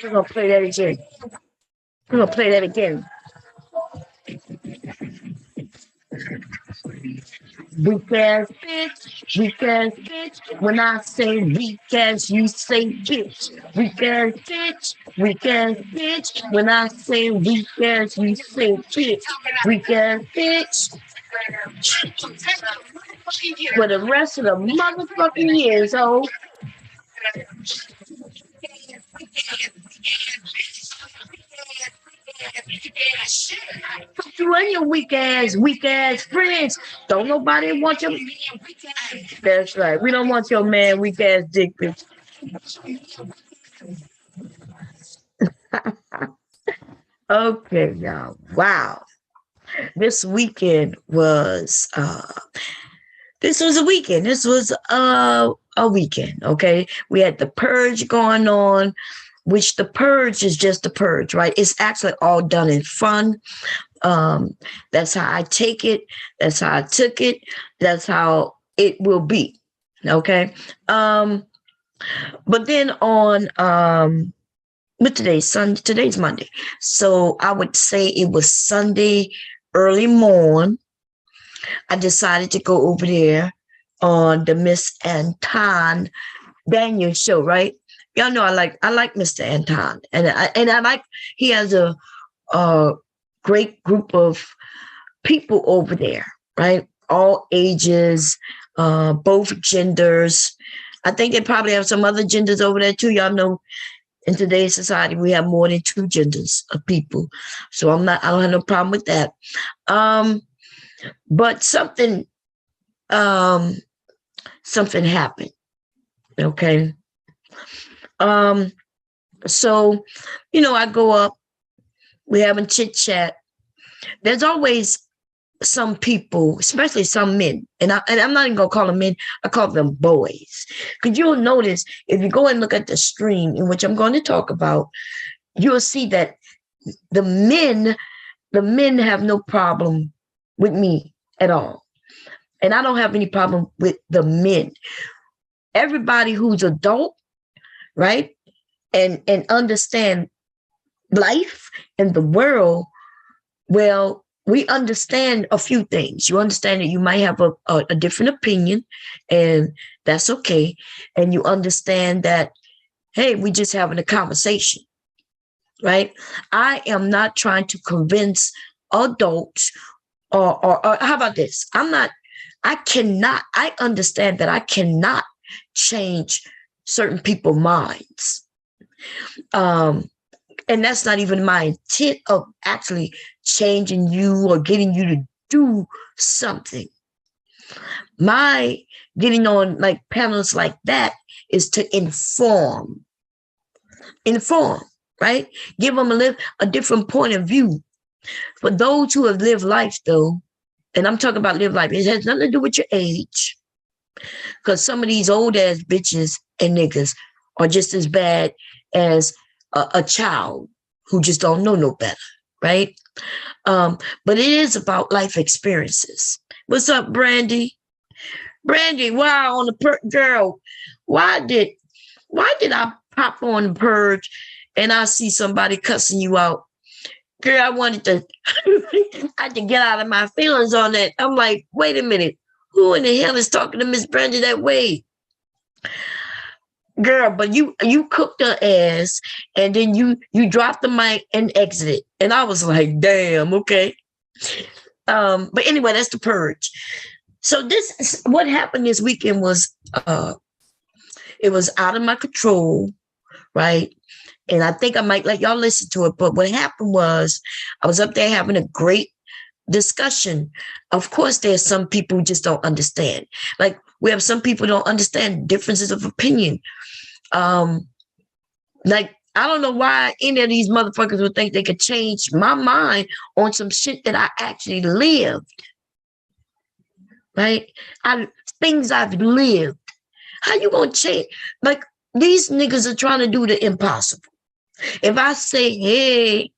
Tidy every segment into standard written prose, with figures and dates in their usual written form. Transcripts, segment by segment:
We're gonna play that again. We're gonna play that again. Weak ass bitch, weak ass bitch. When I say weak ass, you say bitch. Weak ass bitch, weak ass bitch. When I say weak ass, you say bitch. Weak ass bitch. For the rest of the motherfucking years, oh. You and your weak ass friends. Don't nobody want your. That's right. We don't want your man weak ass dick bitch. Okay, y'all. Wow. This weekend was this was a weekend. This was a weekend, okay? We had the purge going on, which the purge is just the purge, right? It's actually all done in fun. That's how I take it. That's how I took it. That's how it will be. Okay. But then on but today's Monday. So I would say it was Sunday early morn. I decided to go over there on the Miss Anton Daniel show, right? Y'all know I like Mr. Anton, and I like he has a great group of people over there, right? All ages, both genders. I think they probably have some other genders over there too. Y'all know in today's society we have more than two genders of people, so I don't have no problem with that. But something happened. Okay. So, I go up, we having chit chat. There's always some people, especially some men, and I'm not even gonna call them men, I call them boys. Because you'll notice if you go and look at the stream in which I'm going to talk about, you'll see that the men have no problem with me at all. And I don't have any problem with the men. Everybody who's adult, right? And understand life and the world, well, we understand a few things. You understand that you might have a different opinion, and that's okay. And you understand that, hey, we just having a conversation, right? I am not trying to convince adults or how about this? I understand that I cannot change certain people's minds. And that's not even my intent of actually changing you or getting you to do something. My getting on like panels like that is to inform, right? Give them a different point of view. For those who have lived life, though, and I'm talking about live life, it has nothing to do with your age. Because some of these old ass bitches and niggas are just as bad as a child who just don't know no better, right? But it is about life experiences. What's up, Brandy? Brandy, wow, on the girl, why did I pop on the purge and I see somebody cussing you out? Girl, I had to get out of my feelings on that. I'm like, wait a minute, who in the hell is talking to Miss Brandy that way? Girl, but you cooked her ass and then you dropped the mic and exited. And I was like, damn, okay. But anyway, that's the purge. So what happened this weekend was it was out of my control, right? And I think I might let y'all listen to it. But what happened was I was up there having a great discussion. Of course, there's some people who just don't understand. Like we have some people who don't understand differences of opinion. Like I don't know why any of these motherfuckers would think they could change my mind on some shit that I actually lived. Right? Things I've lived. How you gonna change? Like, these niggas are trying to do the impossible. If I say, hey,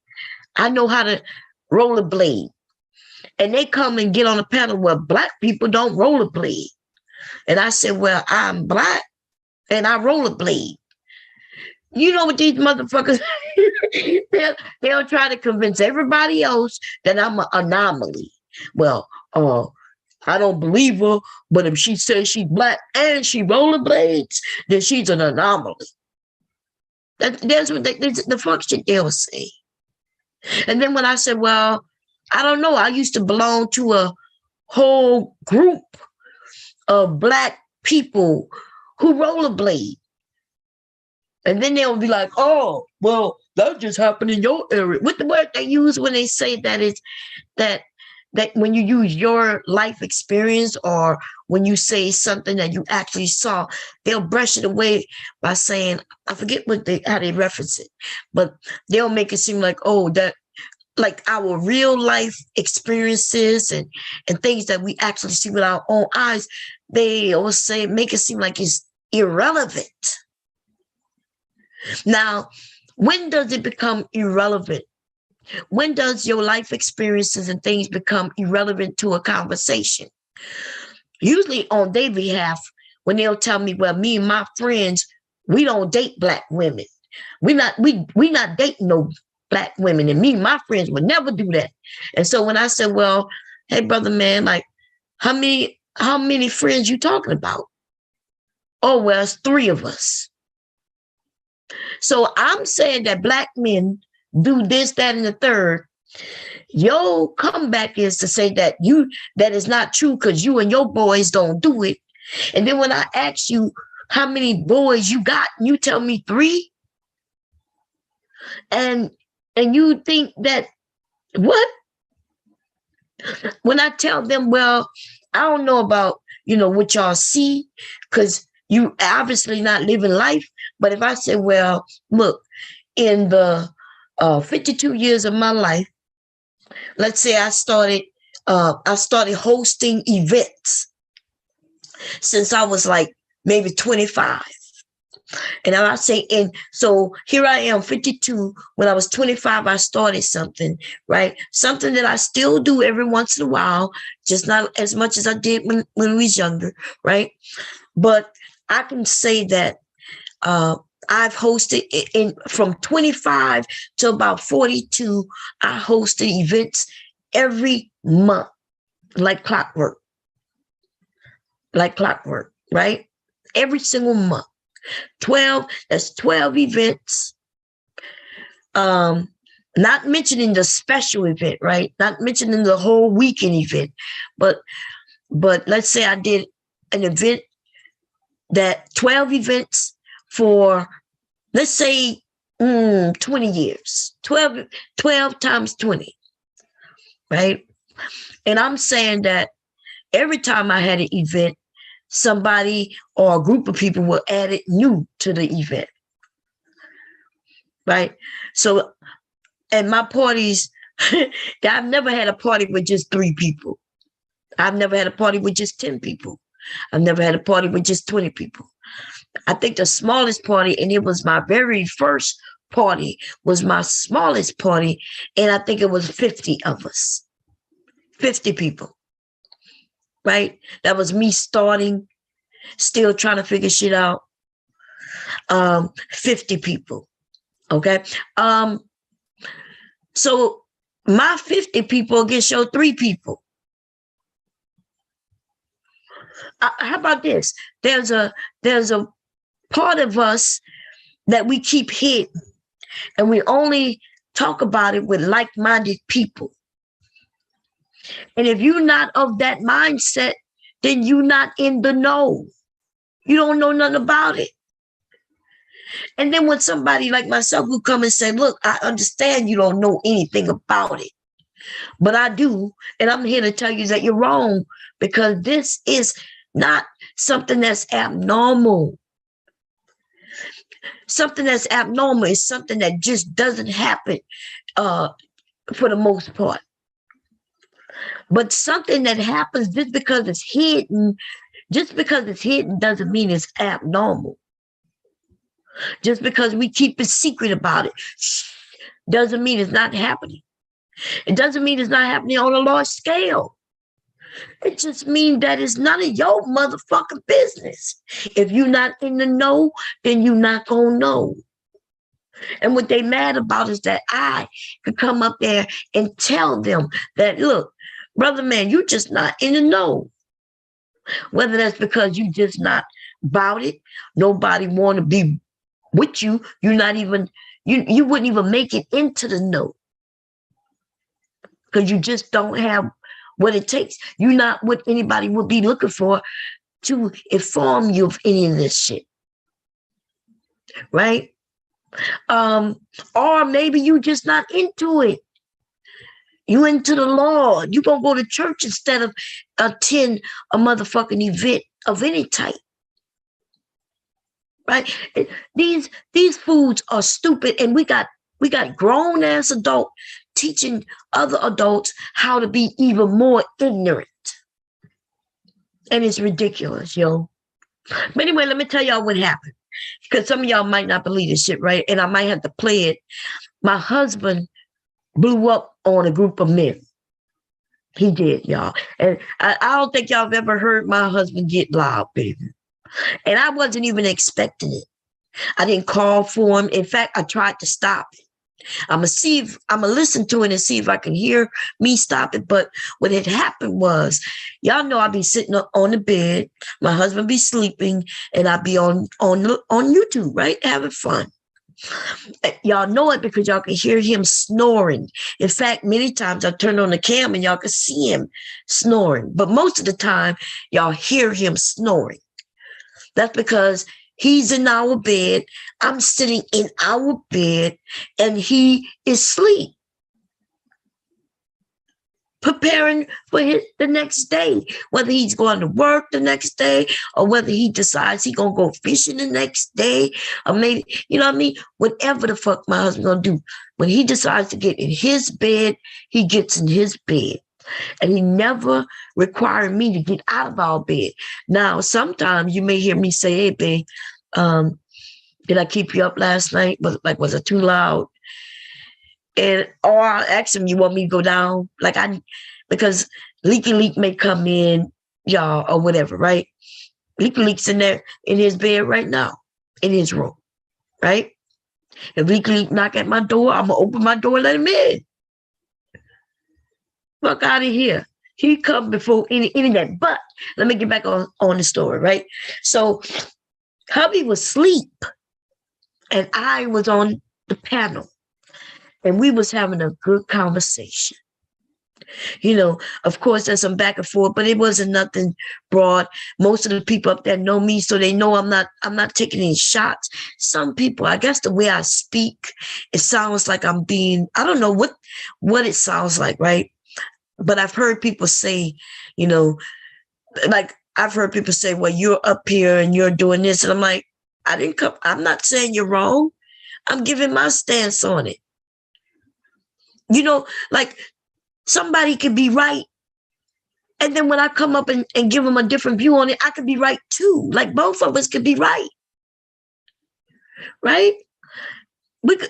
I know how to rollerblade, and they come and get on a panel where Black people don't rollerblade, and I said, well, I'm Black and I rollerblade. You know what these motherfuckers, they'll try to convince everybody else that I'm an anomaly. Well, I don't believe her, but if she says she's Black and she rollerblades, then she's an anomaly. That's what the fuck shit they'll say. And then when I said, well, I don't know, I used to belong to a whole group of Black people who rollerblade. And then they'll be like, oh, well, that just happened in your area. What the word they use when they say that is that when you use your life experience, or when you say something that you actually saw, they'll brush it away by saying, I forget how they reference it, but they'll make it seem like, oh, that like our real life experiences and things that we actually see with our own eyes, they always say, make it seem like it's irrelevant. Now, when does it become irrelevant? When does your life experiences and things become irrelevant to a conversation? Usually on their behalf, when they'll tell me, well, me and my friends, we don't date Black women. We not dating no Black women, and me and my friends would never do that. And so when I said, well, hey, brother, man, like, how many friends you talking about? Oh, well, it's 3 of us. So I'm saying that Black men do this, that, and the third. Your comeback is to say that is not true because you and your boys don't do it. And then when I ask you how many boys you got, you tell me 3. And you think that, what? When I tell them, well, I don't know about, what y'all see, because you obviously not living life. But if I say, well, look, in the 52 years of my life, let's say I started hosting events since I was like maybe 25. And I say, and so here I am, 52. When I was 25, I started something, right? Something that I still do every once in a while, just not as much as I did when we was younger, right? But I can say that I've hosted from 25 to about 42. I hosted events every month, like clockwork, right? Every single month. 12, that's 12 events. Not mentioning the special event, right? Not mentioning the whole weekend event, but let's say I did an event, that 12 events for, let's say, 20 years, 12 times 20, right? And I'm saying that every time I had an event, somebody or a group of people were added new to the event, right? So, and my parties, I've never had a party with just 3 people. I've never had a party with just 10 people. I've never had a party with just 20 people. I think the smallest party, and it was my very first party, was my smallest party, and I think it was 50 of us, 50 people, right? That was me starting, still trying to figure shit out. 50 people, okay? So my 50 people against your 3 people. How about this? There's a part of us that we keep hidden, and we only talk about it with like-minded people. And if you're not of that mindset, then you're not in the know. You don't know nothing about it. And then when somebody like myself who come and say, look, I understand you don't know anything about it, but I do. And I'm here to tell you that you're wrong, because this is not something that's abnormal. Something that's abnormal is something that just doesn't happen for the most part. But something that happens just because it's hidden, doesn't mean it's abnormal. Just because we keep a secret about it doesn't mean it's not happening. It doesn't mean it's not happening on a large scale. It just means that it's none of your motherfucking business. If you're not in the know, then you're not gonna know. And what they mad about is that I could come up there and tell them that, look, brother man, you just not in the know. Whether that's because you just not about it, nobody want to be with you. You're not even, you wouldn't even make it into the know. Because you just don't have what it takes. You're not what anybody would be looking for to inform you of any of this shit. Right? Or maybe you just not into it. You into the Lord. You gonna go to church instead of attend a motherfucking event of any type. Right? These foods are stupid, and we got grown ass adult teaching other adults how to be even more ignorant. And it's ridiculous, yo. But anyway, let me tell y'all what happened. Because some of y'all might not believe this shit, right? And I might have to play it. My husband blew up on a group of men. He did, y'all. And I don't think y'all have ever heard my husband get loud, baby. And I wasn't even expecting it. I didn't call for him. In fact, I tried to stop it. I'm gonna listen to it and see if I can hear me stop it. But what had happened was, y'all know I'd be sitting on the bed, my husband be sleeping, and I'd be on YouTube, right? Having fun. Y'all know it because y'all can hear him snoring. In fact, many times I turn on the cam and y'all can see him snoring. But most of the time, y'all hear him snoring. That's because he's in our bed. I'm sitting in our bed and he is asleep, preparing for the next day, whether he's going to work the next day or whether he decides he's going to go fishing the next day, or maybe, you know what I mean? Whatever the fuck my husband going to do. When he decides to get in his bed, he gets in his bed. And he never required me to get out of our bed. Now, sometimes you may hear me say, hey, babe, did I keep you up last night? Was it too loud? Or I'll ask him, you want me to go down? Because Leaky Leak may come in, y'all, or whatever, right? Leaky Leak's in there in his bed right now, in his room, right? If Leaky Leak knock at my door, I'm gonna open my door and let him in. Fuck out of here. He come before any of that. But let me get back on the story, right? So hubby was asleep and I was on the panel and we was having a good conversation. You know, of course, there's some back and forth, but it wasn't nothing broad. Most of the people up there know me, so they know I'm not taking any shots. Some people, I guess the way I speak, it sounds like I'm being, I don't know what it sounds like, right? But I've heard people say, you know, like I've heard people say, well, you're up here and you're doing this. And I'm like, I'm not saying you're wrong. I'm giving my stance on it. You know, like somebody could be right. And then when I come up and give them a different view on it, I could be right too. Like both of us could be right. Right?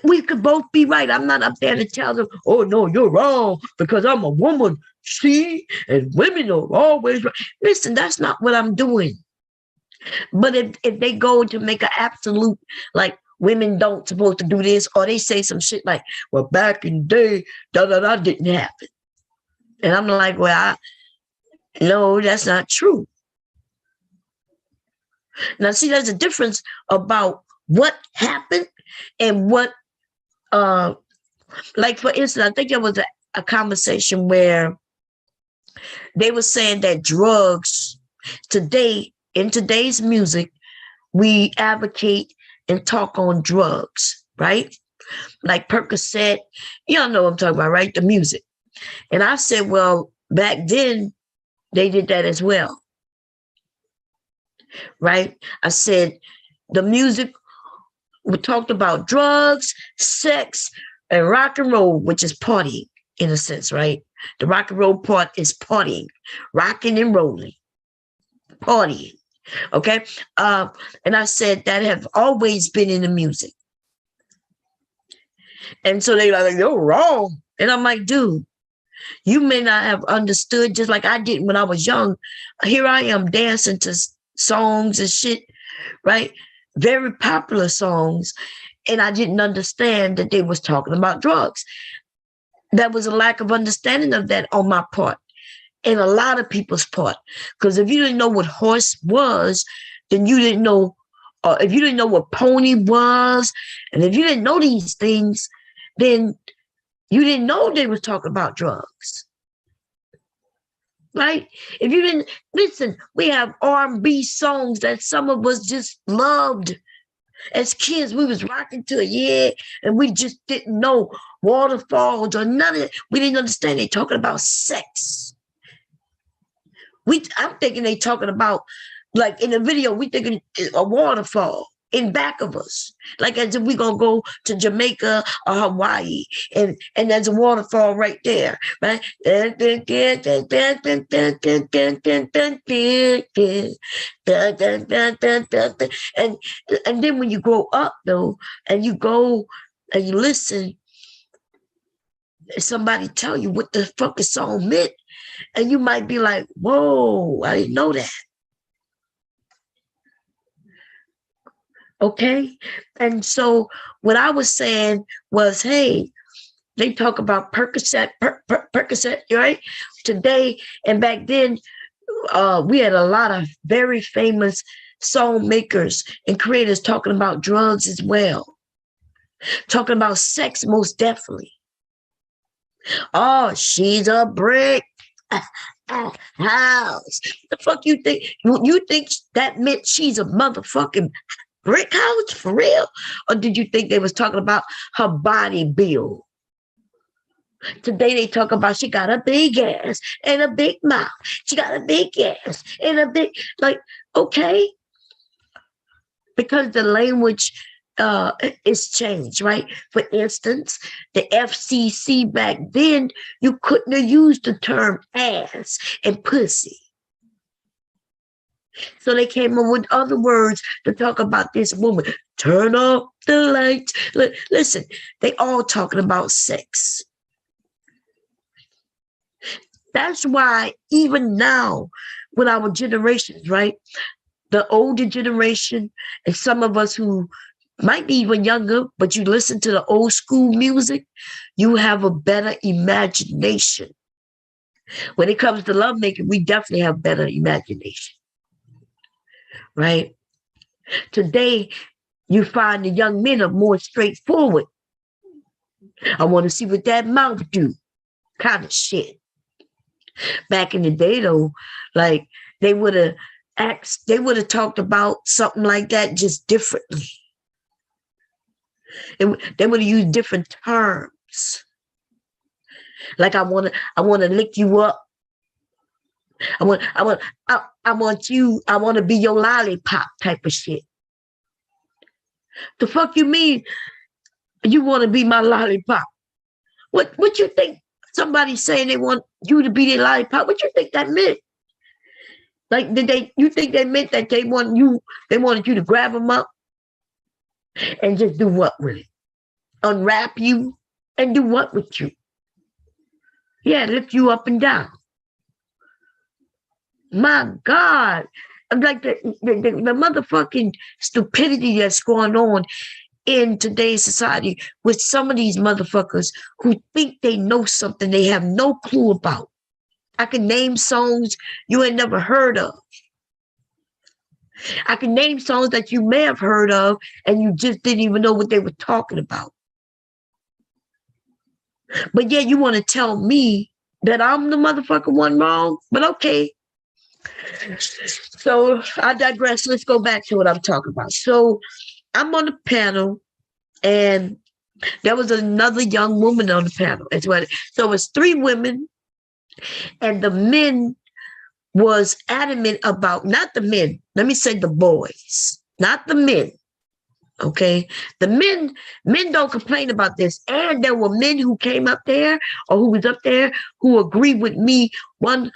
We could both be right. I'm not up there to tell them, oh, no, you're wrong because I'm a woman. See? And women are always right. Listen, that's not what I'm doing. But if they go to make an absolute, like, women don't supposed to do this, or they say some shit like, well, back in the day, da-da-da didn't happen. And I'm like, well, no, that's not true. Now, see, there's a difference about what happened and what, like, for instance, I think there was a conversation where they were saying that drugs today, in today's music, we advocate and talk on drugs, right? Like Percocet, y'all know what I'm talking about, right? The music. And I said, well, back then they did that as well, right? I said the music we talked about drugs, sex, and rock and roll, which is partying in a sense, right? The rock and roll part is partying, rocking and rolling, partying. Okay. And I said that have always been in the music. And so they're like, you're wrong. And I'm like, dude, you may not have understood, just like I did when I was young. Here I am dancing to songs and shit, right? Very popular songs. And I didn't understand that they was talking about drugs. That was a lack of understanding of that on my part and a lot of people's part. Because if you didn't know what horse was, then you didn't know, if you didn't know what pony was, and if you didn't know these things, then you didn't know they was talking about drugs. Right? If you didn't listen, we have R&B songs that some of us just loved. As kids, we was rocking to it, yeah, and we just didn't know waterfalls or none of it. We didn't understand they talking about sex. I'm thinking they talking about, like in the video, we thinking a waterfall in back of us. Like as if we gonna go to Jamaica or Hawaii, and there's a waterfall right there, right? And then when you grow up though, and you go and you listen, somebody tell you what the fuck the song meant, and you might be like, whoa, I didn't know that. Okay. And what I was saying was, hey, they talk about Percocet, Percocet, right? Today and back then, we had a lot of very famous song makers and creators talking about drugs as well. Talking about sex, most definitely. Oh, she's a brick house. The fuck you think? You think that meant she's a motherfucking brick house for real? Or did you think they was talking about her body build? Today they talk about she got a big ass and a big mouth. She got a big ass and a big, like, okay. Because the language is changed, right? For instance, the FCC back then, you couldn't have used the term ass and pussy. So they came up with other words to talk about this woman. Turn off the lights. Listen, they all talking about sex. That's why even now, with our generations, right? The older generation and some of us who might be even younger, but you listen to the old school music, you have a better imagination. When it comes to lovemaking, we definitely have better imagination. Right? Today, you find the young men are more straightforward. I want to see what that mouth do, kind of shit. Back in the day, though, like they would have talked about something like that just differently. They would have used different terms. Like I want to lick you up. I want to be your lollipop type of shit. The fuck you mean you want to be my lollipop? What you think somebody saying they want you to be their lollipop? What you think that meant? Like, you think they meant that they wanted you to grab them up and just do what with it? Unwrap you and do what with you? Yeah, lift you up and down. My God. I'm like the motherfucking stupidity that's going on in today's society with some of these motherfuckers who think they know something they have no clue about. I can name songs you ain't never heard of. I can name songs that you may have heard of and you just didn't even know what they were talking about. But yeah, you want to tell me that I'm the motherfucker one wrong? But okay. So I digress. Let's go back to what I'm talking about. So I'm on the panel and there was another young woman on the panel as well. So it was 3 women and the men was adamant about, not the men, let me say the boys, not the men. Okay, the men don't complain about this, and there were men who came up there or who was up there who agree with me 100%.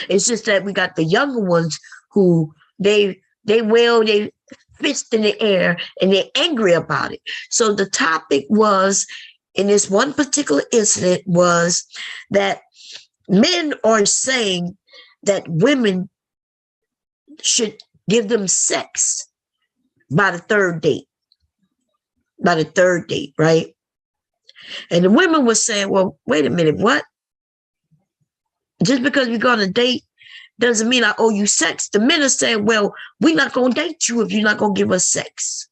It's just that we got the younger ones who they wail they fist in the air and they're angry about it. So the topic was in this one particular incident was that men are saying that women should give them sex by the third date. By the third date, right? And the women were saying, well, wait a minute, what? Just because we go on a date doesn't mean I owe you sex. The men are saying, well, we're not going to date you if you're not going to give us sex.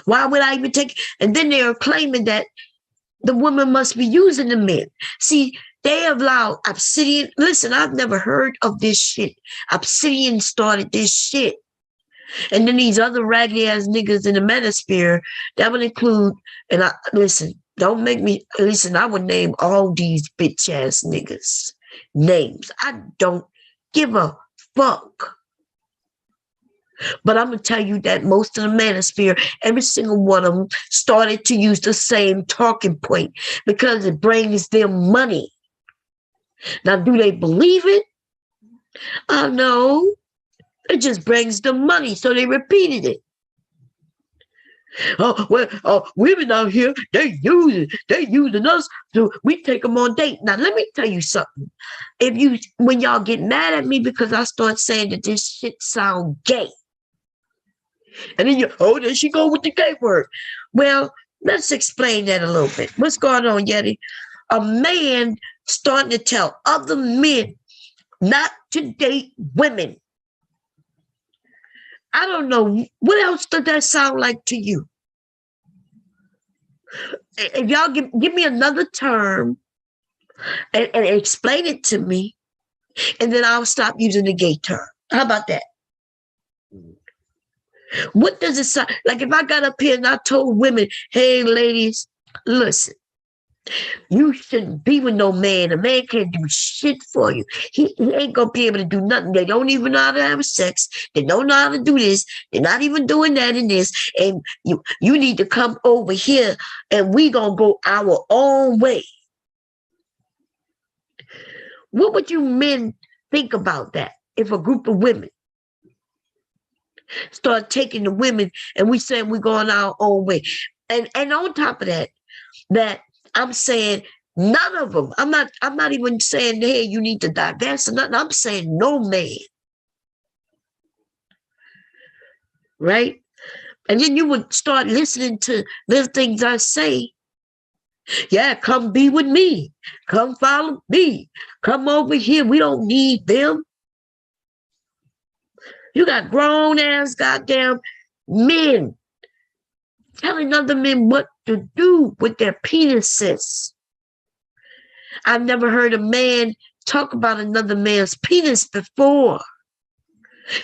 Why would I even take? And then they are claiming that the woman must be using the men. See, they have allowed Obsidian. Listen, I've never heard of this shit. Obsidian started this shit. And then these other raggedy ass niggas in the manosphere, that would include, and listen, don't make me, listen, I would name all these bitch ass niggas names. I don't give a fuck. But I'm going to tell you that most of the manosphere, every single one of them started to use the same talking point because it brings them money. Now, do they believe it? No. It just brings them money, so they repeated it. Oh, well, women out here, they using us, so we take them on date. Now, let me tell you something. When y'all get mad at me because I start saying that this shit sound gay, and then there she go with the gay word. Well, let's explain that a little bit. What's going on, Yeti? A man starting to tell other men not to date women. I don't know. What else does that sound like to you? If y'all give me another term and explain it to me, and then I'll stop using the gay term. How about that? What does it sound like? If I got up here and I told women, hey, ladies, listen, you shouldn't be with no man. A man can't do shit for you. He ain't gonna be able to do nothing. They don't even know how to have sex. They don't know how to do this. They're not even doing that and this. And you need to come over here and we gonna go our own way. What would you men think about that if a group of women start taking the women and we saying we're going our own way? And on top of that I'm saying none of them. I'm not even saying, hey, you need to divest or nothing. I'm saying no man. Right? And then you would start listening to little things I say. Yeah, come be with me. Come follow me. Come over here. We don't need them. You got grown ass goddamn men telling other men what to do with their penises. I've never heard a man talk about another man's penis before.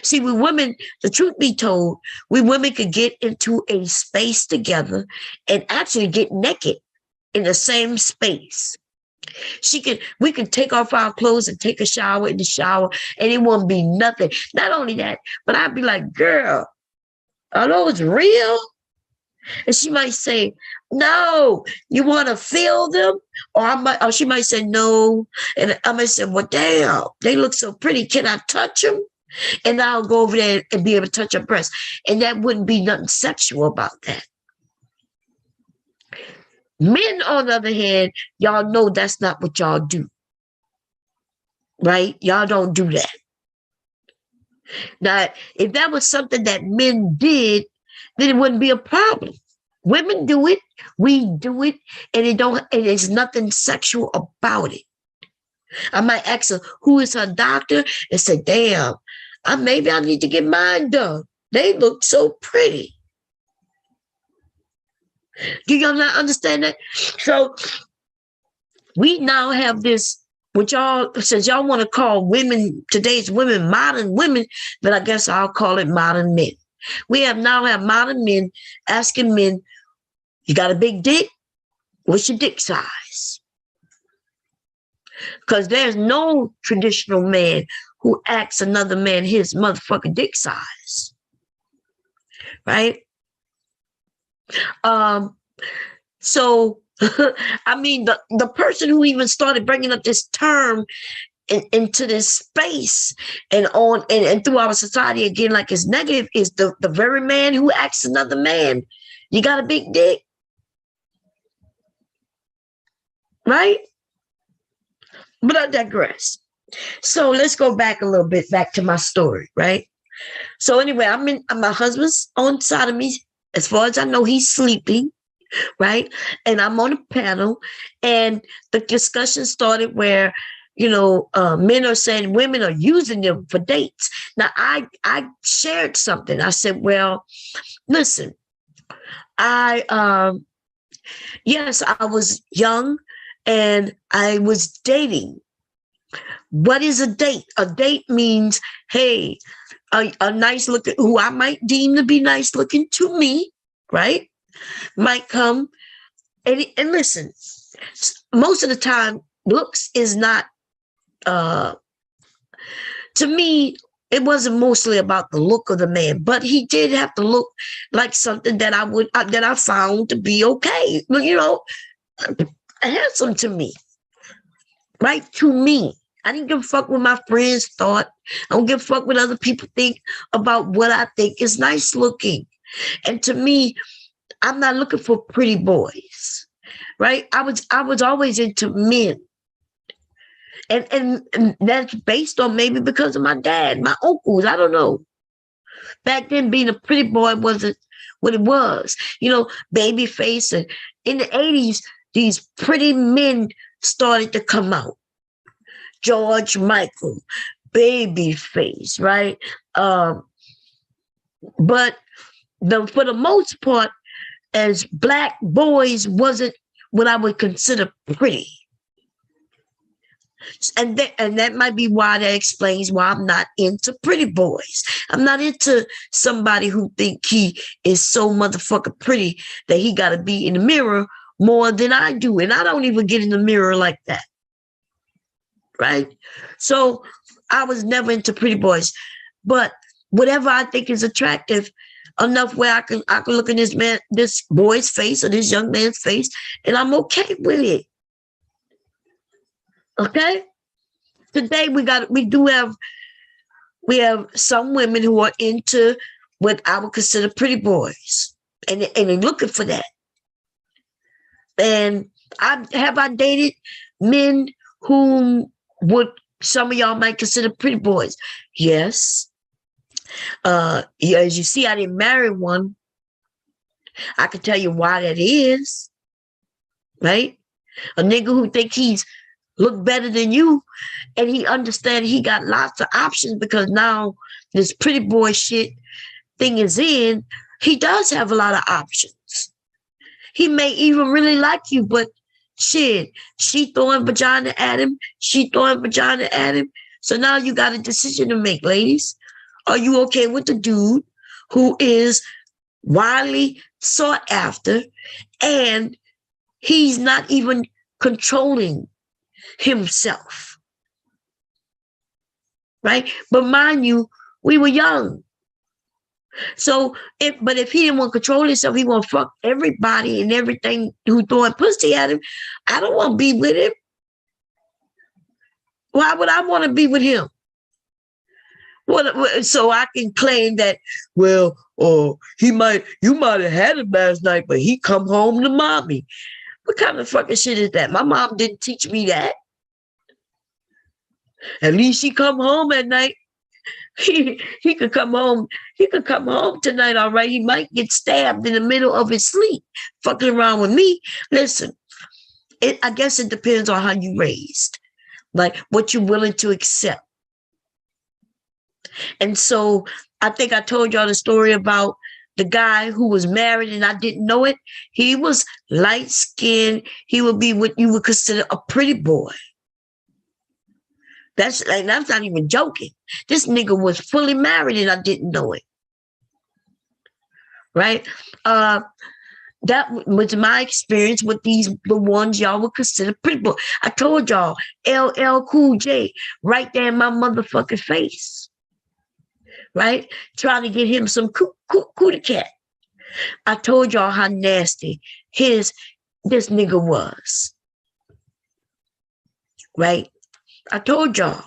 See, we women, the truth be told, we women could get into a space together and actually get naked in the same space. We can take off our clothes and take a shower in the shower and it won't be nothing. Not only that, but I'd be like, girl, are those real? And she might say, no, you want to feel them? Or she might say, no. And I might say, well, damn, they look so pretty. Can I touch them? And I'll go over there and be able to touch her breast. And that wouldn't be nothing sexual about that. Men, on the other hand, y'all know that's not what y'all do. Right? Y'all don't do that. Now, if that was something that men did, then it wouldn't be a problem. Women do it, we do it, and there's nothing sexual about it. I might ask her, who is her doctor? And say, damn, maybe I need to get mine done. They look so pretty. Do y'all not understand that? So we now have this, which since y'all want to call today's women modern women, but I guess I'll call it modern men. We now have modern men asking men, you got a big dick? What's your dick size? Because there's no traditional man who asks another man his motherfucking dick size. right? So I mean, the person who even started bringing up this term into this space and through our society again, like it's negative, is the very man who asks another man, you got a big dick, right? But I digress. So let's go back a little bit, back to my story, right? So anyway, my husband's on side of me. As far as I know, he's sleeping, right? And I'm on a panel, and the discussion started where, men are saying women are using them for dates. Now, I shared something. I said, well, listen, yes, I was young and I was dating. What is a date? A date means, hey, a nice looking, who I might deem to be nice looking to me, right? Might come and listen, most of the time, looks is not, to me, it wasn't mostly about the look of the man, but he did have to look like something that I found to be okay. Handsome to me, right? To me. I didn't give a fuck what my friends thought. I don't give a fuck what other people think about what I think is nice looking. And to me, I'm not looking for pretty boys, right? I was always into men. And that's based on maybe because of my dad, my uncles, I don't know. Back then, being a pretty boy wasn't what it was. Baby face. And in the 80s, these pretty men started to come out. George Michael, Babyface, right? But for the most part, as black boys wasn't what I would consider pretty. And that might be why that explains why I'm not into pretty boys. I'm not into somebody who think he is so motherfucking pretty that he got to be in the mirror more than I do. And I don't even get in the mirror like that. Right? So I was never into pretty boys, but whatever I think is attractive enough where I can look in this boy's face or this young man's face, and I'm okay with it. Okay. Today we have some women who are into what I would consider pretty boys, and they're looking for that. And I dated men whom what some of y'all might consider pretty boys. Yes. As you see, I didn't marry one. I can tell you why that is. Right? A nigga who think he's look better than you, and he understand he got lots of options because now this pretty boy shit thing is in. He does have a lot of options. He may even really like you, but shit, she throwing vagina at him. She throwing vagina at him. So now you got a decision to make, ladies. Are you okay with the dude who is widely sought after and he's not even controlling himself? Right? But mind you, we were young. So if he didn't want to control himself, he want to fuck everybody and everything who throwing pussy at him. I don't want to be with him. Why would I want to be with him? So I can claim that, well, you might have had him last night, but he come home to mommy. What kind of fucking shit is that? My mom didn't teach me that. At least she come home at night. He could come home. He could come home tonight, all right. He might get stabbed in the middle of his sleep, fucking around with me. Listen, I guess it depends on how you raised, like what you're willing to accept. And so I think I told y'all the story about the guy who was married and I didn't know it. He was light skinned. He would be what you would consider a pretty boy. That's not even joking. This nigga was fully married and I didn't know it. Right? That was my experience with the ones y'all would consider pretty boy. I told y'all, LL Cool J, right there in my motherfucking face. right? Trying to get him some cootie cat. I told y'all how nasty this nigga was, right? I told y'all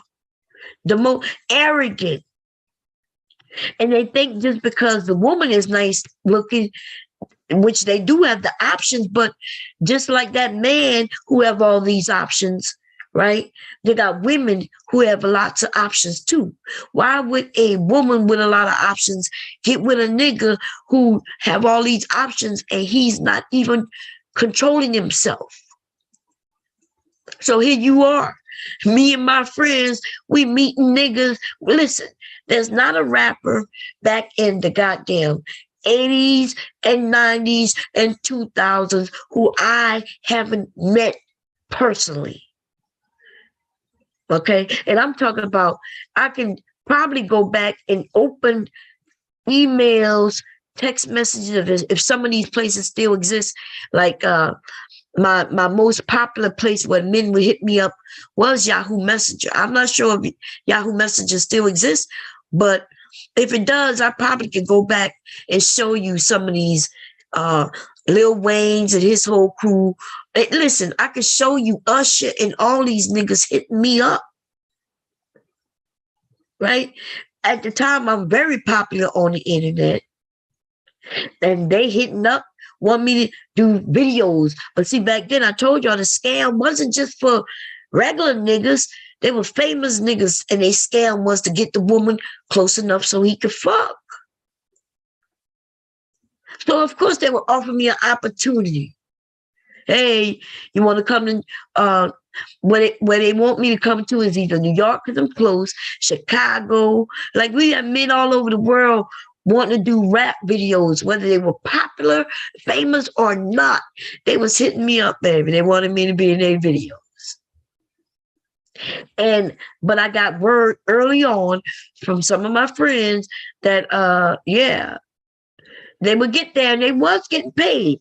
the most arrogant. And they think just because the woman is nice looking, which they do have the options, but just like that man who have all these options, right? They got women who have lots of options too. Why would a woman with a lot of options get with a nigga who have all these options and he's not even controlling himself? So here you are, me and my friends, we meeting niggas. Listen, there's not a rapper back in the goddamn 80s and 90s and 2000s who I haven't met personally. Okay. And I'm talking about, I can probably go back and open emails, text messages if some of these places still exist. Like my most popular place where men would hit me up was Yahoo Messenger. I'm not sure if Yahoo Messenger still exists, but if it does, I probably could go back and show you some of these Lil Wayne's and his whole crew. Listen, I could show you Usher and all these niggas hitting me up. Right? At the time, I'm very popular on the internet. And they hitting up, want me to do videos. But see, back then, I told y'all the scam wasn't just for regular niggas. They were famous niggas, and their scam was to get the woman close enough so he could fuck. So, of course, they would offer me an opportunity. Hey, you want to come in? Where they want me to come to is either New York, because I'm close, Chicago. Like, we have men all over the world wanting to do rap videos, whether they were popular, famous, or not. They was hitting me up, baby. They wanted me to be in their videos. But I got word early on from some of my friends that, yeah, they would get there and they was getting paid.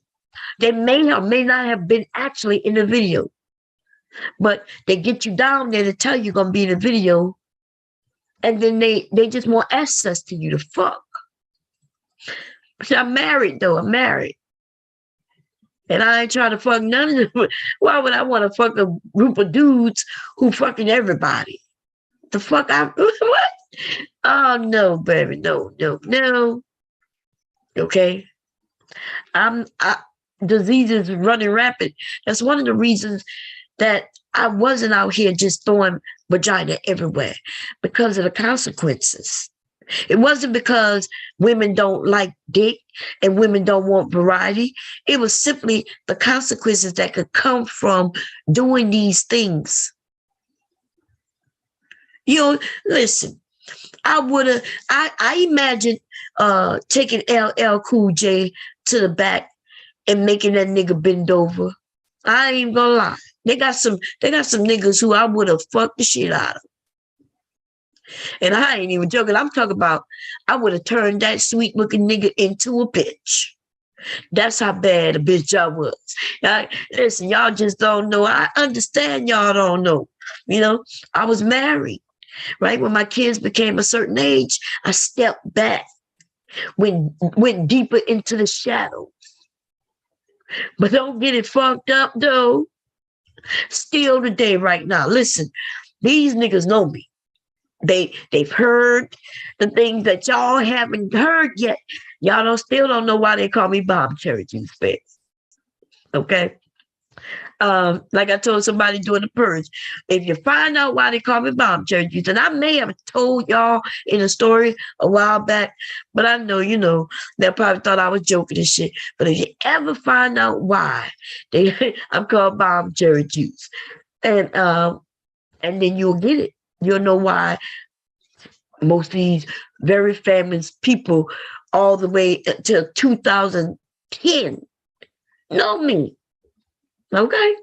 They may not have been actually in the video, but they get you down there to tell you're going to be in the video. And then they just want access to you to fuck. So I'm married though. I'm married. And I ain't trying to fuck none of them. Why would I want to fuck a group of dudes who fucking everybody? The fuck what? Oh no, baby. No. Okay. Diseases running rapid. That's one of the reasons that I wasn't out here just throwing vagina everywhere, because of the consequences. It wasn't because women don't like dick and women don't want variety. It was simply the consequences that could come from doing these things. You know, listen, I imagine taking LL Cool J to the back and making that nigga bend over. I ain't gonna lie. They got some niggas who I would have fucked the shit out of. And I ain't even joking. I'm talking about I would have turned that sweet looking nigga into a bitch. That's how bad a bitch I was. Listen, y'all just don't know. I understand y'all don't know. You know, I was married, right? When my kids became a certain age, I stepped back, went deeper into the shadows. But don't get it fucked up, though. Still today, right now. Listen, these niggas know me. They've heard the things that y'all haven't heard yet. Y'all still don't know why they call me Bomb Cherry Juice Face. Okay? Like I told somebody doing the purge, if you find out why they call me Bomb Cherry Juice, and I may have told y'all in a story a while back, but I know, you know, they probably thought I was joking and shit. But if you ever find out why I'm called Bomb Cherry Juice, and then you'll get it. You'll know why most of these very famous people all the way to 2010 know me. Okay.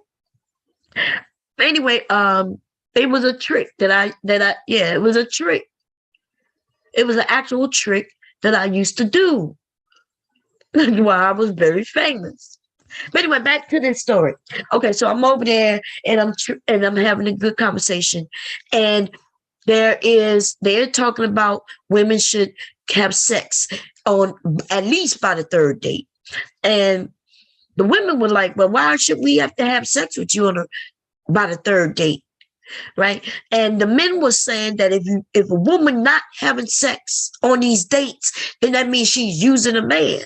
Anyway, it was a trick it was a trick. It was an actual trick that I used to do while I was very famous. But anyway, back to this story. Okay, so I'm over there and I'm having a good conversation, and they're talking about women should have sex on at least by the third date. And the women were like, well, why should we have to have sex with you by the third date? Right. And the men were saying that if a woman not having sex on these dates, then that means she's using a man.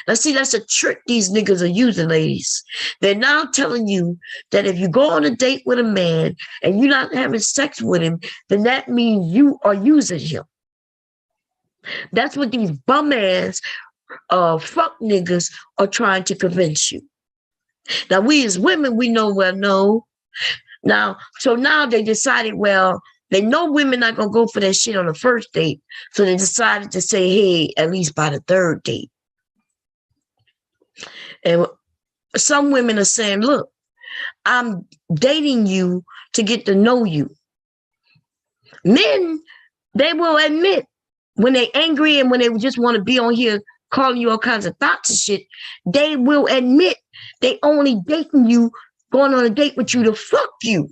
Now, see, that's a trick these niggas are using, ladies. They're now telling you that if you go on a date with a man and you're not having sex with him, then that means you are using him. That's what these bum ass fuck niggas are trying to convince you. Now, we as women, we know, well, no. So now they decided, well, they know women not going to go for that shit on the first date. So they decided to say, hey, at least by the third date. And some women are saying, look, I'm dating you to get to know you. Men, they will admit when they're angry and when they just want to be on here calling you all kinds of thoughts and shit, they will admit they only dating you, going on a date with you to fuck you.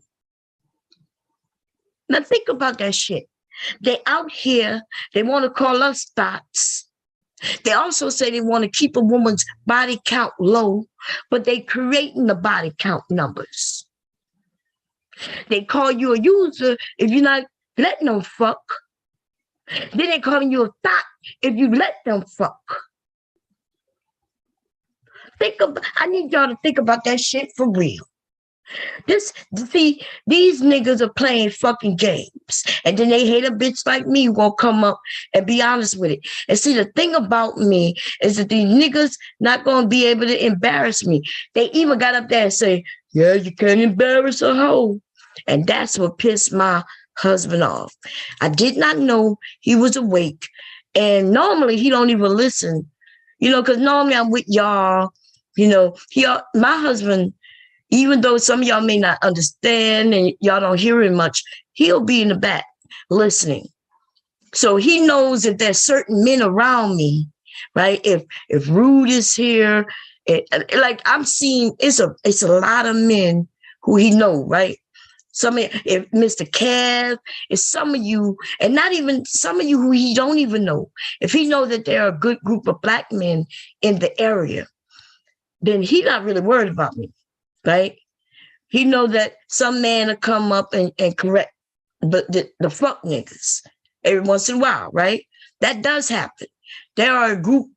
Now think about that shit. They out here, they want to call us thoughts. They also say they want to keep a woman's body count low, but they creating the body count numbers. They call you a user if you're not letting them fuck. Then they calling you a thought if you let them fuck. I need y'all to think about that shit for real. See, these niggas are playing fucking games. And then they hate a bitch like me who gonna come up and be honest with it. And see, the thing about me is that these niggas not gonna be able to embarrass me. They even got up there and say, yeah, you can't embarrass a hoe. And that's what pissed my husband off. I did not know he was awake. And normally he don't even listen, because normally I'm with y'all, my husband, even though some of y'all may not understand and y'all don't hear him much, he'll be in the back listening. So he knows that there's certain men around me, right? If Rude is here, like I'm seeing, it's a lot of men who he know, right? If Mr. Kev, if some of you, and not even some of you who he don't even know, if he know that there are a good group of black men in the area, then he not really worried about me. Right? He know that some man will come up and correct the fuck niggas every once in a while, right? That does happen. There are a group,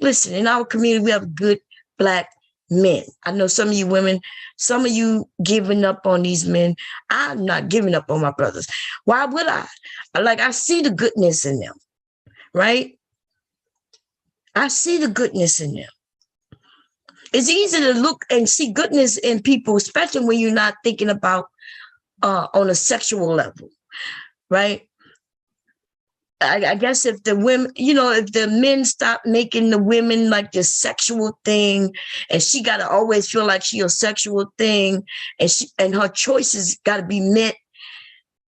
listen, in our community, we have good black men. I know some of you women, some of you giving up on these men. I'm not giving up on my brothers. Why would I? I see the goodness in them, right? I see the goodness in them. It's easy to look and see goodness in people, especially when you're not thinking about on a sexual level, right? I guess if the women, if the men stop making the women like this sexual thing, and she got to always feel like she a sexual thing, and her choices got to be met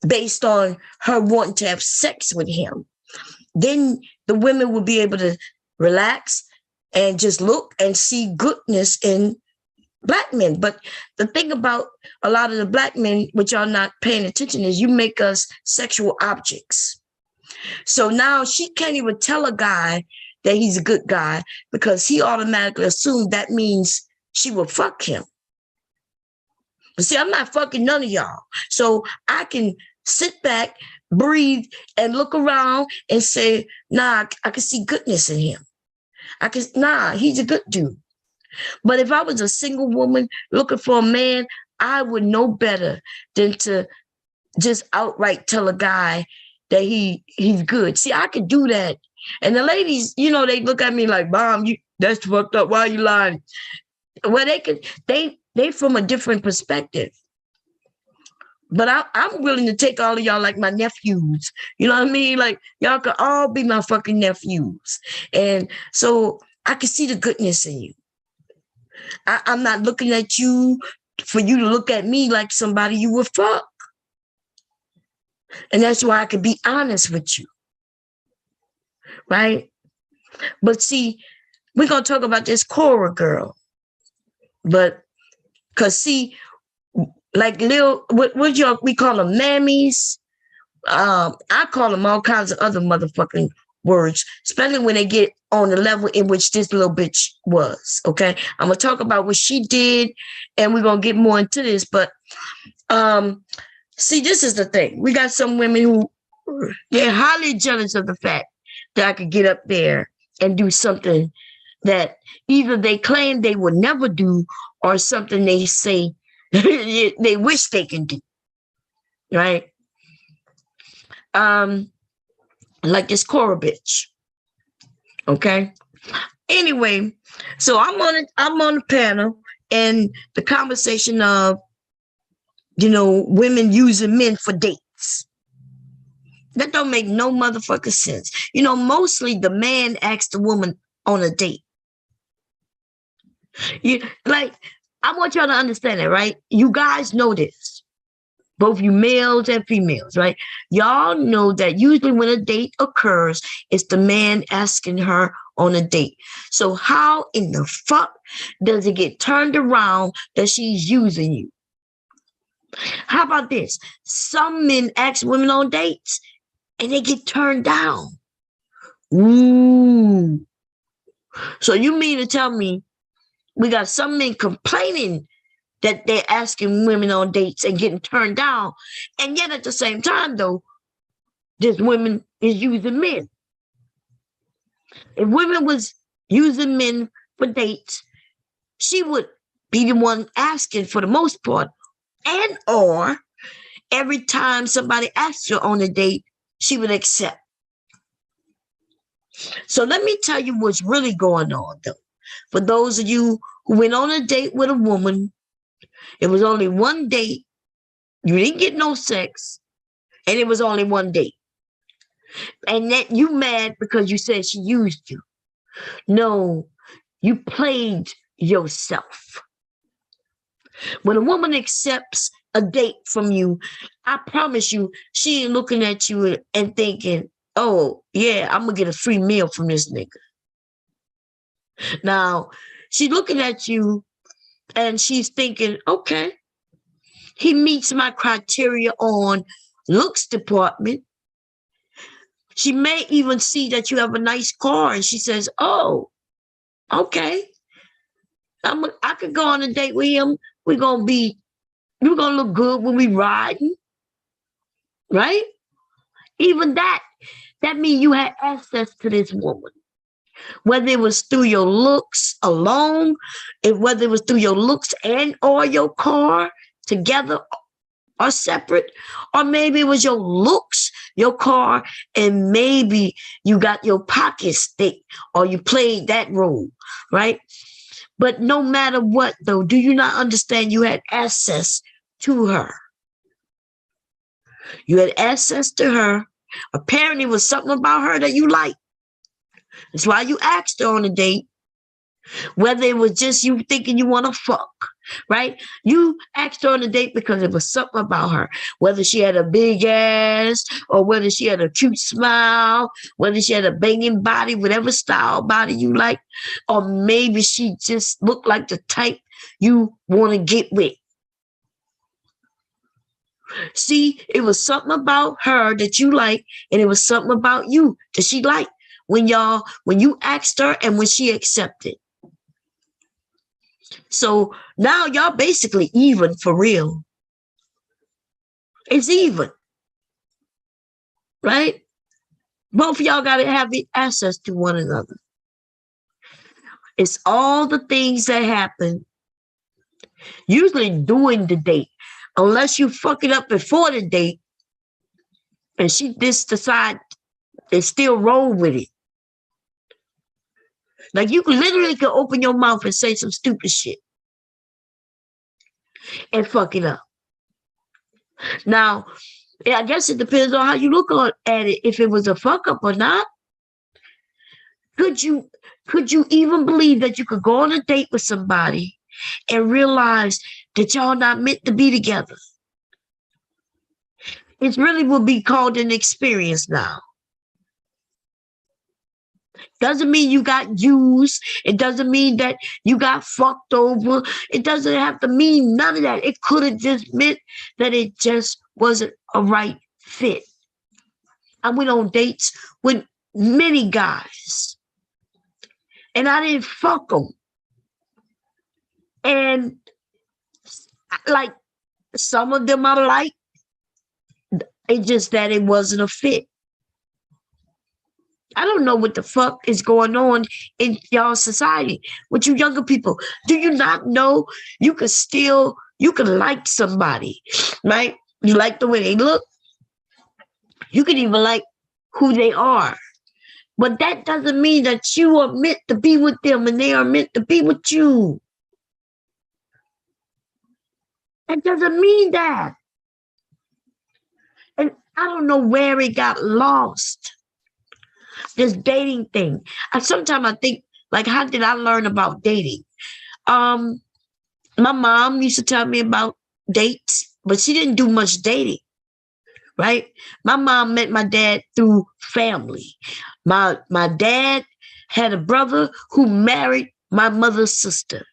based on her wanting to have sex with him, then the women will be able to relax and just look and see goodness in black men. But the thing about a lot of the black men, which y'all not paying attention, is you make us sexual objects. So now she can't even tell a guy that he's a good guy because he automatically assumed that means she will fuck him. But see, I'm not fucking none of y'all. So I can sit back, breathe, and look around and say, nah, I can see goodness in him. He's a good dude. But if I was a single woman looking for a man, I would know better than to just outright tell a guy that he's good. See, I could do that. And the ladies, they look at me like, Mom, that's fucked up. Why are you lying? Well, they from a different perspective. But I'm willing to take all of y'all like my nephews. You know what I mean? Like, y'all could all be my fucking nephews. And so I can see the goodness in you. I'm not looking at you for you to look at me like somebody you would fuck. And that's why I can be honest with you. Right? But see, we're going to talk about this Cora girl. But, because see, like we call them mammies. I call them all kinds of other motherfucking words, especially when they get on the level in which this little bitch was. Okay, I'm gonna talk about what she did, and we're gonna get more into this. But see, this is the thing: we got some women who they're highly jealous of the fact that I could get up there and do something that either they claim they would never do or something they say they wish they can do. Right? Like this Cora bitch. Okay. Anyway, so I'm on the panel and the conversation of, women using men for dates. That don't make no motherfucking sense. Mostly the man asks the woman on a date. I want y'all to understand that, right? You guys know this. Both you males and females, right? Y'all know that usually when a date occurs, it's the man asking her on a date. So how in the fuck does it get turned around that she's using you? How about this? Some men ask women on dates and they get turned down. Ooh. So you mean to tell me we got some men complaining that they're asking women on dates and getting turned down. And yet at the same time, though, this women is using men. If women was using men for dates, she would be the one asking for the most part. And or every time somebody asks her on a date, she would accept. So let me tell you what's really going on, though. For those of you who went on a date with a woman, it was only one date. You didn't get no sex. And it was only one date. And that you mad because you said she used you. No, you played yourself. When a woman accepts a date from you, I promise you, she ain't looking at you and thinking, oh, yeah, I'm going to get a free meal from this nigga. Now, she's looking at you and she's thinking, okay, he meets my criteria on looks department. She may even see that you have a nice car and she says, oh, okay, I could go on a date with him. We're going to look good when we riding, right? Even that means you had access to this woman. Whether it was through your looks alone, whether it was through your looks and or your car together or separate, or maybe it was your looks, your car, and maybe you got your pockets thick or you played that role, right? But no matter what, though, do you not understand you had access to her? You had access to her. Apparently, it was something about her that you liked. That's why you asked her on a date. Whether it was just you thinking you want to fuck, right? You asked her on a date because it was something about her. Whether she had a big ass or whether she had a cute smile, whether she had a banging body, whatever style body you like, or maybe she just looked like the type you want to get with. See, it was something about her that you like, and it was something about you that she liked when you asked her and when she accepted. So now y'all basically even for real. It's even. Right? Both of y'all got to have access to one another. It's all the things that happen, usually during the date, unless you fuck it up before the date and she just decide to still roll with it. Like you literally could open your mouth and say some stupid shit and fuck it up. Now, I guess it depends on how you look at it, if it was a fuck up or not. Could you even believe that you could go on a date with somebody and realize that y'all not meant to be together? It really would be called an experience now. Doesn't mean you got used. It doesn't mean that you got fucked over. It doesn't have to mean none of that. It could have just meant that it just wasn't a right fit I went on dates with many guys, and I didn't fuck them. And like some of them I like, it's just that it wasn't a fit. I don't know what the fuck is going on in y'all society with you younger people. Do you not know you can like somebody, right? You like the way they look. You can even like who they are. But that doesn't mean that you are meant to be with them and they are meant to be with you. That doesn't mean that. And I don't know where it got lost. This dating thing. Sometimes I think, like, how did I learn about dating? My mom used to tell me about dates, but she didn't do much dating, right? My mom met my dad through family. My dad had a brother who married my mother's sister.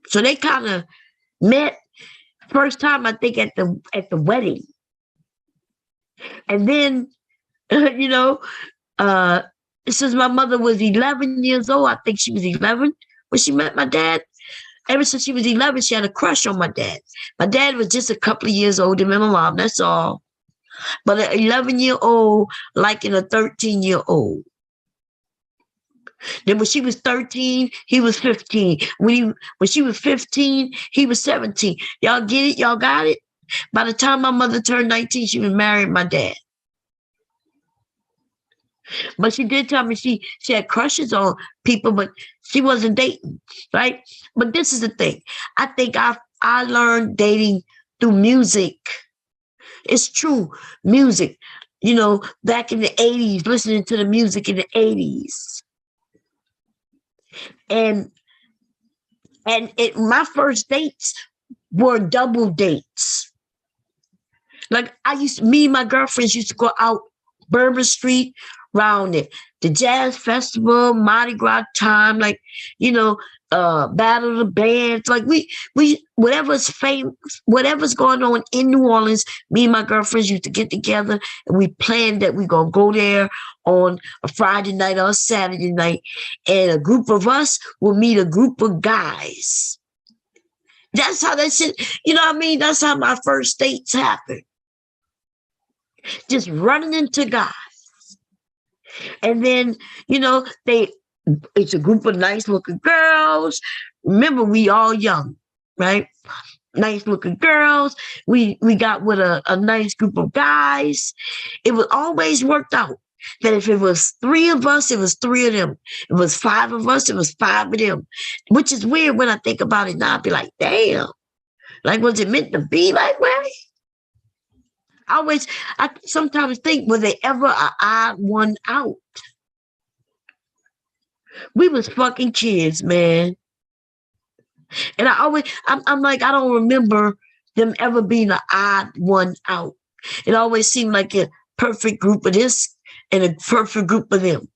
So they kind of met first time, I think, at the wedding. And then, since my mother was 11 years old, I think she was 11 when she met my dad. Ever since she was 11, she had a crush on my dad. My dad was just a couple of years older than my mom, that's all. But an 11-year-old liking a 13-year-old. Then when she was 13, he was 15. When she was 15, he was 17. Y'all get it? Y'all got it? By the time my mother turned 19, she was married my dad. But she did tell me she had crushes on people, but she wasn't dating, right? But this is the thing. I think I learned dating through music. It's true. Music. Back in the 80s, listening to the music in the 80s. And my first dates were double dates. Like me and my girlfriends used to go out Bourbon Street, around the jazz festival, Mardi Gras time, like, Battle of the Bands, like we whatever's famous, whatever's going on in New Orleans, me and my girlfriends used to get together and we planned that we're gonna go there on a Friday night or a Saturday night, and a group of us will meet a group of guys. That's how that shit, that's how my first dates happened. Just running into guys. And then, it's a group of nice looking girls. Remember, we all young, right? Nice looking girls. We got with a nice group of guys. It was always worked out that if it was 3 of us, it was 3 of them. If it was 5 of us, it was 5 of them. Which is weird when I think about it now. I'd be like, damn. Like, was it meant to be like that? I sometimes think, was there ever an odd one out? We was fucking kids, man. And I'm like, I don't remember them ever being an odd one out. It always seemed like a perfect group of this and a perfect group of them.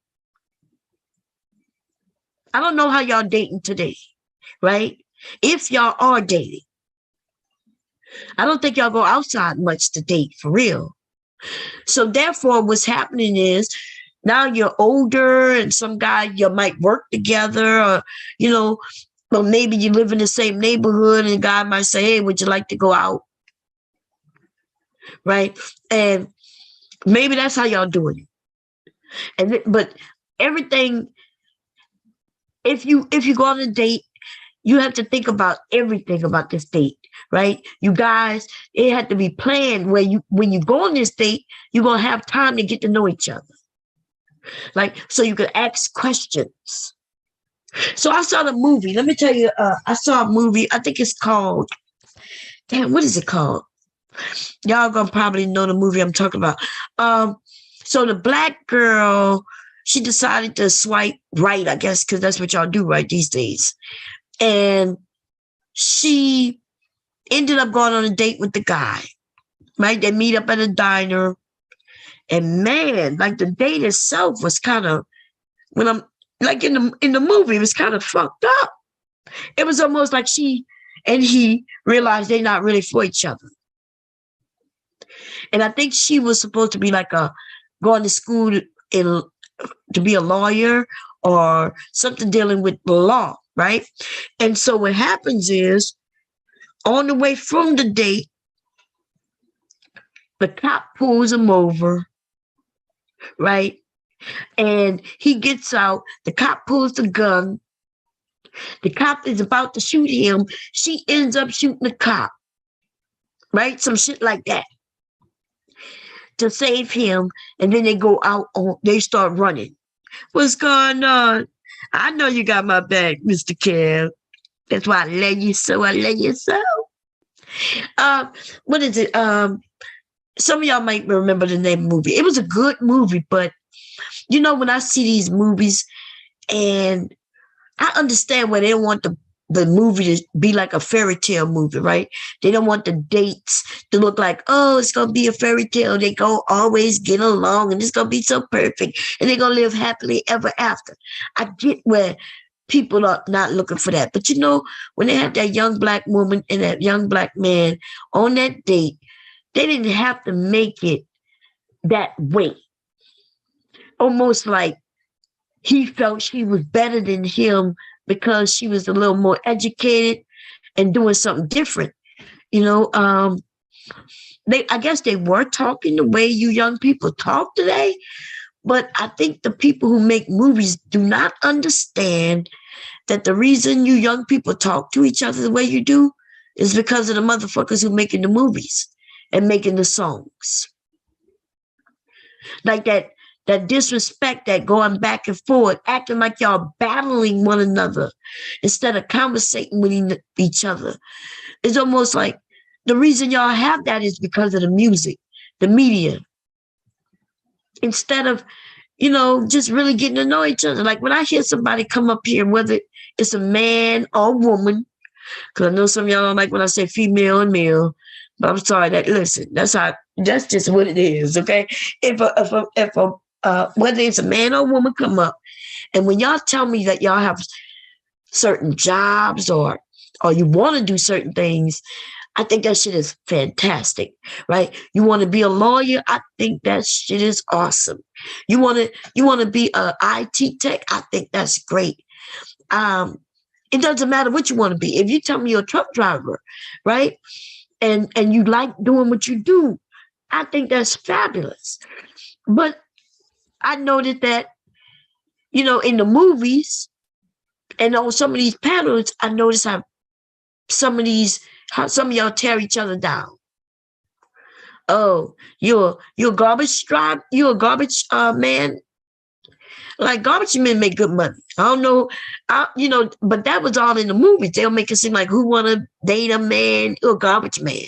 I don't know how y'all dating today, right? If y'all are dating. I don't think y'all go outside much to date, for real. So therefore, what's happening is now you're older and some guy you might work together, or, or maybe you live in the same neighborhood and a guy might say, hey, would you like to go out? Right? And maybe that's how y'all doing it. But everything, if you go on a date, you have to think about everything about this date, right? You guys, it had to be planned where when you go on this date, you're going to have time to get to know each other. Like, so you could ask questions. So I saw the movie. Let me tell you, I saw a movie. I think it's called, what is it called? Y'all going to probably know the movie I'm talking about. So the black girl, she decided to swipe right, I guess, because that's what y'all do right these days. And she ended up going on a date with the guy, right? They meet up at a diner. And man, like the date itself was kind of, when I'm like in the movie, it was kind of fucked up. It was almost like she and he realized they're not really for each other. And I think she was supposed to be like going to school to be a lawyer or something dealing with the law, right? And so what happens is on the way from the date, the cop pulls him over, right? And he gets out. The cop pulls the gun. The cop is about to shoot him. She ends up shooting the cop, right? Some shit like that to save him. And then they go out, they start running. What's going on? I know you got my back, Mr. Kev. That's why I love you so. I love you so. What is it? Some of y'all might remember the name of the movie. It was a good movie, but you know, when I see these movies, and I understand why they don't want the movie to be like a fairy tale movie, right? They don't want the dates to look like, oh, it's going to be a fairy tale. They go always get along and it's going to be so perfect and they're going to live happily ever after. I get where people are not looking for that. But you know, when they had that young black woman and that young black man on that date, they didn't have to make it that way. Almost like he felt she was better than him because she was a little more educated and doing something different. You know, I guess they were talking the way you young people talk today, but I think the people who make movies do not understand that the reason you young people talk to each other the way you do is because of the motherfuckers who making the movies and making the songs. Like that disrespect, that going back and forth, acting like y'all battling one another instead of conversating with each other. It's almost like the reason y'all have that is because of the music, the media. Instead of, you know, just really getting to know each other. Like when I hear somebody come up here, whether it's a man or woman, because I know some of y'all don't like when I say female and male, but I'm sorry, listen, that's just what it is, okay? If whether it's a man or woman come up, and when y'all tell me that y'all have certain jobs or you want to do certain things, I think that shit is fantastic, right? You want to be a lawyer? I think that shit is awesome. You want to be a IT tech? I think that's great. It doesn't matter what you want to be. If you tell me you're a truck driver, right? And you like doing what you do, I think that's fabulous. But I noted that, you know, in the movies and on some of these panels, I noticed how some of y'all tear each other down. Oh, you're a garbage driver, you're a garbage man. Like garbage men make good money. I don't know, you know, but that was all in the movies. They'll make it seem like who want to date a man, you're a garbage man.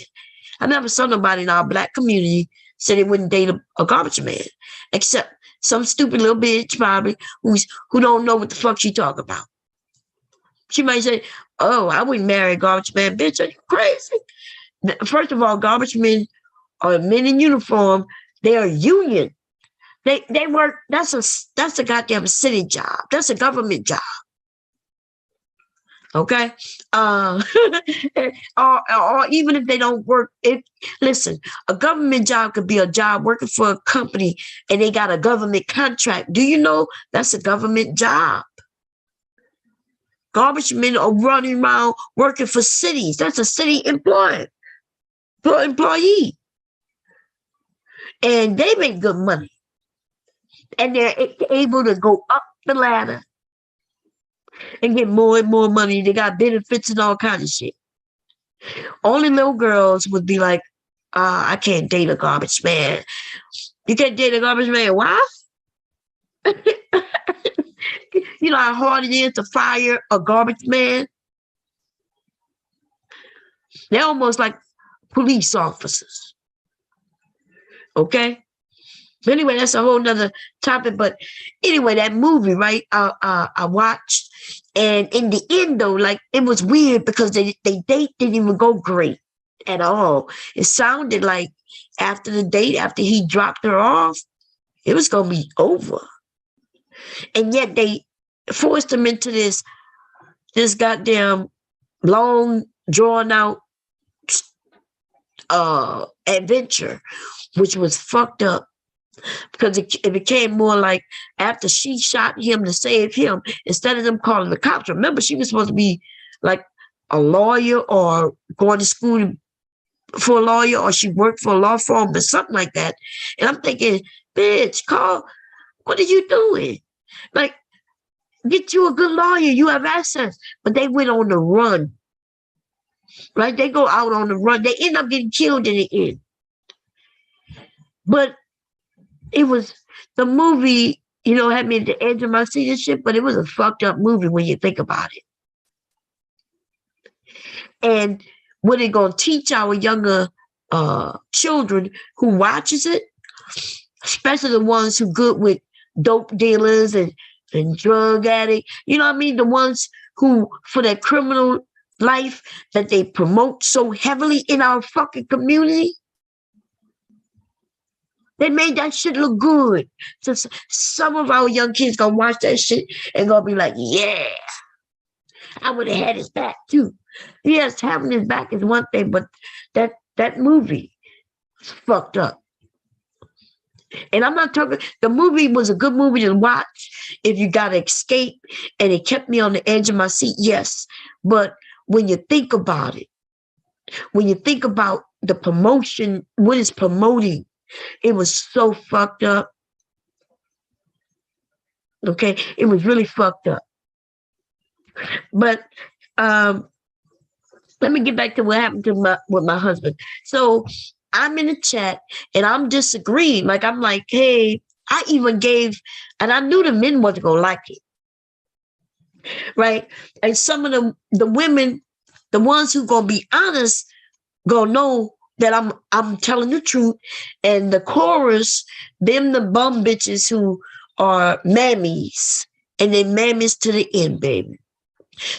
I never saw nobody in our black community say they wouldn't date a garbage man, except some stupid little bitch probably who don't know what the fuck she talk about. She might say, oh, I wouldn't marry a garbage man. Bitch, are you crazy? First of all, garbage men are men in uniform. They are union. They work, that's a goddamn city job. That's a government job. Okay? Or even if they don't work, listen, a government job could be a job working for a company and they got a government contract. Do you know that's a government job? Garbage men are running around working for cities. That's a city employee. And they make good money. And they're able to go up the ladder and get more and more money. They got benefits and all kinds of shit. Only little girls would be like, I can't date a garbage man. You can't date a garbage man. Why? You know how hard it is to fire a garbage man? They're almost like police officers. Okay? Anyway, that's a whole nother topic. But anyway, that movie, right? I watched, and in the end, though, like it was weird because they date didn't even go great at all. It sounded like after the date, after he dropped her off, it was gonna be over. And yet they forced him into this goddamn long, drawn out adventure, which was fucked up because it became more like after she shot him to save him, instead of them calling the cops. Remember, she was supposed to be like a lawyer or going to school for a lawyer, or she worked for a law firm or something like that. And I'm thinking, bitch, Carl, what are you doing? Like, get you a good lawyer. You have access. But they went on the run. Right? They go out on the run. They end up getting killed in the end. But it was, the movie, you know, had me at the edge of my seat and shit, but it was a fucked up movie when you think about it. And what it gonna teach our younger children who watches it, especially the ones who good with dope dealers and drug addicts, you know what I mean? The ones who, for their criminal life that they promote so heavily in our fucking community, they made that shit look good. So some of our young kids gonna watch that shit and gonna be like, yeah, I would have had his back too. Yes, having his back is one thing, but that movie was fucked up. And I'm not talking, the movie was a good movie to watch if you got to escape, and it kept me on the edge of my seat, yes. But when you think about it, when you think about the promotion, what it's promoting, it was so fucked up. Okay, it was really fucked up. But let me get back to what happened to with my husband. So I'm in the chat and I'm disagreeing. Like, I'm like, hey, I even gave, and I knew the men wasn't gonna like it, right? And some of the women, the ones who gonna be honest, gonna know that I'm telling the truth. And the chorus, them the bum bitches who are mammies, and they mammies to the end, baby.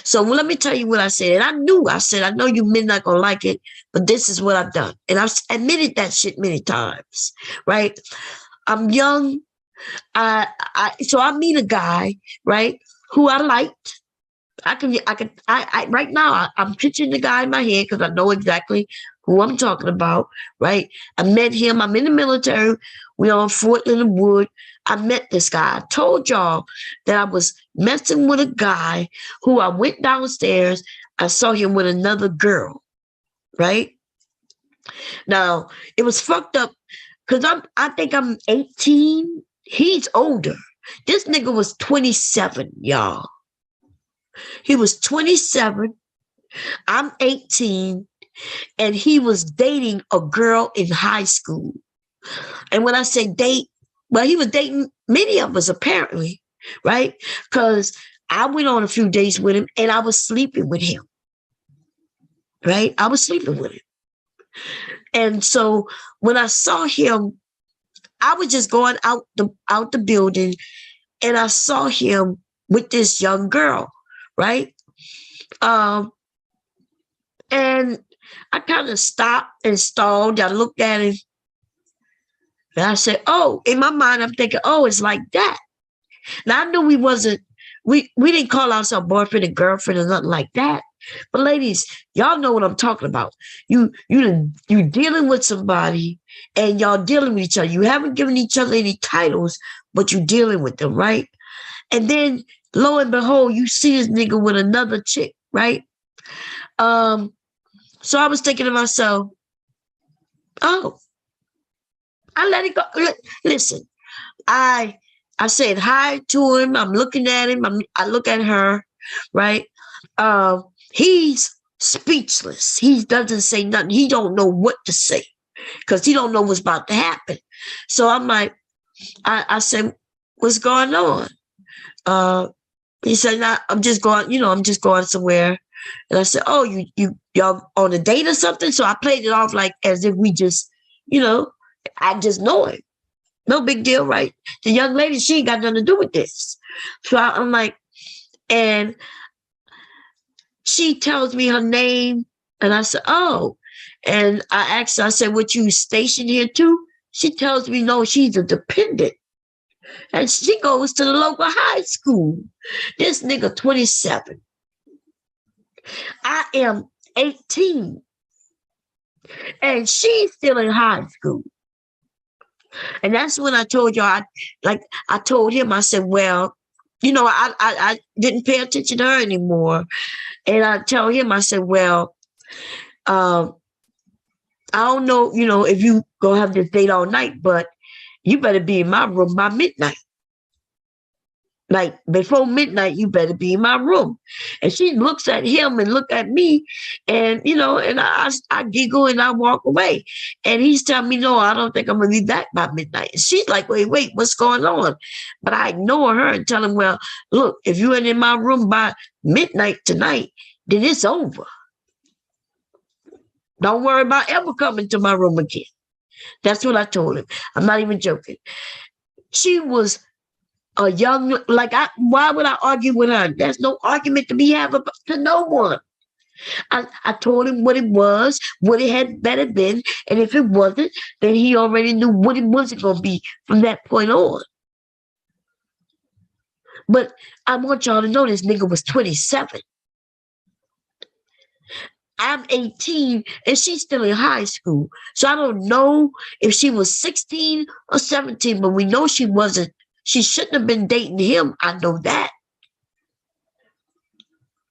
So let me tell you what I said. And I said, I know you men not gonna like it, but this is what I've done. And I've admitted that shit many times, right? I'm young. So I meet a guy, right, who I liked. Right now, I'm picturing the guy in my head because I know exactly who I'm talking about, right? I met him. I'm in the military. We're on Fort Leonard Wood. I met this guy. I told y'all that I was messing with a guy who I went downstairs. I saw him with another girl, right? Now, it was fucked up because I think I'm 18. He's older. This nigga was 27, y'all. He was 27. I'm 18. And he was dating a girl in high school. And when I say date, well, he was dating many of us apparently, right? Because I went on a few dates with him and I was sleeping with him, right? I was sleeping with him. And so when I saw him, I was just going out the building and I saw him with this young girl, right? And I kind of stopped and stalled. I looked at him and I said, oh, in my mind, I'm thinking, oh, it's like that. Now I knew we didn't call ourselves boyfriend and girlfriend or nothing like that. But ladies, y'all know what I'm talking about. You dealing with somebody and y'all dealing with each other. You haven't given each other any titles, but you dealing with them, right? And then lo and behold, you see this nigga with another chick, right? So I was thinking to myself, oh, I let it go. Listen, I said hi to him. I'm looking at him. I look at her, right? He's speechless. He doesn't say nothing. He don't know what to say because he don't know what's about to happen. So I'm like, I said, what's going on? He said, nah, I'm just going somewhere. And I said, oh, y'all on a date or something? So I played it off like as if we just, I just know him. No big deal, right? The young lady, she ain't got nothing to do with this. So I'm like, and she tells me her name. And I said, oh. And I asked her, I said, what, you stationed here too? She tells me, no, she's a dependent. And she goes to the local high school. This nigga 27. I am 18. And she's still in high school. And that's when I told y'all, I told him, I said, well, I didn't pay attention to her anymore. And I tell him, I said, well, I don't know, if you go have this date all night, but you better be in my room by midnight. Like before midnight, you better be in my room. And she looks at him and look at me, and and I giggle and I walk away. And he's telling me, no, I don't think I'm gonna be back by midnight. And she's like, wait, what's going on? But I ignore her and tell him, well, look, if you ain't in my room by midnight tonight, then it's over. Don't worry about ever coming to my room again. That's what I told him. I'm not even joking. She was a young, why would I argue with her? There's no argument to be had to no one. I told him what it was, what it had better been, and if it wasn't, then he already knew what it wasn't going to be from that point on. But I want y'all to know this nigga was 27. I'm 18 and she's still in high school. So I don't know if she was 16 or 17, but we know she wasn't. She shouldn't have been dating him. I know that.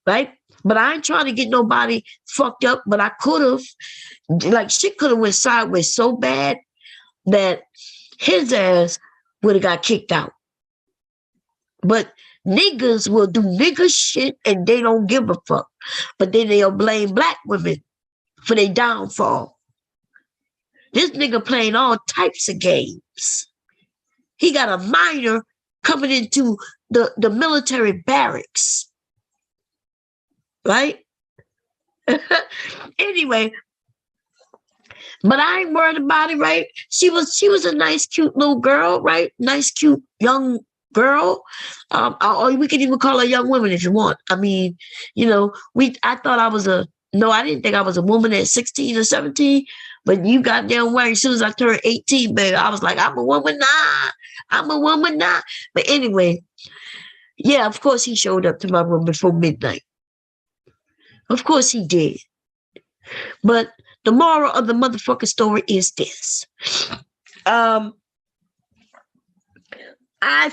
Right? But I ain't trying to get nobody fucked up, but I could have. Like, shit could have went sideways so bad that his ass would have got kicked out. But niggas will do nigga shit and they don't give a fuck. But then they'll blame black women for their downfall. This nigga playing all types of games. He got a minor coming into the military barracks. Right? Anyway, but I ain't worried about it, right? She was a nice, cute little girl, right? Nice, cute, young girl. Or we can even call her young woman if you want. I mean, I thought I was I didn't think I was a woman at 16 or 17, but you goddamn right, as soon as I turned 18, baby, I was like, I'm a woman now. I'm a woman now. But anyway, yeah, of course he showed up to my room before midnight. Of course he did. But the moral of the motherfucking story is this. I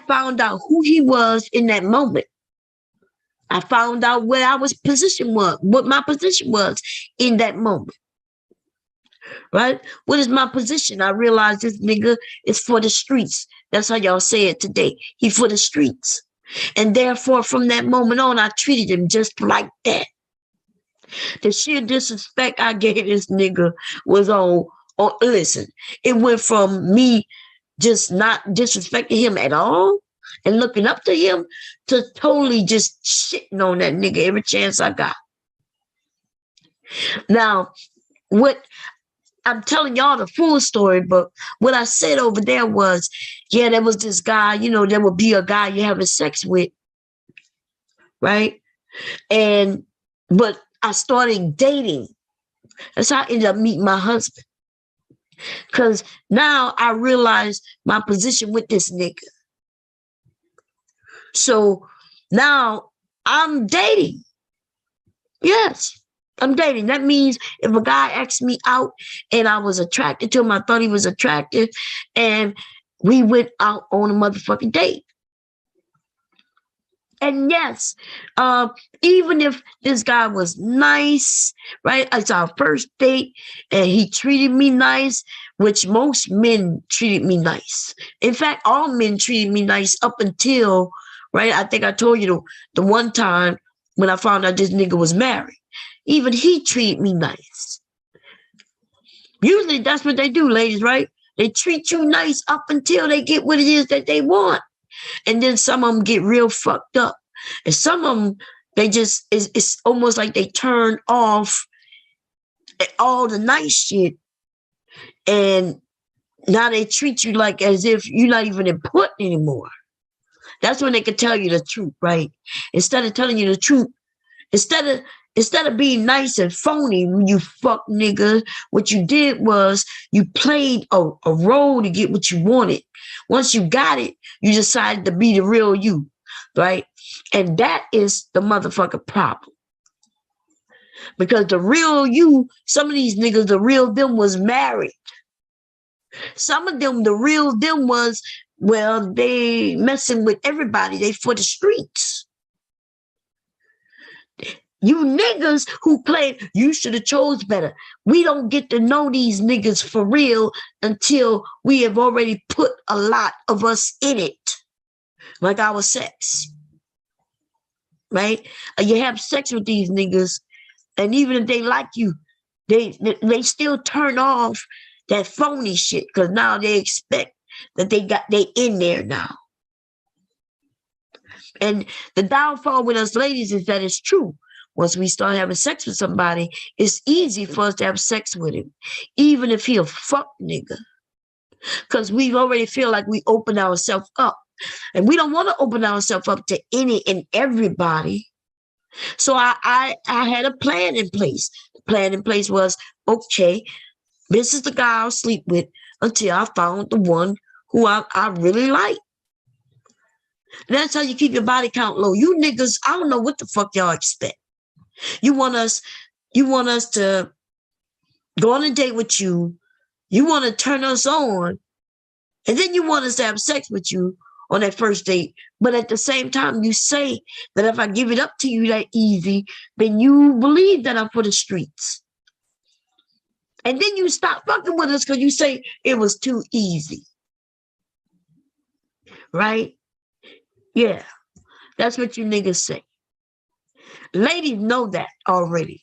found out who he was in that moment. I found out where I was position was, what my position was in that moment. Right? What is my position? I realized this nigga is for the streets. That's how y'all say it today. He for the streets. And therefore, from that moment on, I treated him just like that. The sheer disrespect I gave this nigga was on listen, it went from me just not disrespecting him at all and looking up to him to totally just shitting on that nigga every chance I got. Now, what I'm telling y'all the full story, but what I said over there was, yeah, there was this guy, there would be a guy you're having sex with, right? But I started dating. That's how I ended up meeting my husband. Because now I realized my position with this nigga. So now I'm dating. Yes, I'm dating. That means if a guy asked me out and I was attracted to him, I thought he was attractive, and we went out on a motherfucking date. And yes, even if this guy was nice, right? It's our first date and he treated me nice, which most men treated me nice. In fact, all men treated me nice up until, right? I think I told you the one time when I found out this nigga was married. Even he treated me nice. Usually that's what they do, ladies, right? They treat you nice up until they get what it is that they want. And then some of them get real fucked up. And some of them, it's almost like they turn off all the nice shit. And now they treat you like as if you're not even important anymore. That's when they can tell you the truth, right? Instead of telling you the truth, instead of being nice and phony, you fuck nigga, what you did was you played a role to get what you wanted. Once you got it, you decided to be the real you, right? And that is the motherfucking problem. Because the real you, some of these niggas, the real them was married. Some of them, the real them was, well, they messing with everybody. They for the streets. You niggas who claim you should have chose better. We don't get to know these niggas for real until we have already put a lot of us in it. Like our sex. Right? You have sex with these niggas, and even if they like you, they still turn off that phony shit because now they expect that they in there now. And the downfall with us ladies is that it's true. Once we start having sex with somebody, it's easy for us to have sex with him, even if he a fuck nigga. Because we already feel like we open ourselves up. And we don't want to open ourselves up to any and everybody. So I had a plan in place. The plan in place was, okay, this is the guy I'll sleep with until I found the one who I really like. And that's how you keep your body count low. You niggas, I don't know what the fuck y'all expect. You want us to go on a date with you. You want to turn us on. And then you want us to have sex with you on that first date. But at the same time, you say that if I give it up to you that easy, then you believe that I'm for the streets. And then you stop fucking with us because you say it was too easy. Right? Yeah. That's what you niggas say. Ladies know that already.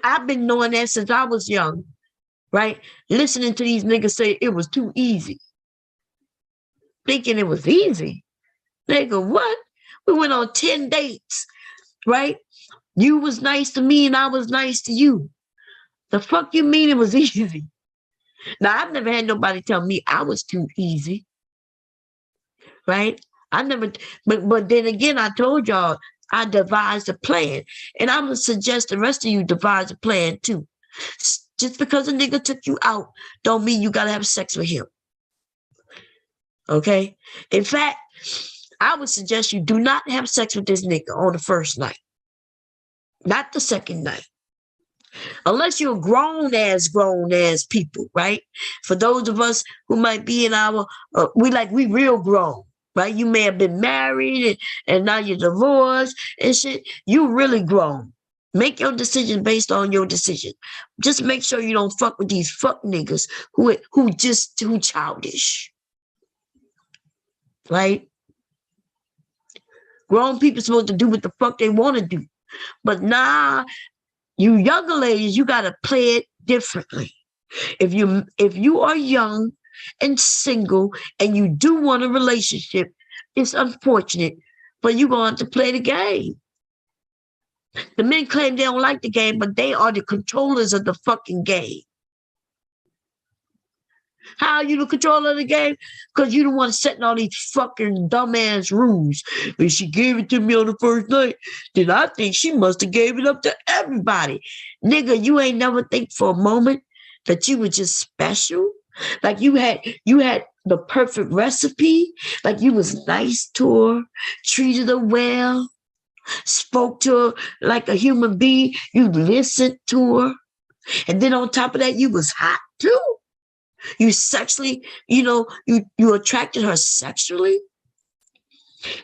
I've been knowing that since I was young, right? Listening to these niggas say it was too easy. Thinking it was easy. Nigga, what? We went on 10 dates, right? You was nice to me and I was nice to you. The fuck you mean it was easy? Now, I've never had nobody tell me I was too easy, right? I never, but then again, I told y'all I devised a plan. And I'm going to suggest the rest of you devise a plan too. Just because a nigga took you out don't mean you got to have sex with him. Okay? In fact, I would suggest you do not have sex with this nigga on the first night. Not the second night. Unless you're grown ass people, right? For those of us who might be in our, we real grown. Right? You may have been married and now you're divorced and shit. You really grown. Make your decision based on your decision. Just make sure you don't fuck with these fuck niggas who childish. Right? Grown people supposed to do what the fuck they want to do. But nah, you younger ladies, you gotta play it differently. If you are young and single and you do want a relationship, it's unfortunate, but you're going to play the game. The men claim they don't like the game, but they are the controllers of the fucking game. How are you the controller of the game? Because you don't want to set all these fucking dumbass rules. If she gave it to me on the first night, then I think she must have gave it up to everybody. Nigga, you ain't never think for a moment that you were just special? Like you had the perfect recipe, like you was nice to her, treated her well, spoke to her like a human being, you listened to her, and then on top of that, you was hot too. You sexually, you attracted her sexually,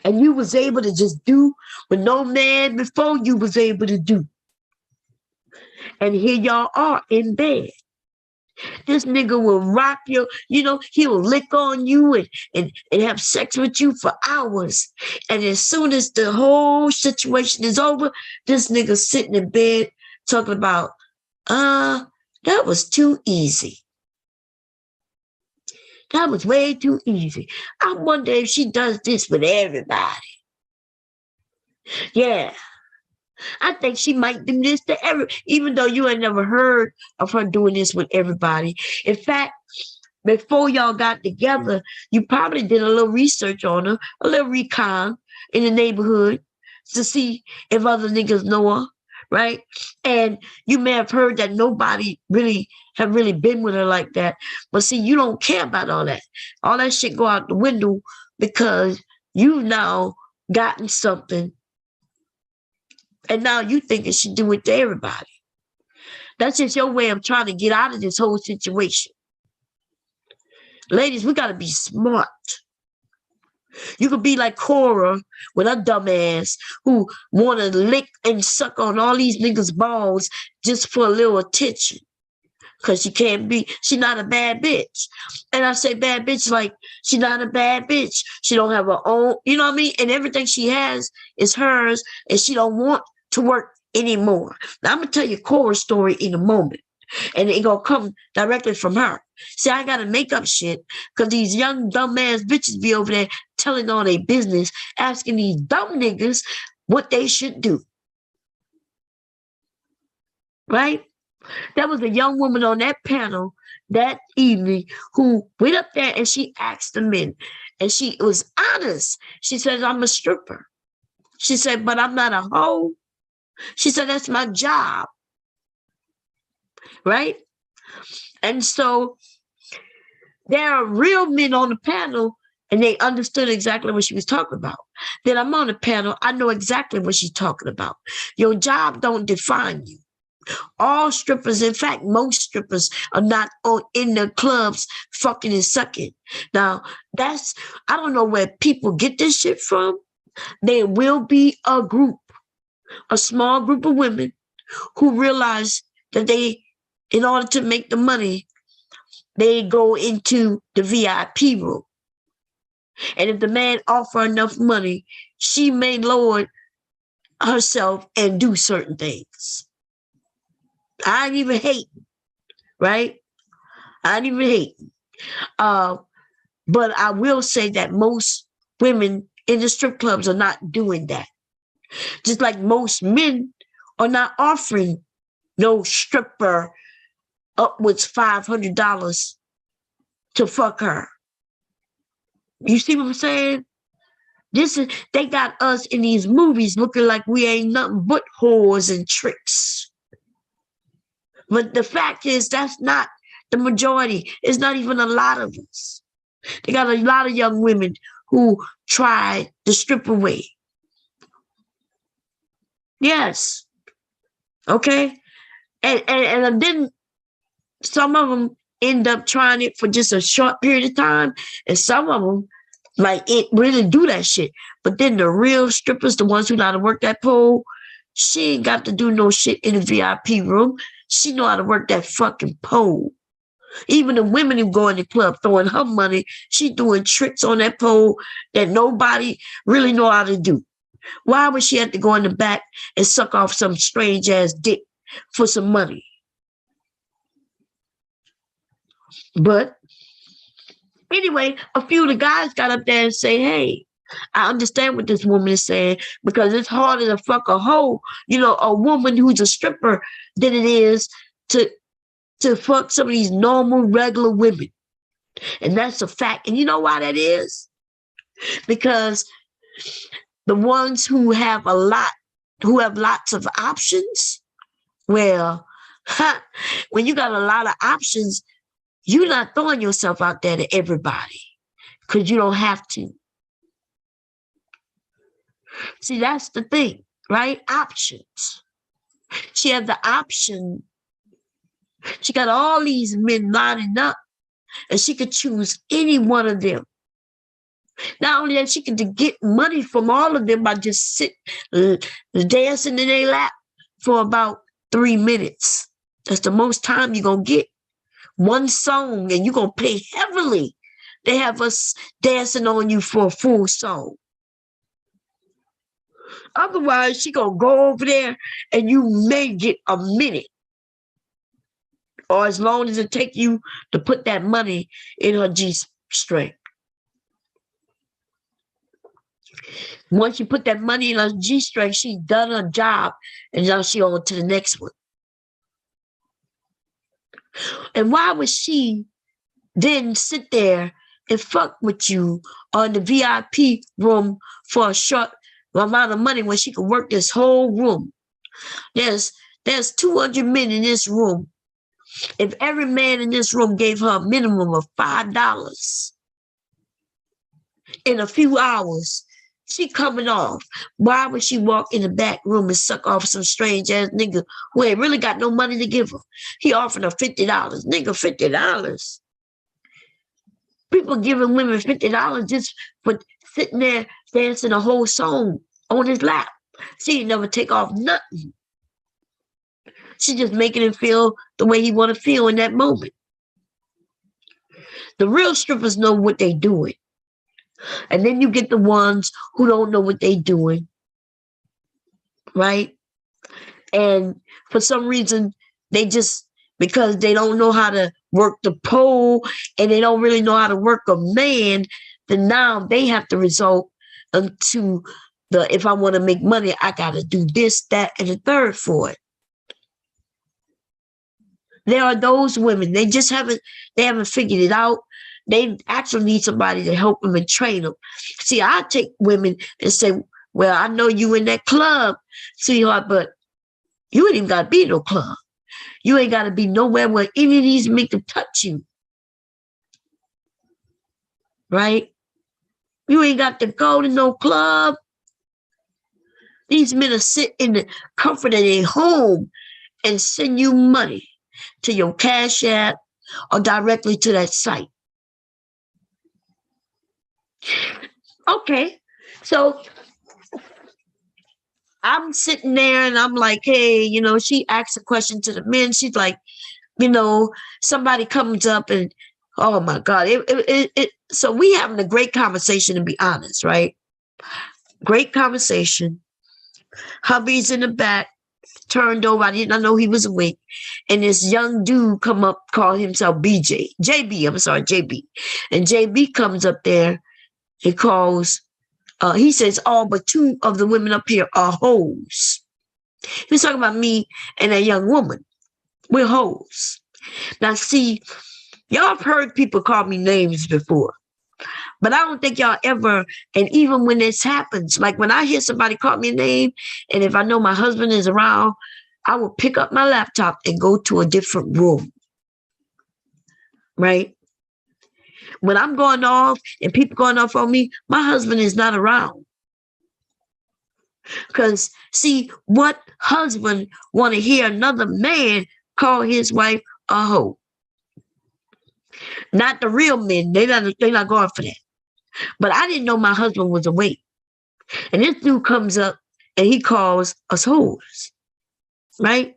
and you was able to just do what no man before you was able to do. And here y'all are in bed. This nigga will rock you, he'll lick on you and have sex with you for hours. And as soon as the whole situation is over, this nigga sitting in bed talking about, that was too easy. That was way too easy. I wonder if she does this with everybody. Yeah. I think she might do this to even though you ain't never heard of her doing this with everybody. In fact, before y'all got together, you probably did a little research on her, a little recon in the neighborhood to see if other niggas know her, right? And you may have heard that nobody have really been with her like that. But see, you don't care about all that. All that shit go out the window because you've now gotten something And now you think it should do it to everybody. That's just your way of trying to get out of this whole situation. Ladies, we got to be smart. You could be like Cora with her dumb ass who want to lick and suck on all these niggas' balls just for a little attention. Because she's not a bad bitch. And I say bad bitch like she's not a bad bitch. She don't have her own, you know what I mean? And everything she has is hers, and she don't want to work anymore. Now I'm going to tell you Cora's story in a moment. And it gonna come directly from her. See, I gotta make up shit because these young dumb ass bitches be over there telling all their business, asking these dumb niggas what they should do. Right? There was a young woman on that panel that evening who went up there and she asked the men, and she was honest. She said, I'm a stripper. She said, but I'm not a hoe. She said, that's my job. Right? And so there are real men on the panel, and they understood exactly what she was talking about. Then I'm on the panel, I know exactly what she's talking about. Your job don't define you. All strippers, in fact, most strippers are not in the clubs fucking and sucking. Now, I don't know where people get this shit from. There will be a small group of women who realize that in order to make the money, they go into the VIP room. And if the man offer enough money, she may lower herself and do certain things. I ain't even hating, right? I ain't even hating. But I will say that most women in the strip clubs are not doing that. Just like most men are not offering no stripper upwards $500 to fuck her. You see what I'm saying? They got us in these movies looking like we ain't nothing but whores and tricks. But the fact is, that's not the majority. It's not even a lot of us. They got a lot of young women who try the stripper way. Yes. Okay. And then some of them end up trying it for just a short period of time. And some of them, like, it really do that shit. But then the real strippers, the ones who know how to work that pole, she ain't got to do no shit in the VIP room. She know how to work that fucking pole. Even the women who go in the club throwing her money, she doing tricks on that pole that nobody really know how to do. Why would she have to go in the back and suck off some strange ass dick for some money? But anyway, a few of the guys got up there and say, hey, I understand what this woman is saying, because it's harder to fuck a hoe, a woman who's a stripper, than it is to fuck some of these normal, regular women. And that's a fact. And you know why that is? Because the ones who have lots of options, well, when you got a lot of options, you're not throwing yourself out there to everybody because you don't have to. See, that's the thing, right? Options. She had the option. She got all these men lining up, and she could choose any one of them. Not only that, she could get money from all of them by just dancing in their lap for about 3 minutes. That's the most time you're going to get. One song, and you're going to pay heavily. They have us dancing on you for a full song. Otherwise, she going to go over there, and you may get a minute. Or as long as it take you to put that money in her G-string. Once you put that money in her G-string, she done her job, and now she on to the next one. And why would she then sit there and fuck with you on the VIP room for a short amount of money when she could work this whole room? There's 200 men in this room. If every man in this room gave her a minimum of $5 in a few hours, She coming off. Why would she walk in the back room and suck off some strange ass nigga who ain't really got no money to give her? He offered her $50. Nigga, $50. People giving women $50 just for sitting there dancing a whole song on his lap. She ain't never take off nothing. She just making him feel the way he want to feel in that moment. The real strippers know what they doing. And then you get the ones who don't know what they doing, right? And for some reason, they just, because they don't know how to work the pole and they don't really know how to work a man, then now they have to resort into the, if I want to make money, I got to do this, that, and the third for it. There are those women, they haven't figured it out. They actually need somebody to help them and train them. See, I take women and say, well, I know you in that club, sweetheart, but you ain't even got to be in no club. You ain't got to be nowhere where any of these make them touch you. Right? You ain't got to go to no club. These men are sit in the comfort of their home and send you money to your Cash App or directly to that site. Okay, so I'm sitting there and I'm like, hey, you know, she asks a question to the men. She's like, you know, somebody comes up and, oh my God. So we having a great conversation, to be honest, right? Great conversation. Hubby's in the back, turned over. I did not know he was awake. And this young dude come up, call himself JB. And JB comes up there. He calls, he says, all but two of the women up here are hoes. He was talking about me and a young woman. We're hoes. Now, see, y'all have heard people call me names before, but I don't think y'all ever, and even when this happens, like when I hear somebody call me a name, and if I know my husband is around, I will pick up my laptop and go to a different room. Right? When I'm going off and people going off on me, my husband is not around. Because see, what husband want to hear another man call his wife a hoe? Not the real men. They're not going for that. But I didn't know my husband was awake. And this dude comes up and he calls us hoes. Right?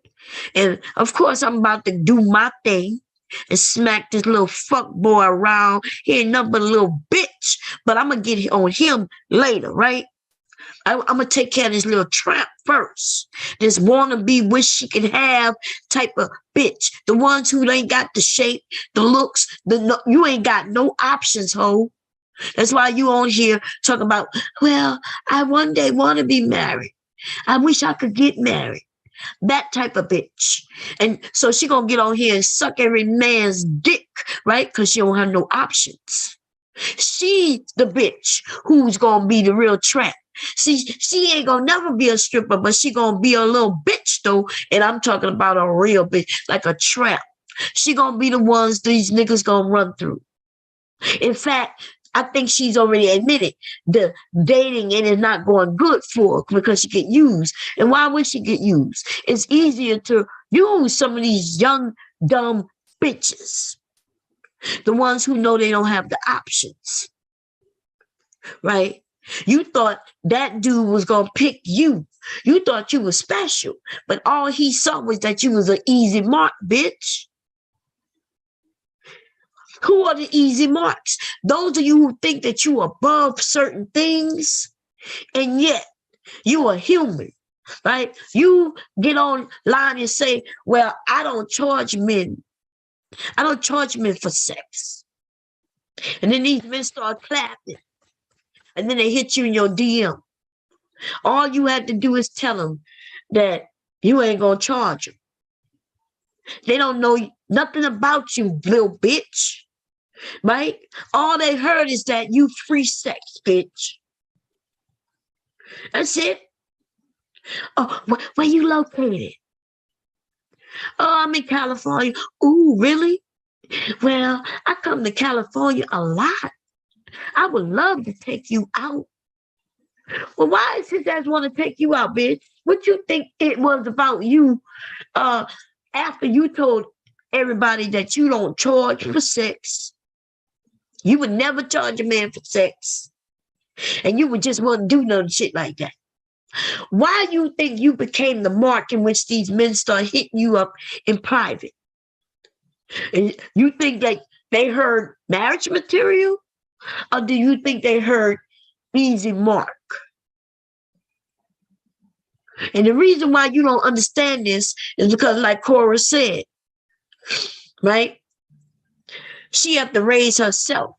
And of course, I'm about to do my thing and smack this little fuck boy around. He ain't nothing but a little bitch, but I'm going to get on him later, right? I'm going to take care of this little tramp first. This wannabe wish she can have type of bitch. The ones who ain't got the shape, the looks, you ain't got no options, ho. That's why you on here talking about, well, I one day want to be married. I wish I could get married. That type of bitch. And so she gonna get on here and suck every man's dick, right? Because she don't have no options. She's the bitch who's gonna be the real tramp. See, she ain't gonna never be a stripper, but she gonna be a little bitch though. And I'm talking about a real bitch, like a tramp. She gonna be the ones these niggas gonna run through. In fact, I think she's already admitted the dating and it's not going good for her because she get used. And why would she get used? It's easier to use some of these young, dumb bitches. The ones who know they don't have the options. Right? You thought that dude was going to pick you. You thought you were special. But all he saw was that you was an easy mark, bitch. Who are the easy marks? Those of you who think that you are above certain things, and yet you are human, right? You get online and say, well, I don't charge men. I don't charge men for sex. And then these men start clapping. And then they hit you in your DM. All you have to do is tell them that you ain't going to charge them. They don't know nothing about you, little bitch. Right? All they heard is that you free sex, bitch. That's it. Oh, where you located? Oh, I'm in California. Ooh, really? Well, I come to California a lot. I would love to take you out. Well, why does his ass want to take you out, bitch? What you think it was about you uh, after you told everybody that you don't charge for sex? You would never charge a man for sex. And you would just want to do none shit like that. Why do you think you became the mark in which these men start hitting you up in private? And you think that they heard marriage material? Or do you think they heard easy mark? And the reason why you don't understand this is because, like Cora said, right? She had to raise herself.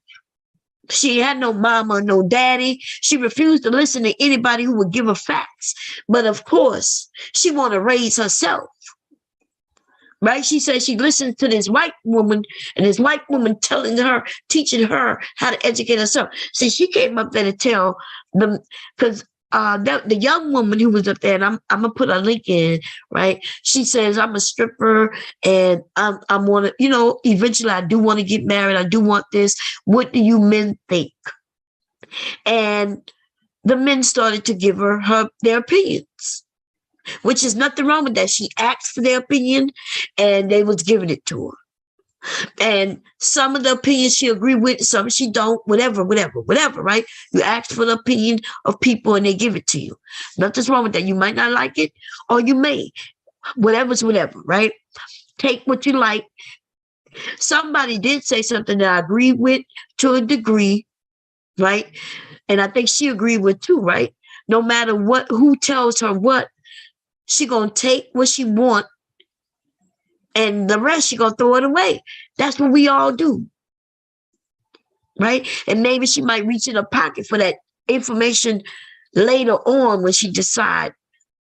She had no mama, no daddy. She refused to listen to anybody who would give her facts. But of course, she want to raise herself. Right? She said she listens to this white woman, and this white woman telling her, teaching her how to educate herself. See, she came up there to tell them, because the young woman who was up there, and I'm gonna put a link in, right? She says, I'm a stripper, and I'm want to, eventually I do want to get married. I do want this. What do you men think? And the men started to give her their opinions, which is nothing wrong with that. She asked for their opinion, and they was giving it to her. And some of the opinions she agreed with, some she don't, whatever, right? You ask for the opinion of people and they give it to you. Nothing's wrong with that. You might not like it, or you may. Whatever's whatever, right? Take what you like. Somebody did say something that I agreed with to a degree, right? And I think she agreed with too, right? No matter who tells her what, she gonna take what she want, and the rest she gonna throw it away. That's what we all do, right? And maybe she might reach in her pocket for that information later on when she decide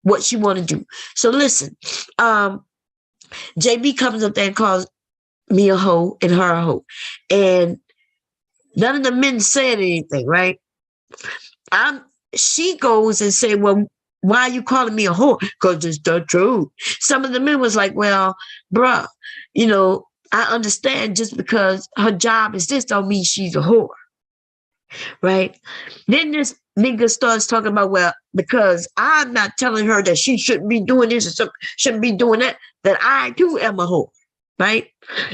what she want to do. So listen, JB comes up there and calls me a hoe and her a hoe, and none of the men said anything, right? She goes and say, well, why are you calling me a whore? Because it's the truth. Some of the men was like, well, bruh, I understand just because her job is this don't mean she's a whore. Right? Then this nigga starts talking about, well, because I'm not telling her that she shouldn't be doing this or shouldn't be doing that I too am a whore. Right?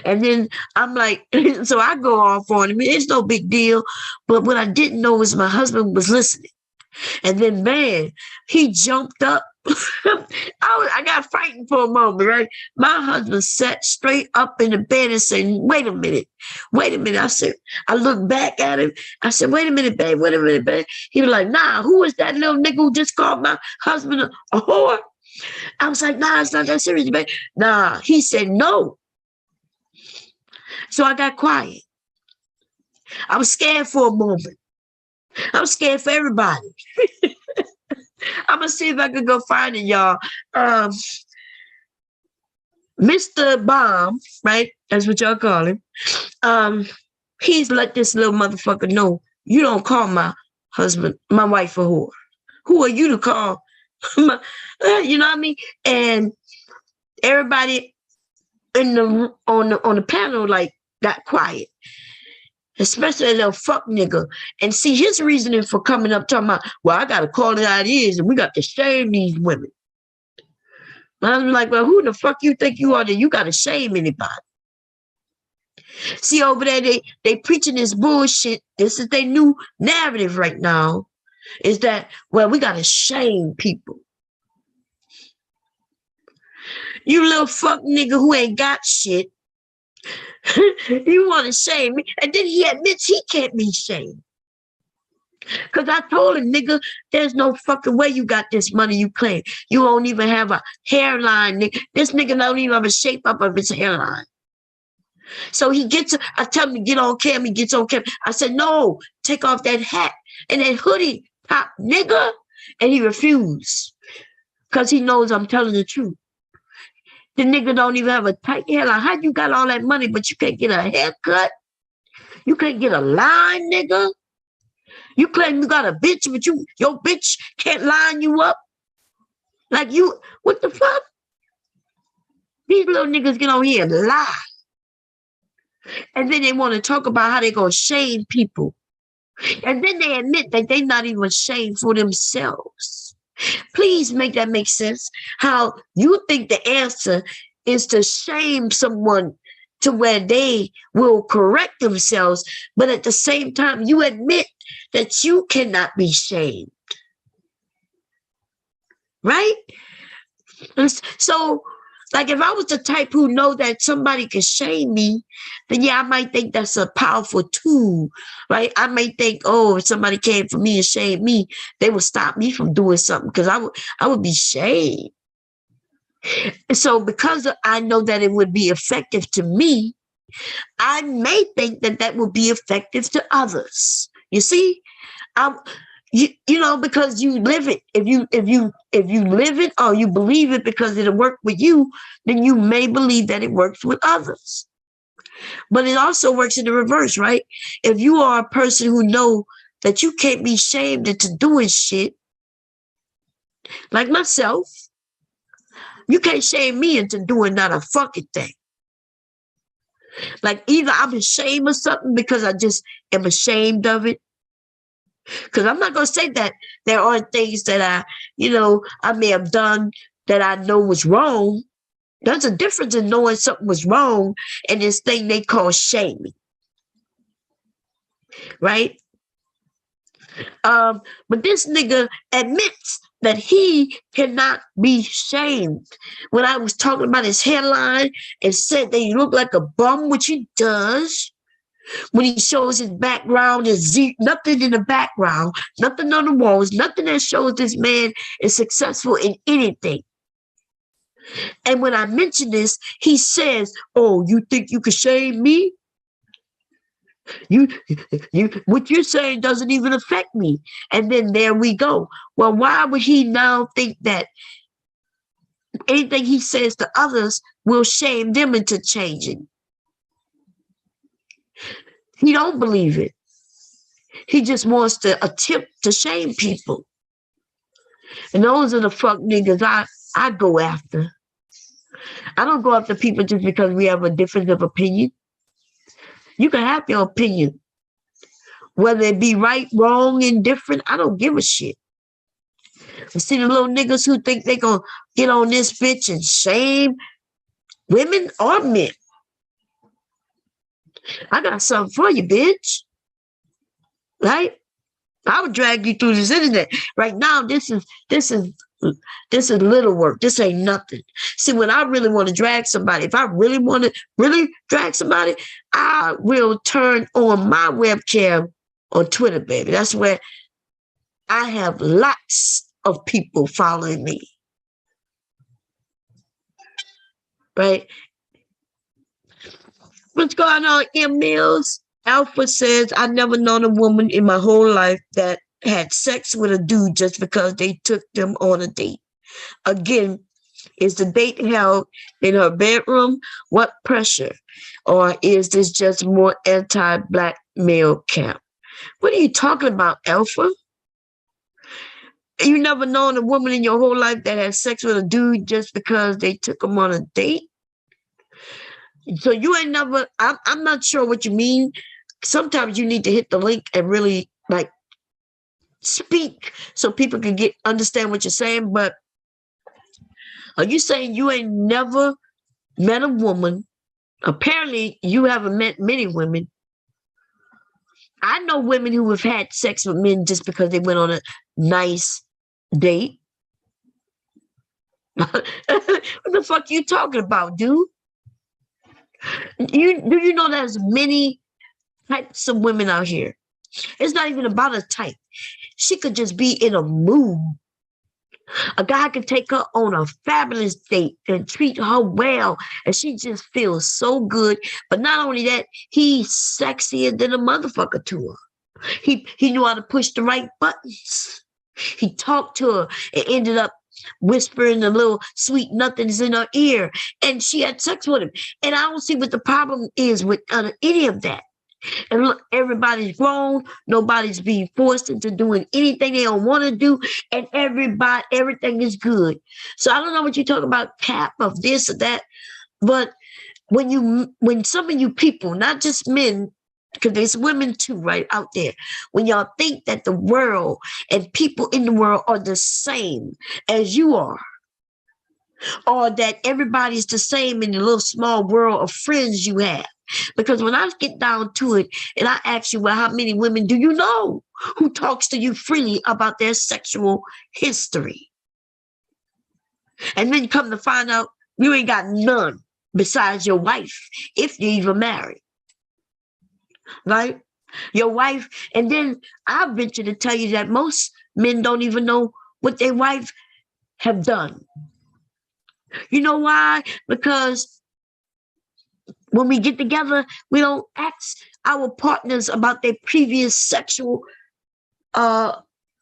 And then I'm like, so I go off on him. It's no big deal. But what I didn't know was my husband was listening. And then, man, he jumped up. I got frightened for a moment, right? My husband sat straight up in the bed and said, wait a minute. I looked back at him. I said, wait a minute, babe. He was like, nah, who is that little nigga who just called my husband a whore? I was like, nah, it's not that serious, babe. Nah, he said no. So I got quiet. I was scared for a moment. I'm scared for everybody. I'm going to see if I can go find it, y'all. Mr. Bomb, right? That's what y'all call him. He's let this little motherfucker know, you don't call my wife a whore. Who are you to call? You know what I mean? And everybody on the panel got quiet. Especially a little fuck nigga. And see, his reasoning for coming up talking about, well, I got to call it how it is, and we got to shame these women. And I was like, well, who the fuck you think you are that you got to shame anybody? See, over there, they preaching this bullshit. This is their new narrative right now, is that, well, we got to shame people. You little fuck nigga who ain't got shit. You want to shame me, and then he admits he can't be shamed. Because I told him, nigga, there's no fucking way you got this money you claim. You don't even have a hairline, nigga. This nigga don't even have a shape up of his hairline. So I tell him to get on cam, he gets on cam. I said, no, take off that hat and that hoodie top, nigga. And he refused because he knows I'm telling the truth. The nigga don't even have a tight hairline. How you got all that money, but you can't get a haircut? You can't get a line, nigga? You claim you got a bitch, but your bitch can't line you up? Like you, what the fuck? These little niggas get on here and lie. And then they want to talk about how they going to shame people. And then they admit that they're not even ashamed for themselves. Please make that make sense. How you think the answer is to shame someone to where they will correct themselves, but at the same time, you admit that you cannot be shamed. Right? So, like, if I was the type who know that somebody can shame me, then yeah, I might think that's a powerful tool, right? I might think, oh, if somebody came for me and shamed me, they would stop me from doing something because I would be shamed. And so, because I know that it would be effective to me, I may think that that will be effective to others. You see, you know, because you live it. If you live it or you believe it because it'll work with you, then you may believe that it works with others. But it also works in the reverse, right? If you are a person who know that you can't be shamed into doing shit, like myself, you can't shame me into doing not a fucking thing. Like either I'm ashamed of something because I just am ashamed of it. Because I'm not going to say that there aren't things that I may have done that I know was wrong. There's a difference in knowing something was wrong and this thing they call shaming. Right? But this nigga admits that he cannot be shamed. When I was talking about his hairline and said that he looked like a bum, which he does. When he shows his background, there's nothing in the background, nothing on the walls, nothing that shows this man is successful in anything. And when I mention this, he says, oh, you think you can shame me? What you're saying doesn't even affect me. And then there we go. Well, why would he now think that anything he says to others will shame them into changing? He don't believe it. He just wants to attempt to shame people. And those are the fuck niggas I go after. I don't go after people just because we have a difference of opinion. You can have your opinion. Whether it be right, wrong, indifferent, I don't give a shit. I see the little niggas who think they gonna get on this bitch and shame women or men. I got something for you, bitch. Right? I would drag you through this internet. Right now, this is little work. This ain't nothing. See, when I really want to drag somebody, if I really want to really drag somebody, I will turn on my webcam on Twitter, baby. That's where I have lots of people following me. Right? What's going on, M. Mills? Alpha says, I never known a woman in my whole life that had sex with a dude just because they took them on a date. Again, is the date held in her bedroom? What pressure? Or is this just more anti-black male camp? What are you talking about, Alpha? You never known a woman in your whole life that had sex with a dude just because they took him on a date? So you ain't never, I'm not sure what you mean. Sometimes you need to hit the link and really like speak so people can understand what you're saying. But are you saying you ain't never met a woman? Apparently you haven't met many women. I know women who have had sex with men just because they went on a nice date. What the fuck are you talking about, dude? Do you know there's many types of women out here? It's not even about a type. She could just be in a mood. A guy could take her on a fabulous date and treat her well, and she just feels so good. But not only that, he's sexier than a motherfucker to her. He knew how to push the right buttons. He talked to her and ended up whispering the little sweet nothings in her ear, and she had sex with him. And I don't see what the problem is with any of that. And look, everybody's grown. Nobody's being forced into doing anything they don't want to do, and everything is good. So I don't know what you're talking about, cap of this or that, but when some of you people, not just men, because there's women too right out there. When y'all think that the world and people in the world are the same as you are, or that everybody's the same in the little small world of friends you have. Because when I get down to it and I ask you, well, how many women do you know who talks to you freely about their sexual history? And then you come to find out you ain't got none besides your wife, if you even married. Right? Your wife. And then I venture to tell you that most men don't even know what their wife have done. You know why? Because when we get together, we don't ask our partners about their previous sexual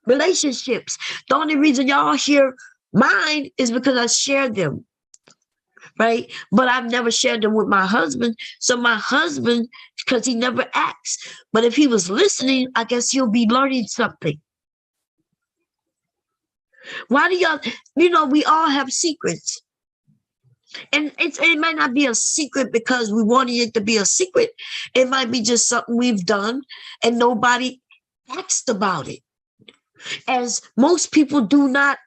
relationships. The only reason y'all hear mine is because I shared them, right? But I've never shared them with my husband. So my husband, because he never asked, but if he was listening, I guess he'll be learning something. Why do y'all, we all have secrets. And it might not be a secret because we wanted it to be a secret. It might be just something we've done and nobody asked about it. As most people do not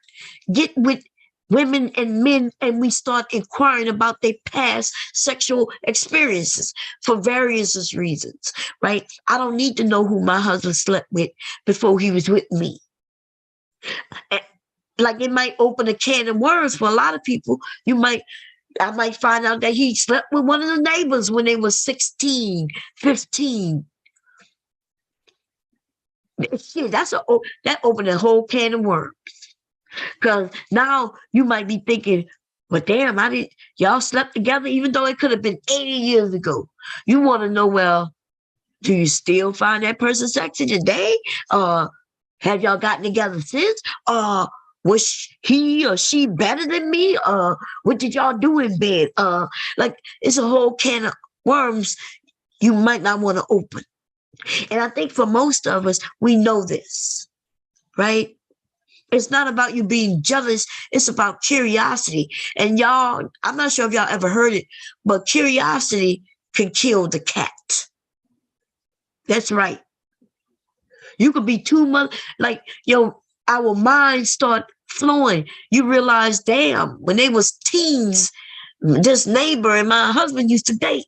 get with women and men and we start inquiring about their past sexual experiences for various reasons, right? I don't need to know who my husband slept with before he was with me. Like it might open a can of worms for a lot of people. I might find out that he slept with one of the neighbors when they were 16, 15. Shit, that opened a whole can of worms. Because now you might be thinking, well, damn, y'all slept together even though it could have been 80 years ago. You want to know, well, do you still find that person sexy today? Have y'all gotten together since? Was he or she better than me? What did y'all do in bed? Like it's a whole can of worms you might not want to open. And I think for most of us, we know this, right? It's not about you being jealous. It's about curiosity. And y'all, I'm not sure if y'all ever heard it, but curiosity can kill the cat. That's right. You could be too much, like, our minds start flowing. You realize, damn, when they was teens, this neighbor and my husband used to date.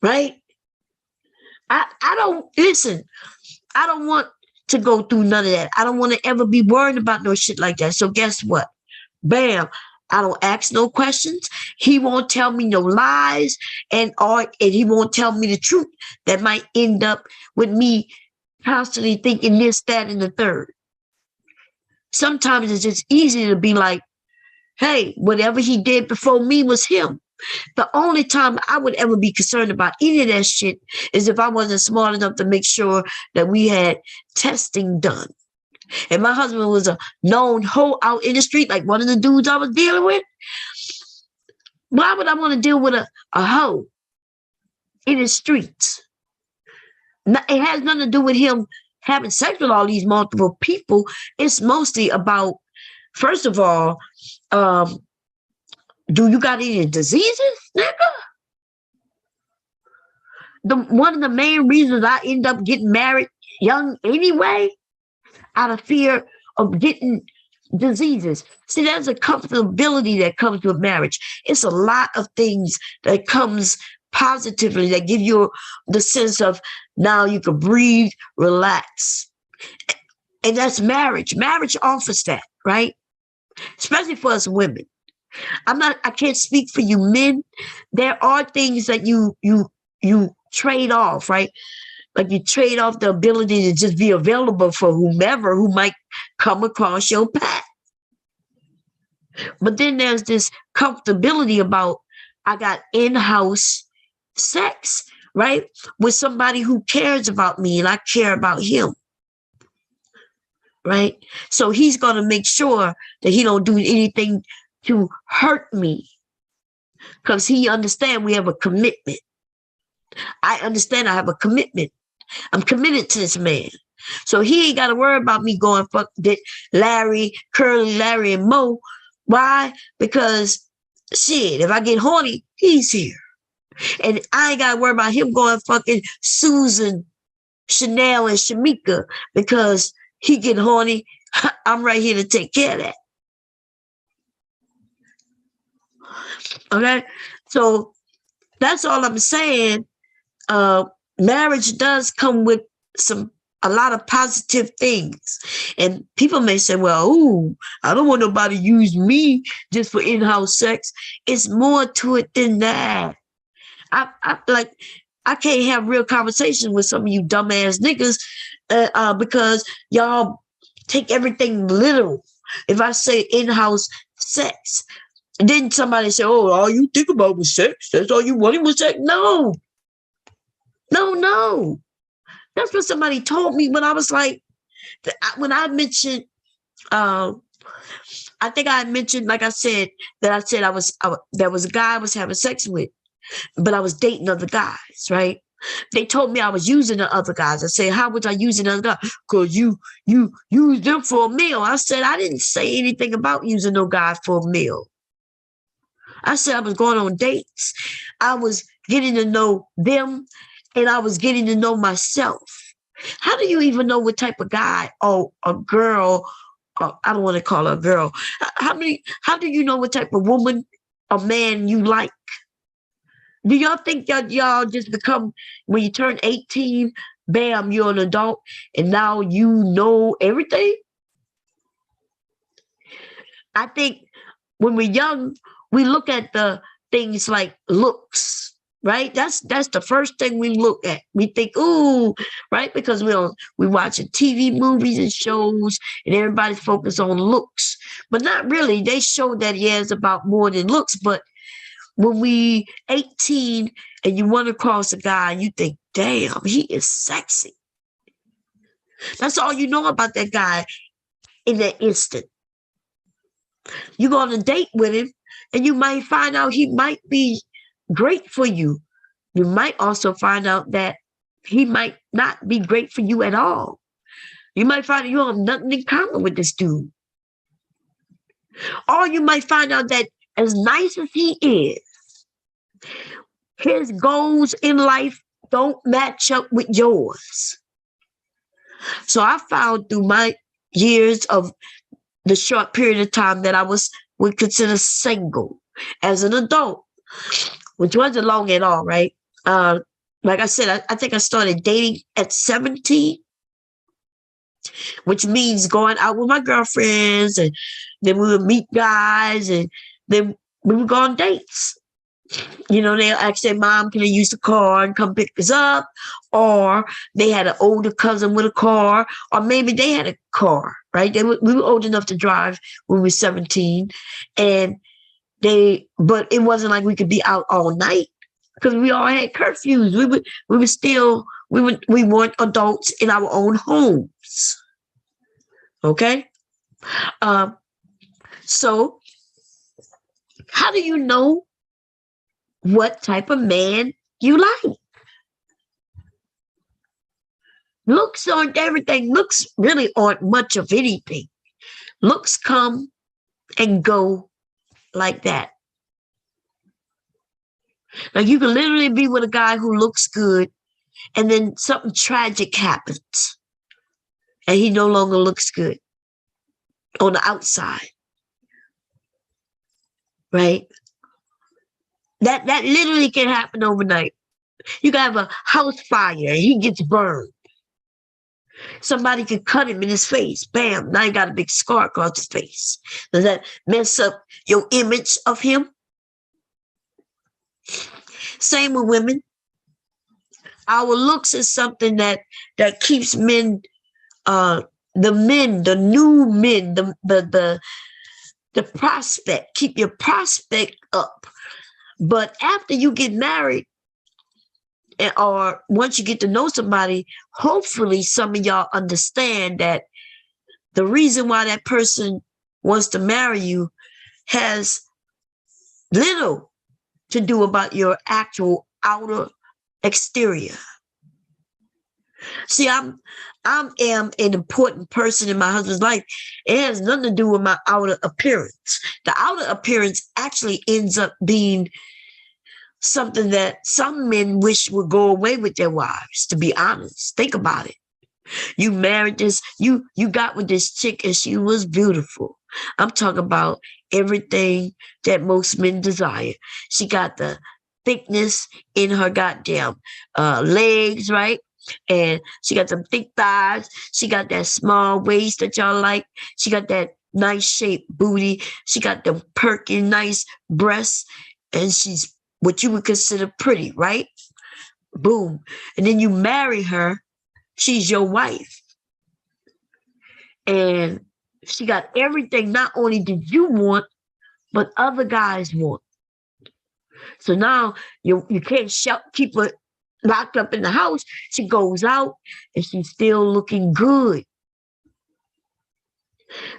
Right? I don't want to go through none of that. I don't want to ever be worried about no shit like that. So guess what? Bam. I don't ask no questions. He won't tell me no lies, and he won't tell me the truth that might end up with me constantly thinking this, that, and the third. Sometimes it's just easy to be like, hey, whatever he did before me was him. The only time I would ever be concerned about any of that shit is if I wasn't smart enough to make sure that we had testing done. And my husband was a known hoe out in the street, like one of the dudes I was dealing with. Why would I want to deal with a hoe in the streets? It has nothing to do with him having sex with all these multiple people. It's mostly about, first of all, do you got any diseases, nigga? One of the main reasons I end up getting married young anyway, out of fear of getting diseases. See, there's a comfortability that comes with marriage. It's a lot of things that comes positively that give you the sense of now you can breathe, relax. And that's marriage. Marriage offers that, right? Especially for us women. I can't speak for you men. There are things that you trade off, right? Like you trade off the ability to just be available for whomever who might come across your path. But then there's this comfortability about I got in-house sex, right? With somebody who cares about me and I care about him. Right? So he's going to make sure that he don't do anything to hurt me because he understands we have a commitment. I understand I have a commitment. I'm committed to this man. So he ain't got to worry about me going fuck that Larry, Curly, Larry, and Mo. Why? Because shit, if I get horny, he's here. And I ain't got to worry about him going fucking Susan, Chanel, and Shamika because he get horny. I'm right here to take care of that. Okay? So that's all I'm saying. Marriage does come with a lot of positive things. And people may say, well, ooh, I don't want nobody to use me just for in-house sex. It's more to it than that. I can't have real conversation with some of you dumbass niggas because y'all take everything literal. If I say in-house sex, then somebody say, oh, all you think about was sex? That's all you wanted was sex? No. That's what somebody told me when I was like, when I mentioned, I think I mentioned, like I said, there was a guy I was having sex with, but I was dating other guys, right? They told me I was using the other guys. I said, how was I using the other guys? Because you used them for a meal. I said, I didn't say anything about using no guy for a meal. I said I was going on dates. I was getting to know them, and I was getting to know myself. How do you even know what type of guy or a girl, or I don't want to call her a girl. How do you know what type of woman or man you like? Do y'all think that y'all just become, when you turn 18, bam, you're an adult, and now you know everything? I think when we're young, we look at the things like looks, right? That's the first thing we look at. We think, ooh, right? Because we watching TV, movies, and shows, and everybody's focused on looks. But not really. They show that, yeah, it's about more than looks. But when we 18 and you run across a guy and you think, damn, he is sexy. That's all you know about that guy in that instant. You go on a date with him, and you might find out he might be great for you. You might also find out that he might not be great for you at all. You might find that you have nothing in common with this dude. Or you might find out that as nice as he is, his goals in life don't match up with yours. So I found through my years of the short period of time that I would consider single as an adult, which wasn't long at all, right? Like I said, I think I started dating at 17, which means going out with my girlfriends, and then we would meet guys, and then we would go on dates. You know, they'll ask their mom, can they use the car and come pick us up? Or they had an older cousin with a car, or maybe they had a car, right? We were old enough to drive when we were 17, but it wasn't like we could be out all night because we all had curfews. We weren't adults in our own homes. Okay. So how do you know what type of man you like? Looks aren't everything. Looks really aren't much of anything. Looks come and go like that. Like you can literally be with a guy who looks good, and then something tragic happens, and he no longer looks good on the outside. Right? That literally can happen overnight. You can have a house fire and he gets burned. Somebody could cut him in his face. Bam, now you got a big scar across his face. Does that mess up your image of him? Same with women. Our looks is something that keeps men, the new men, the prospect, keep your prospect up. But after you get married, or once you get to know somebody, hopefully some of y'all understand that the reason why that person wants to marry you has little to do about your actual outer exterior. See, I am an important person in my husband's life. It has nothing to do with my outer appearance. The outer appearance actually ends up being something that some men wish would go away with their wives, to be honest. Think about it. You married this, you got with this chick and she was beautiful. I'm talking about everything that most men desire. She got the thickness in her goddamn legs, right? And she got some thick thighs. She got that small waist that y'all like. She got that nice shaped booty. She got the perky, nice breasts. And she's what you would consider pretty, right? Boom. And then you marry her. She's your wife. And she got everything not only did you want, but other guys want. So now you can't keep her locked up in the house. She goes out and she's still looking good.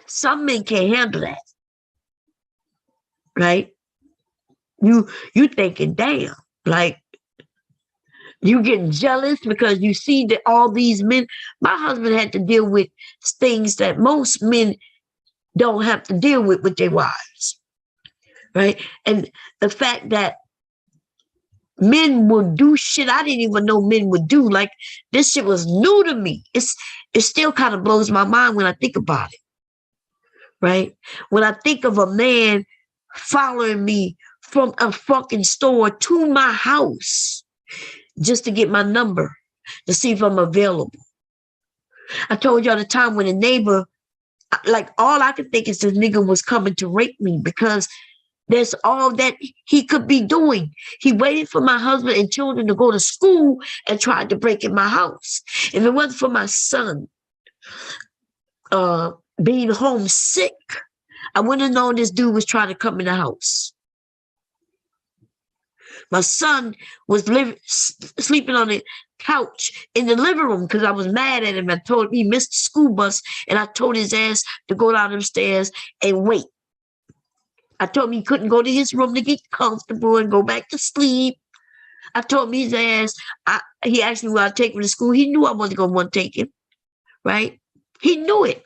Some men can't handle that. Right? You thinking, damn, like you getting jealous because you see that all these men, my husband had to deal with things that most men don't have to deal with their wives. Right? And the fact that men will do shit I didn't even know men would do. Like this shit was new to me. It still kind of blows my mind when I think about it. Right? When I think of a man following me from a fucking store to my house just to get my number to see if I'm available. I told y'all the time when a neighbor, like all I could think is this nigga was coming to rape me because there's all that he could be doing. He waited for my husband and children to go to school and tried to break in my house. If it wasn't for my son being homesick, I wouldn't have known this dude was trying to come in the house. My son was sleeping on the couch in the living room because I was mad at him. I told him he missed the school bus, and I told his ass to go down them stairs and wait. I told him he couldn't go to his room to get comfortable and go back to sleep. I told him his ass, he asked me will I take him to school. He knew I wasn't going to want to take him, right? He knew it.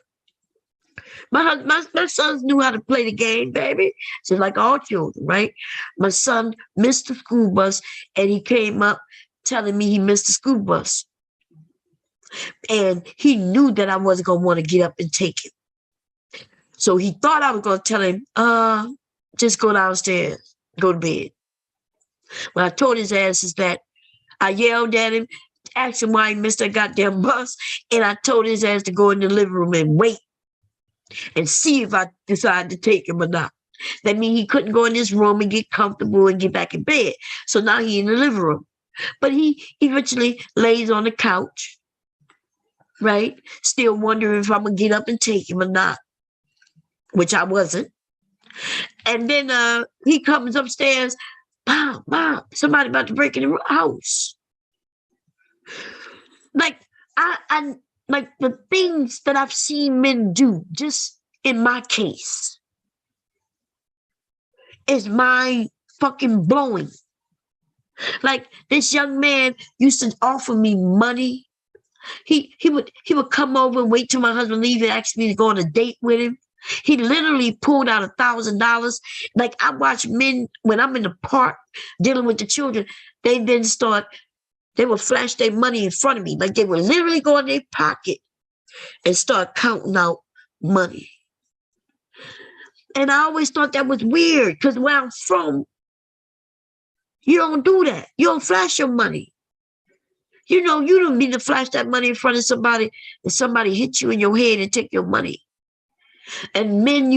My sons knew how to play the game, baby. Just like all children, right? My son missed the school bus, and he came up telling me he missed the school bus. And he knew that I wasn't going to want to get up and take him. So he thought I was going to tell him, just go downstairs, go to bed. When I told his ass is that I yelled at him, asked him why he missed that goddamn bus, and I told his ass to go in the living room and wait and see if I decided to take him or not. That means he couldn't go in his room and get comfortable and get back in bed. So now he in the living room. But he eventually lays on the couch, right? Still wondering if I'm going to get up and take him or not, which I wasn't. And then he comes upstairs, Mom, somebody about to break in the house. Like, I like the things that I've seen men do, just in my case, is mind fucking blowing. Like this young man used to offer me money. He would come over and wait till my husband leaves and ask me to go on a date with him. He literally pulled out $1,000. Like I watch men when I'm in the park dealing with the children, they would flash their money in front of me. Like they would literally go in their pocket and start counting out money. And I always thought that was weird because where I'm from, you don't do that. You don't flash your money. You know, you don't need to flash that money in front of somebody and somebody hit you in your head and take your money. And men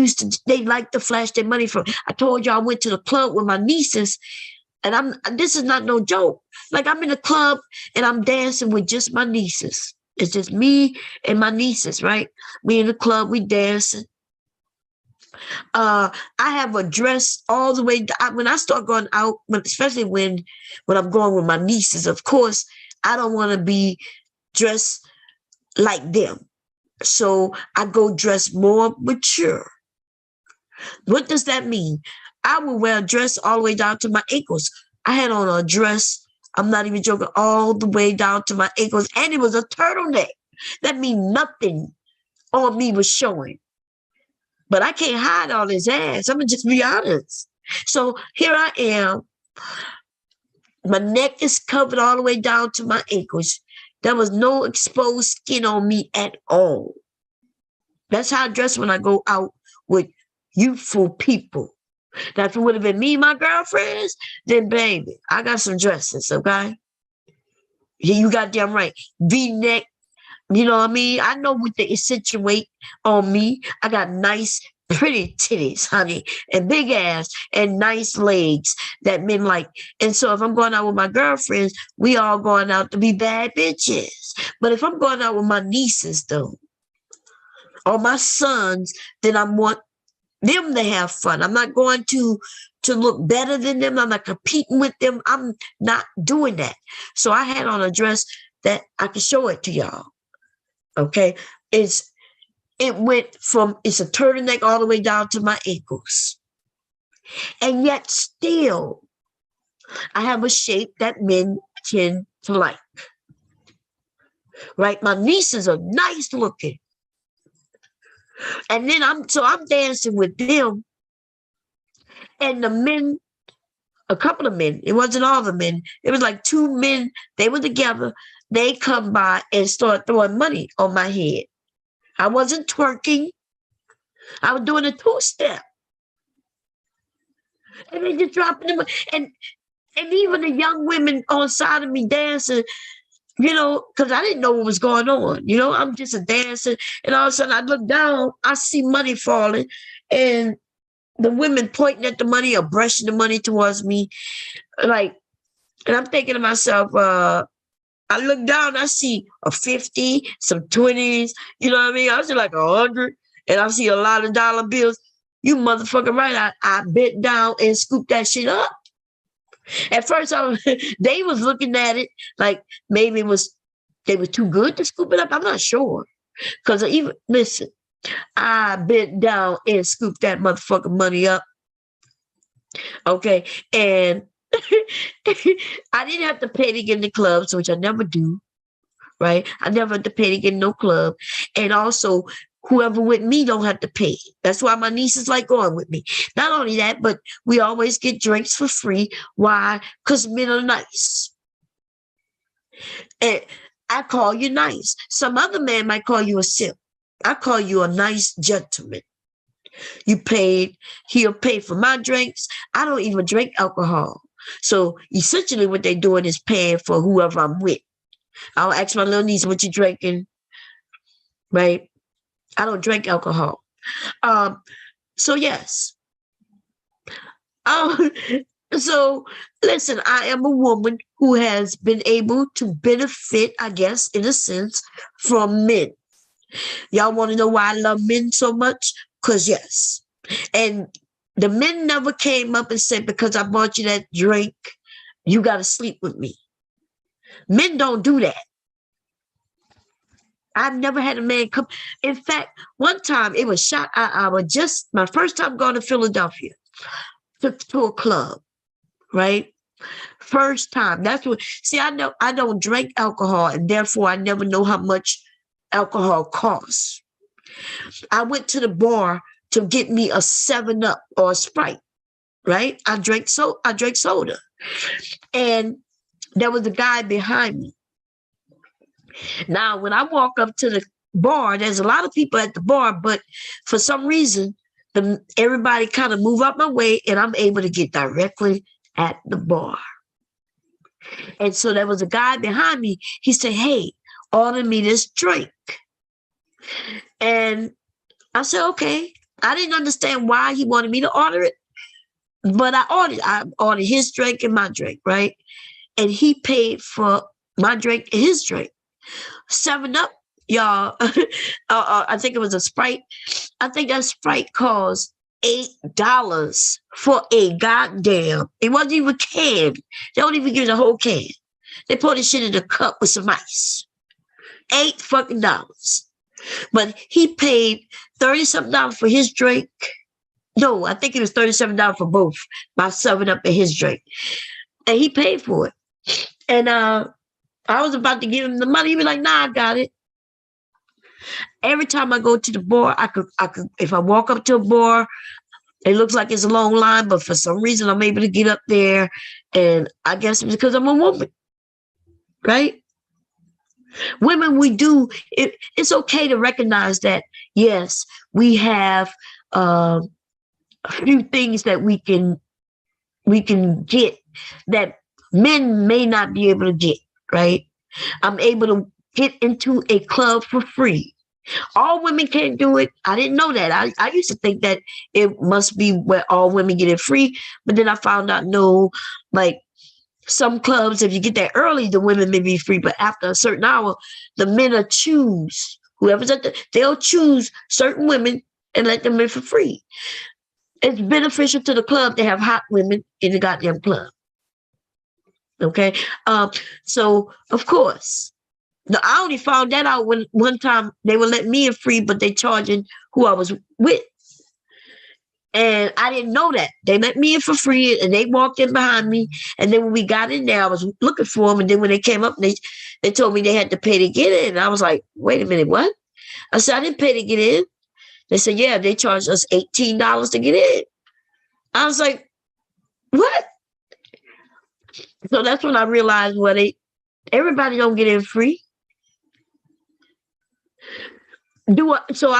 they like to flash their money from. I told you I went to the club with my nieces, and this is not no joke. Like I'm in the club and I'm dancing with just my nieces. It's just me and my nieces, right? We in the club, we dancing. I have a dress all the way down. When I start going out, especially when I'm going with my nieces, of course, I don't want to be dressed like them. So I go dress more mature. What does that mean? I will wear a dress all the way down to my ankles. I had on a dress, I'm not even joking, all the way down to my ankles, and it was a turtleneck. That means nothing on me was showing. But I can't hide all his ass. I'm going to just be honest. So here I am. My neck is covered all the way down to my ankles. There was no exposed skin on me at all. That's how I dress when I go out with youthful people. Now, if it would have been me and my girlfriends, then baby, I got some dresses, okay? Yeah, you goddamn right. V-neck, you know what I mean? I know what they accentuate on me. I got nice, pretty titties, honey, and big ass and nice legs that men like. And so if I'm going out with my girlfriends, we all going out to be bad bitches. But if I'm going out with my nieces, though, or my sons, then I want them to have fun. I'm not going to look better than them. I'm not competing with them. I'm not doing that. So I had on a dress that I can show it to y'all. Okay. It went from, it's a turtleneck all the way down to my ankles. And yet still, I have a shape that men tend to like. Right? My nieces are nice looking. And then I'm dancing with them. And the men, a couple of men, it wasn't all the men. It was like two men, they were together. They come by and start throwing money on my head. I wasn't twerking. I was doing a two-step. And they just dropping them. And even the young women on side of me dancing, you know, because I didn't know what was going on. You know, I'm just a dancer. And all of a sudden I look down, I see money falling. And the women pointing at the money or brushing the money towards me. Like, and I'm thinking to myself, I look down, I see a 50, some 20s, you know what I mean? I see like 100, and I see a lot of dollar bills. You motherfucker right. I bent down and scooped that shit up. At first, they was looking at it like maybe they were too good to scoop it up. I'm not sure. Because listen, I bent down and scooped that motherfucking money up. Okay. And I didn't have to pay to get in the clubs, which I never do. Right? I never have to pay to get in no club. And also, whoever with me don't have to pay. That's why my nieces like going with me. Not only that, but we always get drinks for free. Why? Because men are nice. And I call you nice. Some other man might call you a simp. I call you a nice gentleman. You paid, he'll pay for my drinks. I don't even drink alcohol. So essentially what they're doing is paying for whoever I'm with. I'll ask my little niece, what you drinking? Right? I don't drink alcohol. So yes. So listen, I am a woman who has been able to benefit, I guess, in a sense, from men. Y'all want to know why I love men so much? Because yes. And the men never came up and said, because I bought you that drink, you got to sleep with me. Men don't do that. I've never had a man come. In fact, one time it was shot. I was just my first time going to Philadelphia to a club, right? First time. That's what. See, I know I don't drink alcohol, and therefore I never know how much alcohol costs. I went to the bar to get me a 7-Up or a Sprite, right? I drank soda, and there was a guy behind me. Now, when I walk up to the bar, there's a lot of people at the bar, but for some reason, everybody kind of move out my way, and I'm able to get directly at the bar. And so there was a guy behind me. He said, "Hey, order me this drink." And I said, okay. I didn't understand why he wanted me to order it, but I ordered his drink and my drink, right? And he paid for my drink and his drink. 7-Up, y'all. I think it was a Sprite. I think that Sprite cost $8 for a goddamn. It wasn't even canned. They don't even give the whole can. They put this shit in a cup with some ice. $8 fucking dollars. But he paid $30-something for his drink. No, I think it was $37 for both, my 7-Up and his drink. And he paid for it. And I was about to give him the money. He was like, "Nah, I got it." Every time I go to the bar, I could, if I walk up to a bar, it looks like it's a long line, but for some reason I'm able to get up there And I guess it's because I'm a woman, right? Women, we do it's okay to recognize that, yes, we have uh, a few things that we can get that men may not be able to get, right? I'm able to get into a club for free. All women can't do it. I didn't know that. I used to think that it must be where all women get it free. But then I found out, no, like some clubs, if you get there early, the women may be free. But after a certain hour, the men will choose, whoever's at they'll choose certain women and let them in for free. It's beneficial to the club to have hot women in the goddamn club. Okay. So of course, I only found that out when one time they were letting me in free, but they charging who I was with. And I didn't know that. They let me in for free and they walked in behind me. And then when we got in there, I was looking for them. And then when they came up, they told me they had to pay to get in. And I was like, wait a minute, what? I said, I didn't pay to get in. They said, yeah, they charged us $18 to get in. I was like, what? So that's when I realized, well, everybody don't get in free. So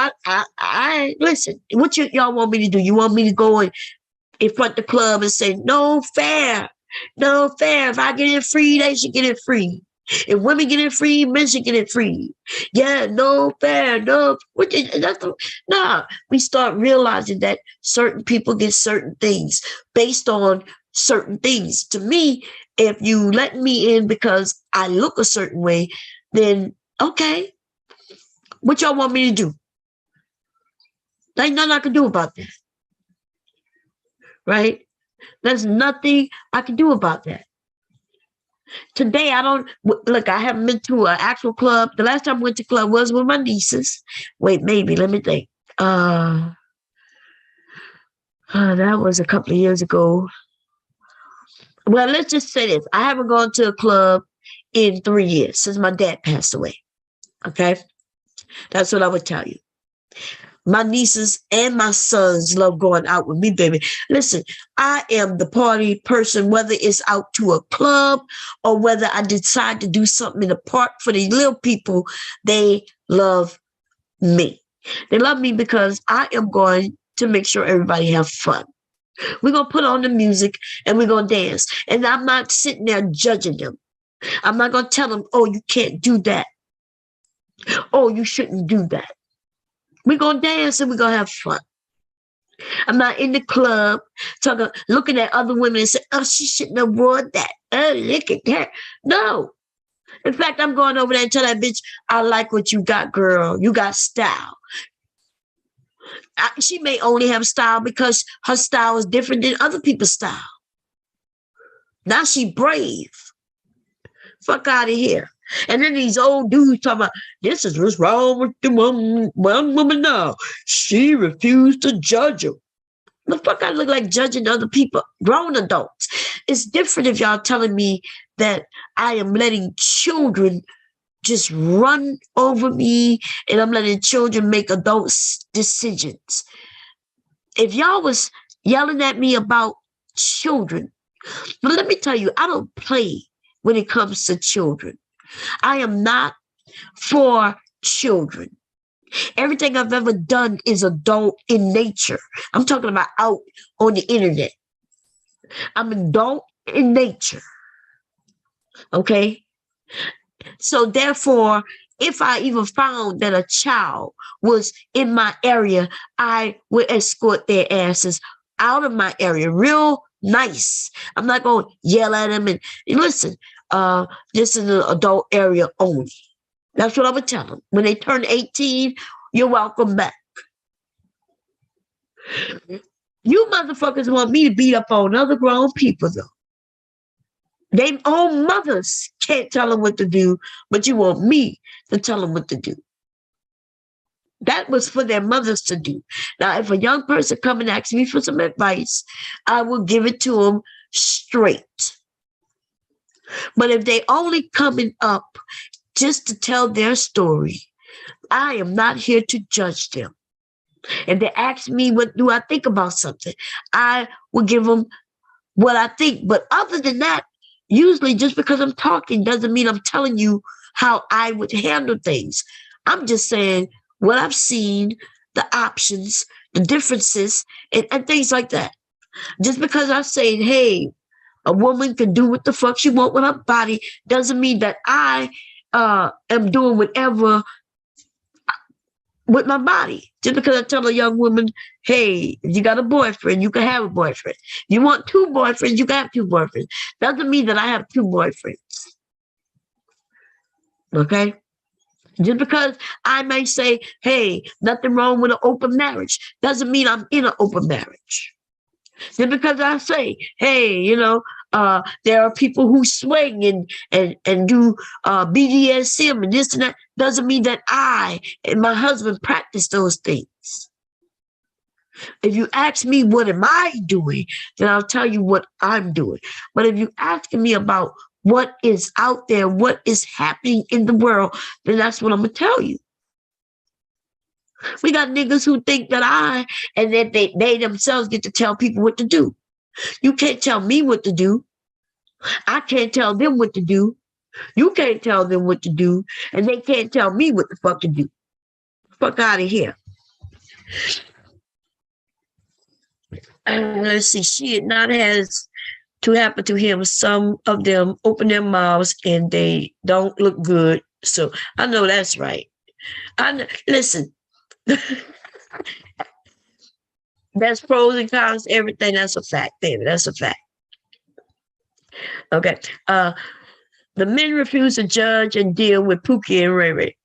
I listen. What y'all want me to do? You want me to go in front of the club and say no fair, no fair? If I get in free, they should get it free. If women get it free, men should get it free. Yeah, no fair, no. Nah. We start realizing that certain people get certain things based on certain things. To me, if you let me in because I look a certain way, then okay. What y'all want me to do? There's nothing I can do about that. Right? There's nothing I can do about that. Today, I haven't been to an actual club. The last time I went to club was with my nieces. Wait, maybe, let me think. That was a couple of years ago. Well, let's just say this. I haven't gone to a club in 3 years since my dad passed away. Okay? That's what I would tell you. My nieces and my sons love going out with me, baby. Listen, I am the party person, whether it's out to a club or whether I decide to do something in the park for the little people. They love me. They love me because I am going to make sure everybody have fun. We're going to put on the music and we're going to dance. And I'm not sitting there judging them. I'm not going to tell them, oh, you can't do that. Oh, you shouldn't do that. We're going to dance and we're going to have fun. I'm not in the club looking at other women and saying, oh, she shouldn't have worn that. Oh, look at that. No. In fact, I'm going over there and tell that bitch, I like what you got, girl. You got style. She may only have style because her style is different than other people's style. Now she brave. Fuck out of here. And then these old dudes talking about, this is what's wrong with the one woman now. She refused to judge him. The fuck I look like judging other people, grown adults. It's different if y'all telling me that I am letting children just run over me and I'm letting children make adult decisions. If y'all was yelling at me about children, but let me tell you, I don't play when it comes to children. I am not for children. Everything I've ever done is adult in nature. I'm talking about out on the internet. I'm adult in nature. Okay? So therefore, if I even found that a child was in my area, I would escort their asses out of my area real nice. I'm not going to yell at them and listen, this is an adult area only. That's what I would tell them. When they turn 18, you're welcome back. You motherfuckers want me to beat up on other grown people, though. Their own mothers can't tell them what to do, but you want me to tell them what to do. That was for their mothers to do. Now, if a young person come and ask me for some advice, I will give it to them straight. But if they only coming up just to tell their story, I am not here to judge them. If they ask me, what do I think about something? I will give them what I think. But other than that, usually just because I'm talking doesn't mean I'm telling you how I would handle things. I'm just saying what I've seen, the options, the differences, and things like that. Just because I'm saying, hey, a woman can do what the fuck she want with her body doesn't mean that I am doing whatever with my body. Just because I tell a young woman, hey, if you got a boyfriend, you can have a boyfriend. You want two boyfriends, you can have two boyfriends. Doesn't mean that I have two boyfriends. Okay? Just because I may say, hey, nothing wrong with an open marriage, doesn't mean I'm in an open marriage. Just because I say, hey, there are people who swing and do BDSM and this and that, doesn't mean that I and my husband practice those things. If you ask me what am I doing, then I'll tell you what I'm doing. But if you asking me about what is out there, what is happening in the world, then that's what I'm going to tell you. We got niggas who think that and that they themselves get to tell people what to do. You can't tell me what to do. I can't tell them what to do. You can't tell them what to do. And they can't tell me what the fuck to do. Fuck out of here. Let's see. She not has to happen to him. Some of them open their mouths and they don't look good. So I know that's right. Listen. There's pros and cons to everything. That's a fact, baby. That's a fact. Okay. The men refuse to judge and deal with Pookie and Ray Ray.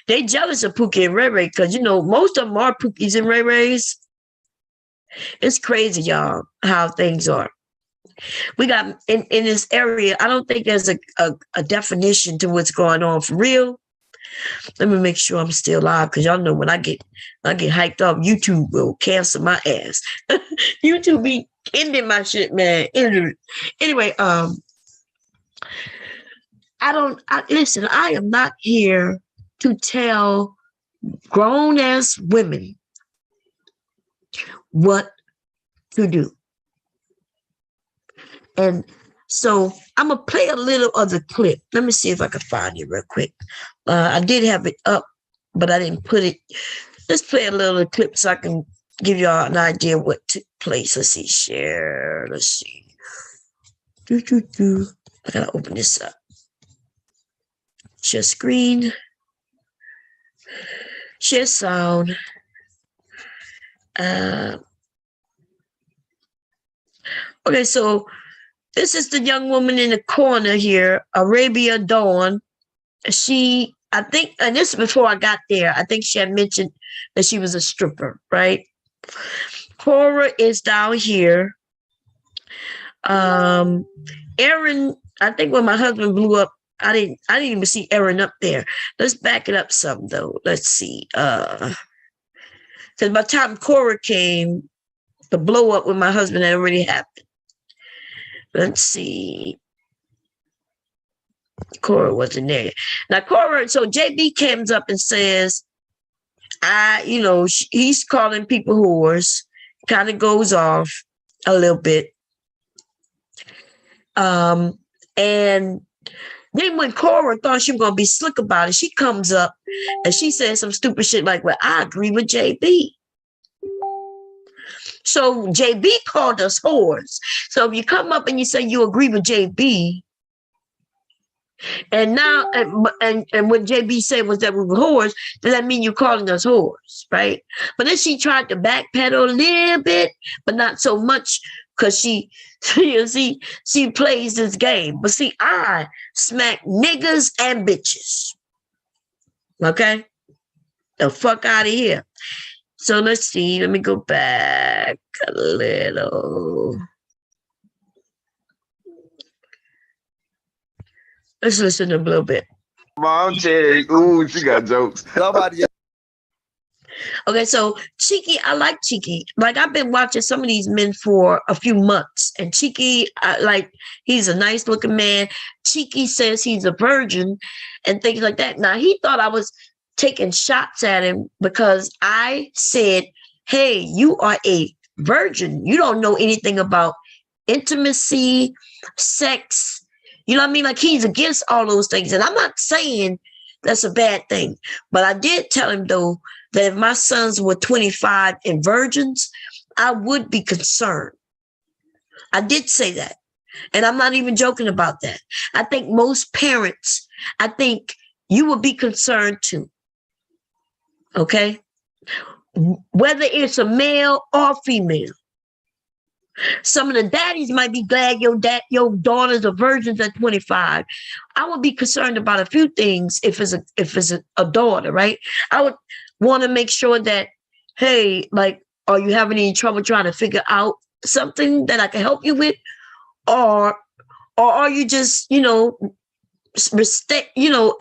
They jealous of Pookie and Ray Ray because, most of them are Pookies and Ray Rays. It's crazy, y'all, how things are. We got in this area, I don't think there's a definition to what's going on for real. Let me make sure I'm still live because y'all know when I get hyped up, YouTube will cancel my ass. YouTube be ending my shit, man. Anyway, listen, I am not here to tell grown ass women what to do. And so I'm going to play a little of the clip. Let me see if I can find it real quick. I did have it up, but I didn't put it. Let's play a little of the clip so I can give y'all an idea of what took place. Let's see. Share. Let's see. I got to open this up. Share screen. Share sound. Okay, so this is the young woman in the corner here, Arabia Dawn. I think, and this is before I got there, I think she had mentioned that she was a stripper, right? Cora is down here. Aaron, I think when my husband blew up, I didn't even see Aaron up there. Let's back it up some though. Let's see. Because by the time Cora came, the blow up with my husband had already happened. Let's see. Cora wasn't there. Now, Cora, so JB comes up and says, he's calling people whores, kind of goes off a little bit. And then when Cora thought she was going to be slick about it, she comes up and she says some stupid shit like, well, I agree with JB. So JB called us whores. So if you come up and you say you agree with JB, and now and what JB said was that we were whores, does that mean you're calling us whores, right? But then she tried to backpedal a little bit, but not so much because she plays this game. But see, I smack niggas and bitches. Okay? The fuck out of here. So let's see. Let me go back a little. Let's listen to a little bit. Mom, Cherry. Ooh, she got jokes. Nobody. Okay, so Cheeky, I like Cheeky. Like, I've been watching some of these men for a few months. And Cheeky, he's a nice looking man. Cheeky says he's a virgin and things like that. Now, he thought I was taking shots at him because I said, hey, you are a virgin. You don't know anything about intimacy, sex. You know what I mean? Like he's against all those things. And I'm not saying that's a bad thing. But I did tell him, though, that if my sons were 25 and virgins, I would be concerned. I did say that. And I'm not even joking about that. I think most parents, I think you would be concerned too. Okay? Whether it's a male or female. Some of the daddies might be glad your daughters are virgins at 25. I would be concerned about a few things if it's a daughter, right? I would want to make sure that, hey, like, are you having any trouble trying to figure out something that I can help you with? Or are you just,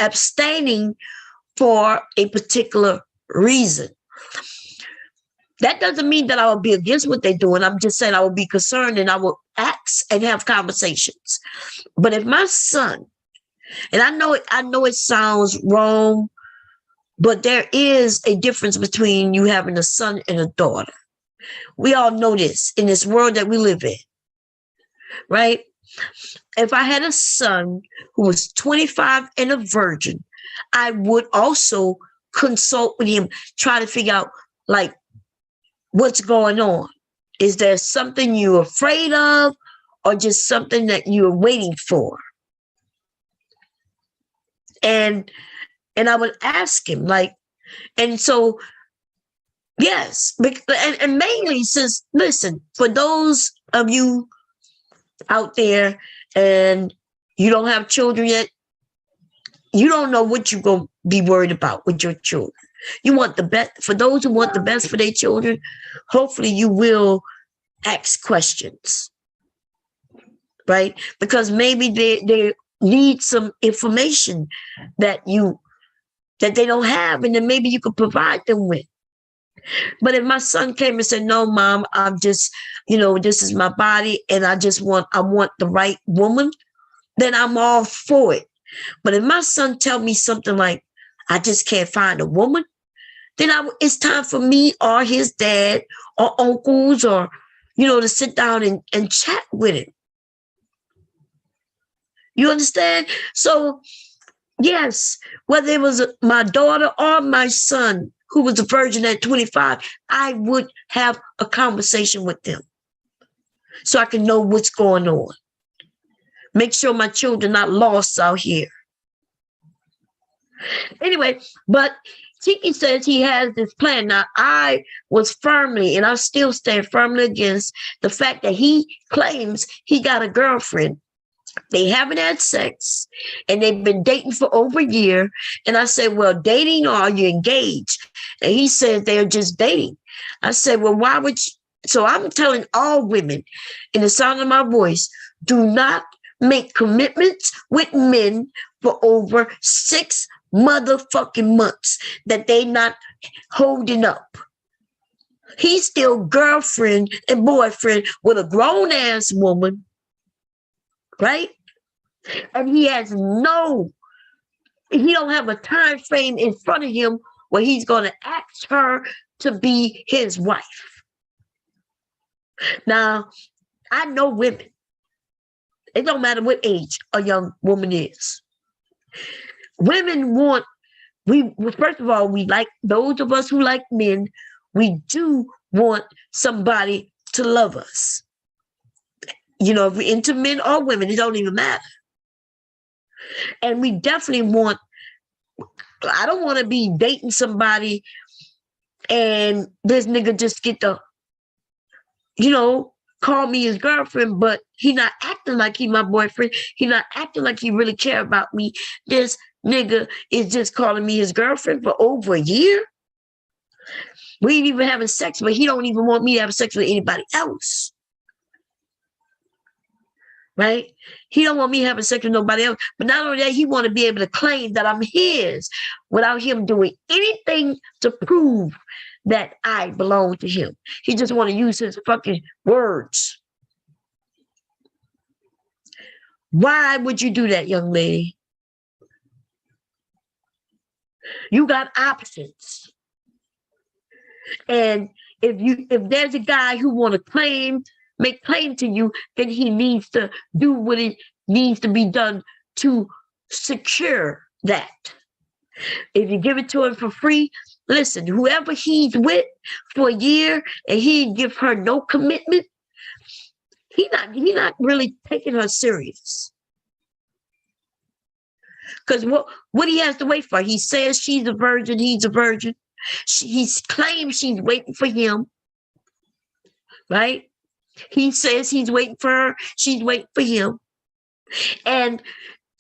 abstaining for a particular reason? That doesn't mean that I will be against what they're doing. I'm just saying I will be concerned and I will ask and have conversations. But if my son, and I know it sounds wrong, but there is a difference between you having a son and a daughter. We all know this in this world that we live in, right? If I had a son who was 25 and a virgin, I would also consult with him, try to figure out, like, what's going on? Is there something you're afraid of or just something that you're waiting for? And I would ask him, like, and so, yes, and mainly since, listen, for those of you out there and you don't have children yet, you don't know what you're going to be worried about with your children. You want the best. For those who want the best for their children, hopefully you will ask questions, right? Because maybe they need some information that they don't have, and then maybe you could provide them with. But if my son came and said, no, Mom, I'm just, this is my body and I want the right woman, then I'm all for it. But if my son tell me something like, I just can't find a woman, then it's time for me or his dad or uncles or, to sit down and chat with him. You understand? So, yes, whether it was my daughter or my son who was a virgin at 25, I would have a conversation with them so I can know what's going on. Make sure my children not lost out here. Anyway, but Tiki says he has this plan. Now, I was firmly, and I still stand firmly against the fact that he claims he got a girlfriend. They haven't had sex, and they've been dating for over a year. And I said, well, dating or are you engaged? And he said they're just dating. I said, well, why would you? So I'm telling all women in the sound of my voice, do not make commitments with men for over 6 motherfucking months that they not holding up. He's still girlfriend and boyfriend with a grown ass woman, right? And he don't have a time frame in front of him where he's going to ask her to be his wife. Now, I know women. It don't matter what age a young woman is. Women first of all, we like, those of us who like men, we do want somebody to love us. If we're into men or women, it don't even matter. And we definitely I don't want to be dating somebody and this nigga just get to, call me his girlfriend, but he not acting like he my boyfriend. He not acting like he really care about me. This nigga is just calling me his girlfriend for over a year. We ain't even having sex, but he don't even want me to have sex with anybody else. Right? He don't want me having sex with nobody else. But not only that, he want to be able to claim that I'm his without him doing anything to prove that I belong to him. He just want to use his fucking words. Why would you do that, young lady? You got options. And if there's a guy who want to claim make claim to you, then he needs to do what it needs to be done to secure that. If you give it to him for free, listen, whoever he's with for a year and he give her no commitment, he not really taking her serious. Because what he has to wait for? He says she's a virgin, he's a virgin. He claims she's waiting for him, right? He says he's waiting for her, she's waiting for him. And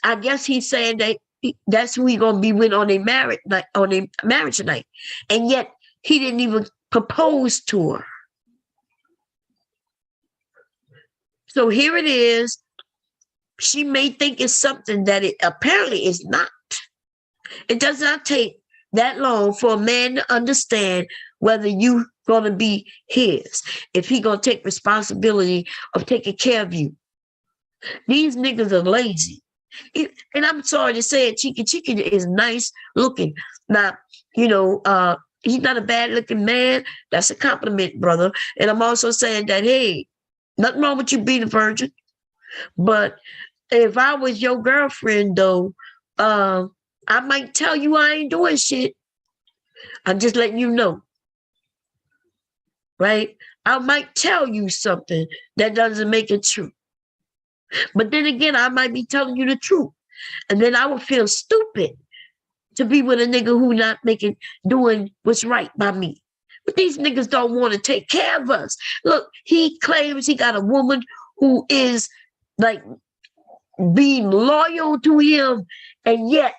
I guess he's saying that that's who he's gonna be with on a marriage night. And yet he didn't even propose to her. So here it is. She may think it's something that it apparently is not. It does not take that long for a man to understand whether you gonna be his, if he gonna take responsibility of taking care of you. These niggas are lazy. And I'm sorry to say it, Chicken is nice looking. Now, he's not a bad looking man. That's a compliment, brother. And I'm also saying that, hey, nothing wrong with you being a virgin. But if I was your girlfriend, though, I might tell you I ain't doing shit. I'm just letting you know. Right? I might tell you something that doesn't make it true. But then again, I might be telling you the truth. And then I would feel stupid to be with a nigga who not doing what's right by me. But these niggas don't want to take care of us. Look, he claims he got a woman who is like being loyal to him, and yet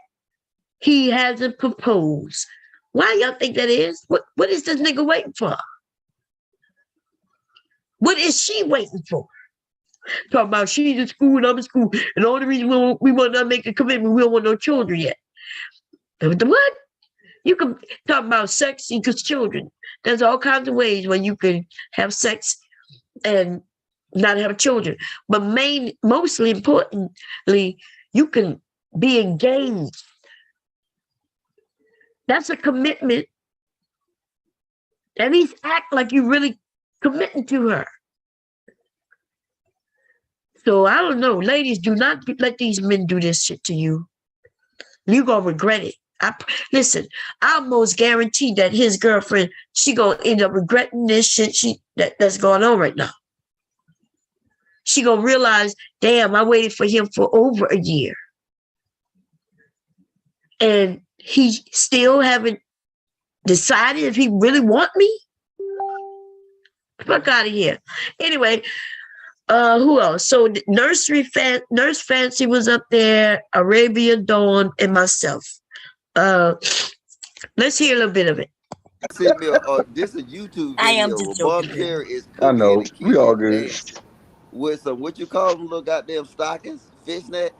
he hasn't proposed. Why y'all think that is? What is this nigga waiting for? What is she waiting for? Talking about she's in school and I'm in school, and the only reason we want to make a commitment, we don't want no children yet. What? You can talk about sex equals children. There's all kinds of ways where you can have sex and not have children. But mostly importantly, you can be engaged. That's a commitment. At least act like you really committing to her. So I don't know, ladies, do not let these men do this shit to you. You're going to regret it. Listen, I almost guarantee that his girlfriend, she going to end up regretting this shit that's going on right now. She going to realize, damn, I waited for him for over a year. And he still haven't decided if he really want me. Fuck out of here. Anyway, who else? So Nurse Fancy was up there, Arabian Dawn, and myself. Let's hear a little bit of it. Send me this is a YouTube video. I am just joking. Is I know. We all good. With some, what you call them, little goddamn stockings? Fishnet?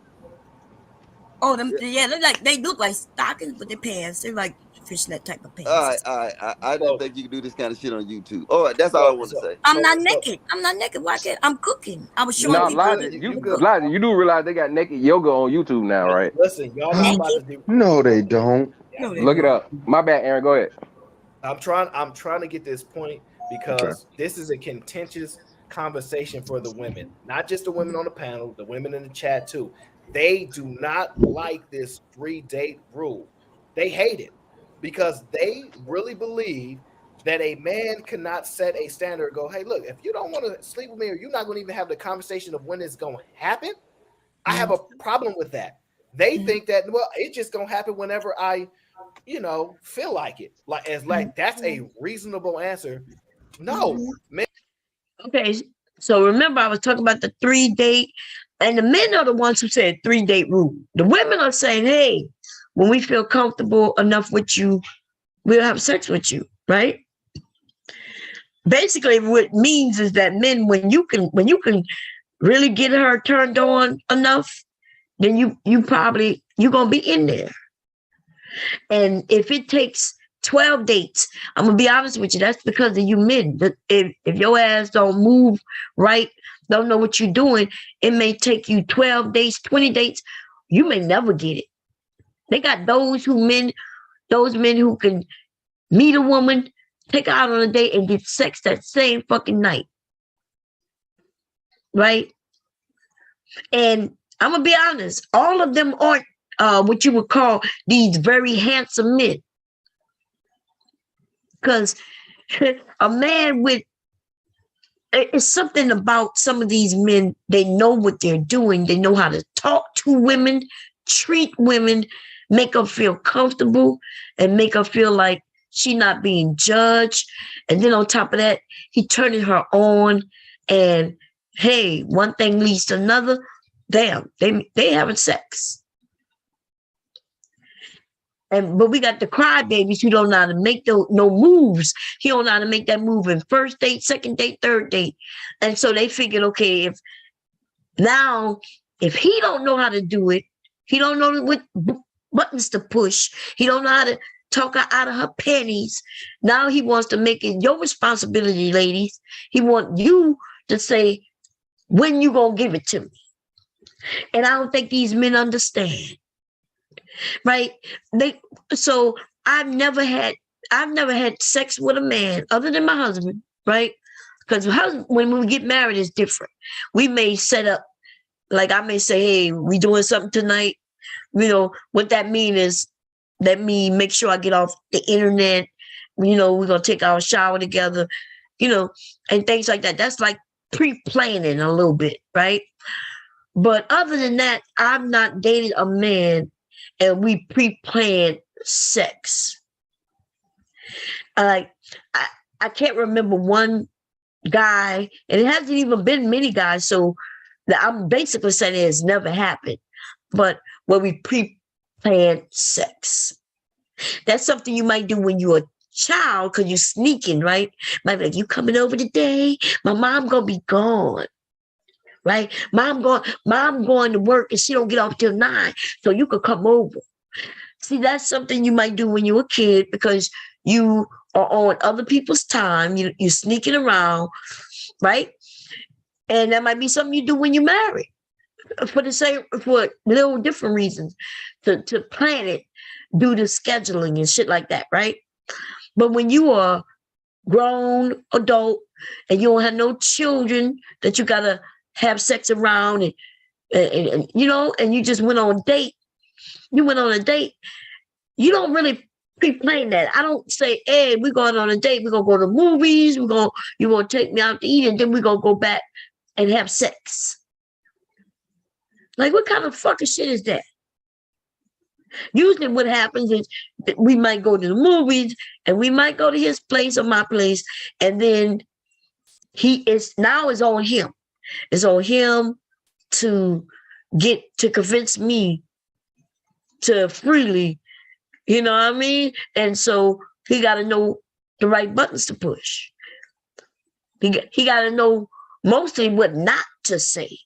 Oh, they look like stockings, but they're pants. They're like fishnet type of pants. All right. I didn't think you could do this kind of shit on YouTube. All right, that's all I want to say. I'm not naked. Why can't I'm cooking? I was showing people. Elijah, you do realize they got naked yoga on YouTube now, right? Listen, y'all know about to do. No, they don't. Look it up. My bad, Aaron. Go ahead. I'm trying to get this point because this is a contentious conversation for the women, not just the women on the panel, the women in the chat too. They do not like this 3-date rule. They hate it because they really believe that a man cannot set a standard and go, hey, look, if you don't want to sleep with me or you're not going to even have the conversation of when it's going to happen, I have a problem with that. They think that, well, it's just going to happen whenever I, feel like it. Like that's a reasonable answer. No, man. Okay, so remember I was talking about the 3-date, and the men are the ones who said 3-date rule. The women are saying, hey, when we feel comfortable enough with you, we'll have sex with you, right? Basically, what it means is that men, when you can really get her turned on enough, then you're gonna be in there. And if it takes 12 dates, I'm gonna be honest with you, that's because of you men. If your ass don't move right, don't know what you're doing, it may take you 12 dates, 20 dates, you may never get it. They got those men who can meet a woman, take her out on a date, and get sex that same fucking night. right? And I'm gonna be honest, all of them aren't what you would call these very handsome men. Because a man with it's something about some of these men, they know what they're doing, they know how to talk to women, treat women, make her feel comfortable, and make her feel like she not being judged. And then on top of that, he turning her on, and hey, one thing leads to another. Damn, they having sex. But we got the crybabies who don't know how to make no moves. He don't know how to make that move in first date, second date, third date. And so they figured, okay, if he don't know how to do it, he don't know what buttons to push, he don't know how to talk her out of her panties. Now he wants to make it your responsibility, ladies. He want you to say, when you gonna give it to me? And I don't think these men understand. Right? So I've never had sex with a man other than my husband, right? Because when we get married, it's different. We may set up, like I may say, hey, we doing something tonight. You know, what that means is let me make sure I get off the internet. You know, we're gonna take our shower together, you know, and things like that. That's like pre-planning a little bit, right? But other than that, I've not dated a man and we pre-planned sex. I can't remember one guy, and it hasn't even been many guys, so I'm basically saying it's never happened. But when we pre-planned sex, that's something you might do when you're a child because you're sneaking, right? Might be like, you coming over today? My mom gonna be gone. Right? Mom going to work and she don't get off till 9. So you could come over. See, that's something you might do when you're a kid because you are on other people's time. You're sneaking around, right? And that might be something you do when you're married for little different reasons to plan it, do the scheduling and shit like that, right? But when you are grown adult and you don't have no children that you gotta have sex around and you know, and you just went on a date. You went on a date. You don't really pre-plan that. I don't say, hey, we're going on a date. We're gonna go to the movies. You're gonna take me out to eat, and then we're gonna go back and have sex. Like, what kind of fucking shit is that? Usually what happens is that we might go to the movies and we might go to his place or my place, and then it's on him. It's on him to convince me to freely, you know what I mean? And so he got to know the right buttons to push. He got to know mostly what not to say,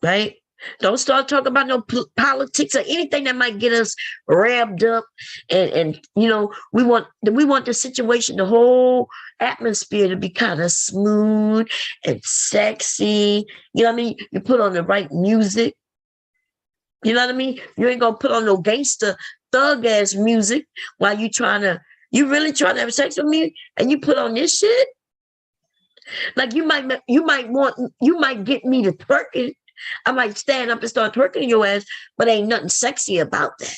right? Don't start talking about no politics or anything that might get us revved up. And you know, we want the situation, the whole atmosphere to be kind of smooth and sexy. You know what I mean? You put on the right music. You know what I mean? You ain't gonna put on no gangster thug ass music while you really trying to have sex with me and you put on this shit. Like you might get me to twerk it. I might stand up and start twerking your ass, but ain't nothing sexy about that.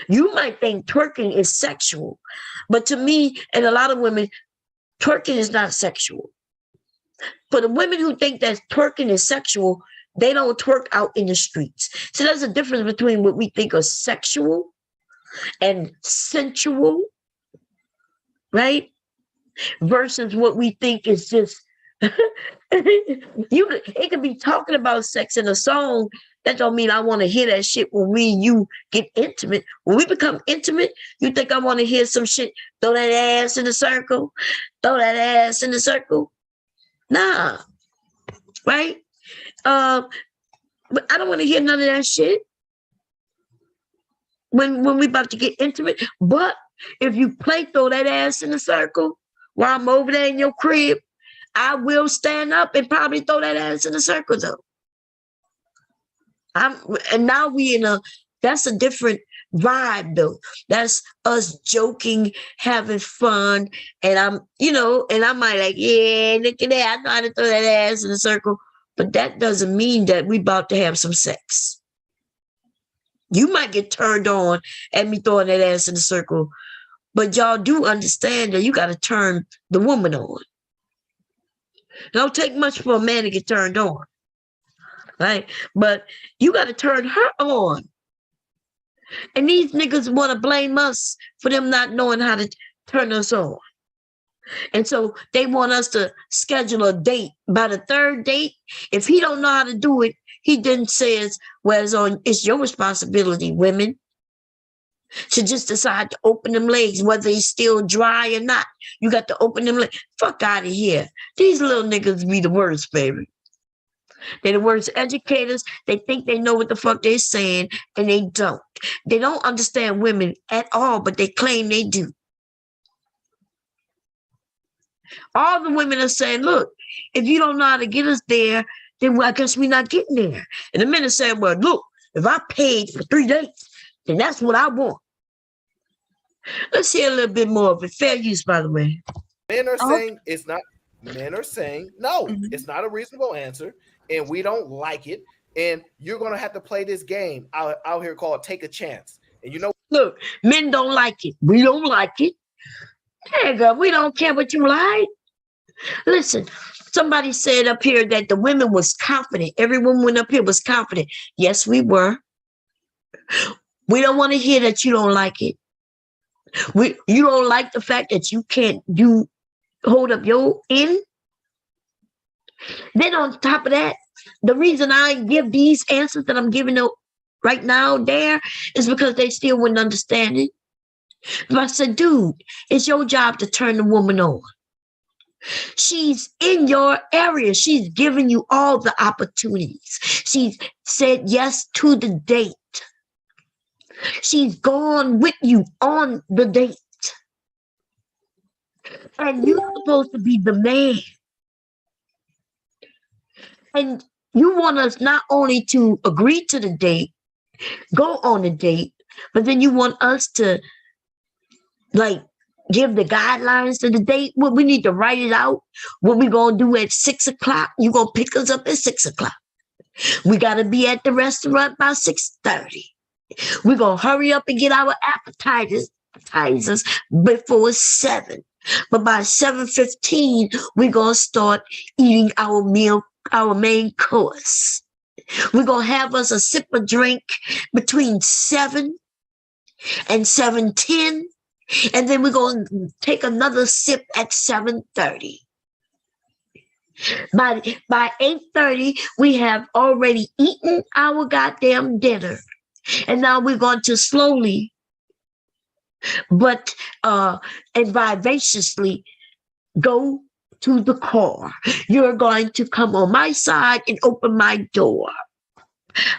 You might think twerking is sexual, but to me and a lot of women, twerking is not sexual. For the women who think that twerking is sexual, they don't twerk out in the streets. So there's a difference between what we think is sexual and sensual, right? Versus what we think is just it could be talking about sex in a song. That don't mean I want to hear that shit when you get intimate. When we become intimate, you think I want to hear some shit, throw that ass in a circle, throw that ass in a circle. Nah. Right? But I don't want to hear none of that shit when we about to get intimate. But if you throw that ass in a circle while I'm over there in your crib, I will stand up and probably throw that ass in a circle though. And now that's a different vibe though. That's us joking, having fun. And I'm, and I might like, yeah, look at that. I know how to throw that ass in a circle. But that doesn't mean that we about to have some sex. You might get turned on at me throwing that ass in a circle. But y'all do understand that you got to turn the woman on. It don't take much for a man to get turned on. Right? But you got to turn her on. And these niggas want to blame us for them not knowing how to turn us on. And so they want us to schedule a date. By the third date, if he don't know how to do it, he then says, well, it's your responsibility, women, to just decide to open them legs, whether he's still dry or not. You got to open them legs. Fuck out of here. These little niggas be the worst, baby. They're the worst educators. They think they know what the fuck they're saying, and they don't. They don't understand women at all, but they claim they do. All the women are saying, look, if you don't know how to get us there, then I guess we're not getting there. And the men are saying, well, look, if I paid for 3 dates, then that's what I want. Let's hear a little bit more of it. Fair use, by the way. Men are saying it's not. Men are saying, no, it's not a reasonable answer, and we don't like it. And you're going to have to play this game out here called Take a Chance. And look, men don't like it. We don't like it. Hey, girl, we don't care what you like. Listen, somebody said up here that the women was confident. Every woman up here was confident. Yes, we were. We don't want to hear that you don't like it. You don't like the fact that you can't hold up your end. Then on top of that, the reason I give these answers that I'm giving right now there is because they still wouldn't understand it. But I said, dude, it's your job to turn the woman on. She's in your area. She's giving you all the opportunities. She's said yes to the date. She's gone with you on the date. And you're supposed to be the man. And you want us not only to agree to the date, go on the date, but then you want us to give the guidelines to the date. What we need to write it out. What we gonna do at 6 o'clock? You gonna pick us up at 6 o'clock. We gotta be at the restaurant by 6:30. We're gonna hurry up and get our appetizers before 7. But by 7:15, we're gonna start eating our meal, our main course. We're gonna have us a sip of drink between 7 and 7:10. And then we're going to take another sip at 7:30. By 8:30, we have already eaten our goddamn dinner. And now we're going to slowly, but and vivaciously go to the car. You're going to come on my side and open my door.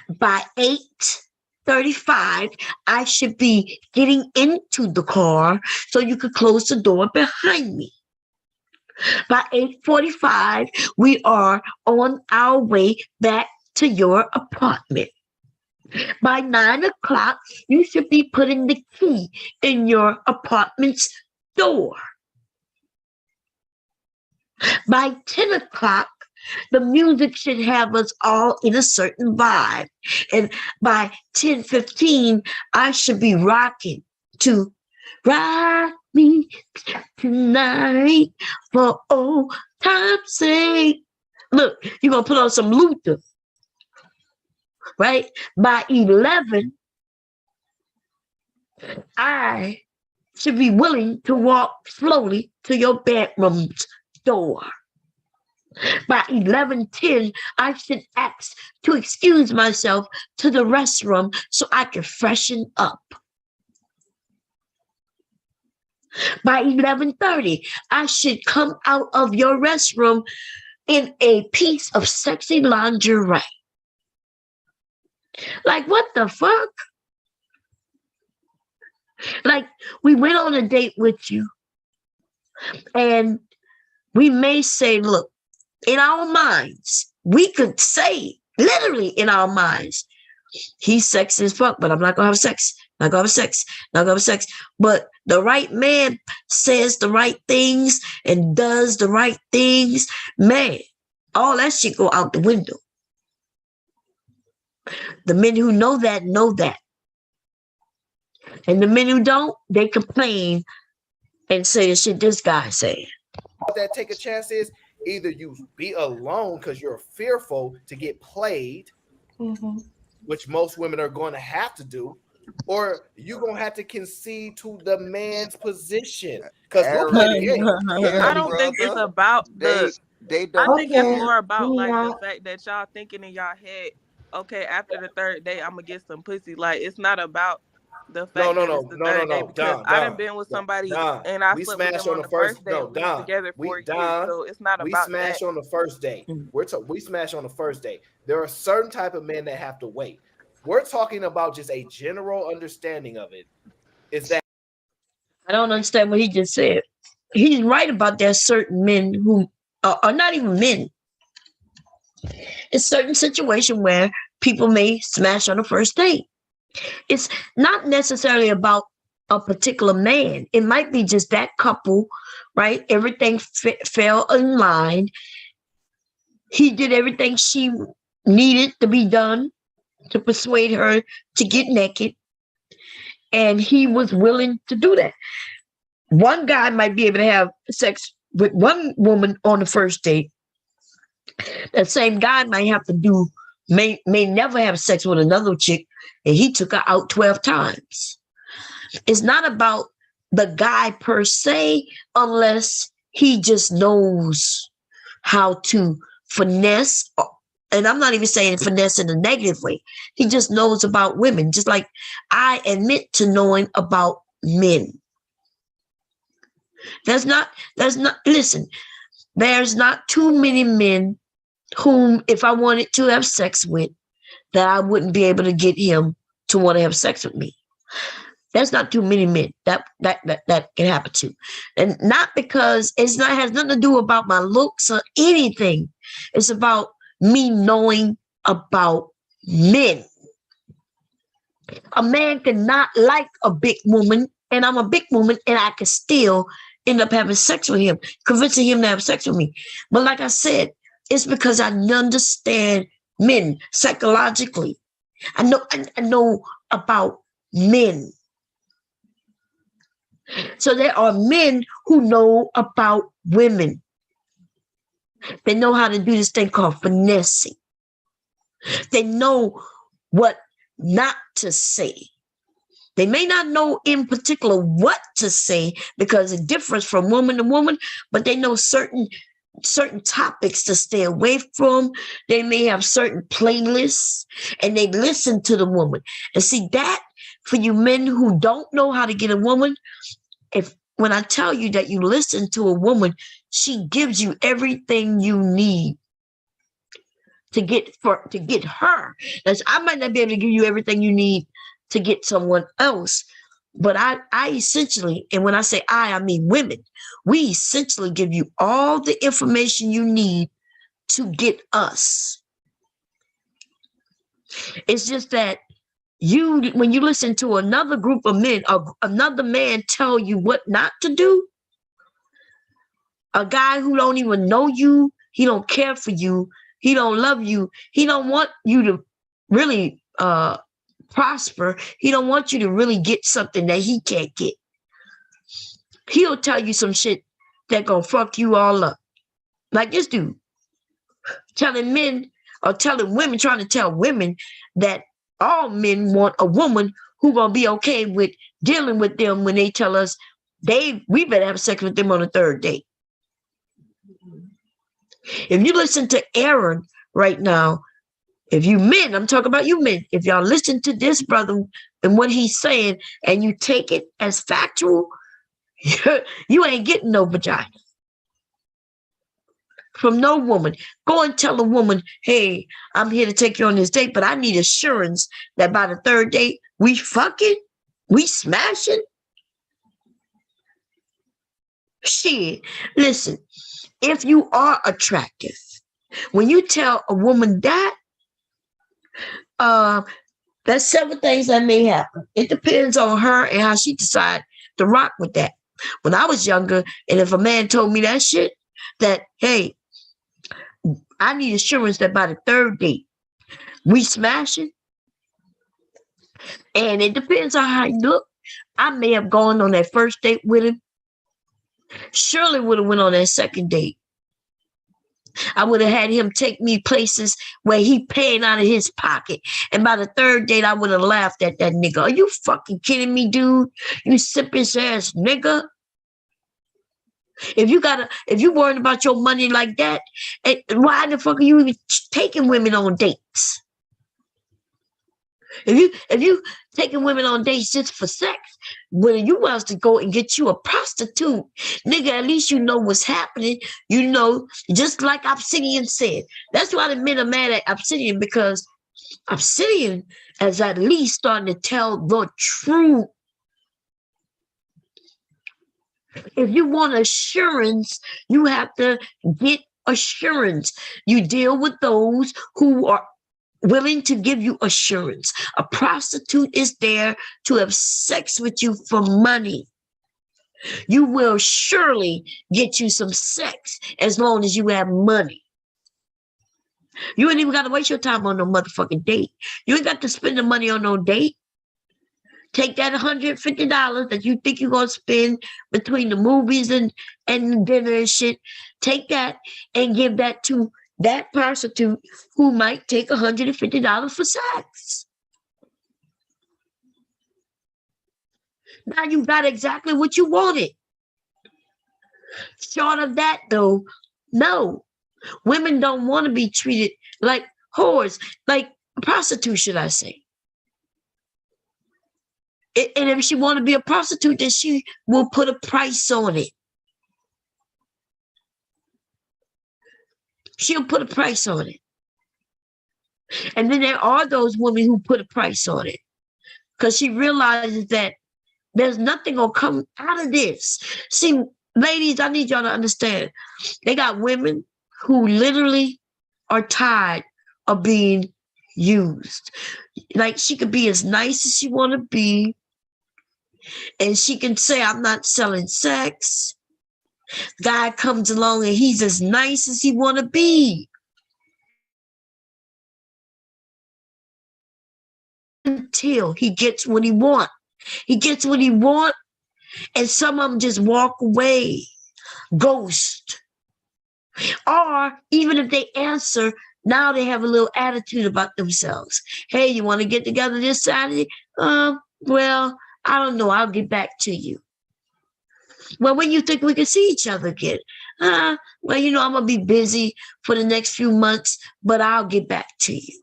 By 8:35, I should be getting into the car so you could close the door behind me. By 8:45, we are on our way back to your apartment. By 9 o'clock, you should be putting the key in your apartment's door. By 10 o'clock, the music should have us all in a certain vibe. And by 10:15, I should be rocking to Rock Me Tonight for old time's sake. Look, you're going to put on some Luther. Right? By 11, I should be willing to walk slowly to your bedroom's door. By 11:10, I should ask to excuse myself to the restroom so I can freshen up. By 11:30, I should come out of your restroom in a piece of sexy lingerie. Like, what the fuck? Like, we went on a date with you, and we may say, look, in our minds, we could say, literally in our minds, he's sexy as fuck, but I'm not going to have sex not gonna have sex, not gonna have sex. But the right man says the right things and does the right things, man, all that shit go out the window. The men who know that. And the men who don't, they complain and say the shit this guy saying. That take a chance is either you be alone because you're fearful to get played, which most women are going to have to do, or you're going to have to concede to the man's position. Because we'll play the game. I don't think it's about they don't. I think it's more about like the fact that y'all thinking in y'all head, okay, after the third day, I'm gonna get some pussy. Like it's not about the fact that it's the third day because I done been with somebody and I slept with them on the first day. We been together for years, so it's not about that. We smash on the first day. We smash on the first day. There are certain type of men that have to wait. We're talking about just a general understanding of it. Is that I don't understand what he just said. He's right about there are certain men who are not even men. It's certain situation where people may smash on the first date. It's not necessarily about a particular man. It might be just that couple, right? Everything fell in line. He did everything she needed to be done to persuade her to get naked. And he was willing to do that. One guy might be able to have sex with one woman on the first date. That same guy might have to may never have sex with another chick, and he took her out 12 times. It's not about the guy per se, unless he just knows how to finesse. And I'm not even saying finesse in a negative way. He just knows about women, just like I admit to knowing about men. There's not too many men whom, if I wanted to have sex with, that I wouldn't be able to get him to want to have sex with me. There's not too many men that can happen to. And not because has nothing to do about my looks or anything. It's about me knowing about men. A man cannot like a big woman, and I'm a big woman, and I can still end up having sex with him, convincing him to have sex with me. But like I said, it's because I understand men psychologically. I know about men. So there are men who know about women. They know how to do this thing called finessing. They know what not to say. They may not know in particular what to say because it differs from woman to woman, but they know certain topics to stay away from. They may have certain playlists and they listen to the woman. And see that for you men who don't know how to get a woman, when I tell you that you listen to a woman, she gives you everything you need to get her. That's, I might not be able to give you everything you need to get someone else, but I essentially, and when I say I mean women, we essentially give you all the information you need to get us. It's just that when you listen to another group of men, or another man tell you what not to do, a guy who don't even know you, he don't care for you, he don't love you, he don't want you to really prosper, he don't want you to really get something that he can't get. He'll tell you some shit that gonna fuck you all up. Like this dude telling men or telling women, trying to tell women that all men want a woman who gonna be okay with dealing with them when they tell us we better have sex with them on the third date. If you listen to Aaron right now, if you men, I'm talking about you men, if y'all listen to this brother and what he's saying and you take it as factual, you ain't getting no vagina from no woman. Go and tell a woman, hey, I'm here to take you on this date, but I need assurance that by the third date, we fucking, we smashing. Shit, listen, if you are attractive, when you tell a woman that, That's several things that may happen. It depends on her and how she decides to rock with that. When I was younger, and if a man told me that shit, that, hey, I need assurance that by the third date, we smashing, and it depends on how you look. I may have gone on that first date with him. Surely would have went on that second date. I would have had him take me places where he paying out of his pocket. And by the third date, I would have laughed at that nigga. Are you fucking kidding me, dude? You sippish ass nigga. If you worried about your money like that, why the fuck are you even taking women on dates? If you taking women on dates just for sex, well, you want us to go and get you a prostitute, nigga, at least you know what's happening. You know, just like Obsidian said. That's why the men are mad at Obsidian, because Obsidian is at least starting to tell the truth. If you want assurance, you have to get assurance. You deal with those who are willing to give you assurance. A prostitute is there to have sex with you for money. You will surely get you some sex as long as you have money. You ain't even got to waste your time on no motherfucking date. You ain't got to spend the money on no date. Take that $150 that you think you're going to spend between the movies and dinner and shit. Take that and give that to that prostitute who might take $150 for sex. Now you got exactly what you wanted. Short of that, though, no. Women don't want to be treated like whores, like prostitutes, should I say. And if she want to be a prostitute, then she will put a price on it. She'll put a price on it. And then there are those women who put a price on it because she realizes that there's nothing going to come out of this. See, ladies, I need y'all to understand. They got women who literally are tired of being used. Like, she could be as nice as she want to be. And she can say, I'm not selling sex. Guy comes along and he's as nice as he want to be. Until he gets what he want. He gets what he want, and some of them just walk away. Ghost. Or even if they answer, now they have a little attitude about themselves. Hey, you want to get together this Saturday? Well, I don't know. I'll get back to you. Well, when you think we can see each other again? Well, you know, I'm going to be busy for the next few months, but I'll get back to you.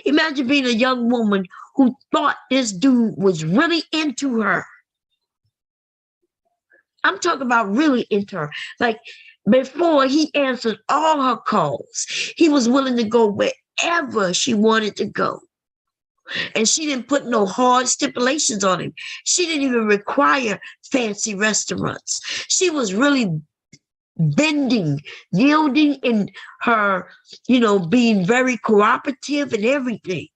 Imagine being a young woman who thought this dude was really into her. I'm talking about really into her. Like, before he answered all her calls, he was willing to go wherever she wanted to go. And she didn't put no hard stipulations on him. She didn't even require fancy restaurants. She was really bending, yielding in her, you know, being very cooperative and everything.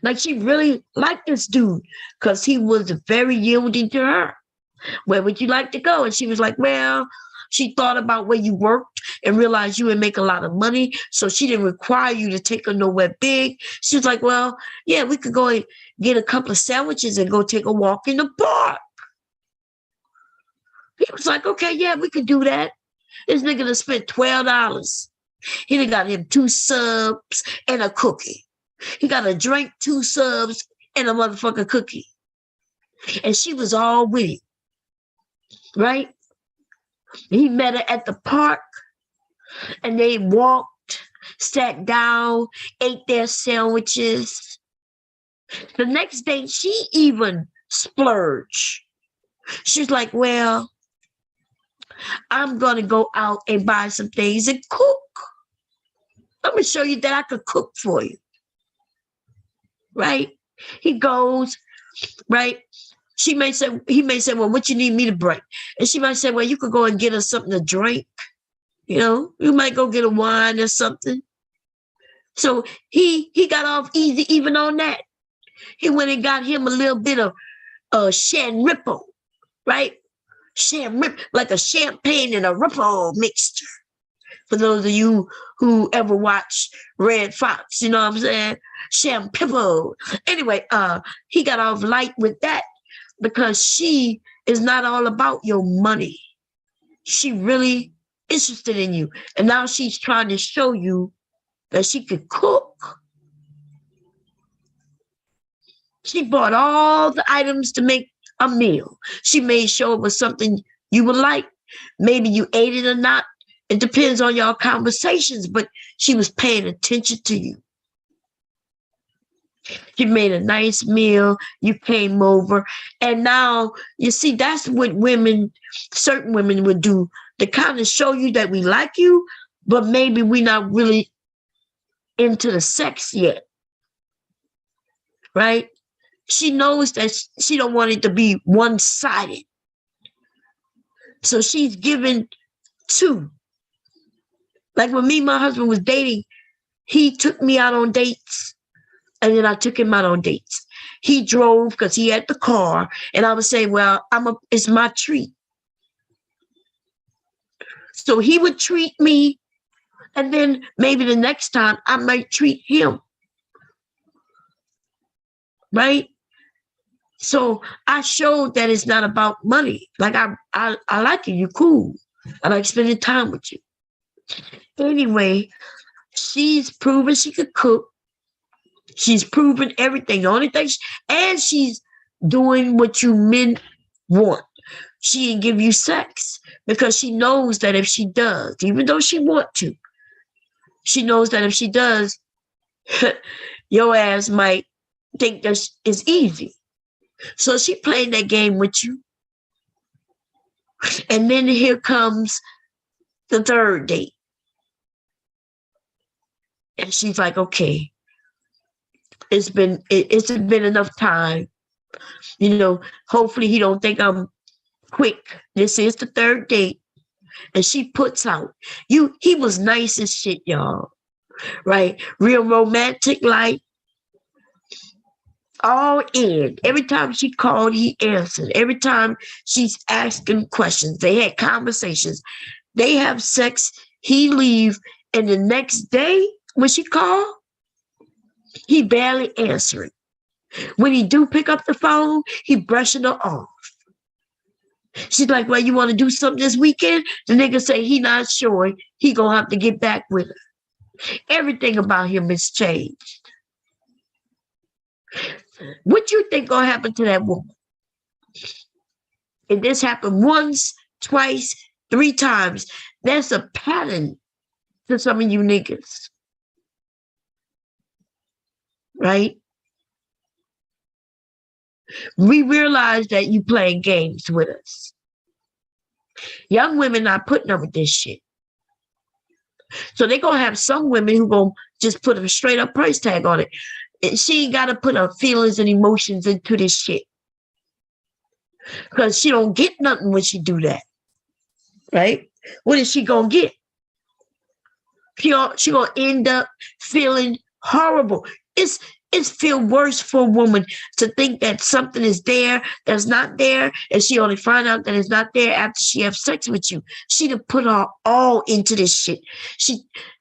Like, she really liked this dude because he was very yielding to her. Where would you like to go? And she was like, well, she thought about where you worked and realized you would make a lot of money. So she didn't require you to take her nowhere big. She was like, well, yeah, we could go and get a couple of sandwiches and go take a walk in the park. He was like, okay, yeah, we could do that. This nigga done spent $12. He done got him 2 subs and a cookie. He got a drink, 2 subs, and a motherfucking cookie. And she was all with it. Right? He met her at the park, and they walked, sat down, ate their sandwiches. The next day, she even splurged. She's like, well, I'm going to go out and buy some things and cook. I'm going to show you that I could cook for you. Right? He goes, right? He may say, well, what you need me to bring? And she might say, well, you could go and get us something to drink. You know, you might go get a wine or something. So he got off easy even on that. He went and got him a little bit of Shan Ripple, right? Like a champagne and a Ripple mixture. For those of you who ever watch Red Fox, you know what I'm saying? Shampoo. Anyway, he got off light with that because she is not all about your money. She really interested in you. And now she's trying to show you that she could cook. She bought all the items to make a meal. She made sure it was something you would like. Maybe you ate it or not. It depends on your conversations, but she was paying attention to you. She made a nice meal. You came over. And now, you see, that's what certain women would do to kind of show you that we like you, but maybe we're not really into the sex yet. Right? She knows that she don't want it to be one-sided. So she's given two. Like when me and my husband was dating, he took me out on dates, and then I took him out on dates. He drove because he had the car, and I would say, well, it's my treat. So he would treat me, and then maybe the next time I might treat him. Right? So I showed that it's not about money. Like I like you, you're cool. I like spending time with you. Anyway, she's proven she could cook. She's proven everything. The only thing, and she's doing what you men want. She didn't give you sex because she knows that if she does, even though she want to, she knows that if she does, your ass might think that it's easy. So she played that game with you. And then here comes the third date. And she's like, okay, it's been enough time. You know, hopefully he don't think I'm quick. This is the third date. And she puts out. He was nice as shit, y'all. Right? Real romantic, like all in. Every time she called, he answered. Every time she's asking questions, they had conversations. They have sex, he leave, and the next day when she called, he barely answering. When he do pick up the phone, he brushing her off. She's like, well, you want to do something this weekend? The nigga say he not sure. He gonna have to get back with her. Everything about him has changed. What you think gonna happen to that woman? And this happened once, twice, 3 times. There's a pattern to some of you niggas. Right? We realize that you playing games with us. Young women not putting up with this shit. So they're going to have some women who going to just put a straight up price tag on it. And she ain't got to put her feelings and emotions into this shit. Because she don't get nothing when she do that. Right? What is she going to get? She going to end up feeling horrible. It's feel worse for a woman to think that something is there that's not there, and she only find out that it's not there after she have sex with you. She done put her all into this shit.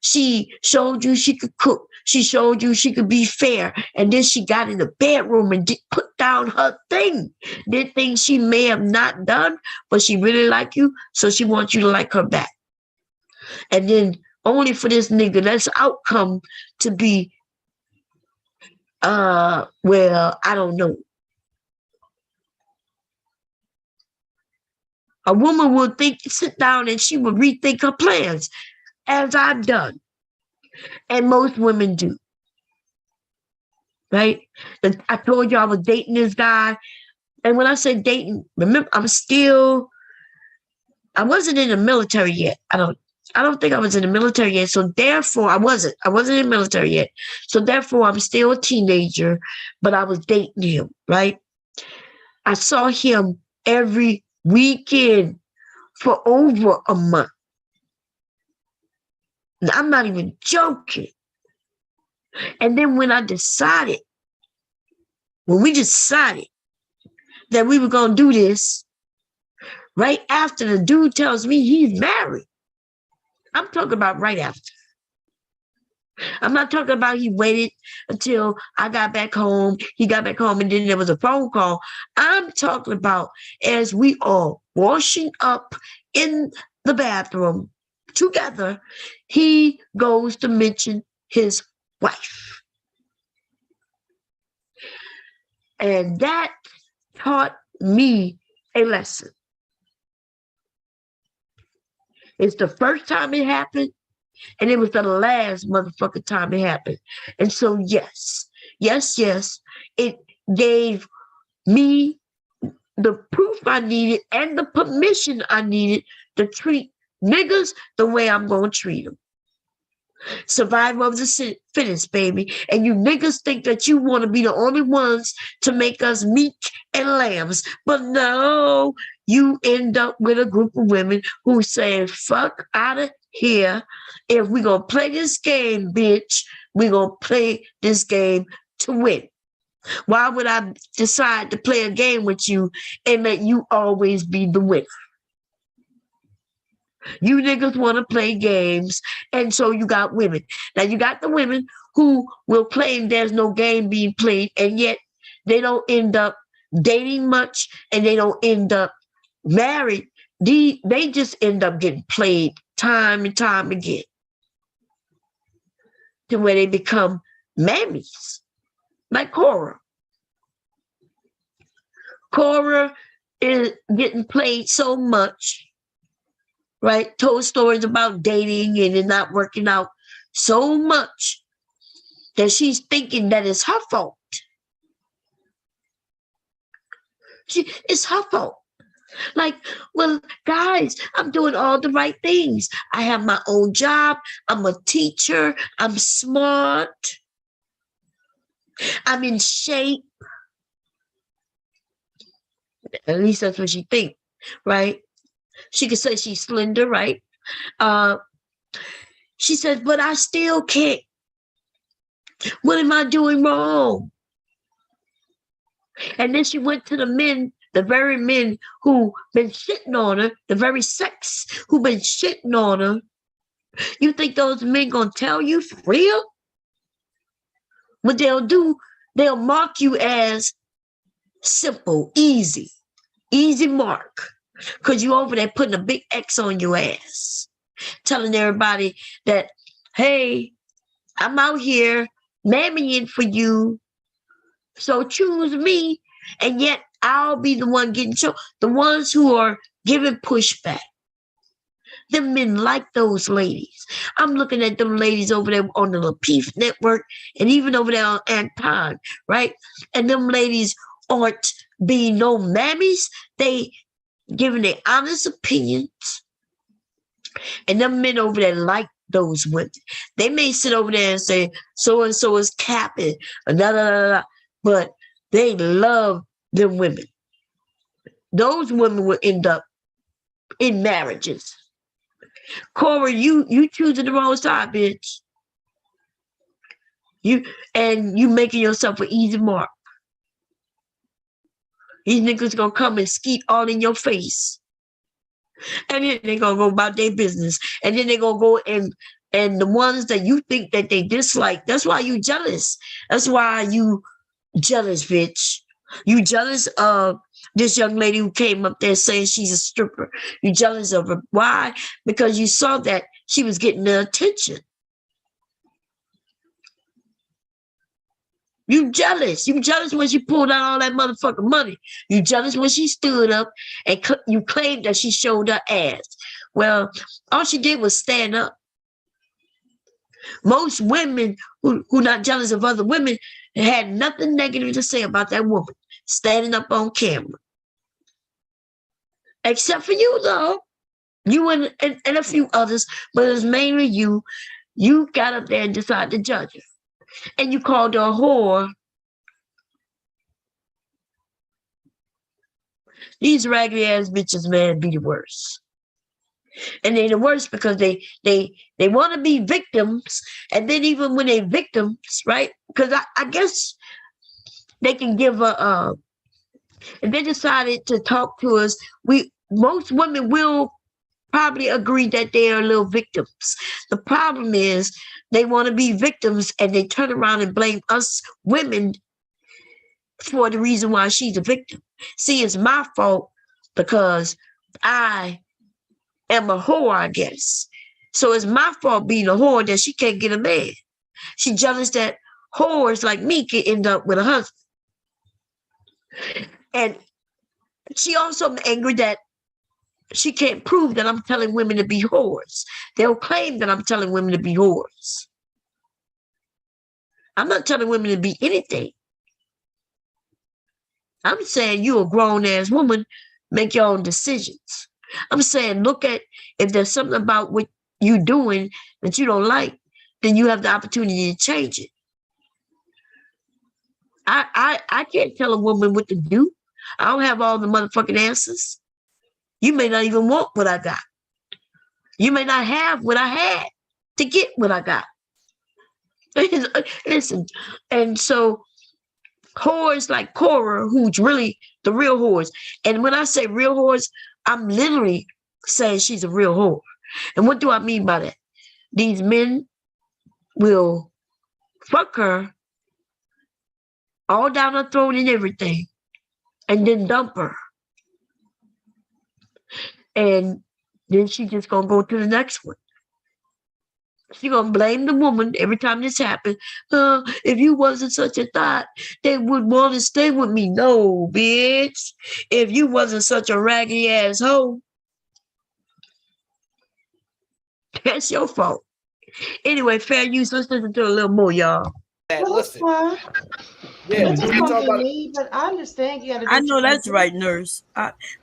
She showed you she could cook. She showed you she could be fair, and then she got in the bedroom and put down her thing. Did things she may have not done, but she really like you, so she wants you to like her back. And then only for this nigga, that's outcome to be well, I don't know. A woman will sit down and she will rethink her plans, as I've done. And most women do. Right? I told you I was dating this guy. And when I say dating, remember, I wasn't in the military yet. I don't think I was in the military yet. So therefore, I wasn't in the military yet. So therefore, I'm still a teenager, but I was dating him, right? I saw him every weekend for over a month. And I'm not even joking. And then when we decided that we were going to do this, right after the dude tells me he's married. I'm talking about right after. I'm not talking about he waited until I got back home. He got back home and then there was a phone call. I'm talking about as we are washing up in the bathroom together, he goes to mention his wife. And that taught me a lesson. It's the first time it happened, and it was the last motherfucking time it happened. And so, yes, it gave me the proof I needed and the permission I needed to treat niggas the way I'm going to treat them. Survival of the fittest, baby. And you niggas think that you want to be the only ones to make us meat and lambs. But no, you end up with a group of women who say, fuck out of here. If we're going to play this game, bitch, we're going to play this game to win. Why would I decide to play a game with you and let you always be the winner? You niggas want to play games, and so you got women. Now, you got the women who will claim there's no game being played, and yet they don't end up dating much, and they don't end up married. They just end up getting played time and time again to where they become mammies, like Cora. Cora is getting played so much, right? Told stories about dating and it not working out so much that she's thinking that it's her fault. It's her fault. Like, well, guys, I'm doing all the right things. I have my own job. I'm a teacher. I'm smart. I'm in shape. At least that's what she thinks, right? She could say she's slender, right? She says, but I still can't. What am I doing wrong? And then she went to the men, the very men who been shitting on her, the very sex who been shitting on her. You think those men gonna tell you for real? What they'll do, they'll mark you as simple, easy mark. Because you over there putting a big X on your ass. Telling everybody that, hey, I'm out here mammying for you. So choose me. And yet I'll be the one getting shown. The ones who are giving pushback. The men like those ladies. I'm looking at them ladies over there on the Lapeef network and even over there on Anton, right? And them ladies aren't being no mammies. They giving their honest opinions. And them men over there like those women. They may sit over there and say, so-and-so is capping, but they love them women. Those women will end up in marriages. Cora, you choosing the wrong side, bitch. You making yourself an easy mark. These niggas gonna come and skeet all in your face. And then they're gonna go about their business. And then they're gonna go and the ones that you think that they dislike, that's why you jealous. That's why you jealous, bitch. You jealous of this young lady who came up there saying she's a stripper. You jealous of her. Why? Because you saw that she was getting the attention. You jealous. You jealous when she pulled out all that motherfucking money. You jealous when she stood up and you claimed that she showed her ass. Well, all she did was stand up. Most women who not jealous of other women had nothing negative to say about that woman standing up on camera. Except for you, though. You and a few others, but it was mainly you. You got up there and decided to judge her. And you called her a whore. These raggedy ass bitches, man, be the worst. And they're the worst because they want to be victims. And then even when they're victims, right? Because I guess they can give if they decided to talk to us, most women will probably agree that they are little victims. The problem is they want to be victims and they turn around and blame us women for the reason why she's a victim. See, it's my fault because I am a whore, I guess. So it's my fault being a whore that she can't get a man. She's jealous that whores like me can end up with a husband. And she also angry that she can't prove that I'm telling women to be whores. They'll claim that I'm telling women to be whores. I'm not telling women to be anything. I'm saying you a grown-ass woman, make your own decisions. I'm saying look at if there's something about what you're doing that you don't like, then you have the opportunity to change it. I can't tell a woman what to do. I don't have all the motherfucking answers. You may not even want what I got. You may not have what I had to get what I got. Listen, and so whores like Cora, who's really the real whores. And when I say real whores, I'm literally saying she's a real whore. And what do I mean by that? These men will fuck her all down her throat and everything, and then dump her. And then she just gonna go to the next one. She gonna blame the woman every time this happens. If you wasn't such a thought, they would want to stay with me. No, bitch. If you wasn't such a raggy ass hoe, that's your fault. Anyway, fair use. Let's listen to a little more, y'all. Listen. Yeah, it's talk about me, but I understand you got to. I know that's right, nurse.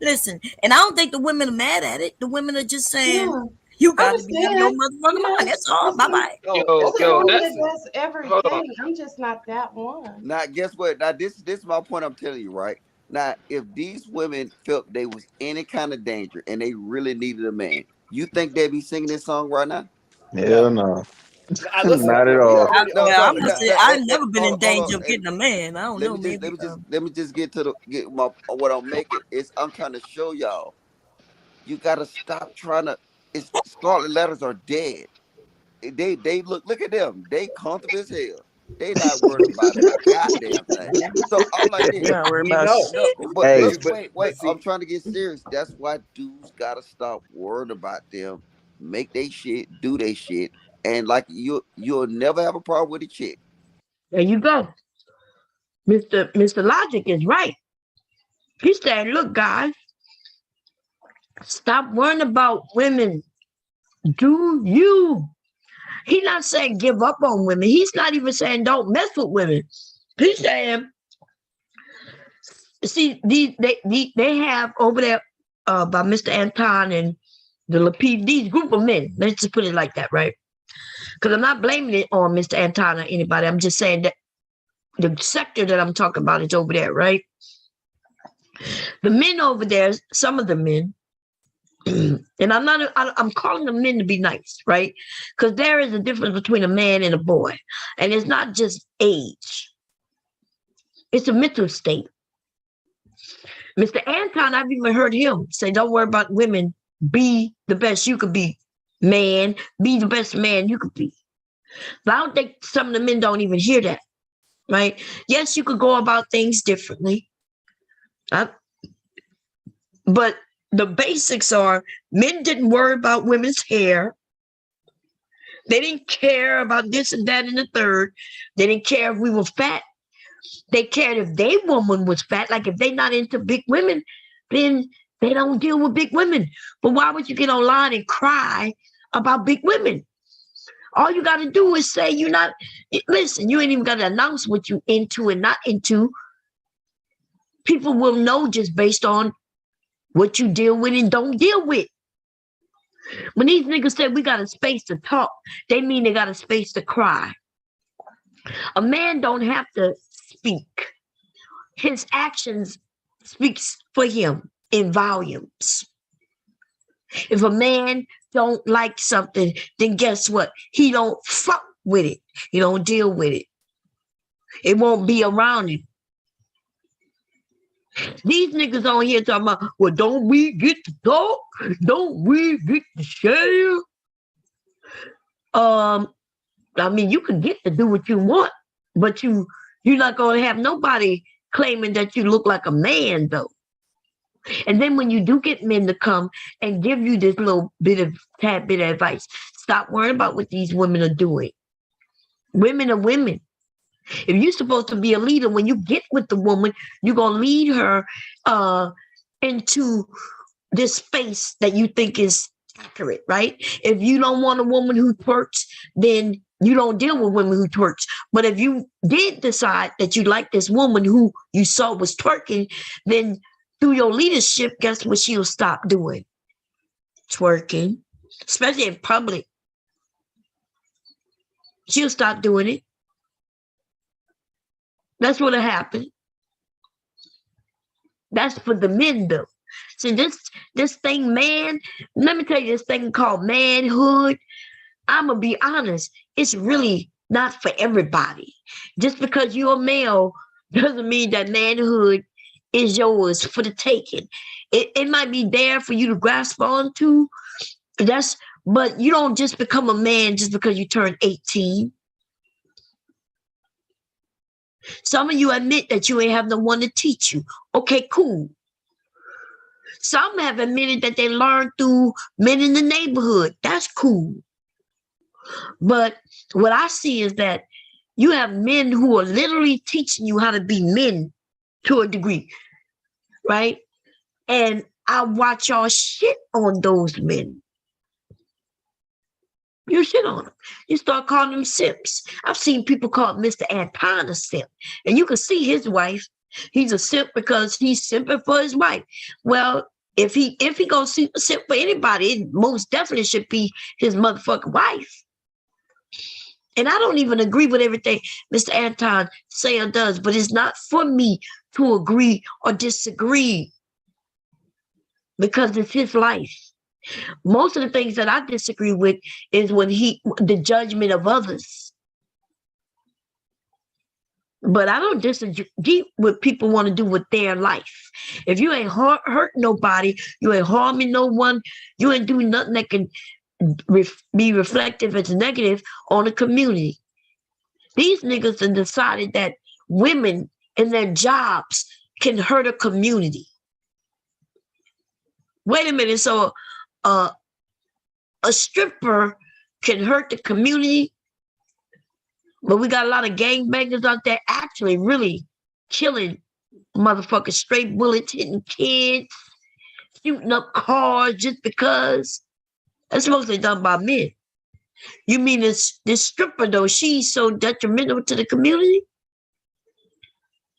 Listen, and I don't think the women are mad at it. The women are just saying, "You got to be out your motherfucking mind." That's all. Bye bye. That's everything. I'm just not that one. Now, guess what? Now, this is my point. I'm telling you, right now, if these women felt they was any kind of danger and they really needed a man, you think they'd be singing this song right now? Hell no. Not at all. I'm gonna say I've never been in danger of getting a man. I don't know. Let me just get what I'm making. I'm trying to show y'all. You gotta stop trying to. It's scarlet letters are dead. They look at them. They comfortable as hell. They not worried about a goddamn thing. So I'm like, not worried about wait. I'm trying to get serious. That's why dudes gotta stop worrying about them. Make they shit, do they shit, and like you'll never have a problem with a chick. There you go. Mr. Logic is right. He's saying, look, guys, stop worrying about women. Do you? He's not saying give up on women. He's not even saying don't mess with women. He's saying, see, they have over there by Mr. Anton and the Lapid, these group of men. Let's just put it like that, right? Because I'm not blaming it on Mr. Anton or anybody. I'm just saying that the sector that I'm talking about is over there, right? The men over there, some of the men, and I'm calling the men to be nice, right? Because there is a difference between a man and a boy. And it's not just age. It's a mental state. Mr. Anton, I've even heard him say, don't worry about women. Be the best you could be, man. Be the best man you could be. But I don't think some of the men don't even hear that, right? Yes, you could go about things differently. But the basics are men didn't worry about women's hair. They didn't care about this and that and the third. They didn't care if we were fat. They cared if their woman was fat. Like if they're not into big women, then they don't deal with big women. But why would you get online and cry about big women? All you got to do is say you're not, listen, you ain't even got to announce what you into and not into. People will know just based on what you deal with and don't deal with. When these niggas say we got a space to talk, they mean they got a space to cry. A man don't have to speak. His actions speaks for him in volumes. If a man don't like something, then guess what? He don't fuck with it. He don't deal with it. It won't be around him. These niggas on here talking about, well, don't we get to talk? Don't we get to share? I mean, you can get to do what you want, but you're not gonna have nobody claiming that you look like a man, though. And then when you do get men to come and give you this little tad bit of advice, stop worrying about what these women are doing. Women are women. If you're supposed to be a leader, when you get with the woman, you're gonna lead her into this space that you think is accurate, right? If you don't want a woman who twerks, then you don't deal with women who twerks. But if you did decide that you like this woman who you saw was twerking, then through your leadership, guess what she'll stop doing? Twerking, especially in public. She'll stop doing it. That's what'll happen. That's for the men, though. See, this thing, man, let me tell you, this thing called manhood, I'm going to be honest, it's really not for everybody. Just because you're a male doesn't mean that manhood is yours for the taking. It might be there for you to grasp onto, but you don't just become a man just because you turn 18. Some of you admit that you ain't have no one to teach you. Okay, cool. Some have admitted that they learned through men in the neighborhood. That's cool. But what I see is that you have men who are literally teaching you how to be men to a degree, right? And I watch y'all shit on those men. You shit on them. You start calling them simps. I've seen people call Mr. Anton a simp. And you can see his wife. He's a simp because he's simping for his wife. Well, if he goes simp for anybody, it most definitely should be his motherfucking wife. And I don't even agree with everything Mr. Anton say or does, but it's not for me to agree or disagree because it's his life. Most of the things that I disagree with is when the judgment of others. But I don't disagree with people want to do with their life. If you ain't hurt nobody, you ain't harming no one, you ain't doing nothing that can be reflective as negative on a community. These niggas have decided that women in their jobs can hurt a community. Wait a minute, so a stripper can hurt the community, but we got a lot of gangbangers out there actually really killing motherfuckers, straight bullets, hitting kids, shooting up cars just because. That's mostly done by men. You mean this stripper, though, she's so detrimental to the community?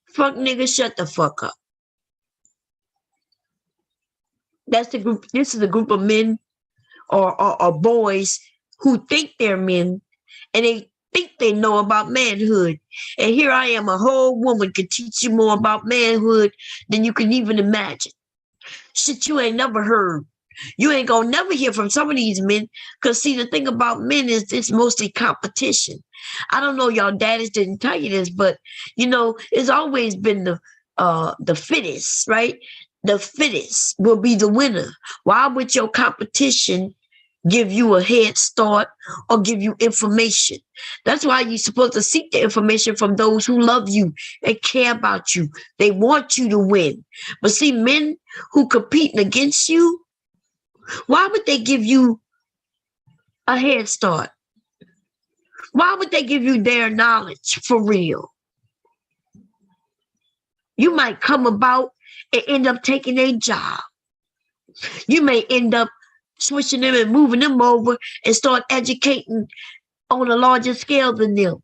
Fuck nigga, shut the fuck up. That's the group. This is a group of men or boys who think they're men and they think they know about manhood. And here I am, a whole woman can teach you more about manhood than you can even imagine. Shit you ain't never heard. You ain't gonna never hear from some of these men, because see, the thing about men is it's mostly competition. I don't know, y'all daddies didn't tell you this, but you know, it's always been the fittest, right? The fittest will be the winner. Why would your competition give you a head start or give you information? That's why you're supposed to seek the information from those who love you and care about you. They want you to win. But see, men who competing against you, why would they give you a head start? Why would they give you their knowledge for real? You might come about and end up taking a job. You may end up switching them and moving them over and start educating on a larger scale than them.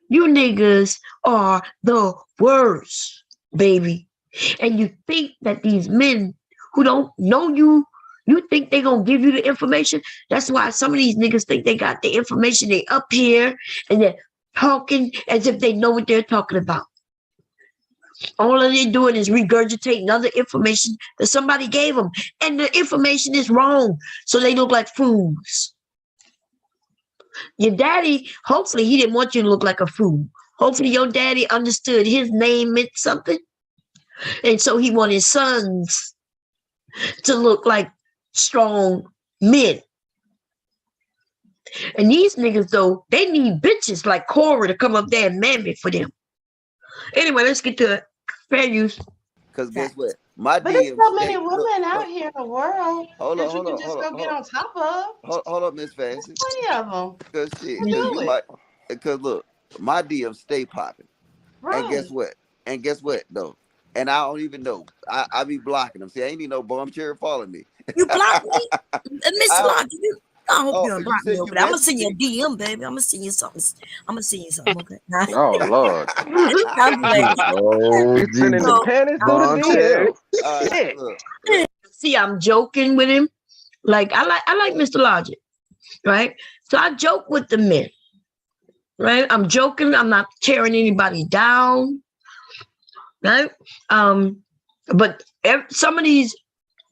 You niggas are the worst, baby. And you think that these men who don't know you, you think they're going to give you the information? That's why some of these niggas think they got the information. They up here and they're talking as if they know what they're talking about. All they're doing is regurgitating other information that somebody gave them. And the information is wrong. So they look like fools. Your daddy, hopefully he didn't want you to look like a fool. Hopefully your daddy understood his name meant something. And so he wanted his sons to look like strong men. And these niggas, though, they need bitches like Cora to come up there and man me for them. Anyway, let's get to fair use. Because guess what? But there's so many women out here in the world that you can just go get on top of. Hold up, Miss Fancy. Plenty of them. Because shit, because look, my DMs stay popping. Right. And guess what, though? And I don't even know. I be blocking them. See, I ain't even no bum cherry following me. You block me? Miss Lock, I hope you don't block me over there. I'm gonna send you a DM, baby. I'm gonna send you something. Okay. Oh Lord. Oh, he's sending the panties to the DM. See, I'm joking with him. Like I like Mr. Logic, right? So I joke with the men, right? I'm joking. I'm not tearing anybody down, right? But some of these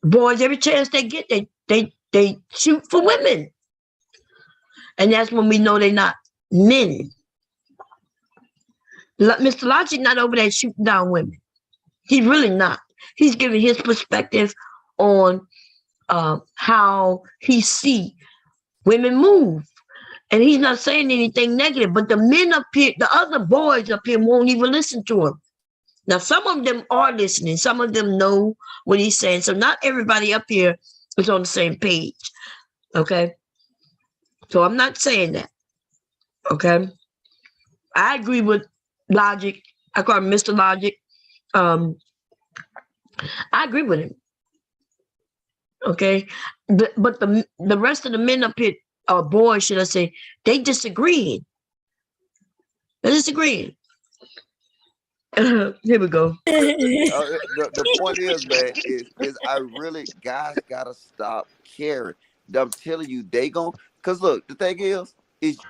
boys, every chance they get, they shoot for women. And that's when we know they're not men. Mr. Logic not over there shooting down women. He's really not. He's giving his perspective on how he see women move. And he's not saying anything negative, but the men up here, the other boys up here won't even listen to him. Now, some of them are listening. Some of them know what he's saying. So not everybody up here is on the same page. Okay? So I'm not saying that. Okay? I agree with Logic. I call him Mr. Logic. I agree with him. Okay? But the rest of the men up here, or boys, should I say, they disagreeing. They're disagreeing. Here we go. The point is, man, is I really, guys gotta stop caring. I'm telling you, they gon' because look, the thing is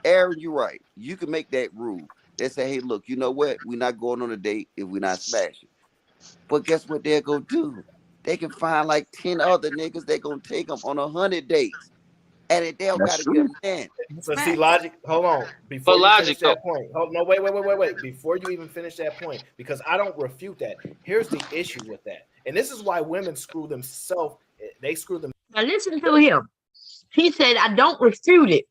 Aaron, you're right. You can make that rule. They say, hey, look, you know what? We're not going on a date if we're not smashing. But guess what they're gonna do? They can find like 10 other niggas. They're gonna take them on 100 dates. And they don't gotta get a man. So see, Logic, hold on. Before you finish that point. Wait. Before you even finish that point, because I don't refute that. Here's the issue with that. And this is why women screw themselves. They screw them. Now listen to him. He said, I don't refute it.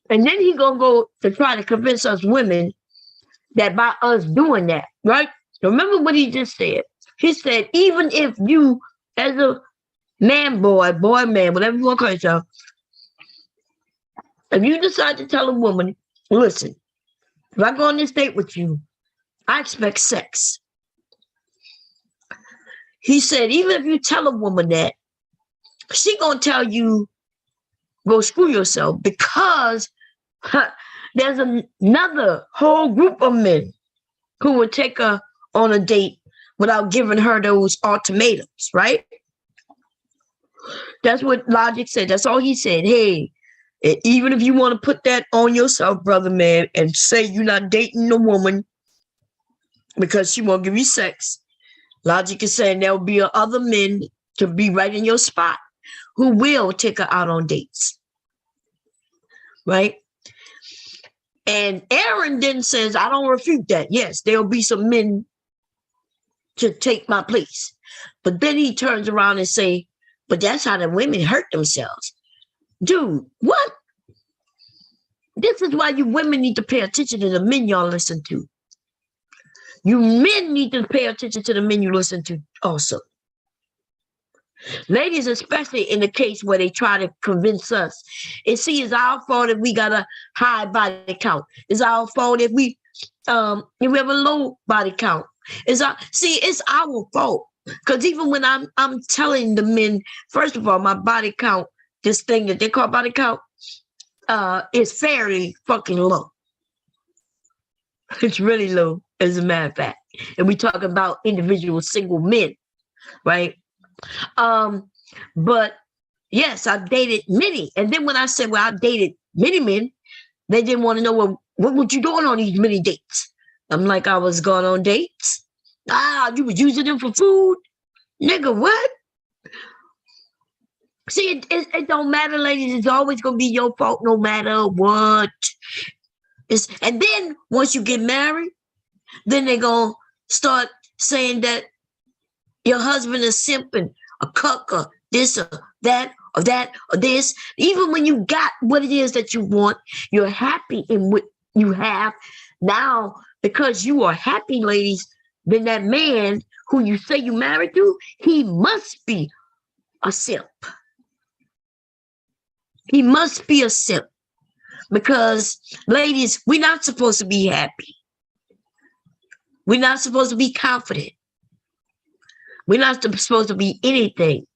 And then he gonna go to try to convince us women that by us doing that, right? Remember what he just said. He said, even if you, as a man, boy, man, whatever you want to call yourself, if you decide to tell a woman, listen, if I go on this date with you, I expect sex. He said, even if you tell a woman that, she gonna tell you, go screw yourself, because there's another whole group of men who would take her on a date without giving her those ultimatums, right? That's what Logic said. That's all he said. Hey, even if you want to put that on yourself, brother, man, and say you're not dating a woman because she won't give you sex, Logic is saying there will be other men to be right in your spot who will take her out on dates, right? And Aaron then says, I don't refute that. Yes, there'll be some men to take my place. But then he turns around and say, but that's how the women hurt themselves. Dude, what? This is why you women need to pay attention to the men y'all listen to. You men need to pay attention to the men you listen to also. Ladies, especially in the case where they try to convince us. It's our fault if we got a high body count. It's our fault if we have a low body count. It's our fault. Because even when I'm telling the men, first of all, my body count, this thing that they call body count, is fairly fucking low. It's really low, as a matter of fact. And we talk about individual single men, right? But yes, I've dated many. And then when I said, well, I dated many men, they didn't want to know, well, what were you doing on these many dates? I'm like, I was going on dates. You was using them for food? Nigga, what? See, it don't matter, ladies. It's always going to be your fault no matter what. And then once you get married, then they're going to start saying that your husband is simping, a cuck, or this, or that, or that, or this. Even when you got what it is that you want, you're happy in what you have. Now, because you are happy, ladies, then that man who you say you married to, he must be a simp. He must be a simp. Because, ladies, we're not supposed to be happy. We're not supposed to be confident. We're not supposed to be anything.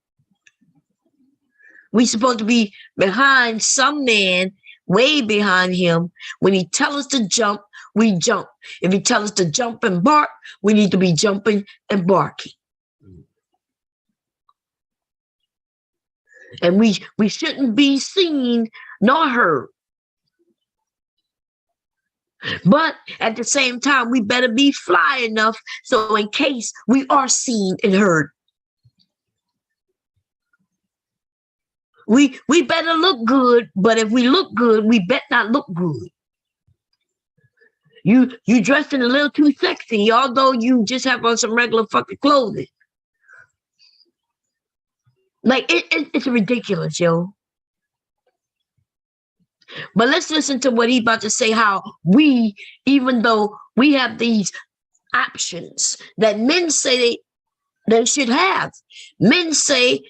We're supposed to be behind some man, way behind him. When he tells us to jump, we jump. If he tells us to jump and bark, we need to be jumping and barking. And we shouldn't be seen nor heard. But at the same time, we better be fly enough so in case we are seen and heard. We better look good, but if we look good, we better not look good. You dressing a little too sexy, although you just have on some regular fucking clothing. Like it's ridiculous, yo. But let's listen to what he's about to say, how we, even though we have these options that men say they should have, men say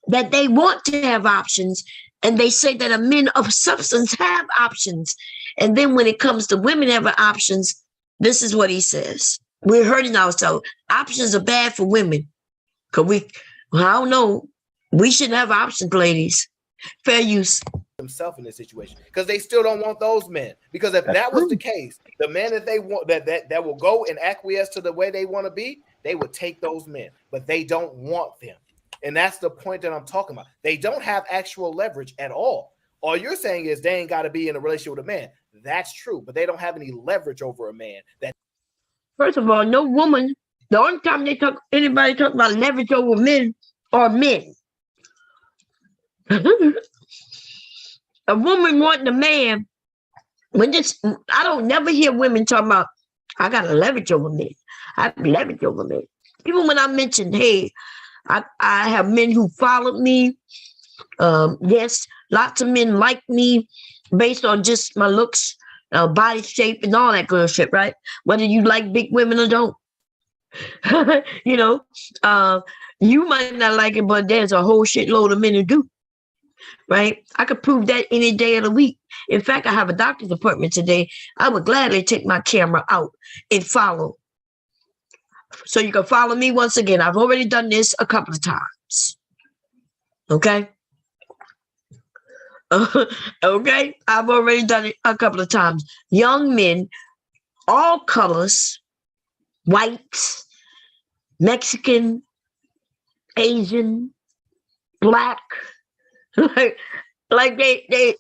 that they want to have options, and they say that a men of substance have options. And then when it comes to women having options, this is what he says. We're hurting ourselves. Options are bad for women. Because I don't know, we shouldn't have options, ladies. Fair use. Himself in this situation, because they still don't want those men. Because if that was the case, the men that they want that will go and acquiesce to the way they want to be, they would take those men, but they don't want them. And that's the point that I'm talking about. They don't have actual leverage at all. All you're saying is they ain't got to be in a relationship with a man. That's true, but they don't have any leverage over a man. First of all, no woman. The only time anybody talk about leverage over men are men. A woman wanting a man, I don't never hear women talking about, I got a leverage over men. I have leverage over men. Even when I mentioned, hey, I have men who followed me. Yes, lots of men like me based on just my looks, body shape, and all that good shit, right? Whether you like big women or don't. You know, you might not like it, but there's a whole shitload of men who do. Right? I could prove that any day of the week. In fact, I have a doctor's appointment today. I would gladly take my camera out and follow. So you can follow me once again. I've already done this a couple of times. Okay? Okay? I've already done it a couple of times. Young men, all colors, white, Mexican, Asian, black, like they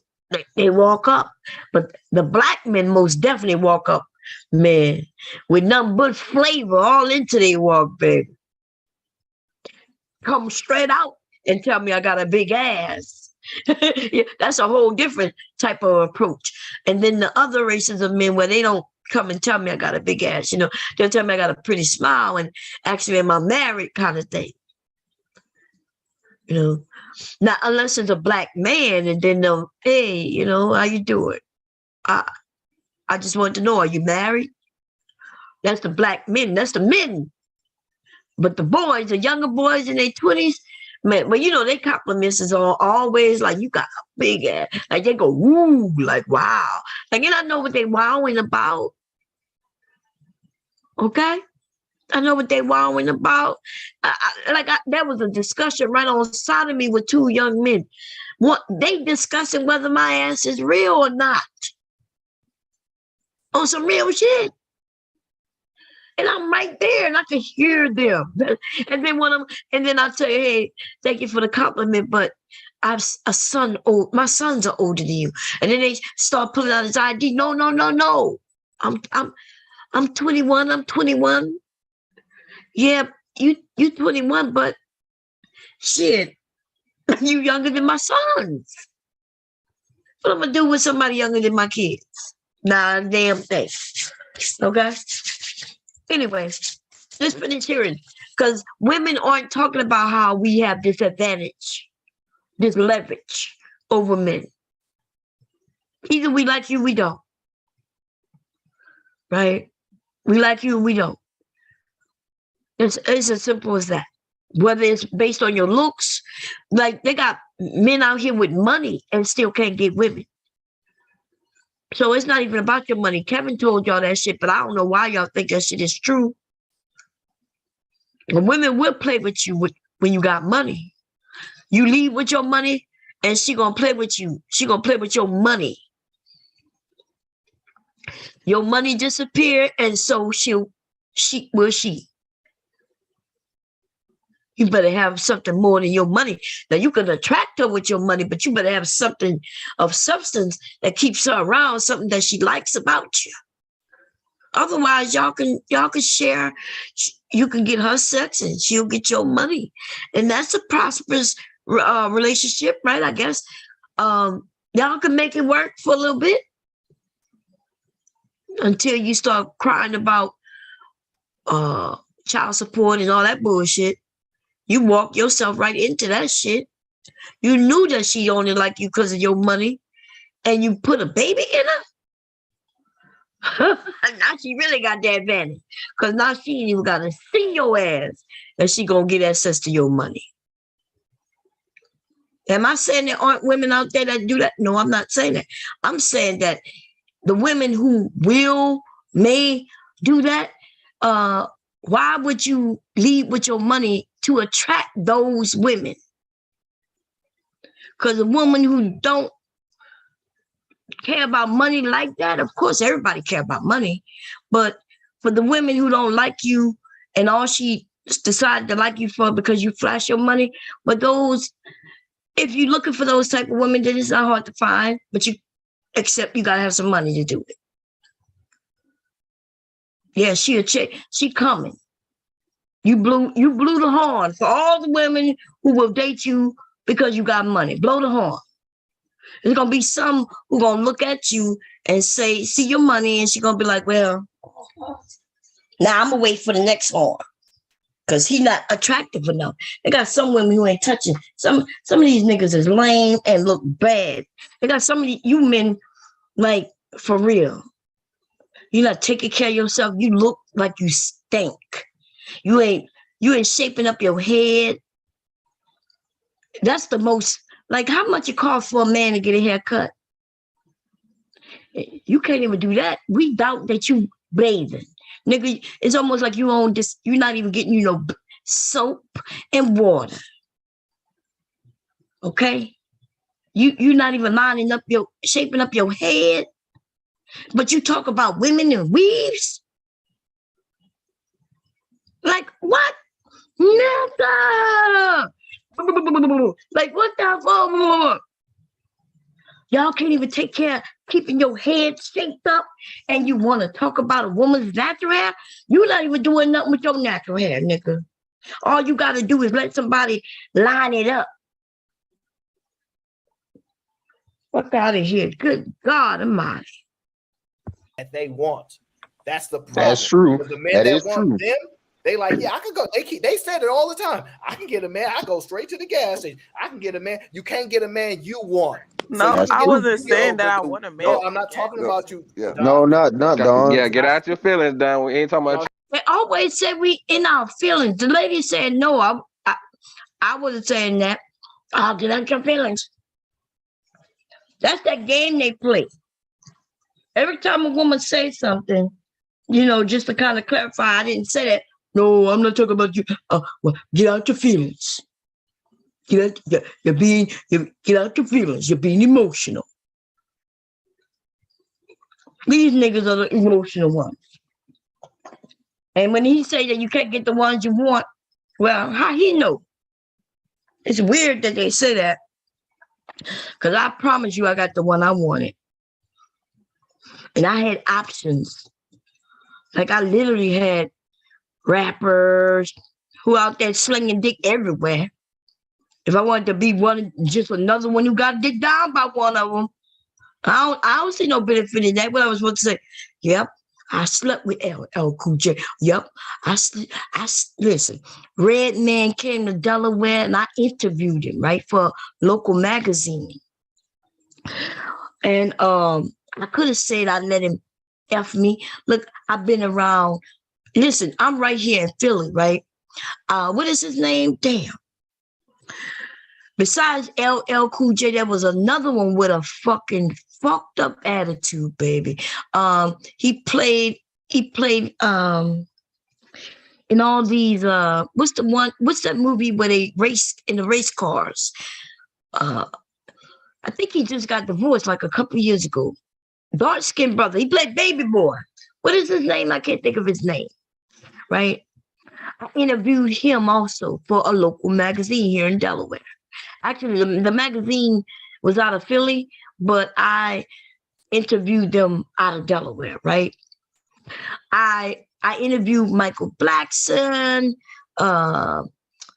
walk up, but the black men most definitely walk up, man, with nothing but flavor all into their walk, baby. Come straight out and tell me I got a big ass. Yeah, that's a whole different type of approach. And then the other races of men where they don't come and tell me I got a big ass, they'll tell me I got a pretty smile and actually am I married kind of thing. Now, unless it's a black man, and then they'll, hey, how you doing? I just want to know, are you married? That's the black men. That's the men. But the boys, the younger boys in their 20s, man, well, they compliments is always like, you got a big ass. Like, they go, woo, like, wow. Like, I know what they wowing about. Okay? I know what they wowing about. There was a discussion right on side of me with two young men. They discussing whether my ass is real or not. On some real shit. And I'm right there and I can hear them. And then I say, hey, thank you for the compliment, but I have a son, my sons are older than you. And then they start pulling out his ID. No. I'm 21. I'm 21. Yeah, you 21, but shit, you younger than my sons. What I'm gonna do with somebody younger than my kids? Nah, damn thing. Okay. Anyway, just finish hearing, because women aren't talking about how we have this advantage, this leverage over men. Either we like you, we don't. Right? We like you, we don't. It's as simple as that. Whether it's based on your looks, like they got men out here with money and still can't get women. So it's not even about your money. Kevin told y'all that shit, but I don't know why y'all think that shit is true. And women will play with you when you got money. You leave with your money, and she gonna play with you. She gonna play with your money. Your money disappear, and so she. You better have something more than your money. Now you can attract her with your money, but you better have something of substance that keeps her around, something that she likes about you. Otherwise, y'all can share. You can get her sex, and she'll get your money, and that's a prosperous relationship, right? I guess y'all can make it work for a little bit until you start crying about child support and all that bullshit. You walk yourself right into that shit. You knew that she only liked you because of your money, and you put a baby in her. Now she really got that advantage, because now she ain't even got to see your ass, and she gonna get access to your money. Am I saying there aren't women out there that do that? No, I'm not saying that. I'm saying that the women who may do that, why would you lead with your money to attract those women? Because a woman who don't care about money like that, of course, everybody care about money. But for the women who don't like you, and all she decided to like you for because you flash your money, but those, if you're looking for those type of women, then it's not hard to find, but except you got to have some money to do it. Yeah, she coming. You blew the horn for all the women who will date you because you got money. Blow the horn. There's gonna be some who gonna look at you and say, see your money, and she's gonna be like, well, now I'm gonna wait for the next horn, because he's not attractive enough. They got some women who ain't touching. Some of these niggas is lame and look bad. They got some of you men, like, for real. You're not taking care of yourself. You look like you stink. You ain't shaping up your head. That's the most, like, how much it costs for a man to get a haircut? You can't even do that. We doubt that you bathing. Nigga, it's almost like you own this, you're not even getting, soap and water. Okay? You're not even shaping up your head. But you talk about women in weaves? Like what? Never! Like what the fuck? Y'all can't even take care of keeping your head shaped up, and you want to talk about a woman's natural hair? You're not even doing nothing with your natural hair, nigga. All you got to do is let somebody line it up. Fuck out of here. Good God Almighty. That they want. That's the problem. That's true. The men that that is want true. them, they like, yeah, I can go. They said it all the time. I can get a man. I go straight to the gas station. I can get a man. You can't get a man you want. No, I wasn't saying that I want a man. No, I'm not talking about you. Yeah. No, not Don. Yeah, get out your feelings, Don. We ain't talking about. They always say we in our feelings. The lady said no. I wasn't saying that. I'll get out your feelings. That's that game they play. Every time a woman says something, just to kind of clarify, I didn't say that. No, I'm not talking about you. Well, get out your feelings. Get out your feelings. You're being emotional. These niggas are the emotional ones. And when he say that you can't get the ones you want, well, how he know? It's weird that they say that, because I promise you I got the one I wanted. And I had options. Like I literally had rappers who out there slinging dick everywhere. If I wanted to be just another one who got dick down by one of them, I don't see no benefit in that. What I was supposed to say, yep, I slept with LL Cool J. Yep, listen. Redman came to Delaware and I interviewed him, right, for a local magazine. And I could have said I let him F me. Look, I've been around. Listen, I'm right here in Philly, right? What is his name? Damn. Besides LL Cool J, there was another one with a fucking fucked up attitude, baby. He played in all these what's that movie where they raced in the race cars? I think he just got divorced like a couple years ago. Dark skinned brother. He played Baby Boy. What is his name? I can't think of his name. Right? I interviewed him also for a local magazine here in Delaware. Actually, the magazine was out of Philly, but I interviewed them out of Delaware, right? I interviewed Michael Blackson.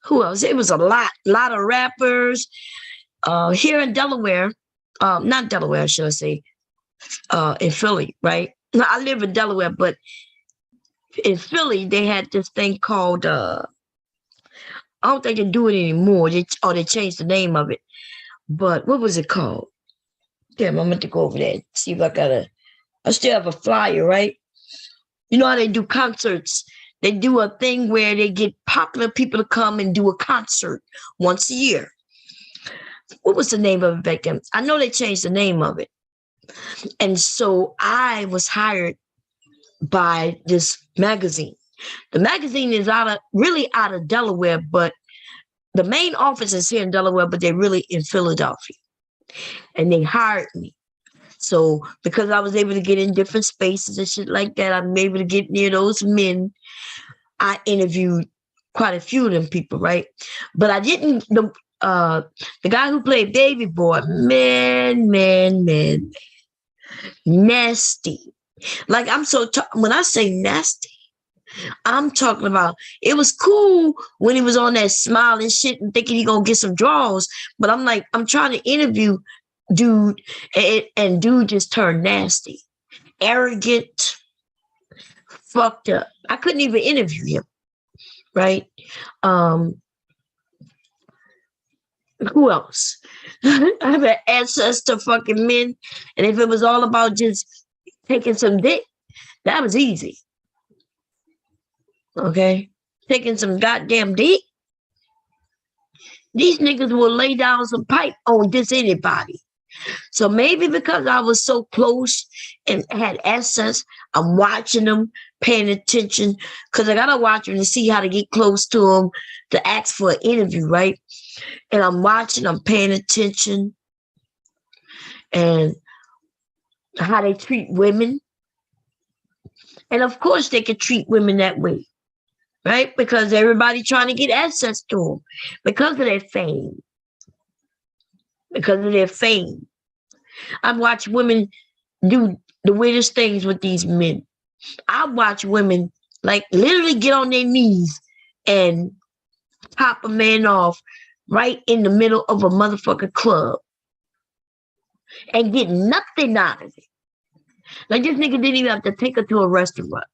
Who else? It was a lot of rappers here in Delaware. Not Delaware, should I say? In Philly, right? I live in Delaware, but in Philly they had this thing called. I don't think they do it anymore. They changed the name of it. But what was it called? Damn, I'm going to go over there and see if I still have a flyer, right? You know how they do concerts? They do a thing where they get popular people to come and do a concert once a year. What was the name of it back then? I know they changed the name of it. And so I was hired by this magazine. The magazine is really out of Delaware, but the main office is here in Delaware, but they're really in Philadelphia. And they hired me. So because I was able to get in different spaces and shit like that, I'm able to get near those men. I interviewed quite a few of them people, right? But I didn't, the guy who played Baby Boy, man, nasty. Like when I say nasty, I'm talking about it was cool when he was on that smiling shit and thinking he gonna get some draws. But I'm like, I'm trying to interview dude, and dude just turned nasty, arrogant, fucked up. I couldn't even interview him, right? Who else? I have an ancestor fucking men, and if it was all about just taking some dick, that was easy. Okay, taking some goddamn dick. These niggas will lay down some pipe on just anybody. So maybe because I was so close and had access, I'm watching them, paying attention, because I gotta watch them to see how to get close to them to ask for an interview, right? And I'm watching, I'm paying attention, and how they treat women. And of course, they could treat women that way. Right? Because everybody trying to get access to them because of their fame. Because of their fame. I've watched women do the weirdest things with these men. I watch women like literally get on their knees and top a man off right in the middle of a motherfucking club and get nothing out of it. Like this nigga didn't even have to take her to a restaurant.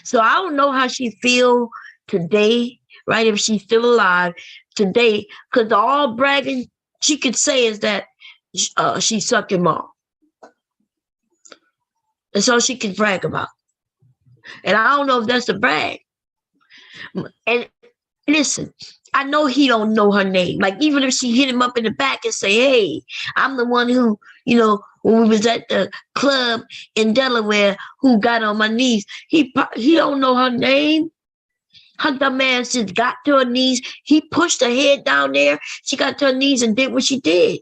So I don't know how she feel today, right? If she's still alive today, because all bragging she could say is that she sucked him off. That's all she can brag about. And I don't know if that's a brag. And listen, I know he don't know her name. Like even if she hit him up in the back and say, hey, I'm the one who, when we was at the club in Delaware, who got on my knees. He don't know her name. Her dumb ass just got to her knees. He pushed her head down there. She got to her knees and did what she did.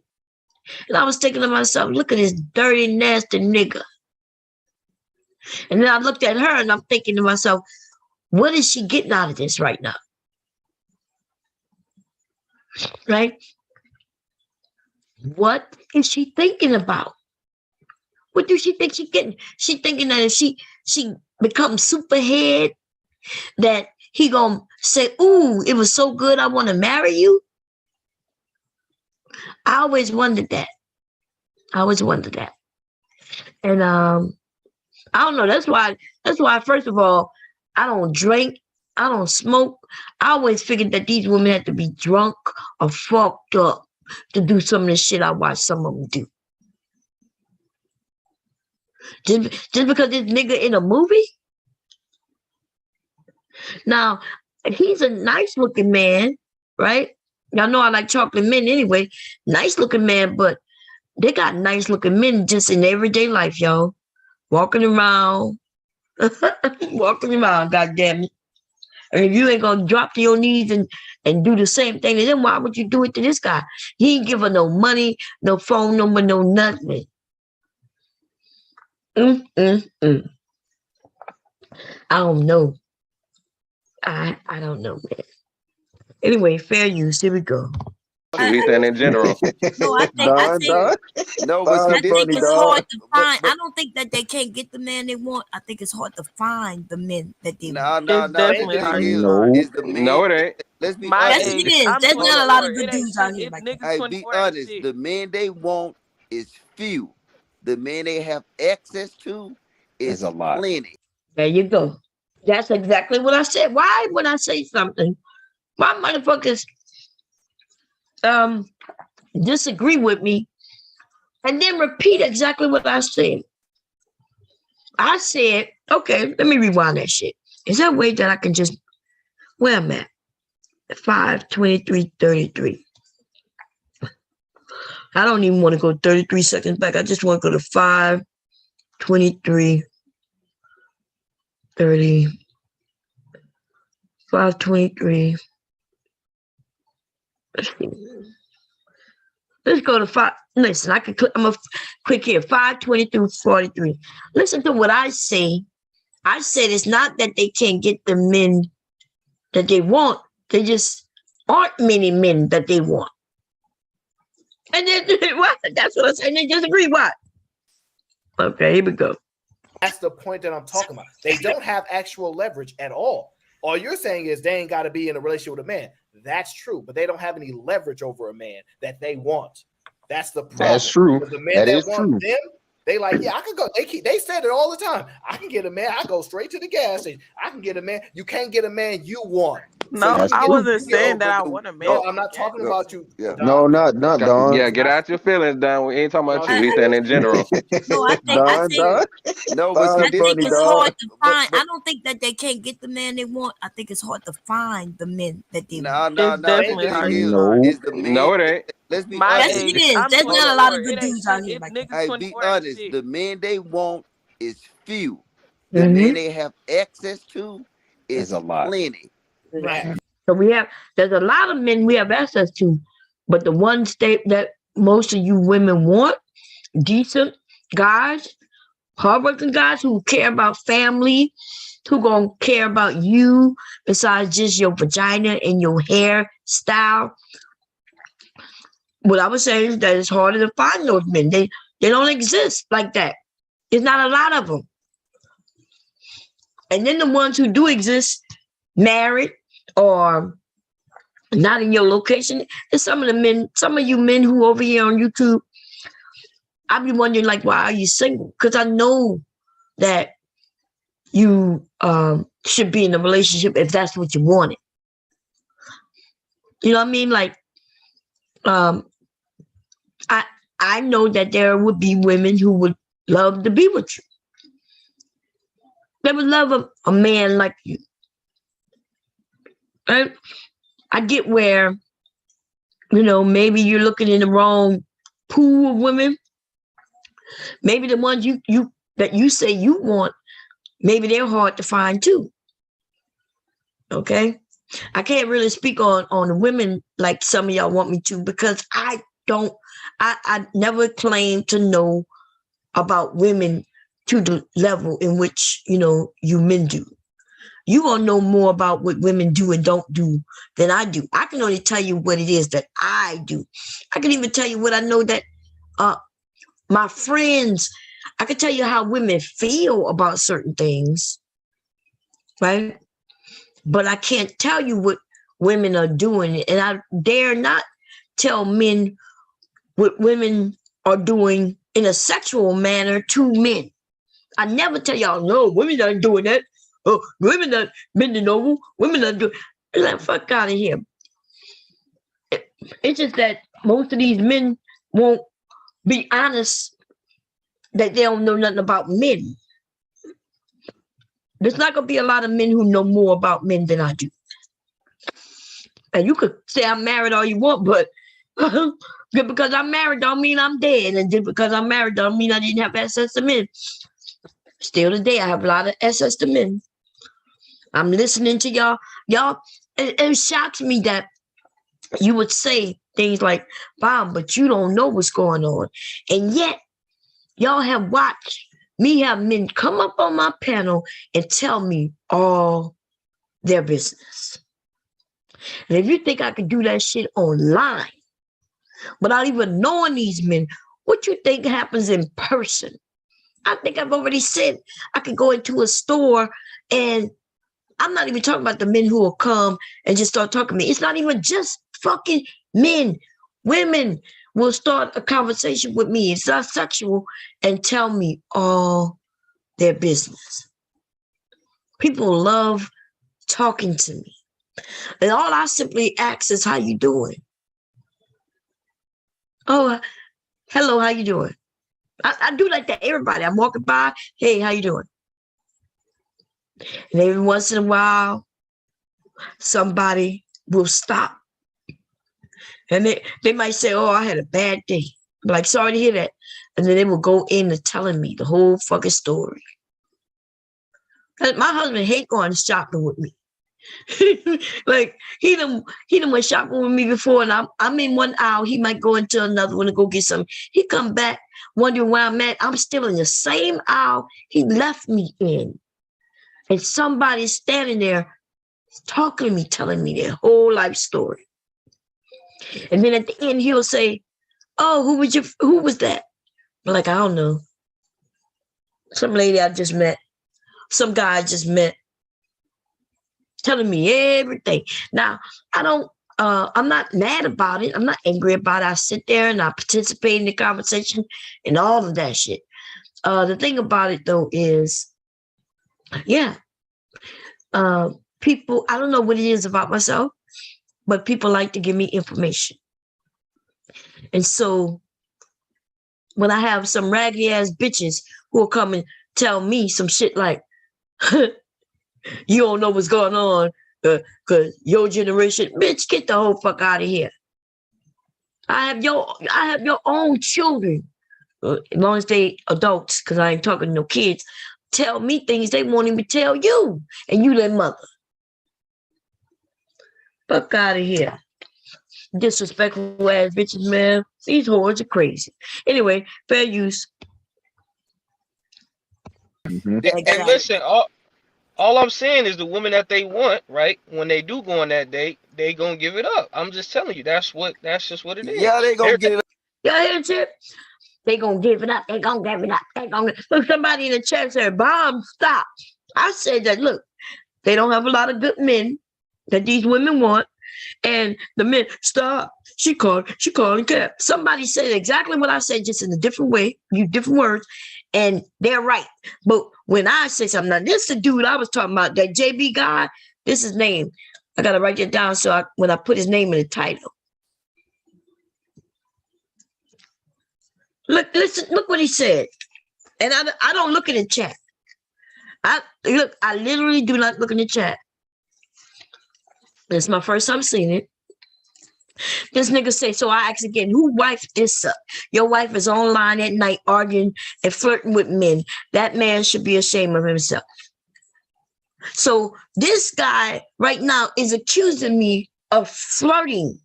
And I was thinking to myself, look at this dirty, nasty nigga. And then I looked at her and I'm thinking to myself, what is she getting out of this right now? Right? What is she thinking about? What do she think she's getting? She thinking that if she becomes superhead, that he gonna say, "Ooh, it was so good, I want to marry you." I always wondered that. And I don't know. That's why. First of all, I don't drink. I don't smoke. I always figured that these women had to be drunk or fucked up to do some of the shit I watch some of them do. Just because this nigga in a movie? Now, he's a nice looking man, right? Y'all know I like chocolate men anyway. Nice looking man, but they got nice looking men just in everyday life, y'all. Walking around, goddamn it. And if you ain't gonna drop to your knees and do the same thing, then why would you do it to this guy? He ain't give her no money, no phone number, no nothing. I don't know. I don't know, man. Anyway, fair use. Here we go. We stand in general. No, I think it's hard to find. I don't think that they can't get the man they want. I think it's hard to find the men that they want. No. No, it ain't. Let's be honest. honest. Yes, it is. There's not a lot of good dudes out here. Hey, be honest. The men they want is few. The men they have access to is a lot. Plenty. There you go. That's exactly what I said. Why when I say something, why motherfuckers disagree with me and then repeat exactly what I said? I said, okay, let me rewind that shit. Is there a way that I can just, where I'm at? 5:23:33. I don't even want to go 33 seconds back. I just want to go to 5:23:30. 5:23. Let's go to 5. Listen, I'm a quick here. 5:23:43. Listen to what I say. I said it's not that they can't get the men that they want. They just aren't many men that they want. And then what? That's what I said. And they disagree. What? Okay, here we go. That's the point that I'm talking about. They don't have actual leverage at all. All you're saying is they ain't got to be in a relationship with a man. That's true, but they don't have any leverage over a man that they want. That's the problem. That's true. The men that that is want true. them, they like, yeah, I can go. They said it all the time. I can get a man. I go straight to the gas station. I can get a man. You can't get a man you want. No, I wasn't saying that I want a man. No, I'm not talking about you. Yeah. No, not Don. Yeah, get out your feelings, Don. We ain't talking about you. We stand in general. No, I think it's hard to find. I don't think that they can't get the man they want. I think it's hard to find the men that they want. No. No, it ain't. Let's be honest. honest. Yes, it is. There's not a lot of good dudes out here. Hey, be honest. The men they want is few. The men they have access to is a lot. Plenty. Right. So there's a lot of men we have access to, but the ones that most of you women want, decent guys, hardworking guys who care about family, who gonna care about you besides just your vagina and your hairstyle. What I was saying is that it's harder to find those men. They don't exist like that. There's not a lot of them. And then the ones who do exist, married or not in your location, and some of you men who over here on YouTube, I be wondering, like, why are you single? Because I know that you should be in a relationship if that's what you wanted. You know what I mean? Like, I know that there would be women who would love to be with you. They would love a man like you. Right? I get where, maybe you're looking in the wrong pool of women. Maybe the ones that you say you want, maybe they're hard to find too. Okay? I can't really speak on the women like some of y'all want me to, because I never claim to know about women to the level in which, you men do. You gonna know more about what women do and don't do than I do. I can only tell you what it is that I do. I can even tell you what I know that my friends I can tell you how women feel about certain things, right? But I can't tell you what women are doing. And I dare not tell men what women are doing in a sexual manner to men. I never tell y'all, no, women aren't doing that. Oh, women not bending over. Women not doing. Like, fuck out of here. It's just that most of these men won't be honest that they don't know nothing about men. There's not going to be a lot of men who know more about men than I do. And you could say I'm married all you want, but just because I'm married don't mean I'm dead. And just because I'm married don't mean I didn't have access to men. Still today, I have a lot of access to men. I'm listening to y'all. Y'all, it shocks me that you would say things like, Bob, but you don't know what's going on. And yet, y'all have watched me have men come up on my panel and tell me all their business. And if you think I can do that shit online without even knowing these men, what you think happens in person? I think I've already said I could go into a store, and I'm not even talking about the men who will come and just start talking to me. It's not even just fucking men. Women will start a conversation with me. It's not sexual, and tell me all their business. People love talking to me. And all I simply ask is, how you doing? Oh, hello, how you doing? I do like that. Everybody, I'm walking by, hey, how you doing? And every once in a while, somebody will stop. And they might say, oh, I had a bad day. I'm like, sorry to hear that. And then they will go into telling me the whole fucking story. And my husband hate going shopping with me. Like he done went shopping with me before, and I'm in one aisle, he might go into another one to go get something. He come back wondering where I'm at. I'm still in the same aisle he left me in, and somebody's standing there talking to me, telling me their whole life story. And then at the end he'll say, oh, who was that? I'm like, I don't know, some lady I just met, some guy I just met, telling me everything. Now, I'm not mad about it. I'm not angry about it. I sit there and I participate in the conversation and all of that shit. The thing about it, though, is, people, I don't know what it is about myself, but people like to give me information. And so when I have some raggedy ass bitches who will come and tell me some shit like, you don't know what's going on because your generation, bitch, get the whole fuck out of here. I have your own children, as long as they adults, because I ain't talking to no kids, tell me things they won't even tell you, and you their mother. Fuck out of here. Disrespectful ass bitches, man. These whores are crazy. Anyway, fair use. Mm-hmm. And listen, all I'm saying is the woman that they want, right? When they do go on that date, they gonna give it up. I'm just telling you, that's just what it is. Yeah, they gonna give it up. Y'all hear it? They gonna give it up. They gonna give it up. They gonna look. Somebody in the chat said, "Bob, stop." I said that. Look, they don't have a lot of good men that these women want, and the men stop. She calling cat. Somebody said exactly what I said, just in a different way, use different words, and they're right. But when I say something, now this is the dude I was talking about, that JB guy. This is his name. I gotta write it down so when I put his name in the title. Look what he said. And I don't look in the chat. I literally do not look in the chat. It's my first time seeing it. This nigga say, so I ask again, who wife is up? Your wife is online at night arguing and flirting with men. That man should be ashamed of himself. So this guy right now is accusing me of flirting.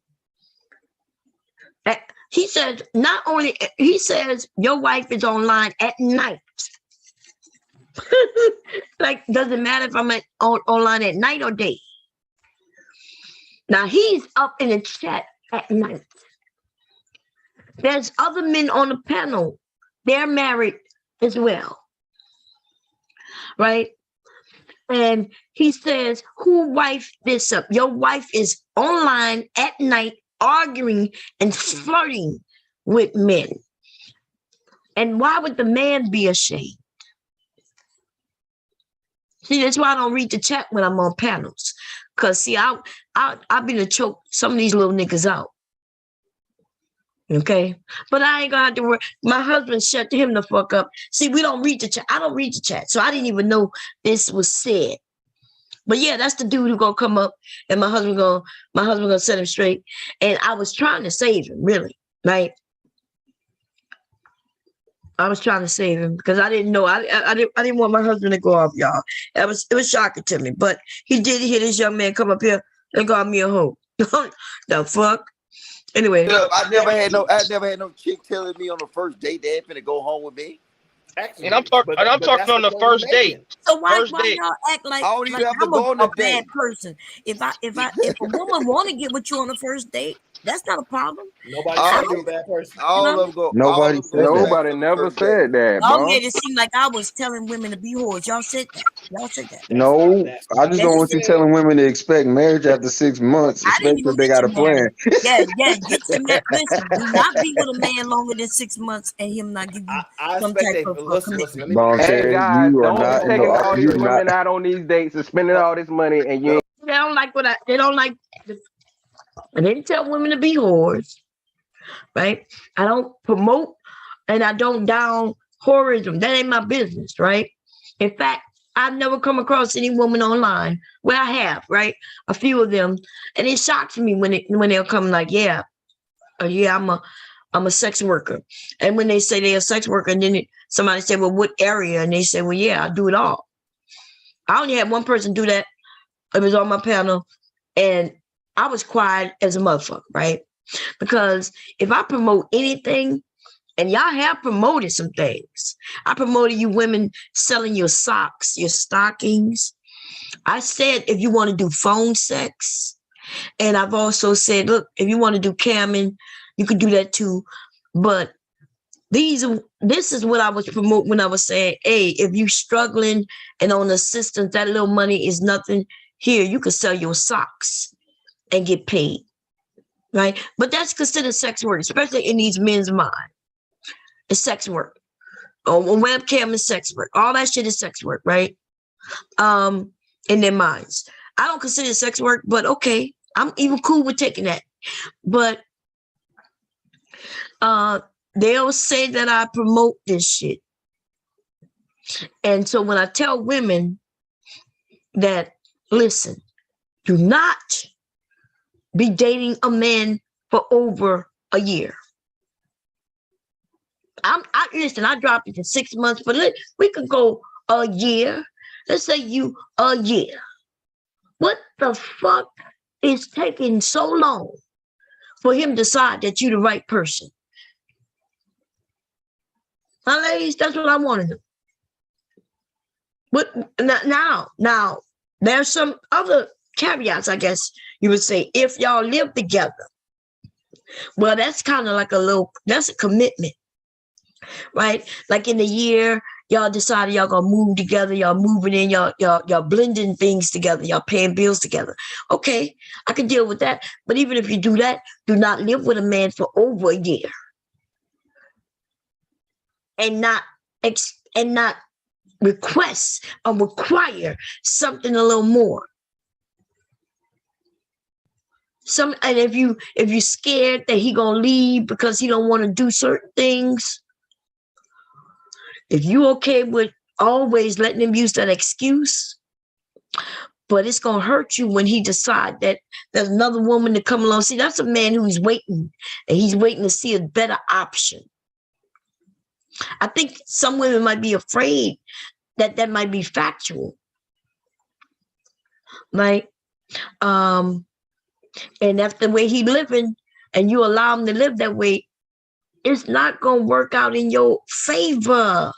He says, he says your wife is online at night. Like, doesn't matter if I'm online at night or day. Now he's up in the chat at night. There's other men on the panel. They're married as well. Right? And he says, who wife this up? Your wife is online at night arguing and flirting with men. And why would the man be ashamed? See, that's why I don't read the chat when I'm on panels. Because, see, I've been to choke some of these little niggas out. Okay? But I ain't going to have to worry. My husband shut him the fuck up. See, we don't read the chat. I don't read the chat. So I didn't even know this was said. But yeah, that's the dude who gonna come up and my husband gonna set him straight. And I was trying to save him, really, right? I was trying to save him because I didn't know. I didn't want my husband to go off, y'all. It was shocking to me. But he did hear this young man come up here and call me a hoe. The fuck? Anyway. Look, I never had no chick telling me on the first date they ain't finna go home with me. And I'm talking on the first date. So why y'all act like I'm a bad person? If a woman want to get with you on the first date, that's not a problem. Nobody's a bad person. Nobody never said that. Y'all made it seem like I was telling women to be whores. Y'all said that. No, I just don't want you telling women to expect marriage after 6 months, especially if they got a plan. Yeah, get your man. Listen, do not be with a man longer than 6 months and him not give you some type of commitment. Hey guys, don't be taking all these women out on these dates and spending all this money and you. They don't like they don't like. I didn't tell women to be whores, right? I don't promote and I don't down whorism. That ain't my business, right? In fact, I've never come across any woman online. Well, I have, right? A few of them, and it shocks me when they'll come like, I'm a sex worker, and when they say they're a sex worker, and then somebody say, well, what area? And they say, well, yeah, I do it all. I only had one person do that. It was on my panel, and I was quiet as a motherfucker, right? Because if I promote anything, and y'all have promoted some things. I promoted you women selling your socks, your stockings. I said, if you want to do phone sex, and I've also said, look, if you want to do camming, you could do that too. But this is what I was promoting when I was saying, hey, if you're struggling and on assistance, that little money is nothing. Here, you could sell your socks and get paid, right? But that's considered sex work, especially in these men's minds. It's sex work. On webcam is sex work. All that shit is sex work, right? In their minds. I don't consider it sex work, but okay, I'm even cool with taking that. But they'll say that I promote this shit. And so when I tell women that, listen, do not be dating a man for over a year. Listen, I dropped it to 6 months, but we could go a year. Let's say you a year. What the fuck is taking so long for him to decide that you're the right person? Now, ladies, that's what I want to know. But now, there's some other caveats, I guess you would say, if y'all live together. Well, that's kind of like that's a commitment, right? Like in a year, y'all decided y'all gonna move together, y'all moving in, y'all blending things together, y'all paying bills together. Okay, I can deal with that. But even if you do that, do not live with a man for over a year. And not request or require something a little more. And if you're scared that he gonna leave because he don't want to do certain things, if you okay with always letting him use that excuse, but it's gonna hurt you when he decide that there's another woman to come along. See, that's a man who's waiting, and he's waiting to see a better option. I think some women might be afraid that might be factual, right? And that's the way he living, and you allow him to live that way, it's not going to work out in your favor.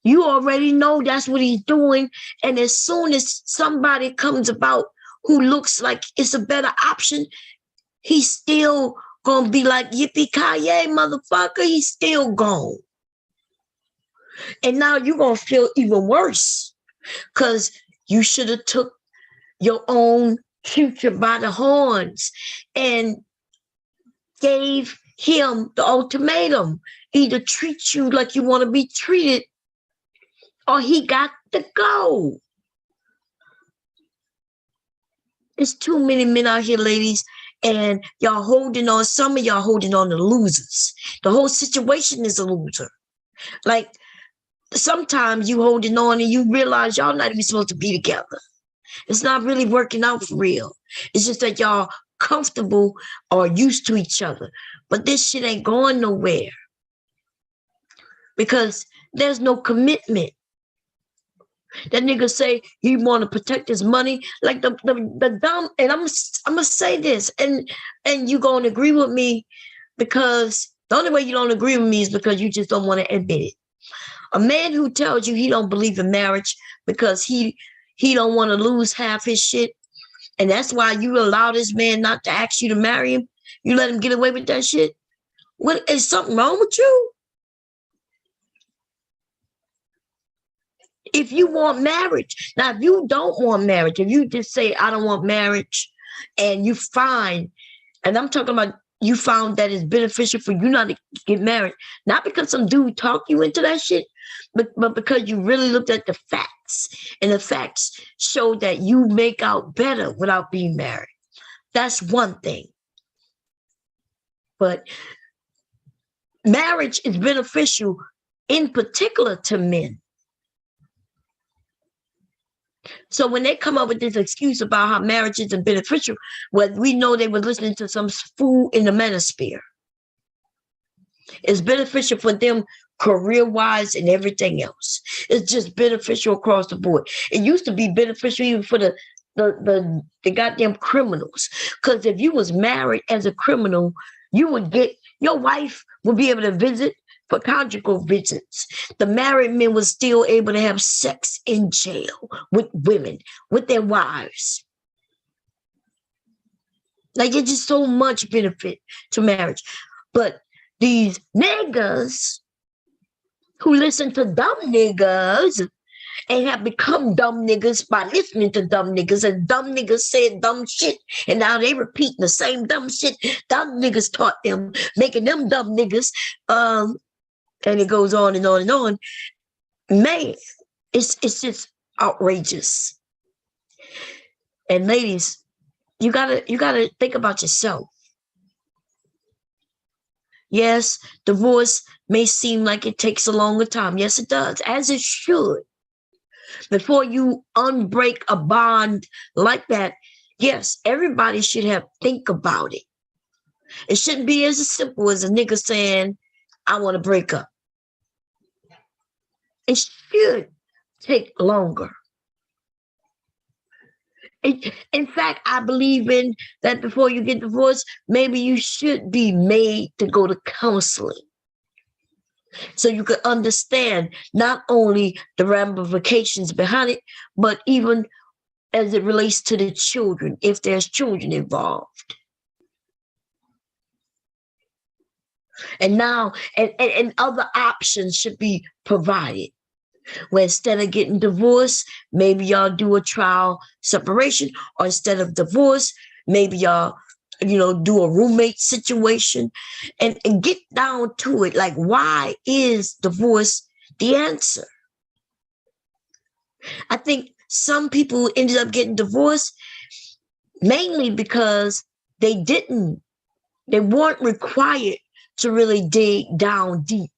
You already know that's what he's doing. And as soon as somebody comes about who looks like it's a better option, he's still gonna be like, yippee-ki-yay, motherfucker, he's still gone. And now you're gonna feel even worse because you should have took your own future by the horns and gave him the ultimatum. Either treat you like you want to be treated or he got to go. There's too many men out here, ladies, and y'all holding on. Some of y'all holding on to losers. The whole situation is a loser. Like, sometimes you holding on and you realize y'all not even supposed to be together. It's not really working out for real. It's just that y'all comfortable or used to each other. But this shit ain't going nowhere because there's no commitment. That nigga say he want to protect his money, like the dumb. And I'm gonna say this, and you gonna agree with me, because the only way you don't agree with me is because you just don't want to admit it. A man who tells you he don't believe in marriage because he don't want to lose half his shit, and that's why you allow this man not to ask you to marry him. You let him get away with that shit. What is something wrong with you? If you want marriage, now if you don't want marriage, if you just say I don't want marriage, and you find, and I'm talking about you found that it's beneficial for you not to get married, not because some dude talked you into that shit, but because you really looked at the facts, and the facts show that you make out better without being married. That's one thing. But marriage is beneficial in particular to men. So when they come up with this excuse about how marriage isn't beneficial, well, we know they were listening to some fool in the manosphere. It's beneficial for them career-wise and everything else. It's just beneficial across the board. It used to be beneficial even for the goddamn criminals. Because if you was married as a criminal, you would get, your wife would be able to visit for conjugal visits. The married men was still able to have sex in jail with women, with their wives. Like, it's just so much benefit to marriage. But these niggas who listen to dumb niggas and have become dumb niggas by listening to dumb niggas, and dumb niggas said dumb shit, and now they repeating the same dumb shit dumb niggas taught them, making them dumb niggas. And it goes on and on and on. Man, it's just outrageous. And ladies, you gotta think about yourself. Yes, divorce may seem like it takes a longer time. Yes, it does, as it should. Before you unbreak a bond like that, yes, everybody should have think about it. It shouldn't be as simple as a nigga saying, I want to break up. It should take longer. In fact, I believe in that before you get divorced, maybe you should be made to go to counseling, so you can understand not only the ramifications behind it, but even as it relates to the children, if there's children involved. And now, and other options should be provided. Where instead of getting divorced, maybe y'all do a trial separation, or instead of divorce, maybe y'all, do a roommate situation, and get down to it. Like, why is divorce the answer? I think some people ended up getting divorced mainly because they weren't required to really dig down deep.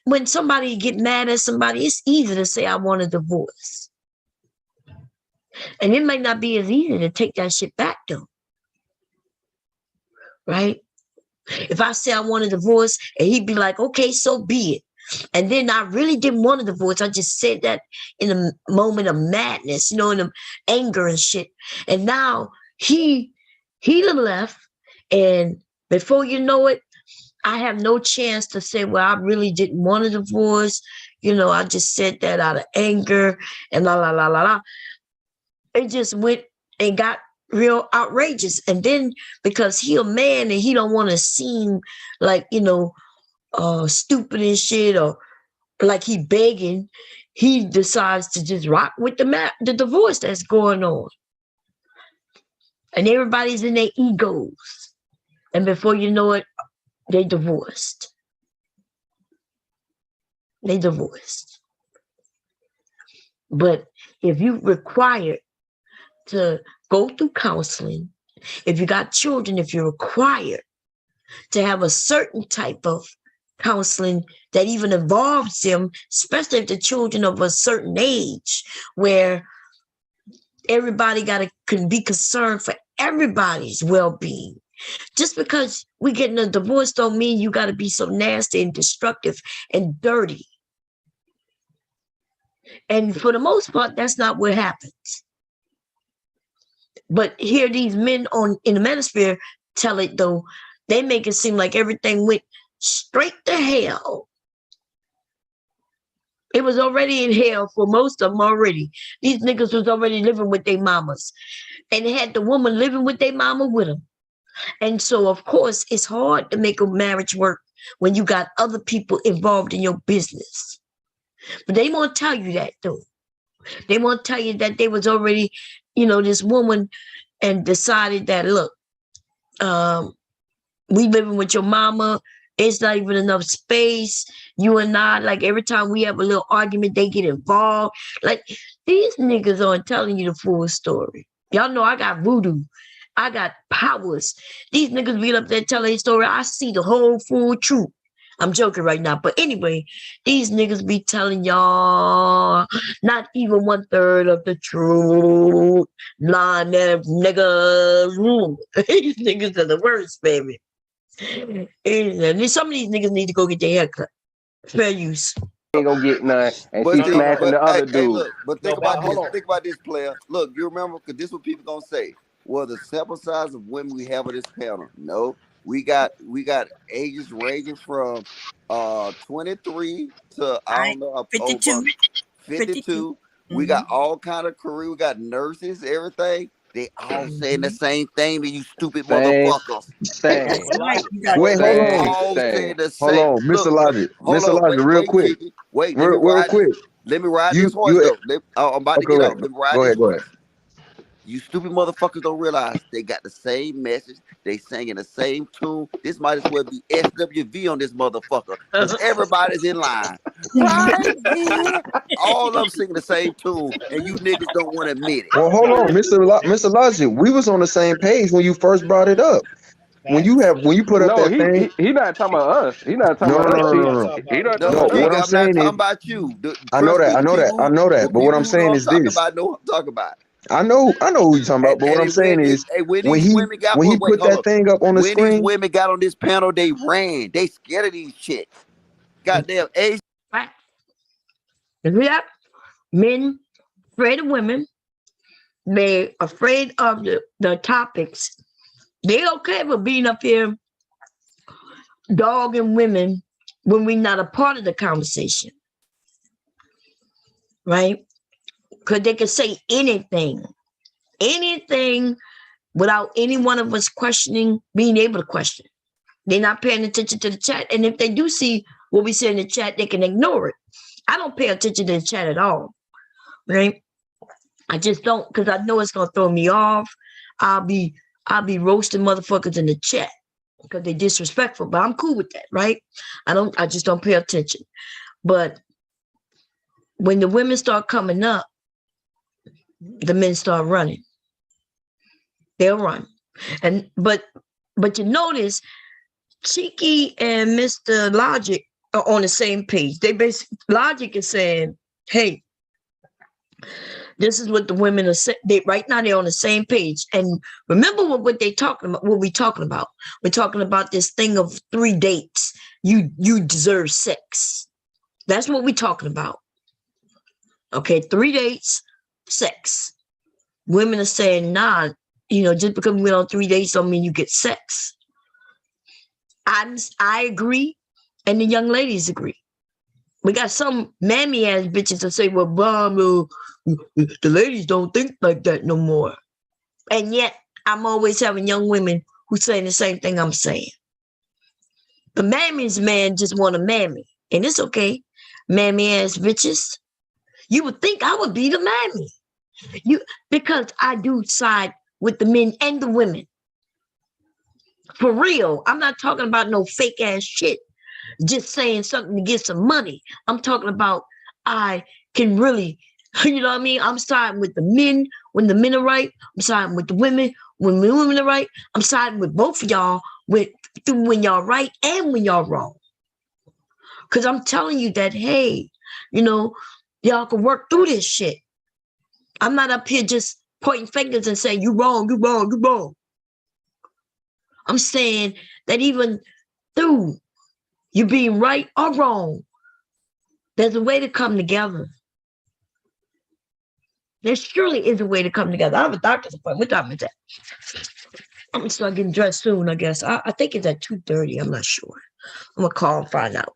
When somebody get mad at somebody, it's easy to say, I want a divorce. And it might not be as easy to take that shit back, though. Right? If I say I want a divorce, and he'd be like, okay, so be it. And then I really didn't want a divorce. I just said that in a moment of madness, in the anger and shit. And now he done left. And before you know it, I have no chance to say, well, I really didn't want a divorce. I just said that out of anger and la, la, la, la, la. It just went and got real outrageous. And then because he a man and he don't want to seem like, stupid and shit, or like he begging, he decides to just rock with the divorce that's going on. And everybody's in their egos. And before you know it, they divorced. They divorced. But if you required to go through counseling, if you got children, if you're required to have a certain type of counseling that even involves them, especially if the children of a certain age, where everybody can be concerned for everybody's well-being. Just because we getting a divorce don't mean you got to be so nasty and destructive and dirty. And for the most part, that's not what happens. But here these men in the manosphere tell it, though, they make it seem like everything went straight to hell. It was already in hell for most of them already. These niggas was already living with their mamas. And they had the woman living with their mama with them. And so, of course, it's hard to make a marriage work when you got other people involved in your business. But they won't tell you that, though. They won't tell you that they was already, this woman and decided that, look, we living with your mama. It's not even enough space. You and I, like every time we have a little argument, they get involved. Like these niggas aren't telling you the full story. Y'all know I got voodoo. I got powers. These niggas be up there telling their story. I see the whole full truth. I'm joking right now. But anyway, these niggas be telling y'all not even 1/3 of the truth. Lying there, niggas. These niggas are the worst, baby. And some of these niggas need to go get their hair cut. Fair use. Ain't gonna get none, and she's smashing the other dude. Look, but think about this, player. Look, you remember, because this is what people gonna say. Well, the sample size of women we have on this panel. No, we got ages ranging from 23 to 52. 52. We got all kind of career. We got nurses, everything. They all saying the same thing, you stupid motherfuckers. Same. Wait, hold on, Mr. Logic. Mr. Logic, real quick. Wait, real quick. Let me ride this horse, though. I'm about to get out. Let me ride this horse. You stupid motherfuckers don't realize they got the same message. They singing the same tune. This might as well be SWV on this motherfucker. Because everybody's in line. All of them singing the same tune, and you niggas don't want to admit it. Well, hold on, Mr. Logic. We was on the same page when you first brought it up. When you put up that thing, he not talking about us. He not talking about us. No. What I'm saying is, about you. I know that. But what I'm saying is this. I know what I'm talking about. I know who you're talking about, but what I'm saying is, when he put that thing up on the screen, when these women got on this panel, they ran. They scared of these chicks. Goddamn age. Right. Yeah. Men afraid of women. They afraid of the topics. They okay with being up here dogging women when we're not a part of the conversation. Right? Because they can say anything without any one of us being able to question. They're not paying attention to the chat. And if they do see what we say in the chat, they can ignore it. I don't pay attention to the chat at all, right? I just don't, because I know it's going to throw me off. I'll be roasting motherfuckers in the chat because they're disrespectful, but I'm cool with that, right? I just don't pay attention. But when the women start coming up, the men start running. They'll run. But you notice Cheeky and Mr. Logic are on the same page. Logic is saying, hey, this is what the women are saying. Right now they're on the same page. And remember what they talking about, what we're talking about. We're talking about this thing of 3 dates. You deserve sex. That's what we're talking about. Okay, 3 dates. Sex. Women are saying, nah, just because we went on 3 dates don't mean you get sex. I agree, and the young ladies agree. We got some mammy ass bitches that say, well, Mom, the ladies don't think like that no more. And yet I'm always having young women who saying the same thing I'm saying. The mammy's man just want a mammy. And it's okay. Mammy ass bitches. You would think I would be the mammy. Because I do side with the men and the women. For real. I'm not talking about no fake ass shit. Just saying something to get some money. I'm talking about I can really, you know what I mean? I'm siding with the men when the men are right. I'm siding with the women when the women are right. I'm siding with both of y'all when y'all right and when y'all wrong. Because I'm telling you that, hey, you know, y'all can work through this shit. I'm not up here just pointing fingers and saying, you wrong, you wrong, you wrong. I'm saying that even through you being right or wrong, there's a way to come together. There surely is a way to come together. I have a doctor's appointment. What time is that? I'm going to start getting dressed soon, I guess. I think it's at 2:30. I'm not sure. I'm going to call and find out.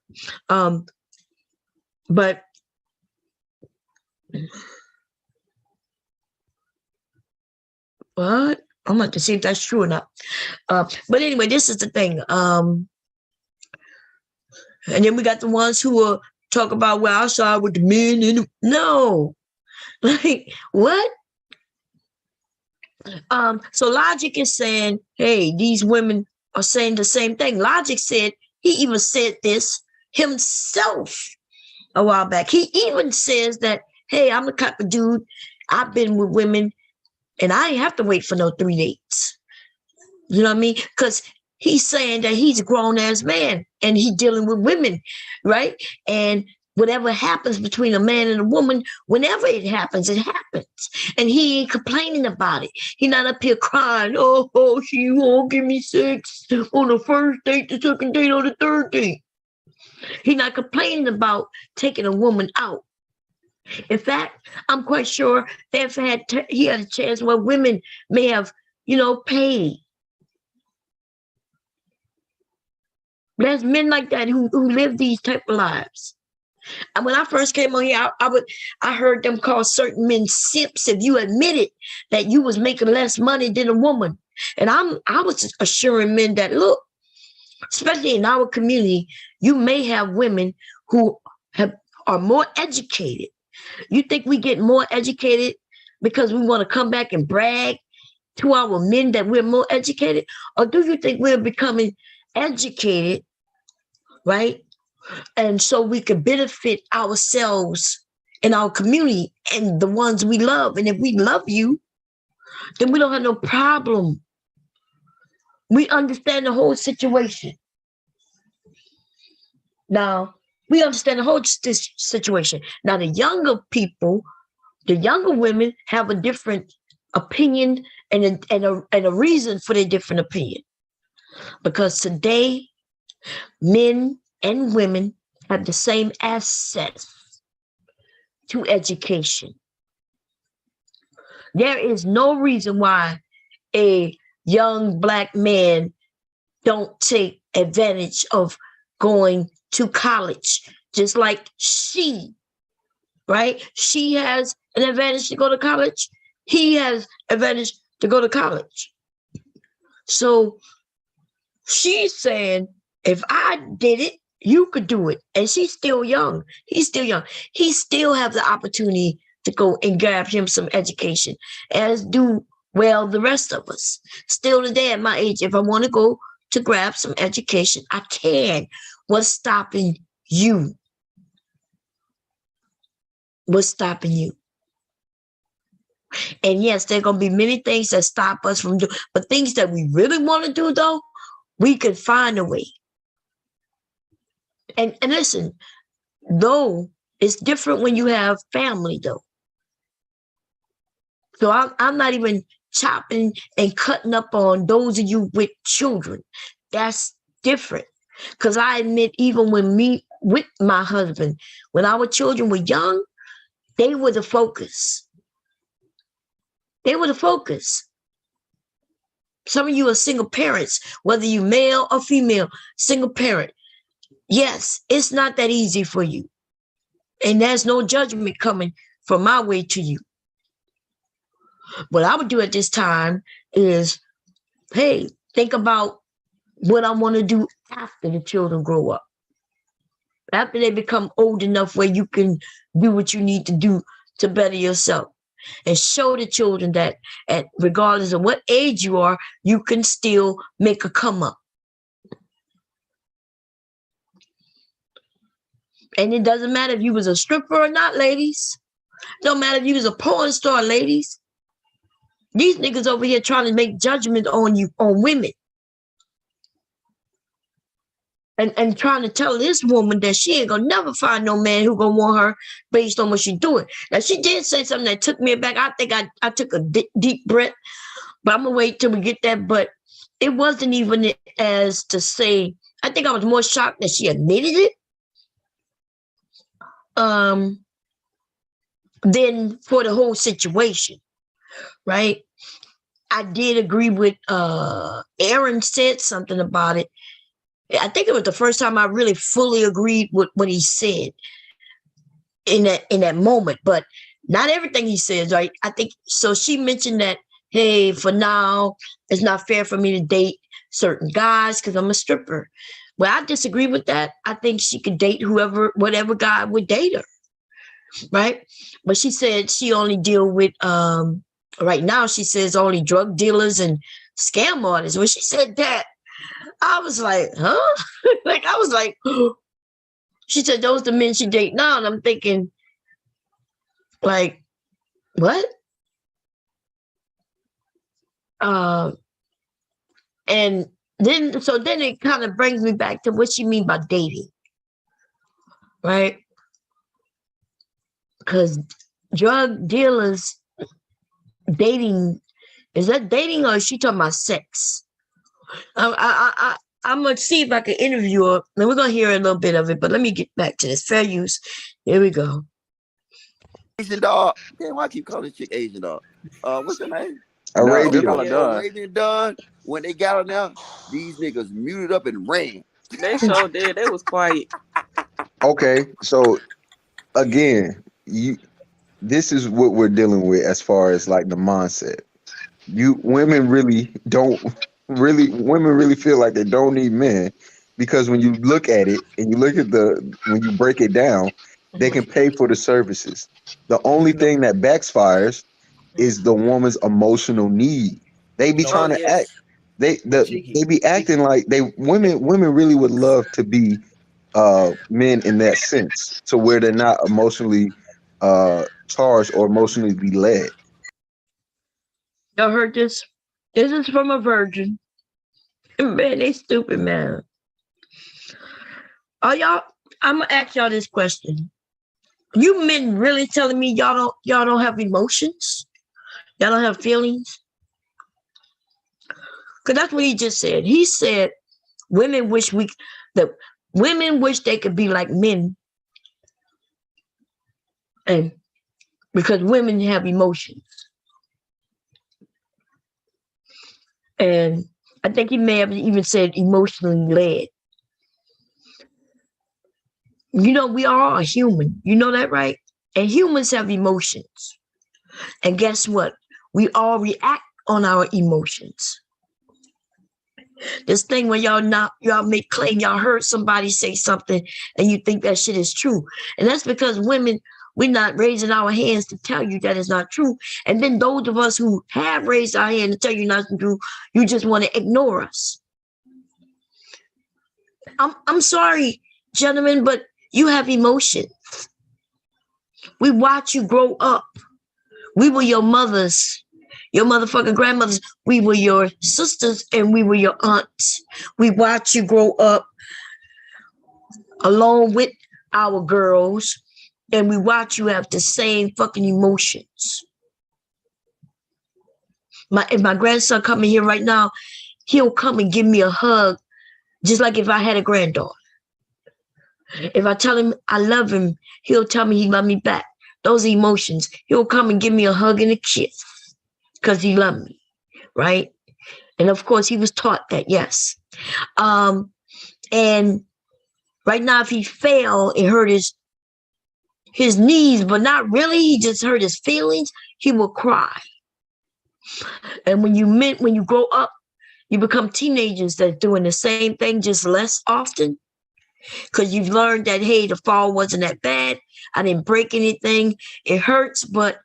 But I'm going to see if that's true or not. But anyway, this is the thing. And then we got the ones who will talk about, well, I side with the men. No. Like, what? So Logic is saying, hey, these women are saying the same thing. Logic said, he even said this himself a while back. He even says that, hey, I'm the type of dude, I've been with women and I ain't have to wait for no 3 dates. You know what I mean? Because he's saying that he's a grown-ass man and he's dealing with women, right? And whatever happens between a man and a woman, whenever it happens, it happens. And he ain't complaining about it. He not up here crying, oh, she won't give me sex on the first date, the second date, or the third date. He not complaining about taking a woman out. In fact, I'm quite sure he had a chance where women may have, paid. There's men like that who live these type of lives. And when I first came on here, I heard them call certain men simps if you admitted that you was making less money than a woman. And I was assuring men that, look, especially in our community, you may have women who are more educated. You think we get more educated because we want to come back and brag to our men that we're more educated? Or do you think we're becoming educated, right? And so we can benefit ourselves and our community and the ones we love. And if we love you, then we don't have no problem. We understand the whole situation. Now, we understand the whole situation. Now, the younger people, the younger women have a different opinion and a reason for their different opinion. Because today, men and women have the same access to education. There is no reason why a young Black man don't take advantage of going to college, just like she, right? She has an advantage to go to college. He has advantage to go to college. So she's saying, if I did it, you could do it. And she's still young. He's still young. He still has the opportunity to go and grab him some education, as do, well, the rest of us. Still today at my age, if I want to go to grab some education, I can. What's stopping you? What's stopping you? And yes, there are going to be many things that stop us from doing, but things that we really want to do, though, we can find a way. And listen, though, it's different when you have family, though. So I'm not even chopping and cutting up on those of you with children. That's different. Because I admit, even with my husband, when our children were young, they were the focus. They were the focus. Some of you are single parents, whether you male or female, single parent. Yes, it's not that easy for you. And there's no judgment coming from my way to you. What I would do at this time is, hey, think about what I want to do after the children grow up. After they become old enough where you can do what you need to do to better yourself. And show the children that regardless of what age you are, you can still make a come up. And it doesn't matter if you was a stripper or not, ladies. It don't matter if you was a porn star, ladies. These niggas over here trying to make judgment on you, on women. And trying to tell this woman that she ain't gonna never find no man who gonna want her based on what she's doing. Now, she did say something that took me back. I think I took a deep breath, but I'm gonna wait till we get that. But it wasn't even as to say, I think I was more shocked that she admitted it than for the whole situation, right? I did agree with Aaron said something about it. I think it was the first time I really fully agreed with what he said in that moment, but not everything he says, right? I think so. She mentioned that, hey, for now, it's not fair for me to date certain guys because I'm a stripper. Well, I disagree with that. I think she could date whatever guy would date her, right? But she said she only deal with right now. She says only drug dealers and scam artists. When she said that, I was like, huh? Like, I was like, she said, those the men she date now. And I'm thinking, like, what? And then it kind of brings me back to what she mean by dating, right? Because drug dealers dating, is that dating or is she talking about sex? I'm gonna see if I can interview her, and we're gonna hear a little bit of it. But let me get back to this fair use. Here we go. Asian dog. Damn, why I keep calling this chick Asian dog? What's her name? Arabian done. When they got her now, these niggas muted up and ran. They sure did. They was quiet. Okay, so again, this is what we're dealing with as far as like the mindset. Women really feel like they don't need men, because when you look at it and you look at when you break it down, they can pay for the services. The only thing that backfires is the woman's emotional need. They be trying to act. They be acting like women really would love to be men in that sense, to where they're not emotionally charged or emotionally led. Y'all heard this? This is from a virgin. Man, they stupid, man. I'm gonna ask y'all this question. You men really telling me y'all don't have emotions? Y'all don't have feelings? Because that's what he just said. He said women wish they could be like men. And because women have emotions. And I think he may have even said emotionally led. You know, we are a human. You know that, right? And humans have emotions. And guess what? We all react on our emotions. This thing where y'all make claim y'all heard somebody say something and you think that shit is true. And that's because women, we're not raising our hands to tell you that it's not true. And then those of us who have raised our hand to tell you not to do, you just want to ignore us. I'm sorry, gentlemen, but you have emotions. We watch you grow up. We were your mothers, your motherfucking grandmothers. We were your sisters and we were your aunts. We watch you grow up along with our girls. And we watch you have the same fucking emotions. If my grandson coming here right now, he'll come and give me a hug, just like if I had a granddaughter. If I tell him I love him, he'll tell me he love me back. Those emotions. He'll come and give me a hug and a kiss because he loved me, right? And of course, he was taught that, yes. And right now, if he fell, it hurt his knees, but not really. He just hurt his feelings. He will cry. And when you grow up, you become teenagers that's doing the same thing just less often. Because you've learned that, hey, the fall wasn't that bad. I didn't break anything. It hurts, but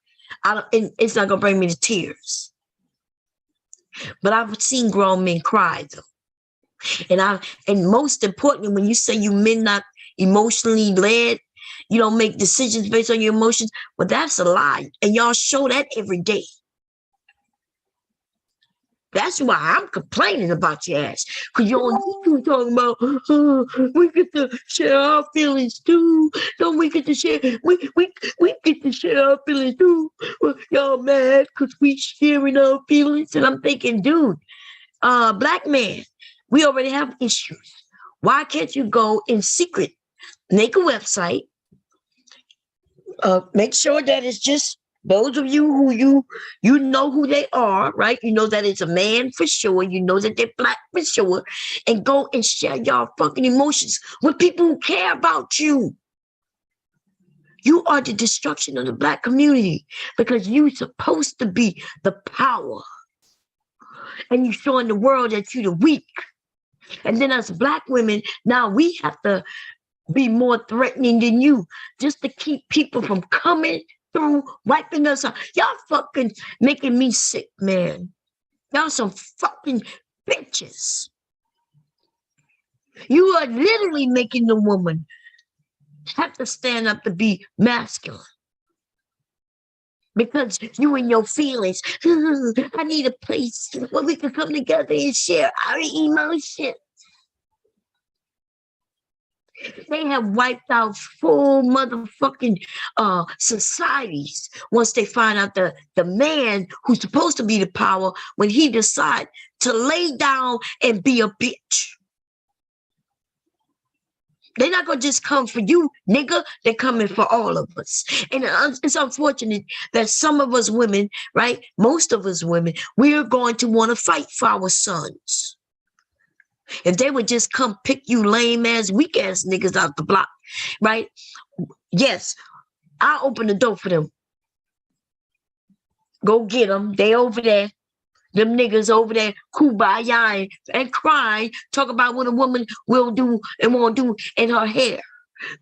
it's not going to bring me to tears. But I've seen grown men cry, though. And most importantly, when you say you men not emotionally led, you don't make decisions based on your emotions, well, that's a lie. And y'all show that every day. That's why I'm complaining about your ass. Because you're talking about, we get to share our feelings too. Don't we get to share? We get to share our feelings too. Well, y'all mad because we sharing our feelings. And I'm thinking, dude, black man, we already have issues. Why can't you go in secret, make a website, make sure that it's just those of you who you know who they are, right? You know that it's a man for sure. You know that they're black for sure. And go and share y'all fucking emotions with people who care about you. You are the destruction of the black community because you're supposed to be the power. And you're showing the world that you're the weak. And then as black women, now we have to be more threatening than you just to keep people from coming through, wiping us out. Y'all fucking making me sick, man. Y'all some fucking bitches. You are literally making the woman have to stand up to be masculine. Because you and your feelings, I need a place where we can come together and share our emotions. They have wiped out full motherfucking societies once they find out the man who's supposed to be the power when he decide to lay down and be a bitch. They're not going to just come for you, nigga. They're coming for all of us. And it's unfortunate that some of us women, right? Most of us women, we're going to want to fight for our sons. If they would just come pick you lame ass, weak ass niggas out the block, right? Yes, I'll open the door for them. Go get them. They over there. Them niggas over there, kumbaya and crying, talk about what a woman will do and won't do in her hair.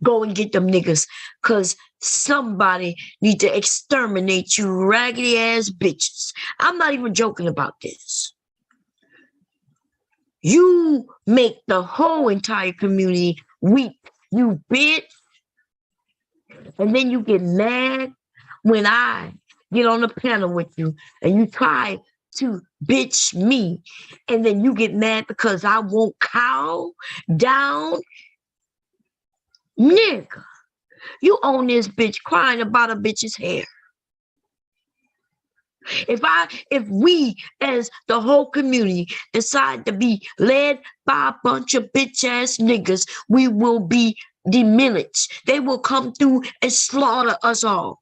Go and get them niggas, because somebody need to exterminate you raggedy ass bitches. I'm not even joking about this. You make the whole entire community weak, you bitch. And then you get mad when I get on the panel with you and you try to bitch me. And then you get mad because I won't cow down. Nigga, you own this bitch crying about a bitch's hair. If we as the whole community decide to be led by a bunch of bitch ass niggas, we will be diminished. They will come through and slaughter us all.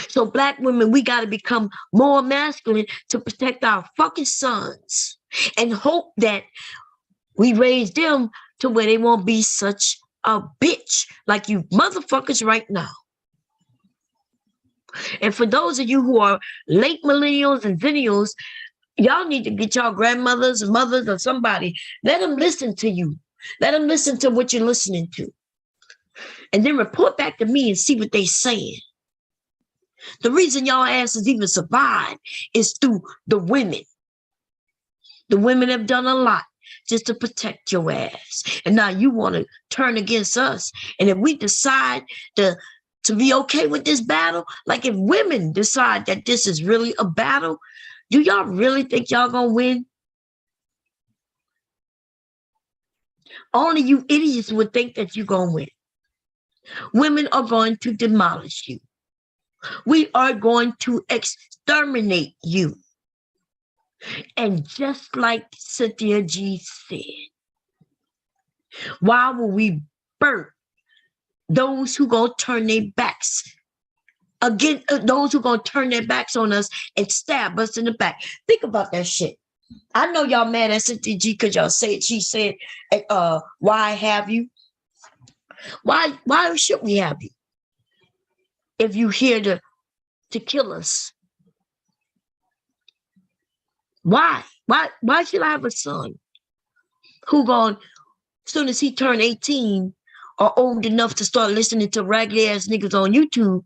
So black women, we got to become more masculine to protect our fucking sons and hope that we raise them to where they won't be such a bitch like you motherfuckers right now. And for those of you who are late millennials and zennials, y'all need to get y'all grandmothers, mothers, or somebody. Let them listen to you. Let them listen to what you're listening to. And then report back to me and see what they're saying. The reason y'all asses even survive is through the women. The women have done a lot just to protect your ass. And now you want to turn against us. And if we decide to be okay with this battle, like if women decide that this is really a battle, do y'all really think y'all gonna win? Only you idiots would think that you're gonna win. Women are going to demolish you. We are going to exterminate you. And just like Cynthia G said, why will we burn those who gonna turn their backs again, those who gonna turn their backs on us and stab us in the back? Think about that shit. I know y'all mad at Cynthia G because y'all said she said, why have you? Why should we have you? If you hear the to kill us. Why? Why should I have a son who as soon as he turned 18 or old enough to start listening to raggedy ass niggas on YouTube,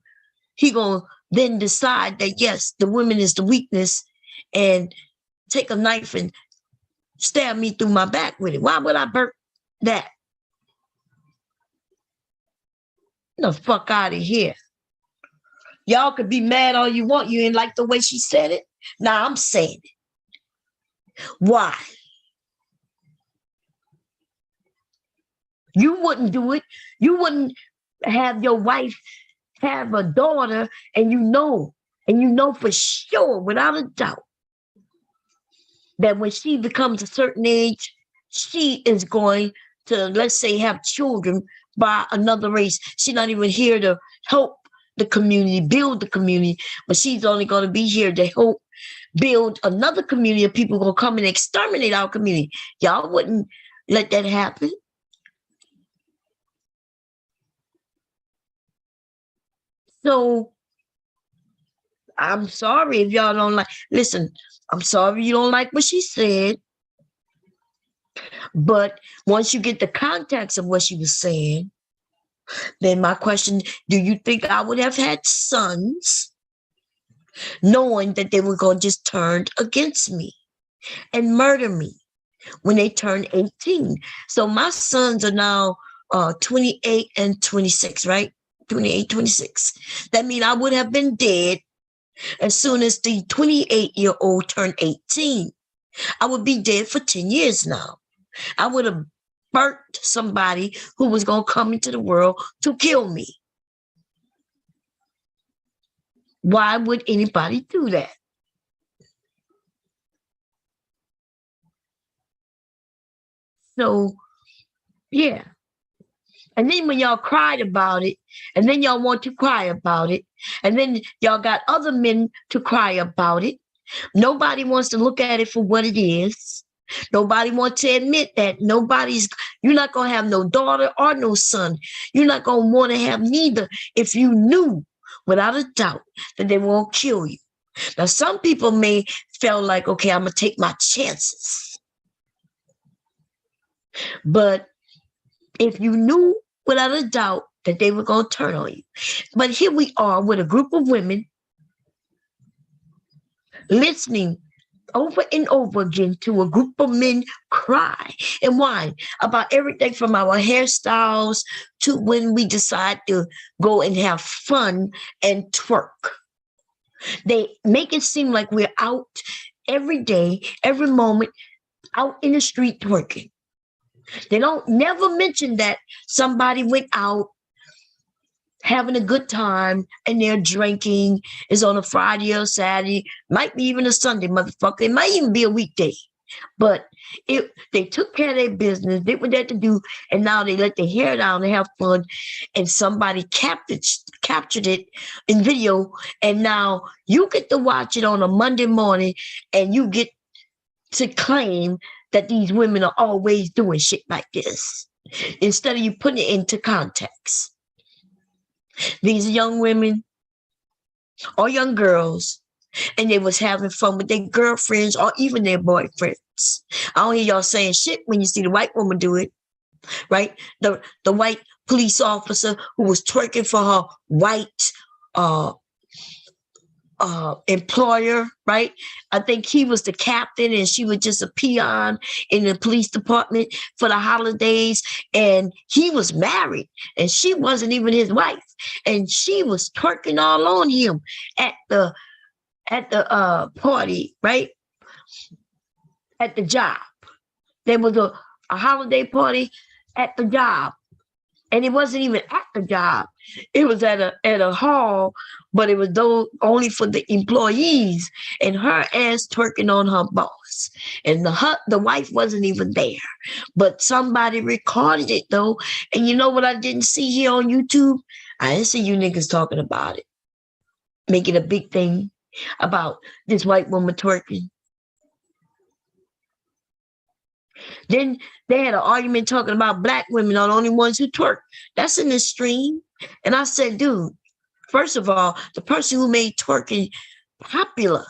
he gonna then decide that yes, the woman is the weakness and take a knife and stab me through my back with it? Why would I burn that? Get the fuck out of here. Y'all could be mad all you want. You ain't like the way she said it. Now I'm saying it. Why? You wouldn't do it. You wouldn't have your wife have a daughter and you know for sure, without a doubt, that when she becomes a certain age, she is going to, let's say, have children by another race. She's not even here to help the community, build the community, but she's only going to be here to help build another community of people who will come and exterminate our community. Y'all wouldn't let that happen. So I'm sorry if y'all don't like, listen, I'm sorry you don't like what she said. But once you get the context of what she was saying, then my question, do you think I would have had sons knowing that they were going to just turn against me and murder me when they turn 18? So my sons are now 28 and 26, right? 28, 26. That means I would have been dead as soon as the 28-year-old turned 18. I would be dead for 10 years now. I would have burnt somebody who was going to come into the world to kill me. Why would anybody do that? So, yeah. And then when y'all cried about it, and then y'all want to cry about it, and then y'all got other men to cry about it, nobody wants to look at it for what it is. Nobody wants to admit that you're not going to have no daughter or no son. You're not going to want to have neither if you knew without a doubt that they won't kill you. Now, some people may feel like, okay, I'm going to take my chances. But if you knew without a doubt that they were going to turn on you. But here we are with a group of women listening over and over again to a group of men cry and whine about everything from our hairstyles to when we decide to go and have fun and twerk. They make it seem like we're out every day, every moment, out in the street twerking. They don't never mention that somebody went out having a good time and they're drinking. It's on a Friday or Saturday, might be even a Sunday, motherfucker. It might even be a weekday. But they took care of their business, did what they had to do, and now they let their hair down and have fun, and somebody captured it in video, and now you get to watch it on a Monday morning, and you get to claim that these women are always doing shit like this, instead of you putting it into context. These young women or young girls, and they was having fun with their girlfriends or even their boyfriends. I don't hear y'all saying shit when you see the white woman do it, right? The white police officer who was twerking for her white employer, right? I think he was the captain and she was just a peon in the police department for the holidays, and he was married and she wasn't even his wife, and she was twerking all on him at the party, right? At the job. There was a holiday party at the job, and it wasn't even at the job. It was at a hall, but it was only for the employees, and her ass twerking on her boss. And the wife wasn't even there. But somebody recorded it though. And you know what I didn't see here on YouTube? I didn't see you niggas talking about it. Making a big thing about this white woman twerking. Then they had an argument talking about black women are the only ones who twerk. That's in the stream. And I said, dude, First of all, the person who made twerking popular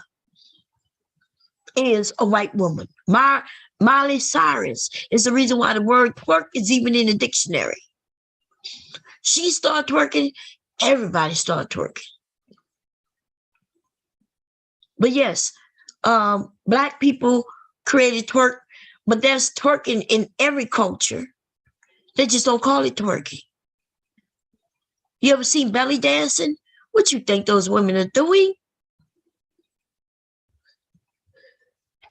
is a white woman. Miley Cyrus is the reason why the word twerk is even in the dictionary. She started twerking, everybody started twerking. But yes, Black people created twerk, but there's twerking in every culture. They just don't call it twerking. You ever seen belly dancing? What you think those women are doing?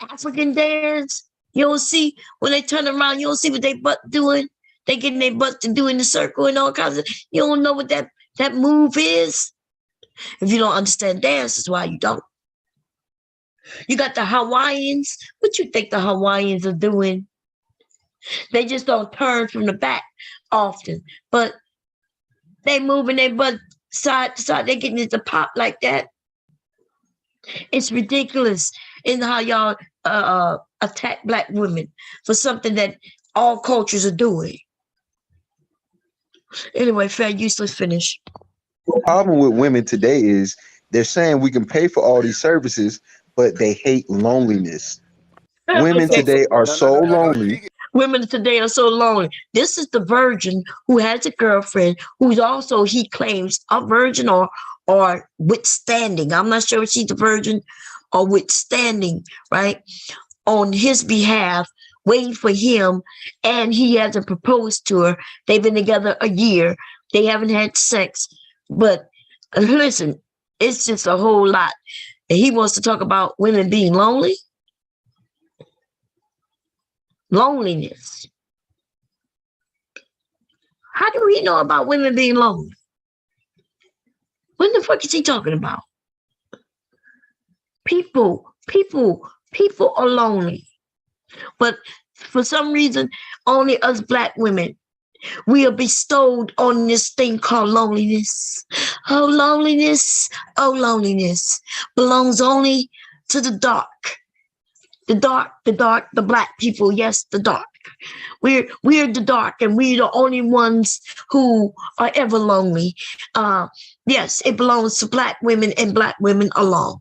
African dance. You don't see when they turn around, you don't see what they butt doing. They getting their butt to do in the circle and all kinds of, you don't know what that move is. If you don't understand dance, that's why you don't. You got the Hawaiians. What you think the Hawaiians are doing? They just don't turn from the back often, but they moving their butt side to side. They getting it to pop like that. It's ridiculous in how y'all attack Black women for something that all cultures are doing. Anyway, fair useless finish. The problem with women today is they're saying we can pay for all these services, but they hate loneliness. Women today are so lonely. Women today are so lonely. This is the virgin who has a girlfriend who's also, he claims, a virgin or withstanding. I'm not sure if she's a virgin or withstanding, right? On his behalf, waiting for him, and he hasn't proposed to her. They've been together a year. They haven't had sex. But listen, it's just a whole lot. And he wants to talk about women being lonely. Loneliness. How do we know about women being lonely? What the fuck is he talking about? People are lonely. But for some reason, only us Black women, we are bestowed on this thing called loneliness. Oh, loneliness belongs only to the dark. The Black people, yes, the dark. We're the dark, and we're the only ones who are ever lonely. Yes, it belongs to Black women and Black women alone.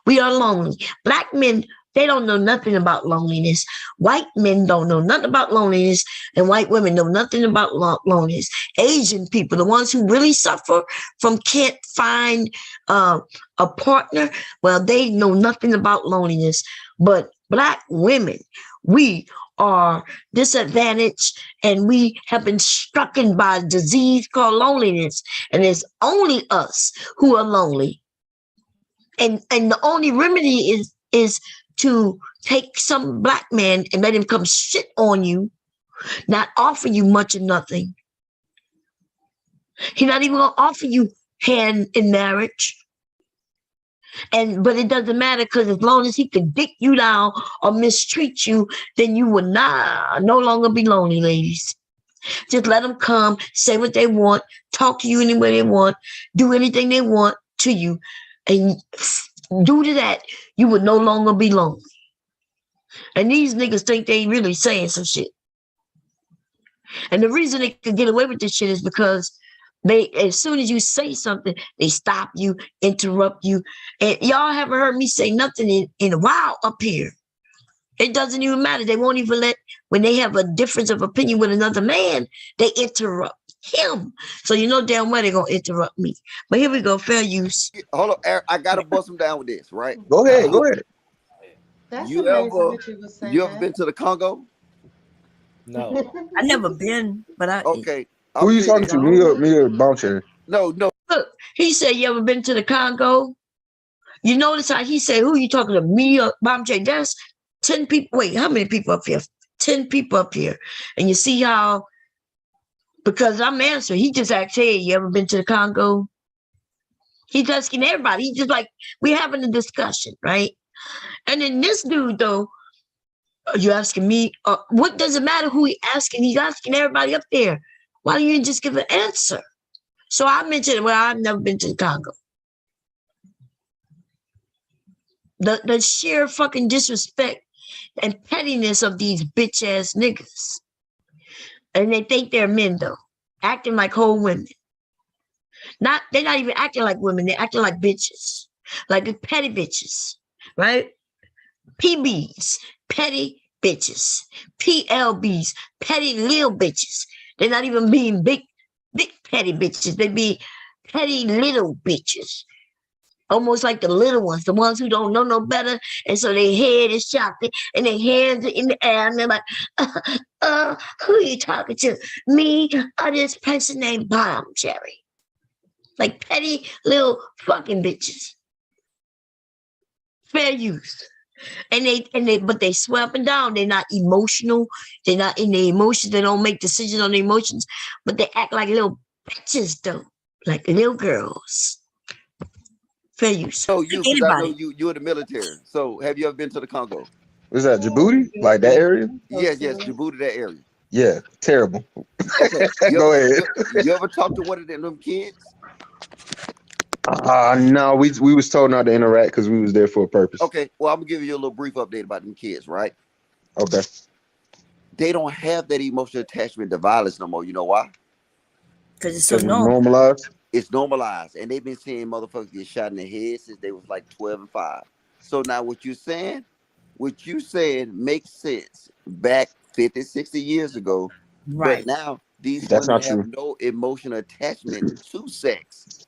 We are lonely. Black men, they don't know nothing about loneliness. White men don't know nothing about loneliness, and white women know nothing about loneliness. Asian people, the ones who really suffer from can't find a partner, well, they know nothing about loneliness. But Black women, we are disadvantaged, and we have been stricken by a disease called loneliness. And it's only us who are lonely. And the only remedy is to take some Black man and let him come shit on you, not offer you much of nothing. He's not even gonna offer you hand in marriage. But it doesn't matter, because as long as he can dick you down or mistreat you, then you will no longer be lonely, ladies. Just let them come, say what they want, talk to you any way they want, do anything they want to you. And due to that, you would no longer be lonely. And these niggas think they really saying some shit. And the reason they could get away with this shit is because as soon as you say something, they stop you, interrupt you. And y'all haven't heard me say nothing in a while up here. It doesn't even matter. They won't even when they have a difference of opinion with another man, they interrupt him. So you know damn well they're going to interrupt me. But here we go, fair use. Hold on, Eric, I got to bust them down with this, right? Go ahead. That's you ever been to the Congo? No. I never been, but Okay. Who are you talking to? Me or Bouncer? No. Look, he said, you ever been to the Congo? You notice how he said, who are you talking to? Me or Bouncer? That's 10 people. Wait, how many people up here? 10 people up here. And you see how, because I'm answering, he just asked, hey, you ever been to the Congo? He's asking everybody. He's just like, we're having a discussion, right? And then this dude, though, are you asking me? What does it matter who he asking? He's asking everybody up there. Why don't you just give an answer? So I mentioned, well, I've never been to the Congo. The sheer fucking disrespect and pettiness of these bitch ass niggas. And they think they're men though, acting like whole women. They're not even acting like women. They're acting like bitches, like the petty bitches, right? PBs, petty bitches. PLBs, petty little bitches. They're not even being big petty bitches. They be petty little bitches. Almost like the little ones, the ones who don't know no better. And so their head is shocked and their hands are in the air. And they're like, who are you talking to? Me or this person named Bomb Cherry? Like petty little fucking bitches. Fair use. But they swear up and down. They're not emotional. They're not in their emotions. They don't make decisions on their emotions. But they act like little bitches though. Like little girls. Fair use. So because I know you're in the military. So have you ever been to the Congo? Was that Djibouti? Like that area? Yes, Djibouti, that area. Yeah, terrible. Okay. Go ahead. You ever talk to one of them kids? No, we was told not to interact because we was there for a purpose. Okay, well, I'm gonna give you a little brief update about them kids, right? Okay. They don't have that emotional attachment to violence no more. You know why? Because it's so normal. Normalized. It's normalized, and they've been seeing motherfuckers get shot in the head since they was like 12 and 5. So now what you saying makes sense back 50, 60 years ago. Right. But now these That's women not have true. no emotional attachment to sex.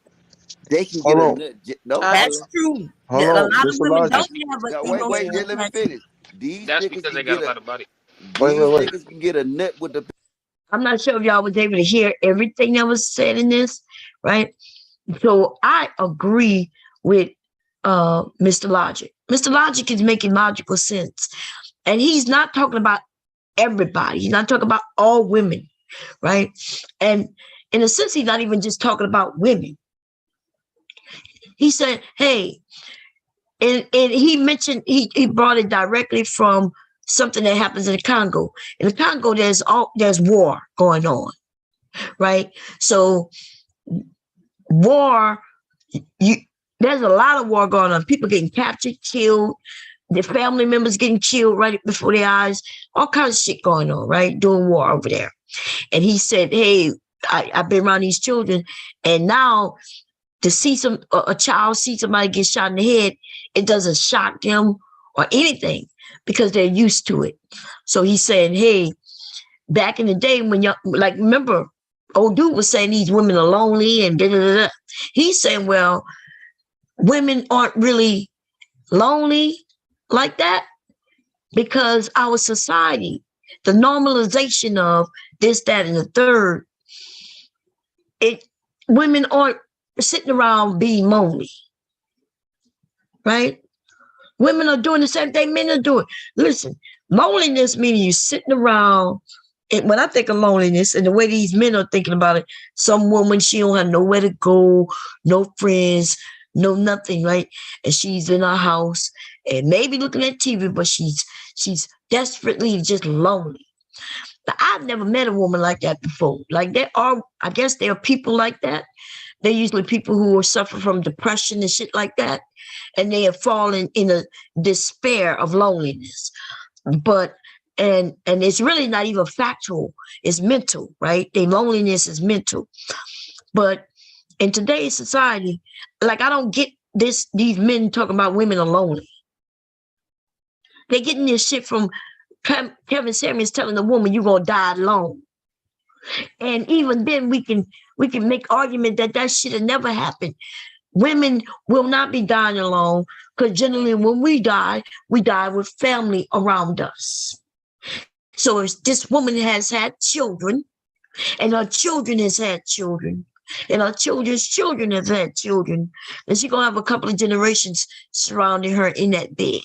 They can get a nut. No, that's true. Hold a on. lot of women don't have wait, let me finish. That's because they got a lot of body. These niggas can get a nut with the. I'm not sure if y'all was able to hear everything that was said in this, right? So I agree with Mr. Logic. Mr. Logic is making logical sense. And he's not talking about everybody. He's not talking about all women, right? And in a sense, he's not even just talking about women. He said, hey, and he mentioned, he brought it directly from something that happens in the Congo. In the Congo, there's war going on, right? So war, there's a lot of war going on. People getting captured, killed, their family members getting killed right before their eyes, all kinds of shit going on, right? Doing war over there. And he said, hey, I've been around these children, and now to see a child see somebody get shot in the head, it doesn't shock them or anything because they're used to it. So he's saying, hey, back in the day when y'all, like, remember, old dude was saying these women are lonely and da-da-da-da. He's saying, well, women aren't really lonely like that because our society, the normalization of this, that, and the third, women aren't sitting around being lonely, right? Women are doing the same thing men are doing. Listen, loneliness meaning you sitting around. And when I think of loneliness and the way these men are thinking about it, some woman, she don't have nowhere to go, no friends, no nothing, right? And she's in her house and maybe looking at TV, but she's desperately just lonely. Now, I've never met a woman like that before. Like I guess there are people like that. They're usually people who are suffering from depression and shit like that. And they have fallen in a despair of loneliness. But, and it's really not even factual. It's mental, right? Their loneliness is mental. But in today's society, like, I don't get these men talking about women are lonely. They're getting this shit from Kevin Samuels telling the woman you're going to die alone. And even then we can make argument that shit had never happened. Women will not be dying alone because generally when we die with family around us. So if this woman has had children and her children has had children and her children's children have had children, then she's going to have a couple of generations surrounding her in that bed.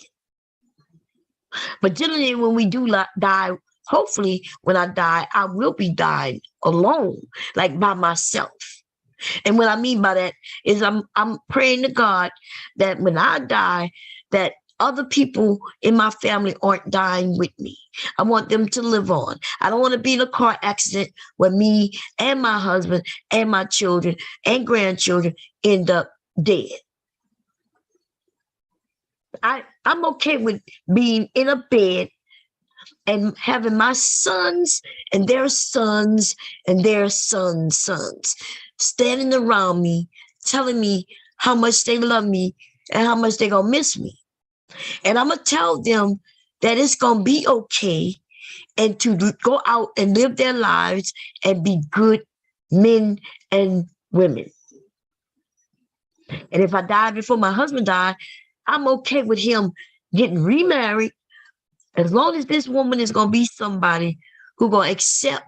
But generally when we do die, hopefully when I die, I will be dying alone, like by myself. And what I mean by that is I'm praying to God that when I die, that other people in my family aren't dying with me. I want them to live on. I don't want to be in a car accident where me and my husband and my children and grandchildren end up dead. I'm okay with being in a bed and having my sons and their sons and their sons' sons standing around me, telling me how much they love me and how much they're going to miss me. And I'm going to tell them that it's going to be okay and to go out and live their lives and be good men and women. And if I die before my husband died, I'm okay with him getting remarried as long as this woman is going to be somebody who's going to accept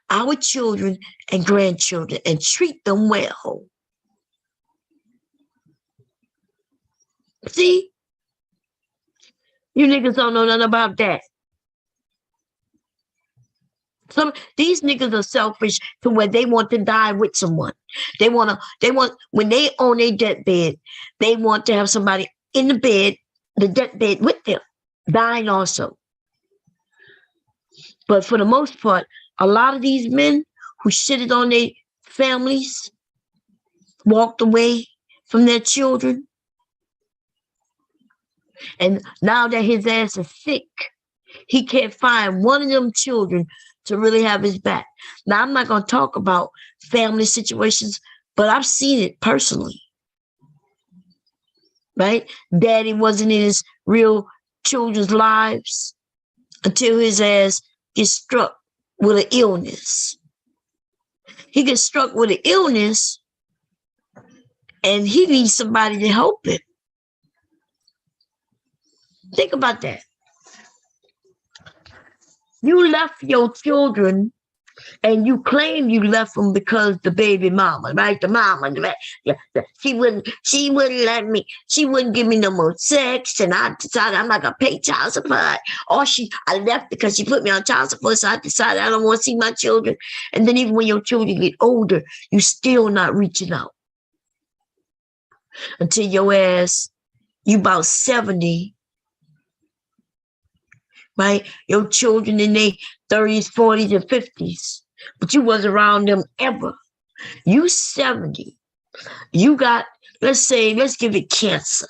our children and grandchildren and treat them well. See? You niggas don't know nothing about that. These niggas are selfish to where they want to die with someone. They want when they on their deathbed, they want to have somebody in the bed, the deathbed with them, dying also. But for the most part, a lot of these men who shitted on their families, walked away from their children, and now that his ass is sick, he can't find one of them children to really have his back. Now, I'm not going to talk about family situations, but I've seen it personally. Right? Daddy wasn't in his real children's lives until his ass gets struck with an illness. He gets struck with an illness and he needs somebody to help him. Think about that. You left your children and you claim you left them because the baby mama, right? The mama, she wouldn't let me, she wouldn't give me no more sex, and I decided I'm not gonna pay child support. Or I left because she put me on child support, so I decided I don't want to see my children. And then even when your children get older, you still not reaching out. Until your ass, you about 70. Right? Your children in their 30s, 40s, and 50s. But you wasn't around them ever. You 70. You got, let's give it cancer.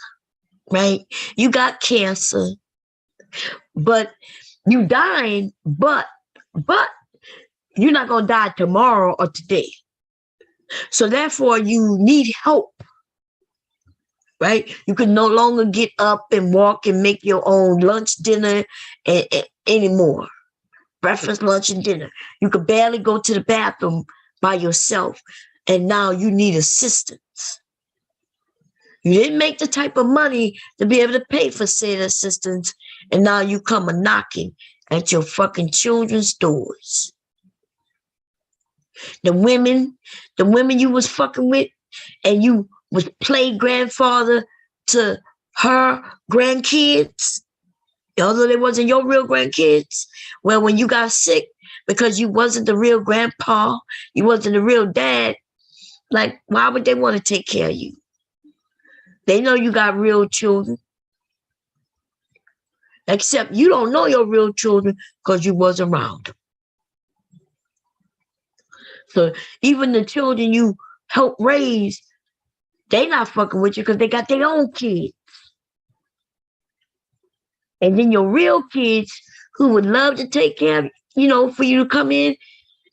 Right? You got cancer. But you dying, but you're not going to die tomorrow or today. So therefore, you need help. Right? You can no longer get up and walk and make your own lunch, dinner anymore. Breakfast, lunch, and dinner. You could barely go to the bathroom by yourself. And now you need assistance. You didn't make the type of money to be able to pay for said assistance. And now you come a knocking at your fucking children's doors. The women you was fucking with, and you was play grandfather to her grandkids, although they wasn't your real grandkids. Well, when you got sick because you wasn't the real grandpa, you wasn't the real dad, like, why would they want to take care of you? They know you got real children. Except you don't know your real children because you wasn't around them. So even the children you help raise, they not fucking with you because they got their own kids. And then your real kids who would love to take care of, for you to come in,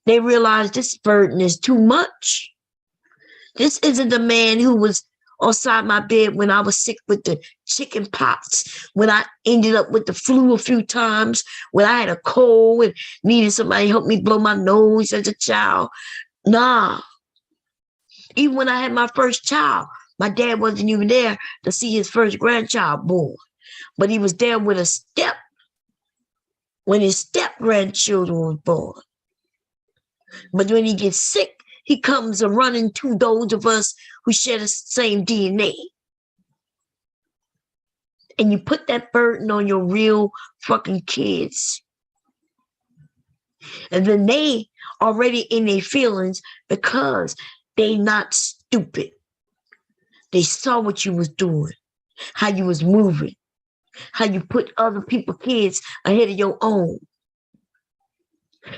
they realize this burden is too much. This isn't the man who was outside my bed when I was sick with the chicken pox, when I ended up with the flu a few times, when I had a cold and needed somebody to help me blow my nose as a child. Nah. Even when I had my first child, my dad wasn't even there to see his first grandchild born. But he was there with when his step-grandchildren was born. But when he gets sick, he comes a running to those of us who share the same DNA. And you put that burden on your real fucking kids. And then they already in their feelings because they not stupid. They saw what you was doing, how you was moving, how you put other people's kids ahead of your own.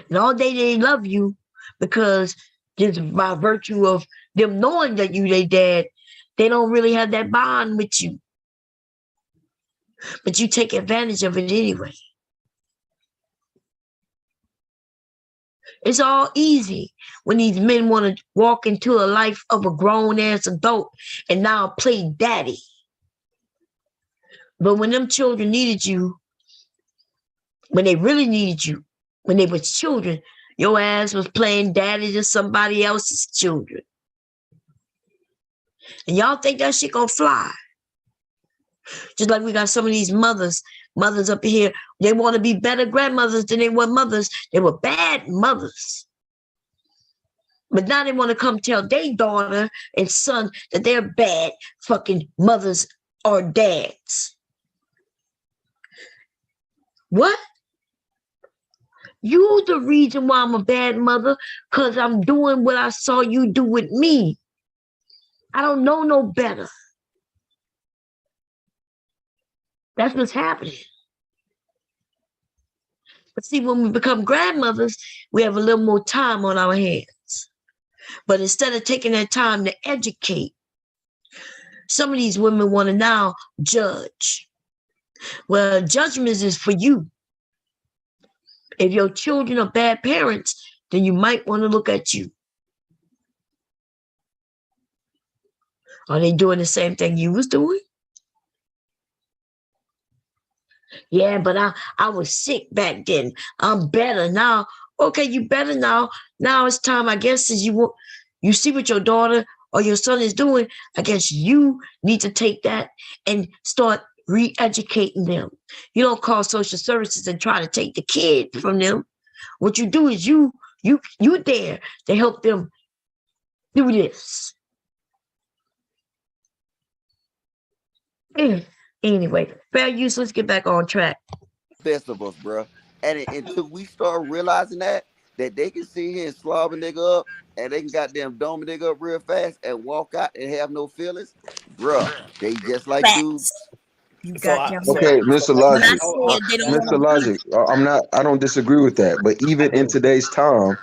And all day they love you because just by virtue of them knowing that you their dad, they don't really have that bond with you. But you take advantage of it anyway. It's all easy when these men want to walk into a life of a grown-ass adult and now play daddy. But when them children needed you, when they really needed you, when they were children, your ass was playing daddy to somebody else's children. And y'all think that shit gonna fly? Just like we got some of these mothers up here, they want to be better grandmothers than they were mothers. They were bad mothers. But now they want to come tell their daughter and son that they're bad fucking mothers or dads. What? You the reason why I'm a bad mother, because I'm doing what I saw you do with me. I don't know no better. That's what's happening. But see, when we become grandmothers, we have a little more time on our hands. But instead of taking that time to educate, some of these women want to now judge. Well, judgment is for you. If your children are bad parents, then you might want to look at you. Are they doing the same thing you was doing? Yeah, but I was sick back then. I'm better now. Okay, you better now. Now it's time, I guess, as you see what your daughter or your son is doing, I guess you need to take that and start re-educating them. You don't call social services and try to take the kid from them. What you do is you there to help them do this. Anyway, fair use. Let's get back on track. Best of us, bro. And until we start realizing that they can sit here and slob a nigga up, and they can goddamn dome a nigga up real fast and walk out and have no feelings, bro. They just like dudes. Okay, Mr. Logic. Mr. Logic, I don't disagree with that. But even in today's time,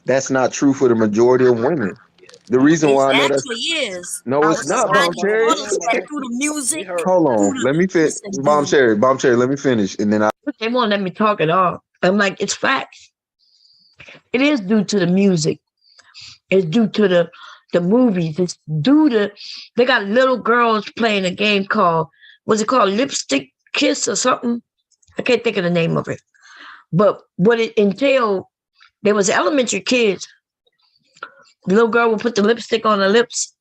that's not true for the majority of women. The reason why I know that is. No, it's not, Bomb Cherry. Through the music. Hold on, let me finish. Bomb Cherry, let me finish, and then they won't let me talk at all. I'm like, it's facts. It is due to the music. It's due to the movies. It's due to they got little girls playing a game called, what's it called, Lipstick Kiss or something? I can't think of the name of it. But what it entailed, there was elementary kids. The little girl would put the lipstick on her lips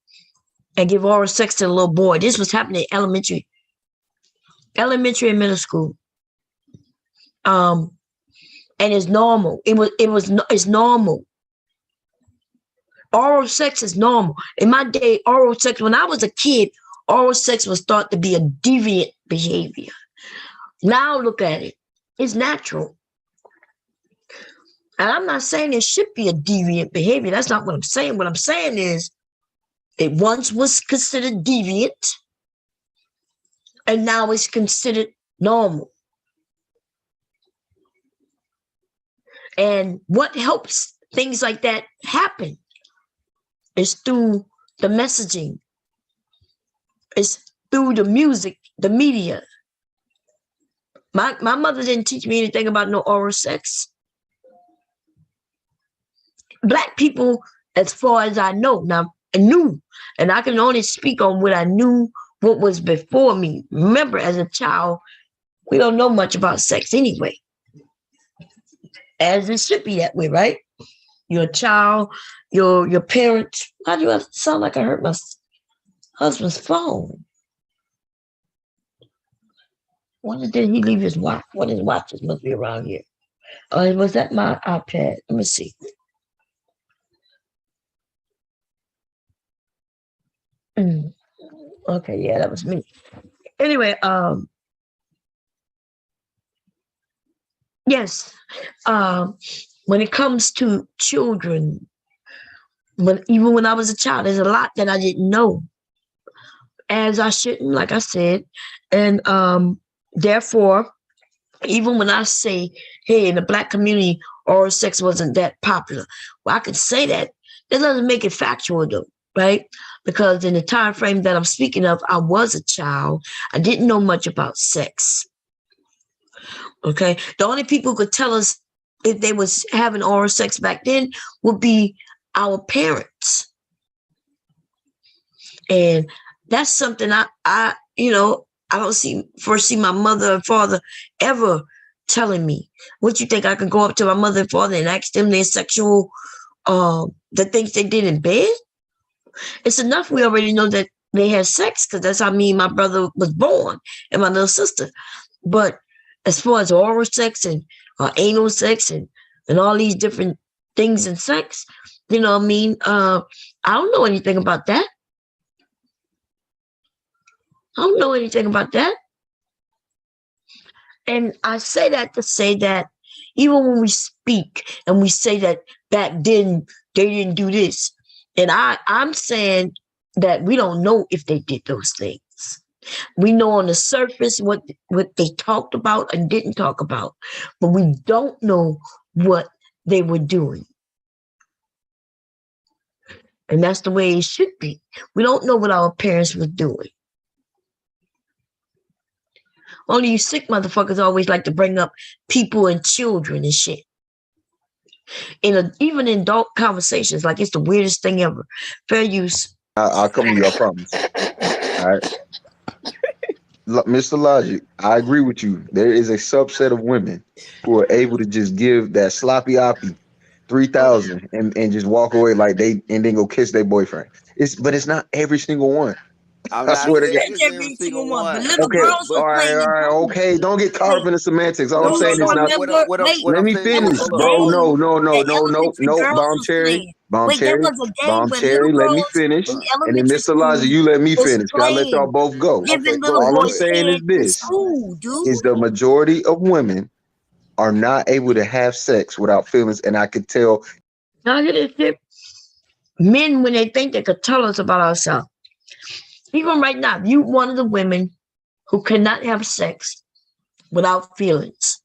and give oral sex to the little boy. This was happening in elementary and middle school. And it's normal. It's normal. Oral sex is normal. In my day, oral sex, when I was a kid, oral sex was thought to be a deviant behavior. Now look at it. It's natural. And I'm not saying it should be a deviant behavior. That's not what I'm saying. What I'm saying is it once was considered deviant, and now it's considered normal. And what helps things like that happen is through the messaging. It's through the music, the media. My mother didn't teach me anything about no oral sex. Black people, as far as I know, now I knew, and I can only speak on what I knew, what was before me. Remember, as a child, we don't know much about sex anyway. As it should be that way, right? You're a child, your parents. Why do I sound like I hurt my husband's phone? When did he leave his watch? What his watches must be around here. Was that my iPad? Let me see. Okay, yeah, that was me. Anyway, yes, when it comes to children, even when I was a child, there's a lot that I didn't know, as I shouldn't, like I said, and therefore, even when I say, hey, in the Black community, oral sex wasn't that popular, well, I could say that. That doesn't make it factual, though, right? Because in the time frame that I'm speaking of, I was a child. I didn't know much about sex. Okay, the only people who could tell us if they was having oral sex back then, would be our parents. And that's something I don't foresee my mother and father ever telling me. What you think I could go up to my mother and father and ask them their sexual, the things they did in bed? It's enough we already know that they had sex, because that's how me and my brother was born and my little sister. But as far as oral sex and anal sex and all these different things in sex, you know what I mean? I don't know anything about that. I don't know anything about that. And I say that to say that even when we speak and we say that back then they didn't do this, and I'm saying that we don't know if they did those things. We know on the surface what they talked about and didn't talk about, but we don't know what they were doing. And that's the way it should be. We don't know what our parents were doing. Only you sick motherfuckers always like to bring up people and children and shit. Even in adult conversations, like it's the weirdest thing ever. Fair use. I'll come to you, I promise. All right. Mr. Logic, I agree with you. There is a subset of women who are able to just give that sloppy oppie 3,000 and just walk away like and then go kiss their boyfriend. But it's not every single one. I swear to God. Every single one. But little Okay, girls all right, okay. Don't get caught up in the semantics. All I'm saying is not. Let me finish, bro. No. Bomb Cherry. Let me finish. And then Mr. Elijah, you let me finish. I let y'all both go. All I'm saying is this: is the majority of women are not able to have sex without feelings, and I could tell. Now get it. Men, when they think they could tell us about ourselves. Even right now, you one of the women who cannot have sex without feelings.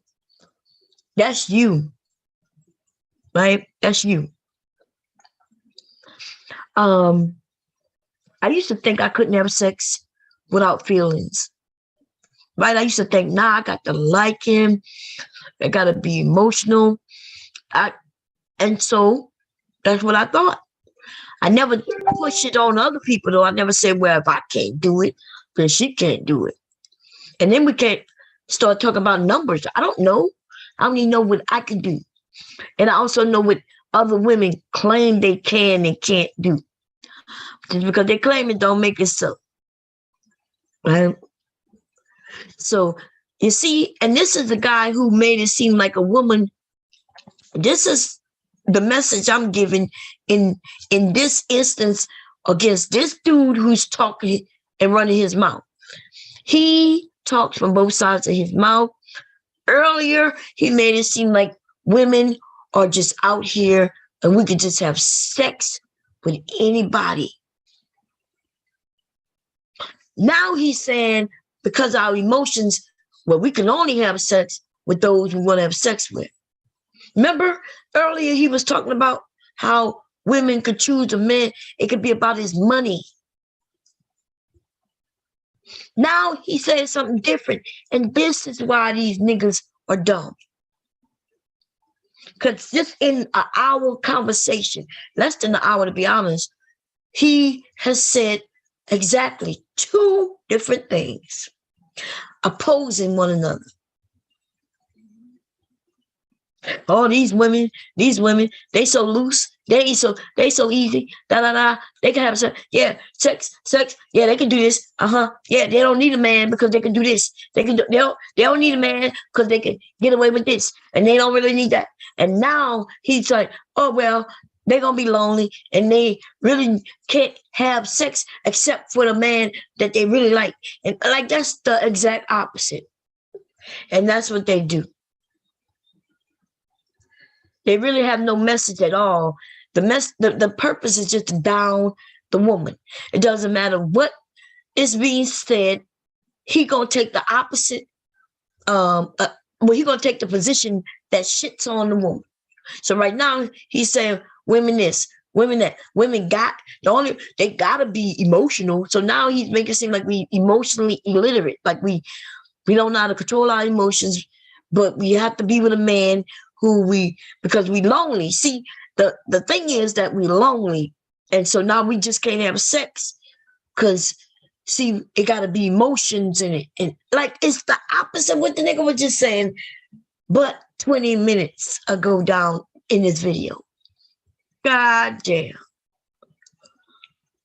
That's you. Right? That's you. I used to think I couldn't have sex without feelings. Right? I used to think, nah, I got to like him. I got to be emotional. And so that's what I thought. I never push it on other people, though. I never said, well, if I can't do it, then she can't do it. And then we can't start talking about numbers. I don't know. I don't even know what I can do. And I also know what other women claim they can and can't do. Just because they claim it don't make it so. Right? So, you see, and this is the guy who made it seem like a woman. This is the message I'm giving in this instance against this dude who's talking and running his mouth. He talks from both sides of his mouth. Earlier, he made it seem like women are just out here and we could just have sex with anybody. Now he's saying because our emotions, well, we can only have sex with those we want to have sex with. Remember earlier he was talking about how women could choose a man. It could be about his money. Now he says something different. And this is why these niggas are dumb. Because just in an hour conversation, less than an hour to be honest, he has said exactly two different things, opposing one another. Oh, these women, they so loose, they so easy, they can have sex, sex, yeah, they can do this, yeah, they don't need a man because they can do this, they don't need a man because they can get away with this, and they don't really need that. And now he's like, oh well, they're gonna be lonely, and they really can't have sex except for the man that they really like, and like that's the exact opposite, and that's what they do. They really have no message at all. The purpose is just to down the woman. It doesn't matter what is being said. He gonna take the opposite. He gonna take the position that shits on the woman. So right now he's saying women this, women that, women they gotta be emotional. So now he's making it seem like we emotionally illiterate, like we don't know how to control our emotions, but we have to be with a man because we lonely. See, the thing is that we lonely. And so now we just can't have sex because, see, it got to be emotions in it. And like, it's the opposite of what the nigga was just saying, but 20 minutes ago down in this video. God damn.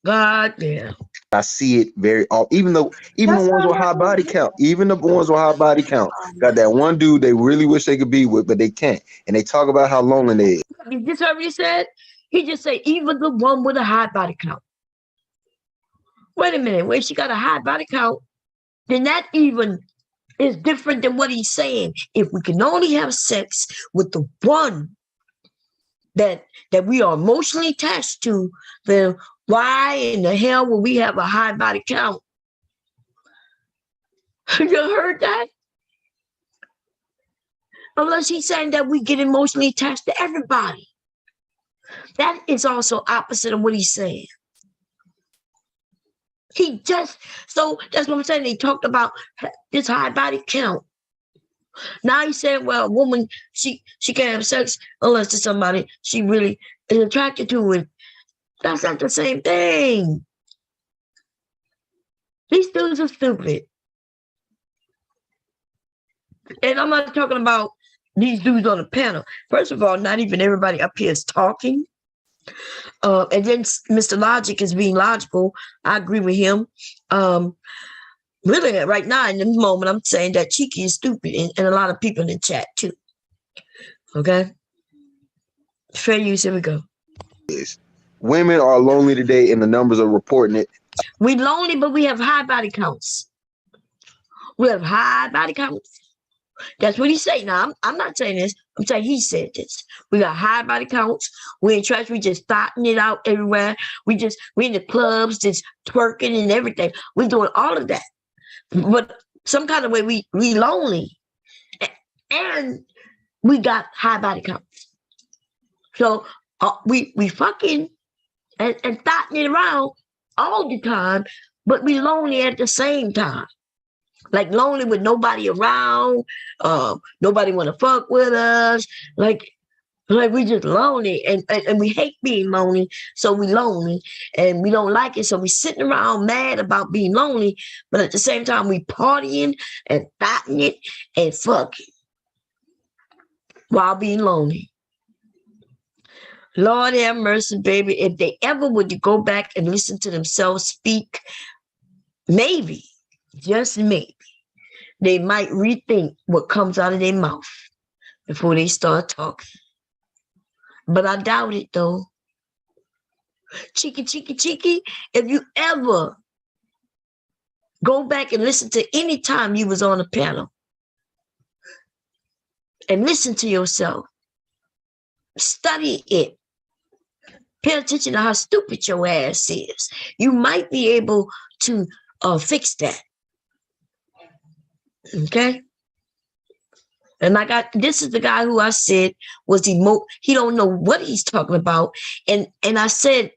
God damn. I see it very often. Even the ones with high body count, got that one dude they really wish they could be with, but they can't. And they talk about how lonely they is. You just heard what he said? He just said, even the one with a high body count. Wait a minute, when she got a high body count, then that even is different than what he's saying. If we can only have sex with the one that we are emotionally attached to, then why in the hell will we have a high body count? You heard that? Unless he's saying that we get emotionally attached to everybody. That is also opposite of what he's saying. So that's what I'm saying. They talked about this high body count. Now he's saying, well, a woman, she can't have sex unless it's somebody she really is attracted to. And that's not the same thing. These dudes are stupid. And I'm not talking about these dudes on the panel. First of all, not even everybody up here is talking. And then Mr. Logic is being logical. I agree with him. Really, right now, in this moment, I'm saying that Cheeky is stupid, and a lot of people in the chat, too. Okay? Fair use, here we go. Women are lonely today, and the numbers are reporting it. We lonely, but we have high body counts. We have high body counts. That's what he said. Now, I'm not saying this. I'm saying he said this. We got high body counts. We in church. We just starting it out everywhere. We in the clubs, just twerking and everything. We doing all of that. But some kind of way we lonely. And we got high body counts. So we fucking and starting it around all the time, but we lonely at the same time. Like lonely with nobody around, nobody want to fuck with us. Like we just lonely, and we hate being lonely, so we lonely, and we don't like it, so we sitting around mad about being lonely, but at the same time we partying and thotting it and fucking while being lonely. Lord have mercy, baby. If they ever would go back and listen to themselves speak, maybe, just maybe, they might rethink what comes out of their mouth before they start talking. But I doubt it, though. Cheeky, if you ever go back and listen to any time you was on a panel and listen to yourself, study it, pay attention to how stupid your ass is, you might be able to fix that. Okay? And this is the guy who I said was he don't know what he's talking about. And I said,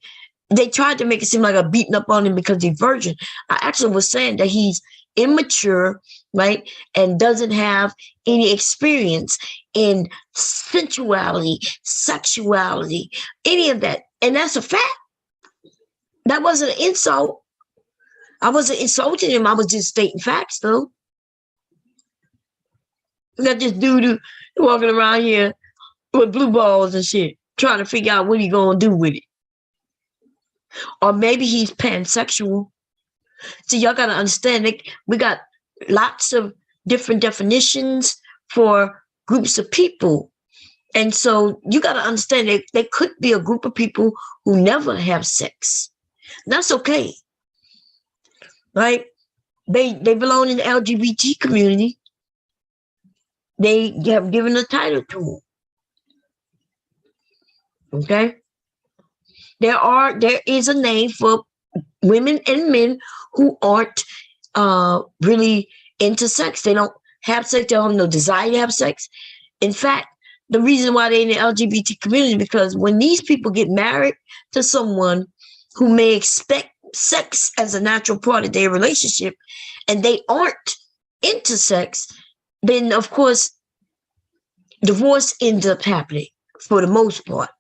they tried to make it seem like I'm beating up on him because he's virgin. I actually was saying that he's immature, right? And doesn't have any experience in sensuality, sexuality, any of that. And that's a fact. That wasn't an insult. I wasn't insulting him. I was just stating facts, though. We got this dude walking around here with blue balls and shit, trying to figure out what he gonna do with it. Or maybe he's pansexual. So y'all gotta understand that we got lots of different definitions for groups of people. And so you gotta understand that there could be a group of people who never have sex. That's okay. Right? They belong in the LGBT community. They have given a title to them. Okay? There is a name for women and men who aren't really into sex. They don't have sex. They don't have no desire to have sex. In fact, the reason why they're in the LGBT community is because when these people get married to someone who may expect sex as a natural part of their relationship and they aren't into sex, then of course divorce ends up happening for the most part.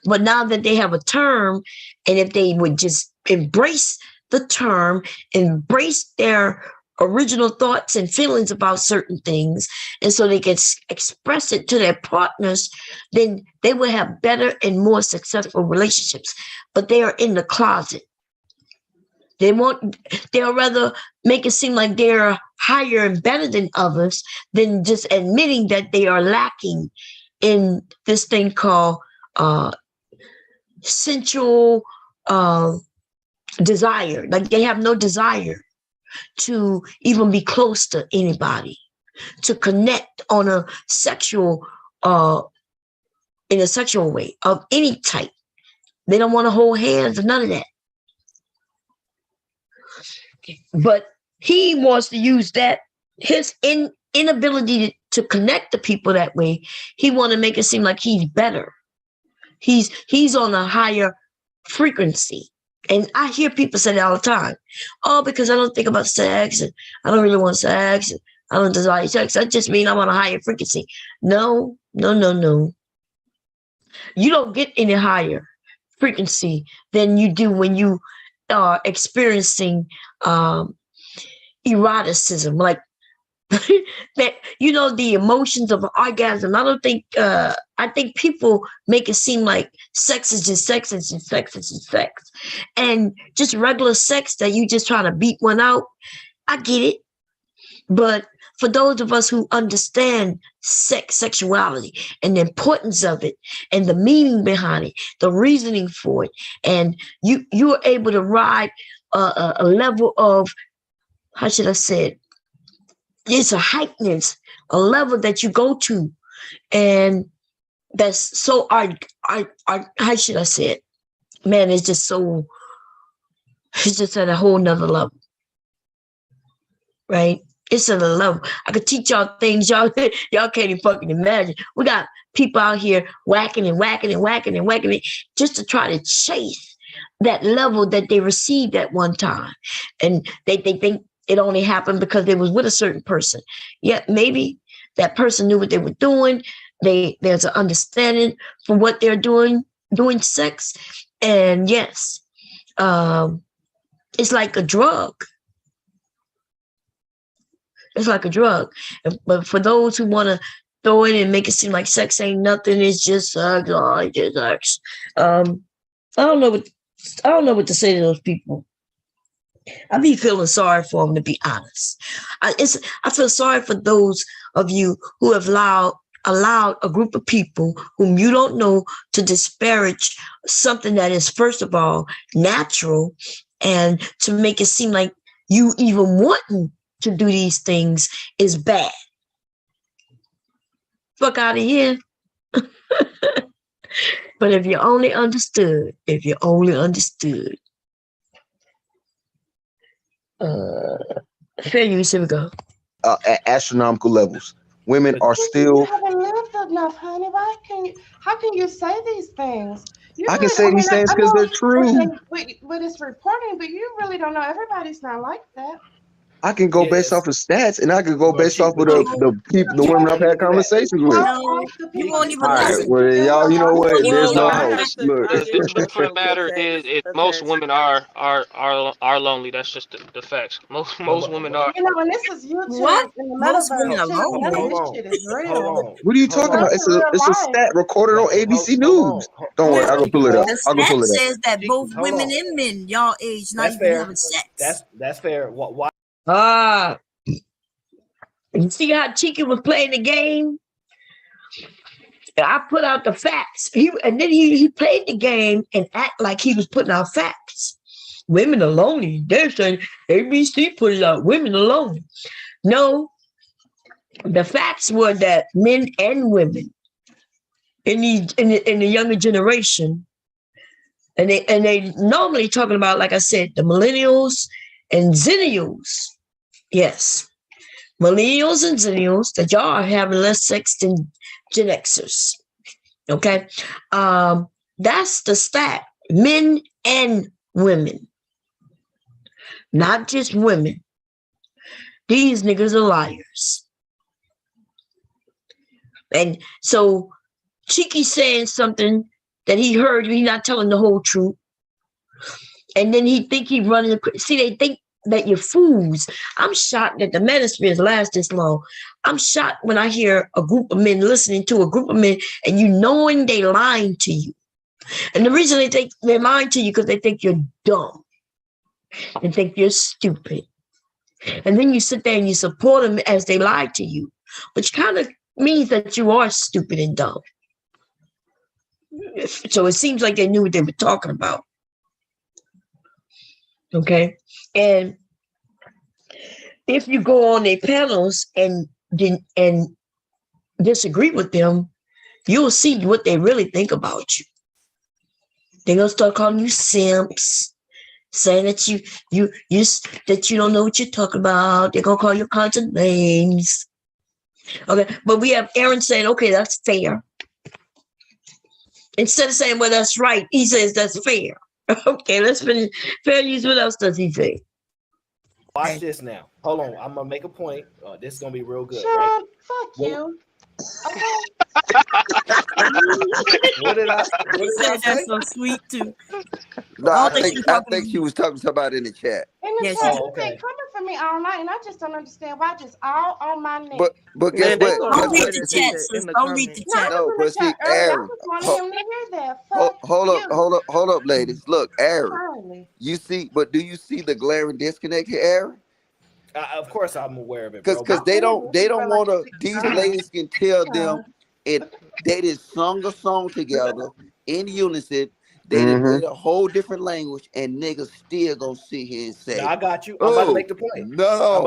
But now that they have a term, and if they would just embrace the term, embrace their original thoughts and feelings about certain things, and so they can express it to their partners, then they will have better and more successful relationships. But they are in the closet. They'll rather make it seem like they're higher and better than others than just admitting that they are lacking in this thing called sensual desire. Like they have no desire to even be close to anybody, to connect on a sexual, in a sexual way of any type. They don't want to hold hands or none of that. But he wants to use that, his inability to connect to people that way. He want to make it seem like he's better. He's on a higher frequency. And I hear people say that all the time. Oh, because I don't think about sex, and I don't really want sex, and I don't desire sex. That just means I'm on a higher frequency. No. You don't get any higher frequency than you do when you are experiencing eroticism, like that, the emotions of orgasm. I don't think I think people make it seem like sex is just sex, it's just sex, it's just sex. And just regular sex that you just trying to beat one out, I get it. But for those of us who understand sexuality and the importance of it and the meaning behind it, the reasoning for it, and you're able to ride a level of, how should I say it? It's a heightened, a level that you go to, and that's so how should I say it? Man, it's just at a whole nother level, right? It's at a level. I could teach y'all things y'all can't even fucking imagine. We got people out here whacking it just to try to chase that level that they received at one time, and they think it only happened because they was with a certain person. Yet maybe that person knew what they were doing. There's an understanding for what they're doing sex. And yes, it's like a drug. It's like a drug. But for those who want to throw it and make it seem like sex ain't nothing, it's just sex. Oh, it's just sex. I don't know what to say to those people. I be feeling sorry for them, to be honest. I feel sorry for those of you who have allowed a group of people whom you don't know to disparage something that is, first of all, natural, and to make it seem like you even wanting to do these things is bad. Fuck out of here. But if you only understood. Fair use, here we go. At astronomical levels. Women are still. You haven't lived enough, honey. How can you say these things? I can say these things because they're true. But it's reporting, but you really don't know. Everybody's not like that. I can go based off of stats, and I can go based off of the women I've had conversations with. You won't even All right, listen. well, y'all, you know what? There's no hope. Look, the truth of the matter is most women are lonely. That's just the facts. Most women are. And this is YouTube. What? And the Most women are metaverse, lonely. this shit is real. What are you talking about? It's a stat recorded on ABC News. Don't worry, I'll go pull it up. The stat says that both women and men y'all age not even having sex. That's fair. Why? You see how Cheeky was playing the game? I put out the facts. And then he played the game and act like he was putting out facts. Women are lonely. They're saying ABC put it out. Women are lonely. No, the facts were that men and women in the younger generation, and they normally talking about, like I said, the millennials and zennials. Yes, millennials and zennials, that y'all are having less sex than Gen Xers. Okay, that's the stat. Men and women, not just women. These niggas are liars. And so Cheeky's saying something that he heard, he's not telling the whole truth. And then he think he running. See, they think that you're fools. I'm shocked that the manospheres last this long. I'm shocked when I hear a group of men listening to a group of men and you knowing they lying to you. And the reason they think they're lying to you because they think you're dumb. They think you're stupid. And then you sit there and you support them as they lie to you, which kind of means that you are stupid and dumb. So it seems like they knew what they were talking about. Okay. And if you go on their panels and disagree with them, you'll see what they really think about you. They're gonna start calling you simps, saying that you that you don't know what you're talking about. They're gonna call you kinds of names. Okay, but we have Aaron saying, okay, that's fair. Instead of saying, well, that's right, he says that's fair. Okay, let's finish. Fair use, what else does he say? Watch this now. Hold on, I'm gonna make a point. This is gonna be real good. Sure, right? fuck you. Okay. What did I say? That's so sweet too. No, I think she was talking to somebody in the chat. In the chat, you've been coming for me all night, and I just don't understand why just all on my neck. But guess what? Don't read the chat, sis. Don't read the chat. No, but see, Aaron. Hold up, ladies. Look, Aaron. You see, but do you see the glaring disconnect here, Aaron? Of course, I'm aware of it. Because they don't want to. These ladies can tell them they just sung a song together in unison. They did a whole different language, and niggas still gonna sit here and say, I got you. I'm about to make the point. No. I'm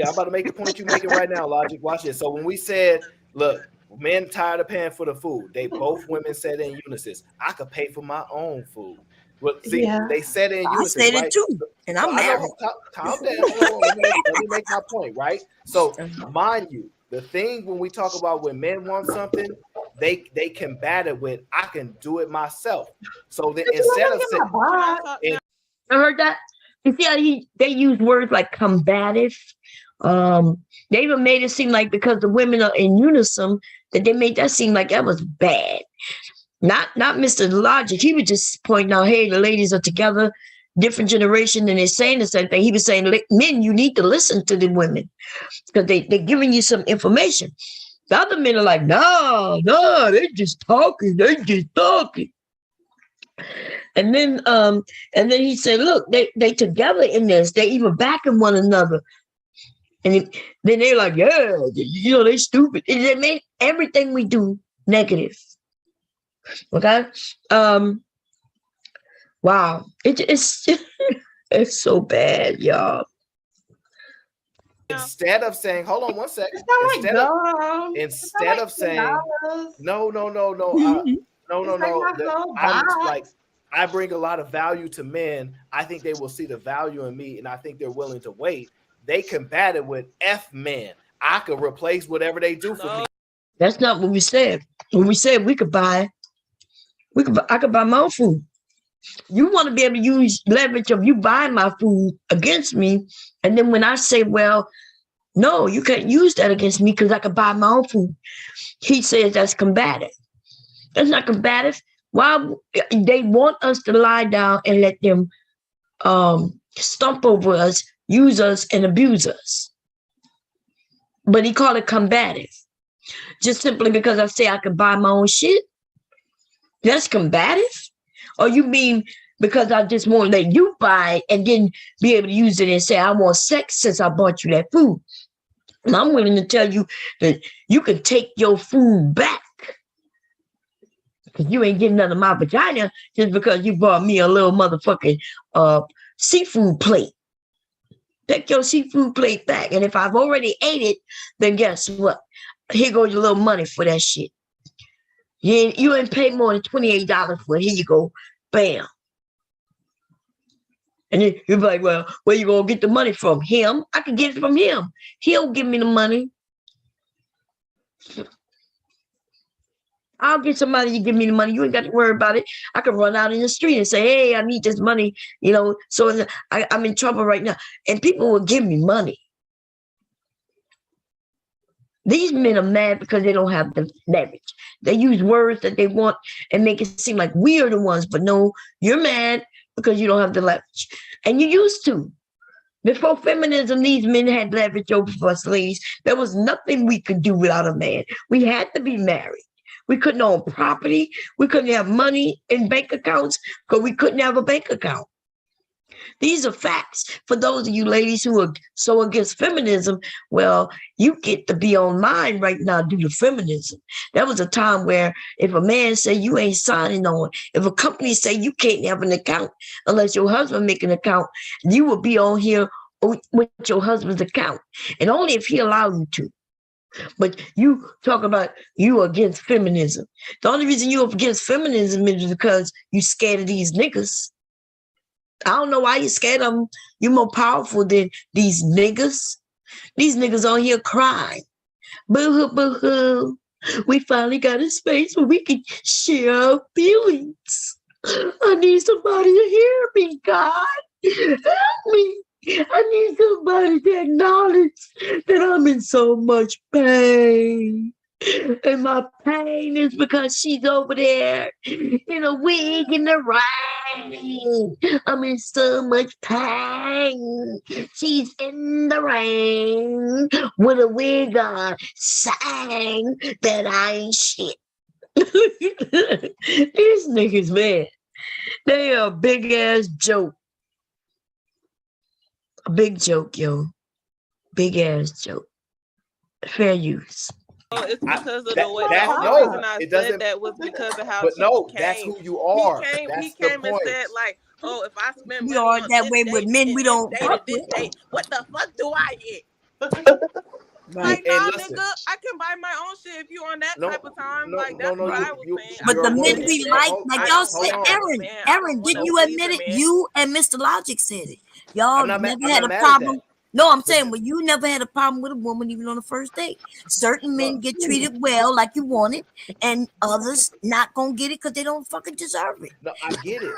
about to make the point you're making right now, Logic. Watch this. So when we said, look, men tired of paying for the food, they both women said in unison, I could pay for my own food. Well, see, they said in unison. I said right? it too, and I'm married. Calm down. Let me make my point, right? So, mind you, the thing when we talk about when men want something, they combat it with, I can do it myself. So then instead of saying, I heard that. You see how they use words like combative. They even made it seem like because the women are in unison, that they made that seem like that was bad. Not Mr. Logic. He was just pointing out, hey, the ladies are together, different generation, and they're saying the same thing. He was saying, men, you need to listen to the women because they're giving you some information. The other men are like, no, they're just talking. And then he said, look, they together in this. They even backing one another. And then they're like, yeah, they stupid. And they make everything we do negative. Okay. Wow. It's it's so bad, y'all. Instead of saying, hold on one second. Instead of saying, no. I'm like, I bring a lot of value to men. I think they will see the value in me, and I think they're willing to wait. They combat it with F men. I could replace whatever they do for me. That's not what we said. When we said I could buy my own food. You want to be able to use leverage of you buying my food against me. And then when I say, well, no, you can't use that against me because I could buy my own food. He says that's combative. That's not combative. Why they want us to lie down and let them stomp over us, use us, and abuse us. But he called it combative. Just simply because I say I can buy my own shit. That's combative? Or you mean because I just want to let you buy it and then be able to use it and say, I want sex since I bought you that food. And I'm willing to tell you that you can take your food back. Because you ain't getting none of my vagina just because you bought me a little motherfucking seafood plate. Take your seafood plate back. And if I've already ate it, then guess what? Here goes your little money for that shit. You ain't paid more than $28 for it. Here you go. Bam. And then you're like, well, where you gonna get the money from? Him? I can get it from him. He'll give me the money. I'll get somebody to give me the money. You ain't got to worry about it. I can run out in the street and say, hey, I need this money. So I'm in trouble right now. And people will give me money. These men are mad because they don't have the leverage. They use words that they want and make it seem like we are the ones, but no, you're mad because you don't have the leverage. And you used to. Before feminism, these men had leverage over us ladies. There was nothing we could do without a man. We had to be married. We couldn't own property. We couldn't have money in bank accounts because we couldn't have a bank account. These are facts. For those of you ladies who are so against feminism, well, you get to be online right now due to feminism. There was a time where if a man say you ain't signing on, if a company say you can't have an account unless your husband make an account, you will be on here with your husband's account. And only if he allow you to. But you talk about you against feminism. The only reason you're against feminism is because you scared of these niggas. I don't know why you're scared of them. You're more powerful than these niggas. These niggas on here crying. Boo-hoo, boo-hoo. We finally got a space where we can share our feelings. I need somebody to hear me, God. Help me. I need somebody to acknowledge that I'm in so much pain. And my pain is because she's over there in a wig in the rain. I'm in so much pain. She's in the rain with a wig on, saying that I ain't shit. These niggas, man, they are a big ass joke. A big joke, yo. Big ass joke. Fair use. It's because of the way. The only reason I said that was because of how. But no, came. that's who you are. He came and said like, "Oh, if I spend We money are on that this way date, with men. We don't this date, what the fuck do I get?" Right. Like, nah, nigga, I can buy my own shit if you on that type of time. Like, that's what I was saying. But the men we like y'all said, Aaron, didn't you admit it? You and Mr. Logic said it. Y'all never had a problem. No, I'm saying, well, you never had a problem with a woman even on the first date. Certain men get treated well like you want it, and others not gonna get it because they don't fucking deserve it. No, I get it.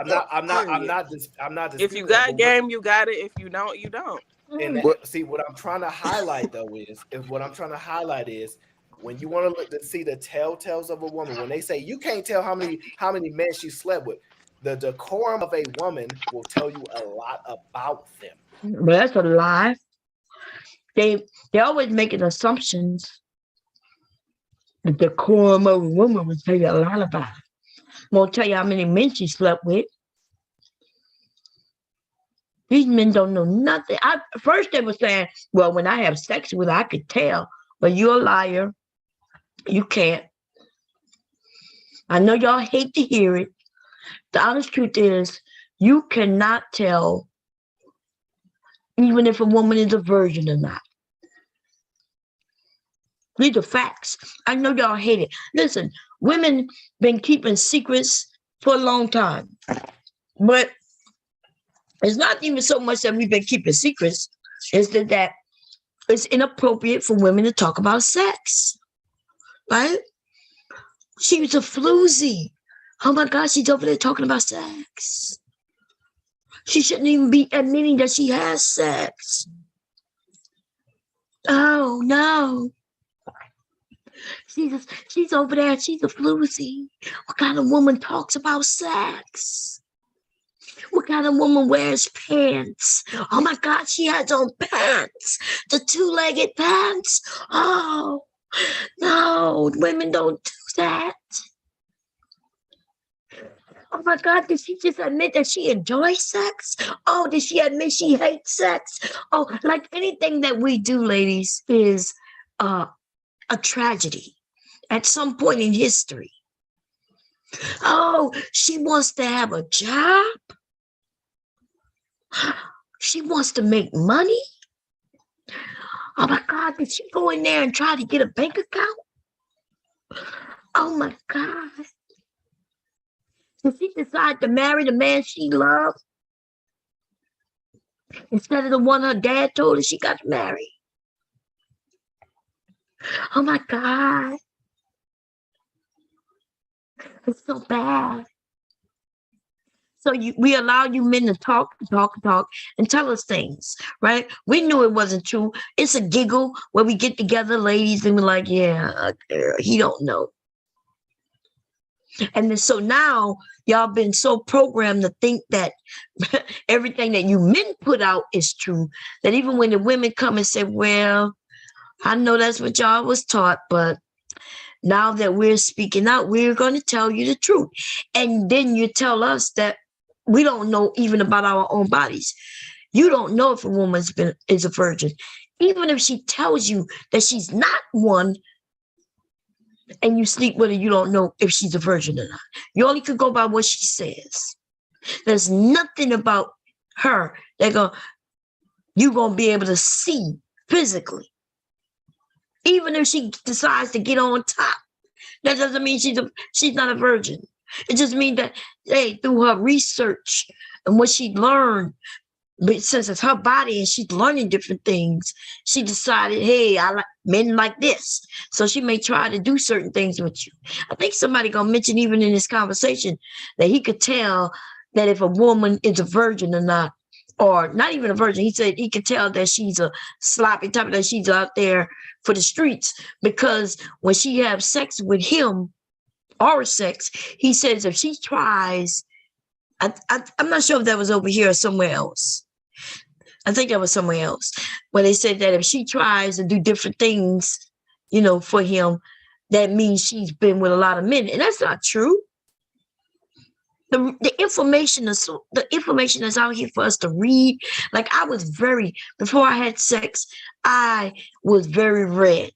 I'm not. If you got game, you got it. If you don't, you don't. And see, what I'm trying to highlight though is when you want to look to see the telltales of a woman, when they say you can't tell how many men she slept with, the decorum of a woman will tell you a lot about them. Well, that's a lie. They're always making assumptions. The decorum of a woman will tell you a lot about it. Won't tell you how many men she slept with. These men don't know nothing. First they were saying, well, when I have sex with her, I could tell. But you're a liar. You can't. I know y'all hate to hear it. The honest truth is, you cannot tell even if a woman is a virgin or not. These are facts. I know y'all hate it. Listen, women been keeping secrets for a long time. But it's not even so much that we've been keeping secrets. It's that it's inappropriate for women to talk about sex. Right? She was a floozy. Oh my God, she's over there talking about sex. She shouldn't even be admitting that she has sex. Oh no. She's over there, she's a floozy. What kind of woman talks about sex? What kind of woman wears pants? Oh my God, she has on pants. The two-legged pants. Oh, no, women don't do that. Oh my God, did she just admit that she enjoys sex? Oh, did she admit she hates sex? Oh, like anything that we do, ladies, is a tragedy at some point in history. Oh, she wants to have a job. She wants to make money. Oh my God, did she go in there and try to get a bank account? Oh my God. Did she decide to marry the man she loved instead of the one her dad told her she got to marry? Oh my God. It's so bad. So we allow you men to talk and tell us things, right? We knew it wasn't true. It's a giggle where we get together, ladies, and we're like, yeah, he don't know. And then so now y'all been so programmed to think that everything that you men put out is true, that even when the women come and say, well, I know that's what y'all was taught, but now that we're speaking out, we're going to tell you the truth. And then you tell us that we don't know even about our own bodies. You don't know if a woman is a virgin. Even if she tells you that she's not one, and you sleep with her, you don't know if she's a virgin or not. You only could go by what she says. There's nothing about her that you're going to be able to see physically. Even if she decides to get on top, that doesn't mean she's not a virgin. It just means that, hey, through her research and what she learned, but since it's her body and she's learning different things, she decided, hey, I like men like this. So she may try to do certain things with you. I think somebody gonna mention even in this conversation that he could tell that if a woman is a virgin or not, or not even a virgin. He said he could tell that she's a sloppy type, that she's out there for the streets, because when she has sex with him, oral sex, he says if she tries, I'm not sure if that was over here or somewhere else. I think that was somewhere else, where they said that if she tries to do different things, for him, that means she's been with a lot of men. And that's not true. The information is out here for us to read. Like before I had sex, I was very read.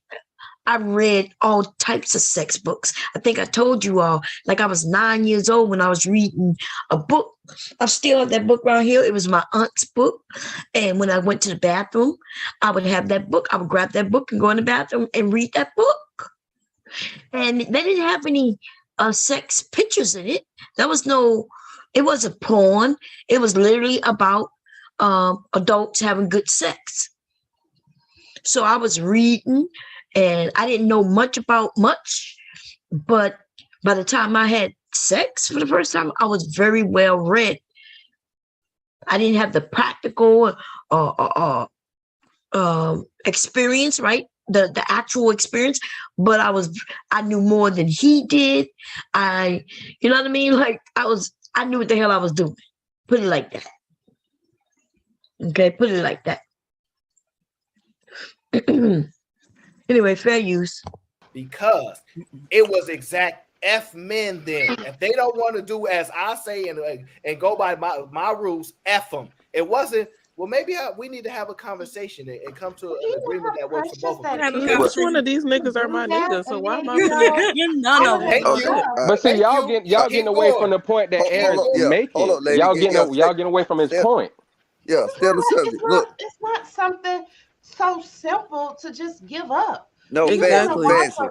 I read all types of sex books. I think I told you all, like I was 9 years old when I was reading a book. I still have that book right here. It was my aunt's book. And when I went to the bathroom, I would have that book. I would grab that book and go in the bathroom and read that book. And they didn't have any sex pictures in it. It wasn't porn. It was literally about adults having good sex. So I was reading, and I didn't know much about much, but by the time I had sex for the first time, I was very well read. I didn't have the practical experience, right? The actual experience, but I knew more than he did. You know what I mean? Like I knew what the hell I was doing. Put it like that. Okay, put it like that. Anyway, fair use. Because it was exact F men then. If they don't want to do as I say and go by my rules, F them. It wasn't, well, maybe we need to have a conversation and come to an agreement that works for both of us. Which one of these niggas are my niggas? So why am I none of them? But see, y'all getting away from the point that Eric making. Y'all getting away from his point. Yeah, still the subject. Look, it's not something so simple to just give up. No, exactly. Fancy.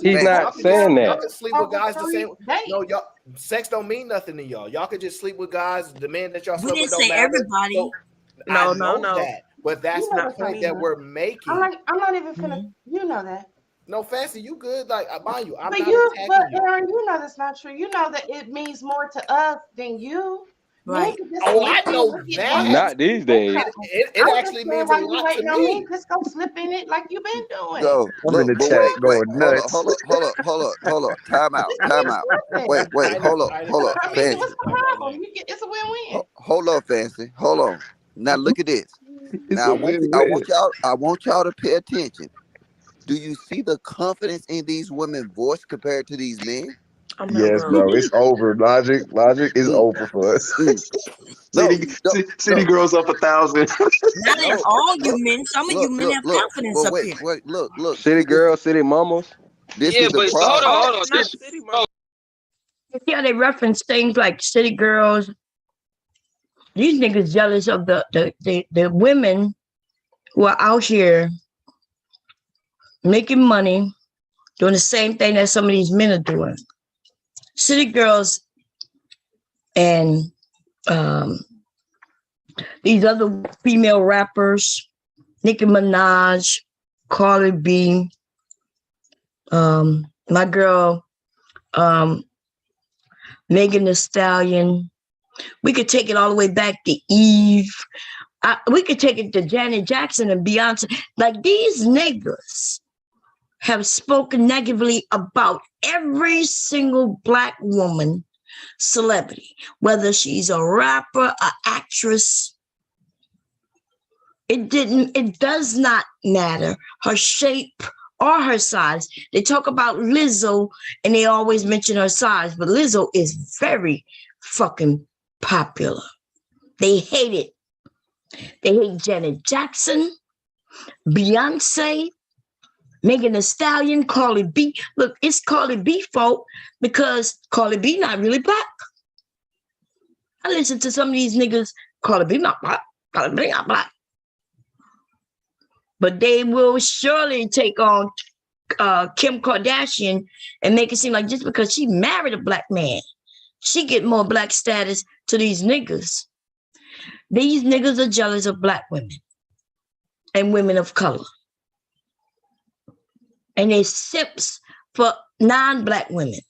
He's not saying that. Y'all can sleep with guys the same. No, y'all. Sex don't mean nothing to y'all. Y'all can just sleep with guys. The men that y'all sleep with don't matter. Everybody. So, no. That, but that's the point that we're making. I'm not even finna. You know that. No, Fancy, you good? Like I buy you. But Aaron, you know that's not true. You know that it means more to us than you. Right. Oh, I know that. Not these days. It actually means a lot to me. Just go slip in it like you've been doing. Yo, I'm in the chat going nuts. Hold up. Time out. Wait, hold up. Fancy. What's the problem? It's a win-win. Hold up, Fancy. Hold on. Now look at this. Now I want y'all to pay attention. Do you see the confidence in these women's voice compared to these men? Yes, bro. It's over. Logic is over for us. City girls up 1,000. Not in all you men. Some of you men have confidence up here. Wait, look. City girls, city mamas. This is the problem. Hold on. Yeah, they reference things like city girls. These niggas jealous of the women who are out here making money, doing the same thing that some of these men are doing. City girls and these other female rappers, Nicki Minaj, Cardi B, my girl, Megan Thee Stallion. We could take it all the way back to Eve. We could take it to Janet Jackson and Beyonce. Like, these niggas have spoken negatively about every single Black woman celebrity, whether she's a rapper, an actress. It does not matter her shape or her size. They talk about Lizzo and they always mention her size, but Lizzo is very fucking popular. They hate it. They hate Janet Jackson, Beyonce, Megan Thee Stallion, Cardi B. Look, it's Cardi B fault because Cardi B not really Black. I listen to some of these niggas, Cardi B not Black, Cardi B not Black. But they will surely take on Kim Kardashian and make it seem like just because she married a Black man, she get more Black status to these niggas. These niggas are jealous of Black women and women of color. And they simps for non-Black women.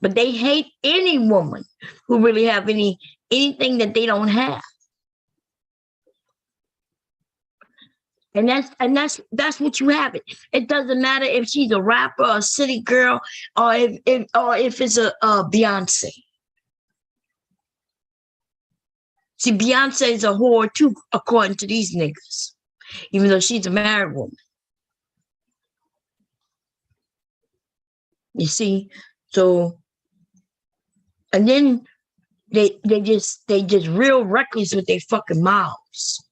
But they hate any woman who really have anything that they don't have. And that's what you have it. It doesn't matter if she's a rapper, or a city girl, or if it's a Beyonce. See, Beyonce is a whore too, according to these niggas, even though she's a married woman. You see, so, and then they just real reckless with their fucking mouths.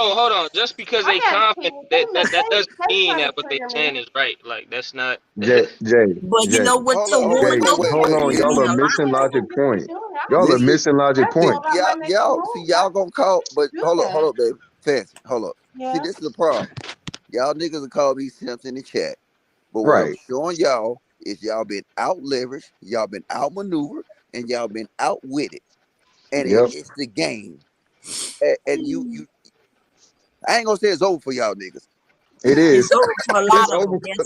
Oh, hold on. Just because they confident, that doesn't mean that what they're saying is right. Like, that's not. Jay. But you know what? Hold on. Y'all are missing logic point. Y'all are missing logic point. Y'all gonna call, but hold up, baby. Fancy, hold up. Yeah. See, this is the problem. Y'all niggas will call me simps in the chat. But what Right. I'm showing y'all is y'all been out leveraged, y'all been outmaneuvered, and y'all been outwitted. And it's the game. And you I ain't gonna say it's over for y'all niggas. It is. It's over for a lot It's of over them. for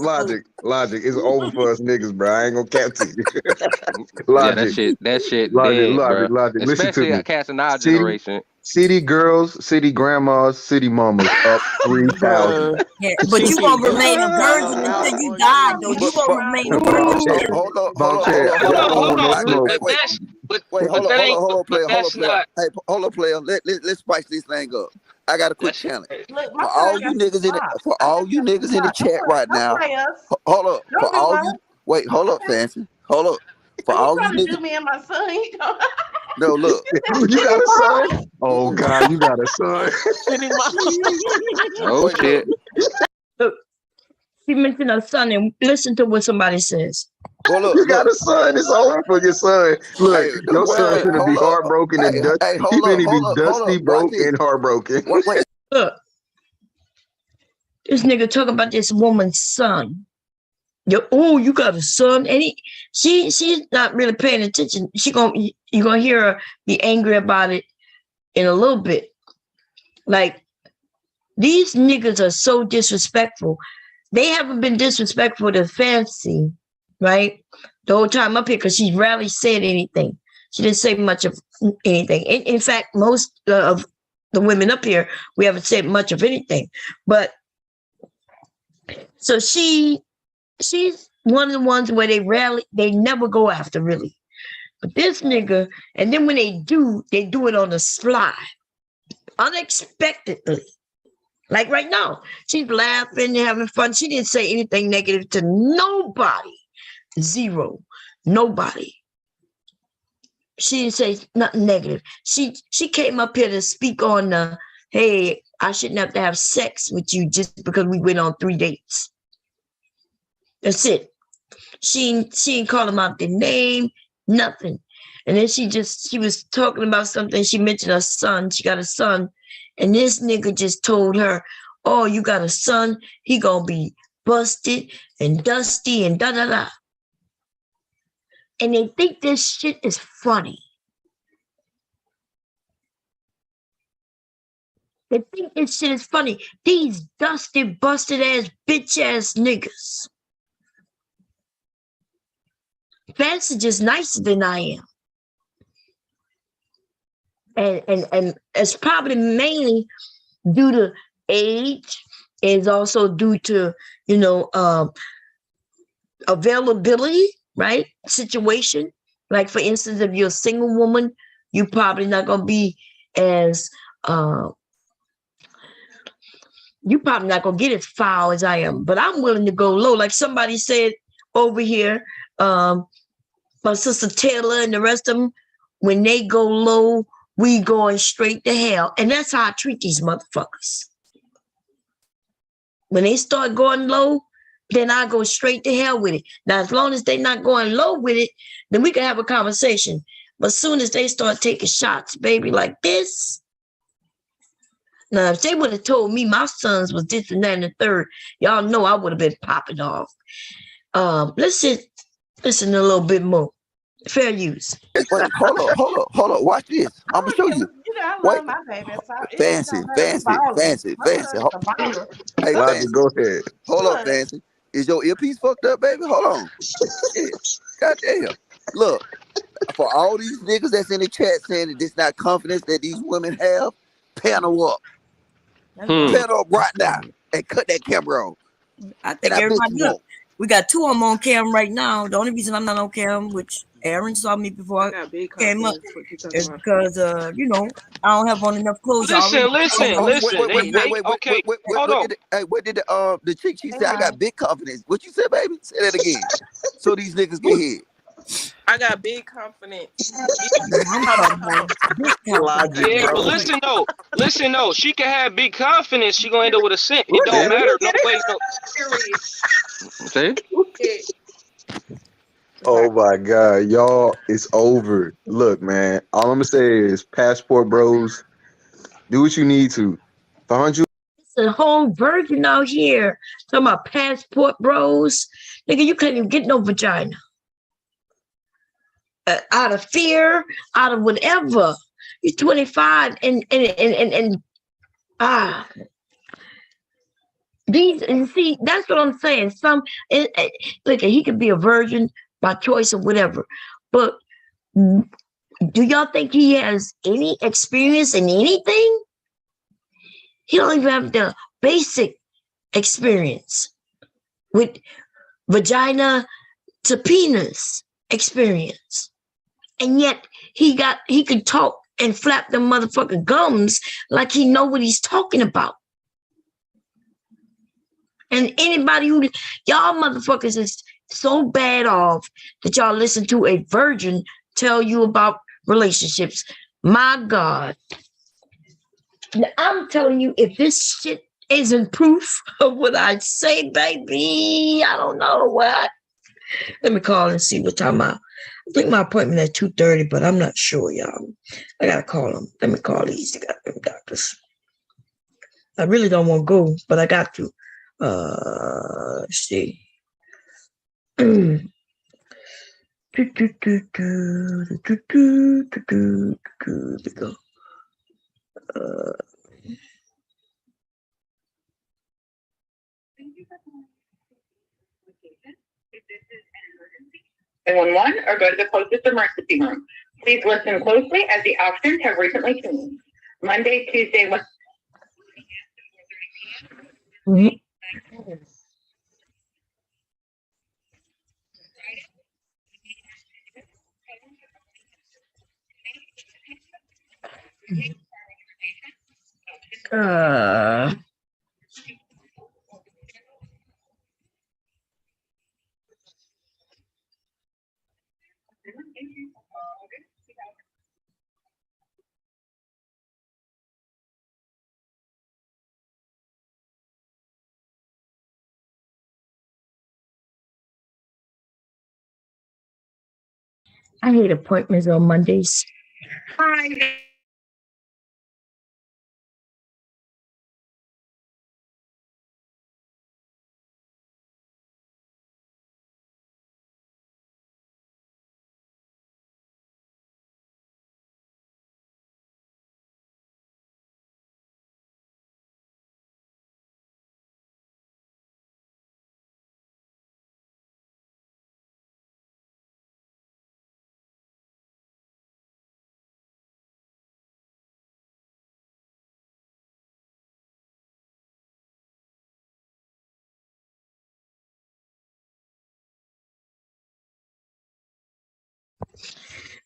logic. It's over for us niggas, bro. I ain't gonna cap to you. Logic. Yeah, that shit dead, bro. Logic. Listen to me. Casting our generation. City girls, city grandmas, city mamas up 3,000. Yeah, but you gonna remain a virgin until you die, though. You gonna remain a virgin. Hold up. Wait, hold on, player. Not... Hey, hold on, player. Let's spice this thing up. I got a quick challenge. Look, For all you niggas in the chat right now. Hold up. For all you hold up, Fancy. Hold up. For all you niggas. Do me and my son. No, look. You got a son? Oh God, you got a son. Oh shit. Look, she mentioned her son and listen to what somebody says. Well, look, you got a son. It's over for your son. Look, your son's gonna be heartbroken and dusty. He's gonna be dusty, broke, and heartbroken. Look, this nigga talking about this woman's son. You got a son, and she's not really paying attention. You're gonna hear her be angry about it in a little bit. Like, these niggas are so disrespectful. They haven't been disrespectful to Fancy, right? The whole time up here, because she rarely said anything. She didn't say much of anything. In fact, most of the women up here, we haven't said much of anything. But so she's one of the ones where they never go after, really. But this nigga, and then when they do it on the sly, unexpectedly. Like right now, she's laughing, having fun. She didn't say anything negative to nobody. Zero. Nobody. She didn't say nothing negative. She came up here to speak on hey, I shouldn't have to have sex with you just because we went on 3 dates. That's it. She ain't call him out their name, nothing. And then she was talking about something. She mentioned her son. She got a son. And this nigga just told her, oh, you got a son? He gonna be busted and dusty and da-da-da. And they think this shit is funny. They think this shit is funny. These dusty, busted ass, bitch ass niggas. Fancy just nicer than I am. And it's probably mainly due to age. It's also due to, availability, right? Situation. Like, for instance, if you're a single woman, you're probably not going to be as, you're probably not going to get as foul as I am. But I'm willing to go low. Like somebody said over here, my sister Taylor and the rest of them, when they go low, we going straight to hell. And that's how I treat these motherfuckers. When they start going low, then I go straight to hell with it. Now, as long as they're not going low with it, then we can have a conversation. But as soon as they start taking shots, baby, like this. Now, if they would have told me my sons was this and that and the third, y'all know I would have been popping off. Let's listen a little bit more. Fair use. Wait, hold on. Watch this. I'm gonna show you. I love my baby. Fancy. Hey, Fancy, go ahead. Hold on, Fancy. Is your earpiece fucked up, baby? Hold on. Shit. Goddamn. Look, for all these niggas that's in the chat saying that this not confidence that these women have, panel up. Panel up right now and cut that camera on. I think everybody look. We got two of them on cam right now. The only reason I'm not on cam, which Aaron saw me before I came up, is because I don't have on enough clothes. Listen. Okay, hold on. What did the chick? She said I got big confidence. What you said, baby? Say that again. So these niggas get hit. I got big confidence. Yeah, but listen though. She can have big confidence. She gonna end up with a cent. It don't matter. No way. See? Oh my God, y'all, it's over. Look, man, all I'm gonna say is passport bros, do what you need to. It's a whole virgin out here talking about passport bros. Nigga, you can't even get no vagina. Out of fear, out of whatever. You're 25 and these, and see, that's what I'm saying. Look, he could be a virgin by choice or whatever, but do y'all think he has any experience in anything? He don't even have the basic experience with vagina to penis experience, and yet he could talk and flap them motherfucking gums like he know what he's talking about. And anybody who, y'all motherfuckers is so bad off that y'all listen to a virgin tell you about relationships. My God. Now, I'm telling you, if this shit isn't proof of what I say, baby, I don't know what. Let me call and see what time I think my appointment at 2:30, but I'm not sure, y'all. I gotta call them. Let me call these goddamn doctors. I really don't want to go, but I got to. Let's see. There we go. 911 or go to the closest emergency room. Please listen closely as the options have recently changed. Monday, Tuesday, Wednesday. I hate appointments on Mondays. Hi.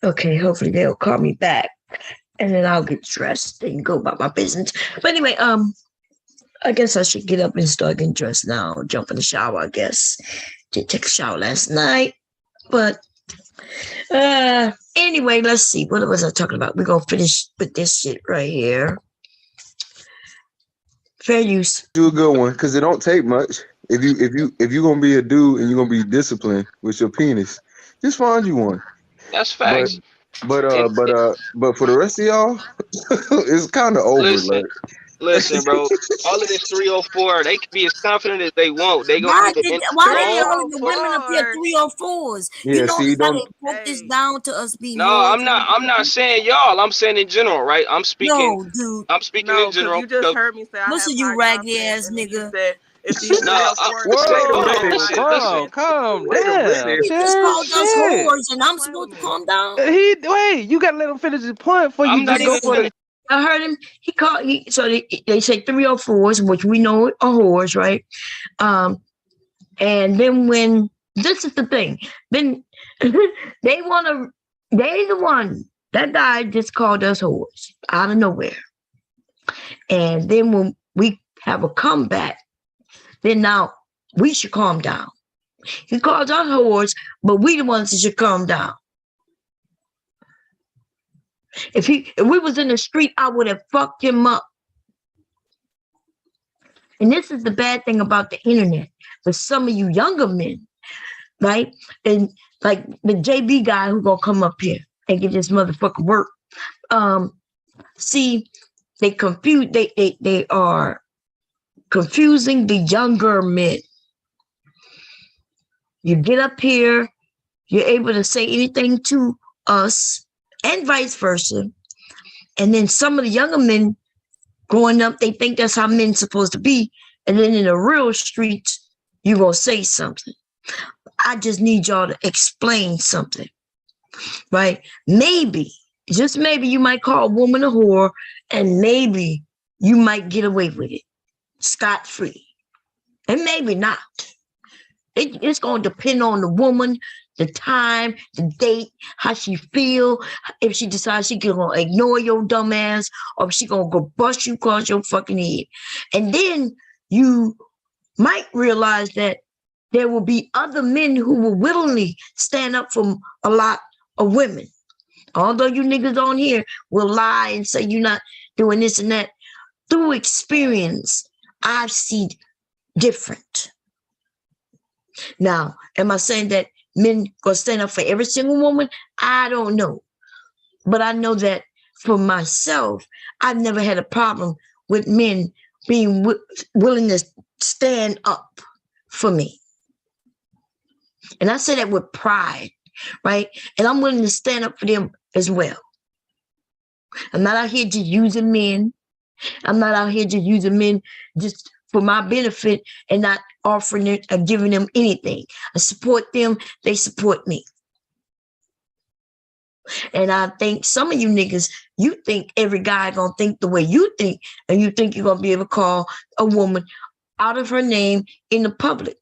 Okay, hopefully they'll call me back, and then I'll get dressed and go about my business. But anyway, I guess I should get up and start getting dressed now. Jump in the shower, I guess. Did take a shower last night, but anyway, let's see. What was I talking about? We're gonna finish with this shit right here. Fair use. Do a good one, because it don't take much. If you're gonna be a dude and you're gonna be disciplined with your penis, just find you one. That's facts. But for the rest of y'all, it's kind of over. Listen, bro. All of this 304, they can be as confident as they want. They gonna why they all the women up here 304s? Yeah, you know, see, they broke this down to us being. No, I'm not saying y'all. I'm saying in general, right? I'm speaking. No, dude. I'm speaking in general. You just heard me say. Listen, you raggedy ass nigga. If these whoa, calm down. He just called us whores, and I'm supposed to calm down. Wait, you gotta let him finish his point before you just go for it. I heard him. So they say 304s, which we know are whores, right? And then when this is the thing, then they the one that guy just called us whores out of nowhere. And then when we have a comeback, then now we should calm down. He calls us whores, but we the ones that should calm down. If we was in the street, I would have fucked him up. And this is the bad thing about the internet. For some of you younger men, right? And like the JB guy who gonna come up here and get this motherfucker work. See, they are confusing the younger men. You get up here, you're able to say anything to us, and vice versa. And then some of the younger men growing up, they think that's how men's supposed to be. And then in the real streets, you're going to say something. I just need y'all to explain something, right? Maybe, just maybe you might call a woman a whore, and maybe you might get away with it scot-free. And maybe not. It's going to depend on the woman, the time, the date, how she feel, if she decides she gonna ignore your dumb ass, or if she gonna go bust you across your fucking head. And then you might realize that there will be other men who will willingly stand up for a lot of women. Although you niggas on here will lie and say you're not doing this and that, through experience, I've seen different. Now, am I saying that men gonna stand up for every single woman? I don't know. But I know that for myself, I've never had a problem with men being willing to stand up for me. And I say that with pride, right? And I'm willing to stand up for them as well. I'm not out here just using men. I'm not out here just using men just for my benefit and not offering it or giving them anything. I support them, they support me. And I think some of you niggas, you think every guy gonna think the way you think, and you think you're gonna be able to call a woman out of her name in the public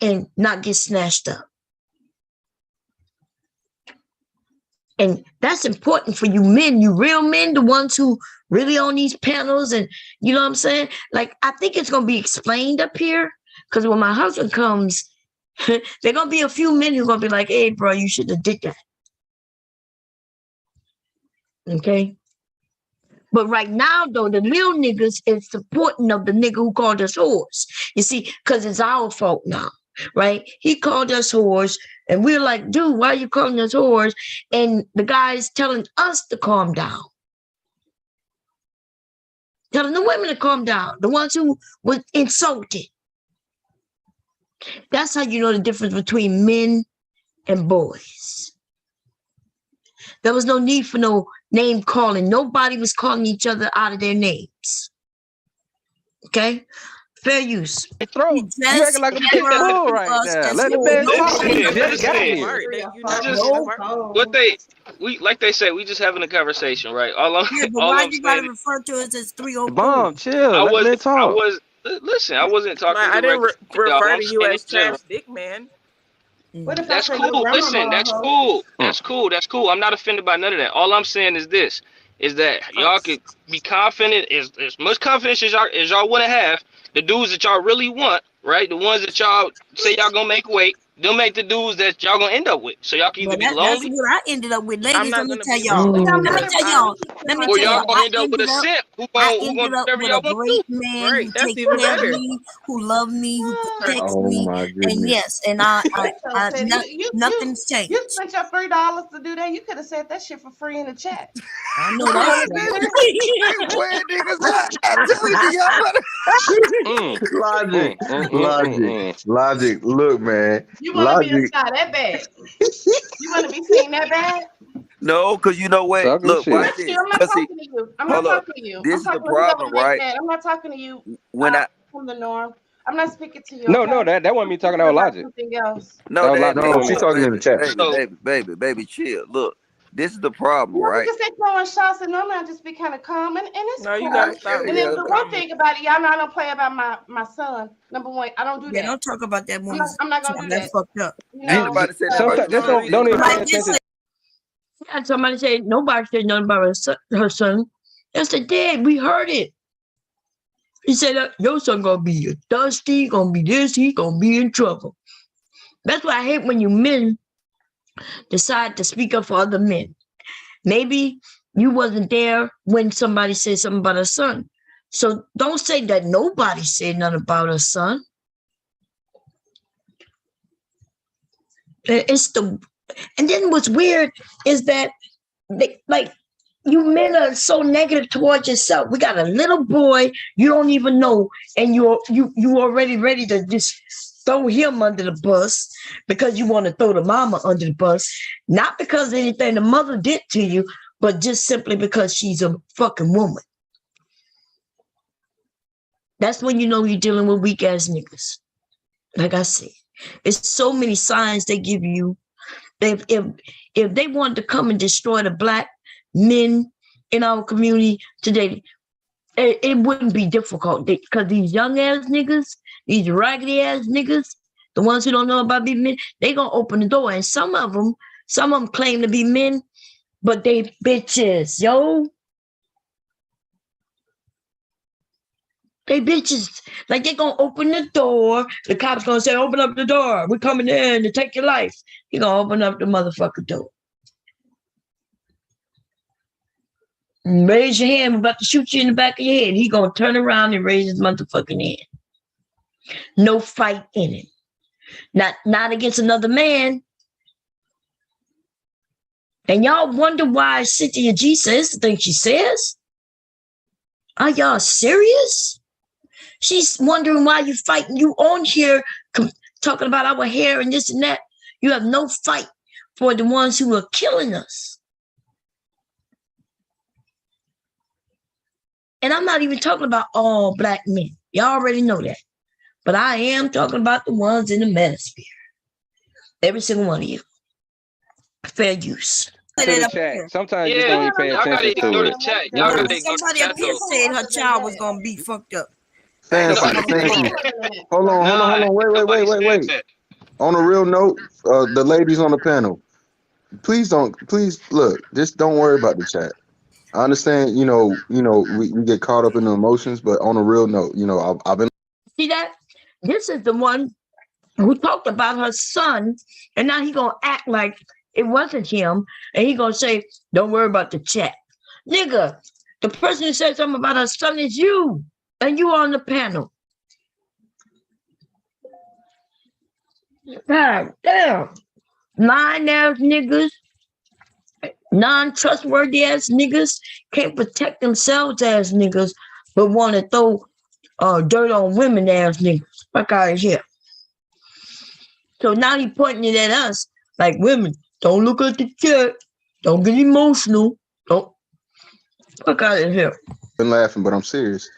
and not get snatched up. And that's important for you men, you real men, the ones who really on these panels, and you know what I'm saying? Like, I think it's gonna be explained up here, because when my husband comes, there are gonna be a few men who are gonna be like, hey, bro, you should have did that. Okay? But right now, though, the real niggas is supporting of the nigga who called us whores. You see, because it's our fault now, right? He called us whores, and we're like, dude, why are you calling us whores? And the guy's telling us to calm down. Telling the women to calm down, the ones who was insulted. That's how you know the difference between men and boys. There was no need for no name calling. Nobody was calling each other out of their names. Okay? Fair use. You acting like a big fool right now. Let the man talk. Like they say, we just having a conversation, right? Why you gotta refer to us as 304? Bomb, chill. Let me talk. Listen, I wasn't talking. I didn't refer to you as trash dick man. What if That's I say your cool. grandma Listen, that's cool. That's cool. That's cool. I'm not offended by none of that. All I'm saying is this: is that y'all could be confident, as much confidence as y'all want to have. The dudes that y'all really want, right? The ones that y'all say y'all gonna make wait, they'll make the dudes that y'all gonna end up with. So y'all can either be lonely. That's what I ended up with, ladies. Let me tell y'all. Or y'all gonna end up with a simp who gonna do whatever y'all want to do. Man who takes care of me, who loves me, who protects me, and yes, and nothing's changed. You spent your $3 to do that. You could have said that shit for free in the chat. I know that's Logic. Look, man. You want to be a star that bad? You want to be seen that bad? No, because you know what? Look, watch this. I'm not talking to you. I'm not talking to you. This is the problem, right? I'm not talking to you. When I from the norm, I'm not speaking to you. No, that wasn't me talking about Logic. Something else. No, she's talking in the chat. Baby, chill. Look, this is the problem, right? Because they're throwing shots, and normally I just be kind of calm, and it's no, cool. you gotta stop. And then the one thing about it, y'all know I don't play about my son. Number one, I don't do that. Don't talk about that one. I'm not gonna do that. That's fucked up. Ain't nobody said that about your son. Don't even pay attention. And somebody said nobody said nothing about her son. I said, Dad, we heard it. He said, your son gonna be thirsty, gonna be this, he gonna be in trouble. That's why I hate when you men decide to speak up for other men. Maybe you wasn't there when somebody said something about her son. So don't say that nobody said nothing about her son. And then what's weird is that you men are so negative towards yourself. We got a little boy you don't even know, and you already ready to just throw him under the bus because you want to throw the mama under the bus, not because of anything the mother did to you, but just simply because she's a fucking woman. That's when you know you're dealing with weak ass niggas. Like I said, it's so many signs they give you. If they wanted to come and destroy the black men in our community today, it wouldn't be difficult because these young ass niggas, these raggedy ass niggas, the ones who don't know about being men, they gonna open the door. And some of them claim to be men, but they bitches, yo. They bitches. Like they gonna open the door. The cops gonna say, open up the door. We're coming in to take your life. He gonna open up the motherfucking door. And raise your hand. We're about to shoot you in the back of your head. He gonna turn around and raise his motherfucking hand. No fight in it. Not against another man. And y'all wonder why Cynthia G says the thing she says? Are y'all serious? She's wondering why you fighting. You on here talking about our hair and this and that. You have no fight for the ones who are killing us. And I'm not even talking about all black men. Y'all already know that. But I am talking about the ones in the manosphere. Every single one of you. Fair use. Sometimes you don't even pay attention to it. Somebody up here said her child was gonna be fucked up. Thank you. Hold on. Wait. On a real note, the ladies on the panel, please look. Just don't worry about the chat. I understand. We get caught up in the emotions, but on a real note, I've been. See that? This is the one who talked about her son, and now he gonna act like it wasn't him, and he gonna say, "Don't worry about the chat, nigga." The person who said something about her son is you, and you on the panel. God damn, lying ass niggas, non-trustworthy ass niggas, can't protect themselves ass niggas, but want to throw dirt on women ass niggas. Fuck out of here. So now he pointing it at us like, women, don't look at the chat. Don't get emotional. Don't. Fuck out of here. Been laughing, but I'm serious.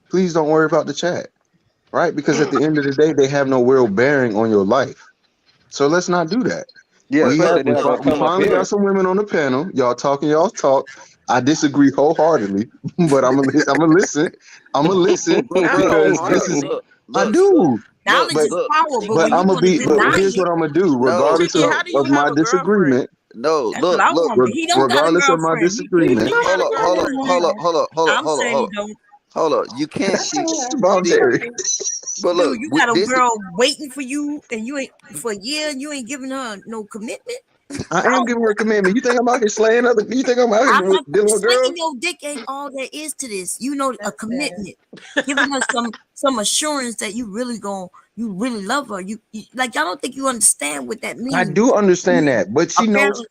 Please don't worry about the chat, right? Because at the end of the day, they have no real bearing on your life. So let's not do that. Yeah, we finally got some women on the panel. Y'all talking y'all talk. I disagree wholeheartedly, but I'm gonna listen. I'm gonna listen because this is. I do. Knowledge is power, but I'm gonna be. But here's what I'm gonna do, regardless of my disagreement. No, look. Regardless of my disagreement. Hold on. You can't. Voluntary. But look, you got a girl waiting for you, and you ain't for a year, and you ain't giving her no commitment. I am giving her a commitment. You think I'm out here slaying other? You think I'm out here dealing with girls? Your dick ain't all there is to this. You know, a commitment, giving her some assurance that you really love her. You like. I don't think you understand what that means. I do understand that, but she knows.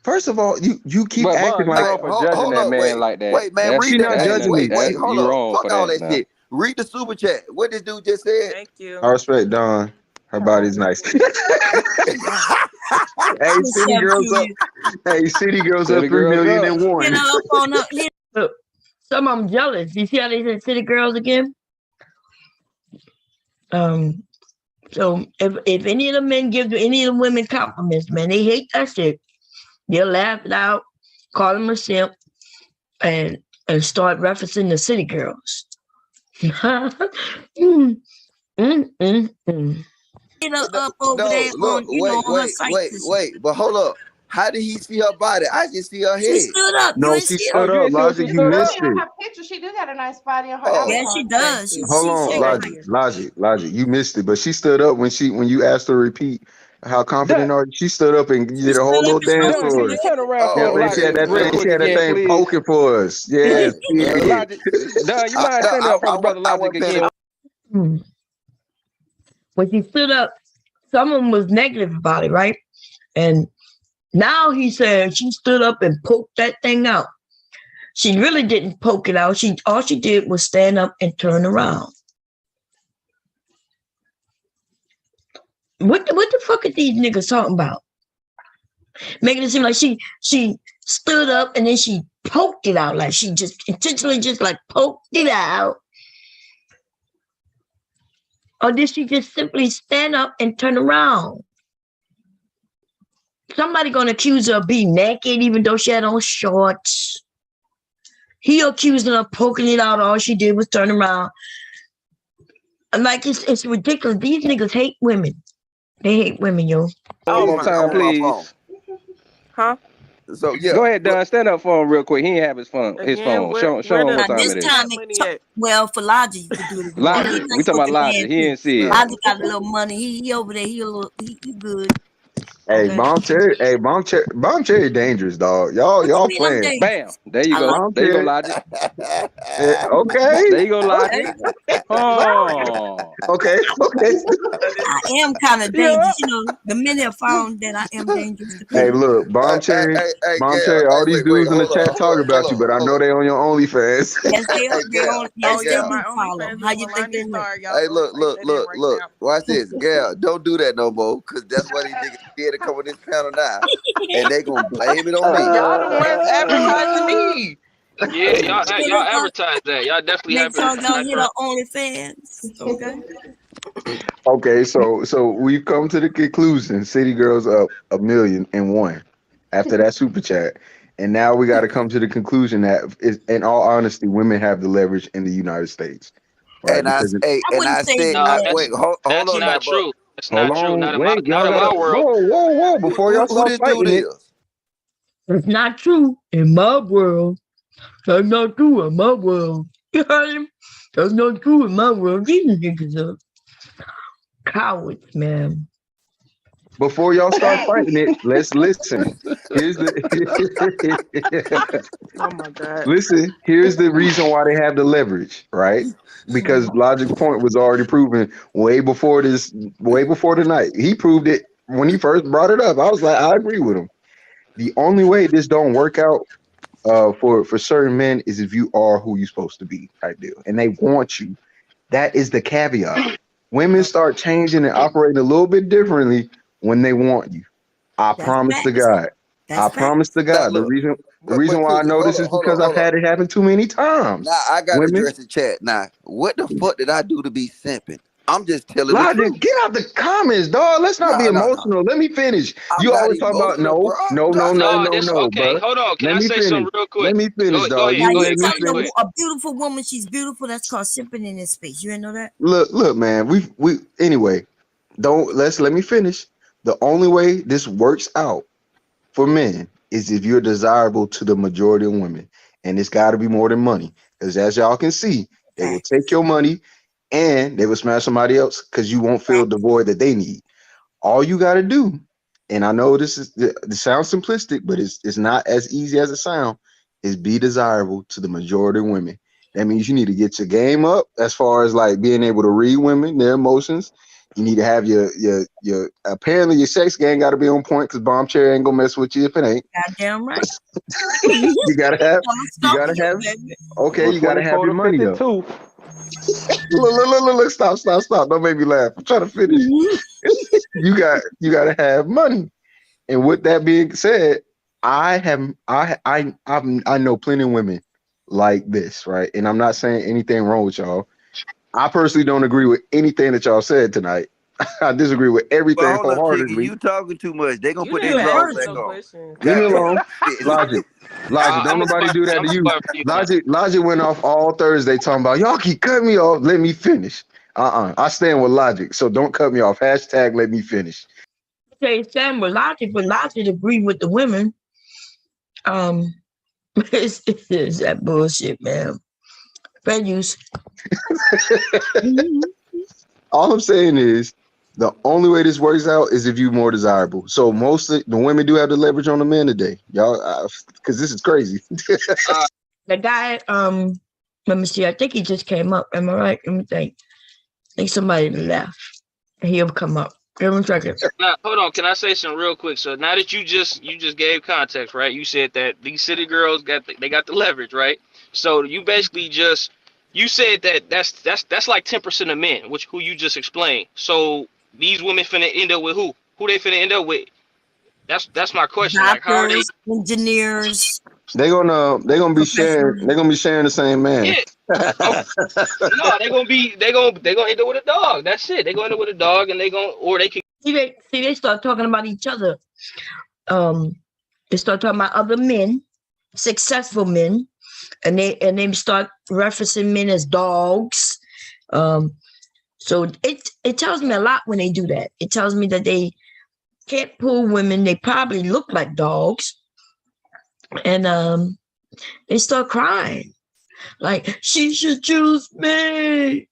First of all, you keep acting like judging that man like that. Wait, man, she not judging me. Wait, hold on. Fuck all that shit. Read the super chat. What this dude just said? Thank you. I respect Dawn. Her body's nice. Hey, city girls up. Hey, city girls up 3,000,001. Look, some of them jealous. You see how they said city girls again? So if any of the men give any of the women compliments, man, they hate that shit. They'll laugh it out, call them a simp, and start referencing the city girls. Up over there wait, but hold up. How did he see her body? I just see her head. She stood up. No, she stood up. Logic, you missed it. Her picture, she do got a nice body on her. Yeah, she does. Hold on, Logic. You missed it, but she stood up when you asked her to repeat how confident are you. She stood up and did a whole little dance for us. Turn around. She had that thing poking for us. Yes. Logic. You mind standing up for the brother Logic again? When she stood up, someone was negative about it, right? And now he said she stood up and poked that thing out. She really didn't poke it out. All she did was stand up and turn around. What the fuck are these niggas talking about? Making it seem like she stood up and then she poked it out, like she just intentionally just like poked it out. Or did she just simply stand up and turn around? Somebody gonna accuse her of being naked even though she had on shorts. He accused her of poking it out. All she did was turn around. I'm like, it's ridiculous. These niggas hate women. They hate women, yo. One more time, please. Huh? So yeah. Go ahead, Don. Stand up for him real quick. He ain't have his phone. Show him what time it is. Well, for Logic, you can do it. Logic. We talking about Logic. He ain't see it. Logic got a little money. He over there. He good. Hey, Bomb Cherry dangerous, dog. Y'all playing. Bam. There you go. There you go, Logic. Okay. There you go, Logic. Oh. Okay. I am kind of dangerous. You know, the men have found that I am dangerous. Hey, look, Bomb Cherry, all these dudes in the chat talk about you, but I know they on your OnlyFans. Yes, they do. Yes, they do follow. How you think they know? Hey, look. Watch this. Gal, don't do that no more, because that's why these niggas scared to come on this panel now. And they gonna blame it on me. Y'all the ones advertising me. Yeah, y'all advertise that. Y'all definitely advertise that. Y'all hit our OnlyFans. Okay. Okay, so we've come to the conclusion. City Girls up 1,000,001 after that super chat. And now we got to come to the conclusion that, in all honesty, women have the leverage in the United States. Right? And I said, wait, hold on. That's not true. That's not true. Not in my world. Whoa. Before y'all start fighting it. It's not true in my world. That's not true in my world. That's not true in my world. These niggas are cowards, man. Before y'all start fighting it, let's listen. Here's the oh my God. Listen, here's the reason why they have the leverage, right? Because Logic's point was already proven way before tonight. He proved it when he first brought it up. I was like, I agree with him. The only way this don't work out for certain men is if you are who you're supposed to be, type deal. And they want you. That is the caveat. Women start changing and operating a little bit differently when they want you. I promise to God. Promise to God. The reason why I know this is because I've had it happen too many times. Now I gotta address the chat. Now, what the fuck did I do to be simping? I'm just telling Logic, the truth. get out the comments, dog. Let's not be emotional. Let me finish. You always talk about no, Okay, bro. hold on. Can I say something real quick? Let me finish, Go dog. ahead. Now you telling a beautiful woman she's beautiful. That's called simping in this space. You didn't know that? Look, man. We anyway. Let me finish. The only way this works out for men is if you're desirable to the majority of women, and it's got to be more than money. Because as y'all can see, they will take your money and they will smash somebody else because you won't fill the void that they need. All you got to do, and I know this sounds simplistic, but it's not as easy as it sounds, is be desirable to the majority of women. That means you need to get your game up as far as like being able to read women, their emotions. You need to have your apparently your sex game got to be on point because Bomb Cherry ain't gonna mess with you if it ain't. Goddamn right. You gotta have. Okay, you gotta have your money up. Look, stop. Don't make me laugh. I'm trying to finish. You gotta have money. And with that being said, I know plenty of women like this, right? And I'm not saying anything wrong with y'all. I personally don't agree with anything that y'all said tonight. I disagree with everything wholeheartedly. You talking too much. They gonna put their drawers back on. Leave me alone. Logic. Don't nobody do that to you. Logic went off all Thursday talking about y'all keep cutting me off. Let me finish. I stand with Logic, so don't cut me off. Hashtag let me finish. Okay, stand with Logic, but Logic agree with the women. It's that bullshit, man. Fair use. All I'm saying is the only way this works out is if you're more desirable. So most of the women do have the leverage on the men today, y'all, because this is crazy. The guy, let me see. I think he just came up. Am I right? Let me think. I think somebody left. He'll come up. Give him a second. Now, hold on. Can I say something real quick? So now that you just gave context, right? You said that these city girls got the leverage, right? So you basically you said that that's like 10% of men, who you just explained. So these women finna end up with who? Who they finna end up with? That's my question. Doctors, like, how are they? Engineers. They're gonna be sharing. They're gonna be sharing the same man. Yeah. No, they're gonna end up with a dog. That's it. They're gonna end up with a dog, and they can they start talking about each other. They start talking about other men, successful men, and they start referencing men as dogs. So it tells me a lot when they do that. It tells me that they can't pull women. They probably look like dogs, and they start crying like she should choose me.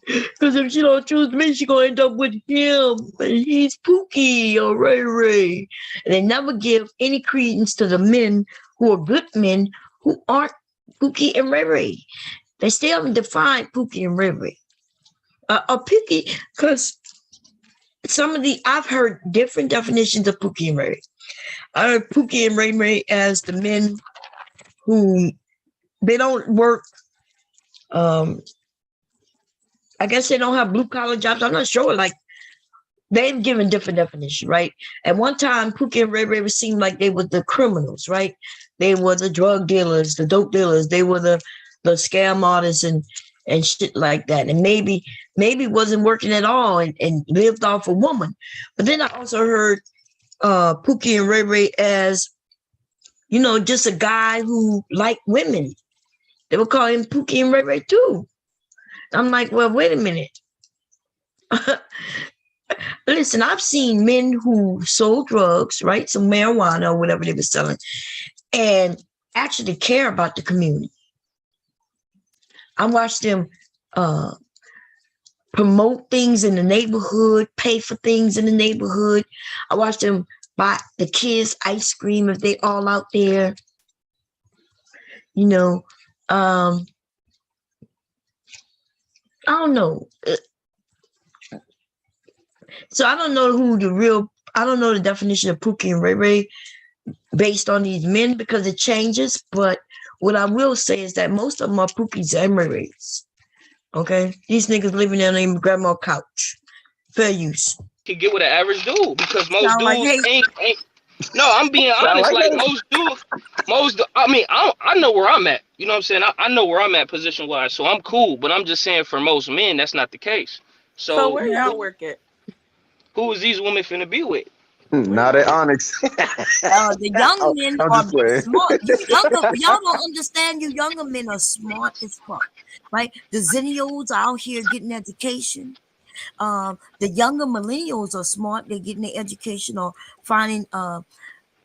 Because if she don't choose me, she gonna end up with him. And he's Pookie or Ray Ray. And they never give any credence to the men who are good men who aren't Pookie and Ray Ray. They still haven't defined Pookie and Ray Ray. Pookie, because I've heard different definitions of Pookie and Ray Ray. I heard Pookie and Ray Ray as the men who they don't work. I guess they don't have blue collar jobs. I'm not sure. Like they've given different definitions, right? At one time, Pookie and Ray Ray would seem like they were the criminals, right? They were the drug dealers, the dope dealers. They were the scam artists and shit like that. And maybe wasn't working at all and lived off a woman. But then I also heard Pookie and Ray Ray as, just a guy who liked women. They would call him Pookie and Ray Ray too. I'm like, well, wait a minute. Listen, I've seen men who sold drugs, right? Some marijuana or whatever they were selling, and actually care about the community. I watched them promote things in the neighborhood, pay for things in the neighborhood. I watched them buy the kids ice cream if they all out there. I don't know. So I don't know I don't know the definition of Pookie and Ray Ray based on these men because it changes. But what I will say is that most of them are Pookies and Ray Rays. Okay? These niggas living on their grandma's couch. Fair use. Can get with an average dude because most dudes ain't. No, I'm being honest. Like most dudes, I know where I'm at. You know what I'm saying? I know where I'm at position wise, so I'm cool. But I'm just saying for most men, that's not the case. So where y'all work at? Who is these women finna be with? Not at Onyx. The younger men are smart. Y'all don't understand. You younger men are smart as fuck, right? The Zennials are out here getting education. The younger millennials are smart. They're getting their education or finding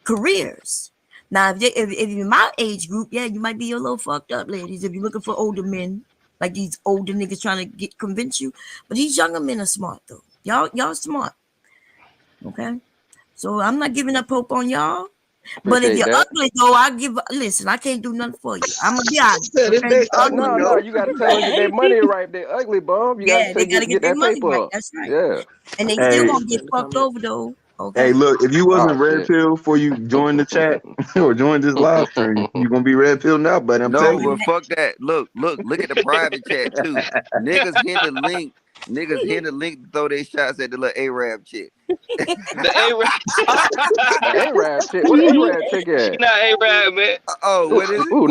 careers. Now, if you're my age group, yeah, you might be a little fucked up, ladies. If you're looking for older men, like these older niggas trying to convince you, but these younger men are smart though. Y'all smart. Okay. So I'm not giving up hope on y'all. But if you're ugly, though, listen, I can't do nothing for you. I'm gonna be honest. Okay? No, you gotta tell them get that money right. They're ugly, bum. You they gotta get their money right. That's right. Yeah. And they still gonna get fucked over though. Okay. Hey, look, if you wasn't red pill before you joined the chat or joined this live stream, you're gonna be red pill now, but I'm telling you. No, but fuck that. Look at the private chat too. Niggas hit the link. Niggas hit the link to throw their shots at the little Arab chick. The Arab chick. What Arab chick at? She not Arab, man. Oh, what is it? Ooh,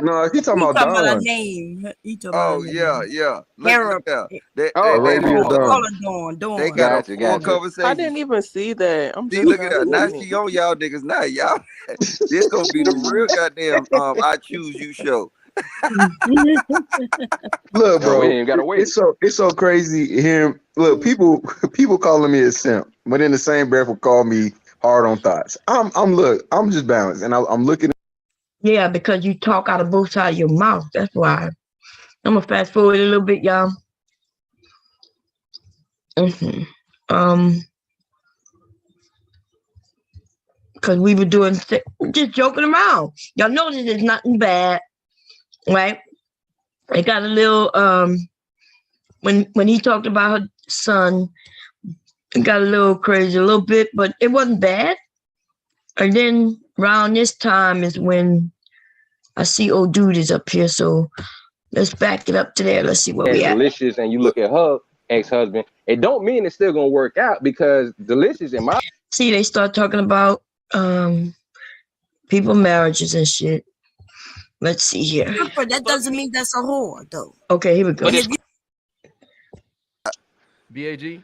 no, he talking about Dawn. Name. Oh, yeah. Arab. Arabia Dawn. They got a full conversation. I didn't even see that. I'm just look at that. Now she on y'all niggas now. Y'all, this gonna be the real goddamn I choose you show. Look, bro, we ain't gotta wait. It's so crazy hearing. Look, people calling me a simp, but in the same breath will call me hard on thoughts. I'm just balanced, and I'm looking. Yeah, because you talk out of both sides of your mouth. That's why. I'm gonna fast forward a little bit, y'all. Because we were doing just joking around. Y'all know this is nothing bad, right? It got a little when he talked about her son, it got a little crazy a little bit, but it wasn't bad. And then around this time is when I see old dude is up here, so let's back it up to there. Let's see what we at. Delicious, and you look at her ex-husband. It don't mean it's still gonna work out because Delicious in my see they start talking about people marriages and shit. Let's see here. That doesn't mean that's a whore, though. Okay, here we go. BAG?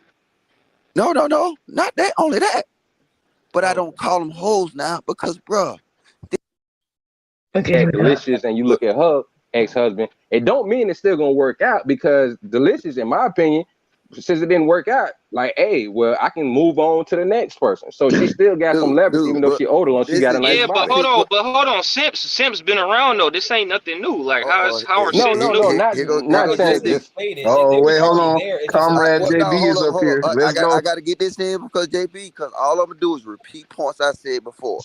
No, not that. Only that. But I don't call them hoes now because, bruh. Okay. Delicious, and you look at her ex-husband. It don't mean it's still gonna work out because Delicious, in my opinion, since it didn't work out, like, hey, well, I can move on to the next person. So she still got some leverage, even though she older. She got a nice body. but hold on. Simp's been around though. This ain't nothing new. Like how are Simps new? No, not saying this. Oh, wait, hold on. Comrade JB is up here. Let's go. I got to get this in because JB, because all I'm gonna do is repeat points I said before.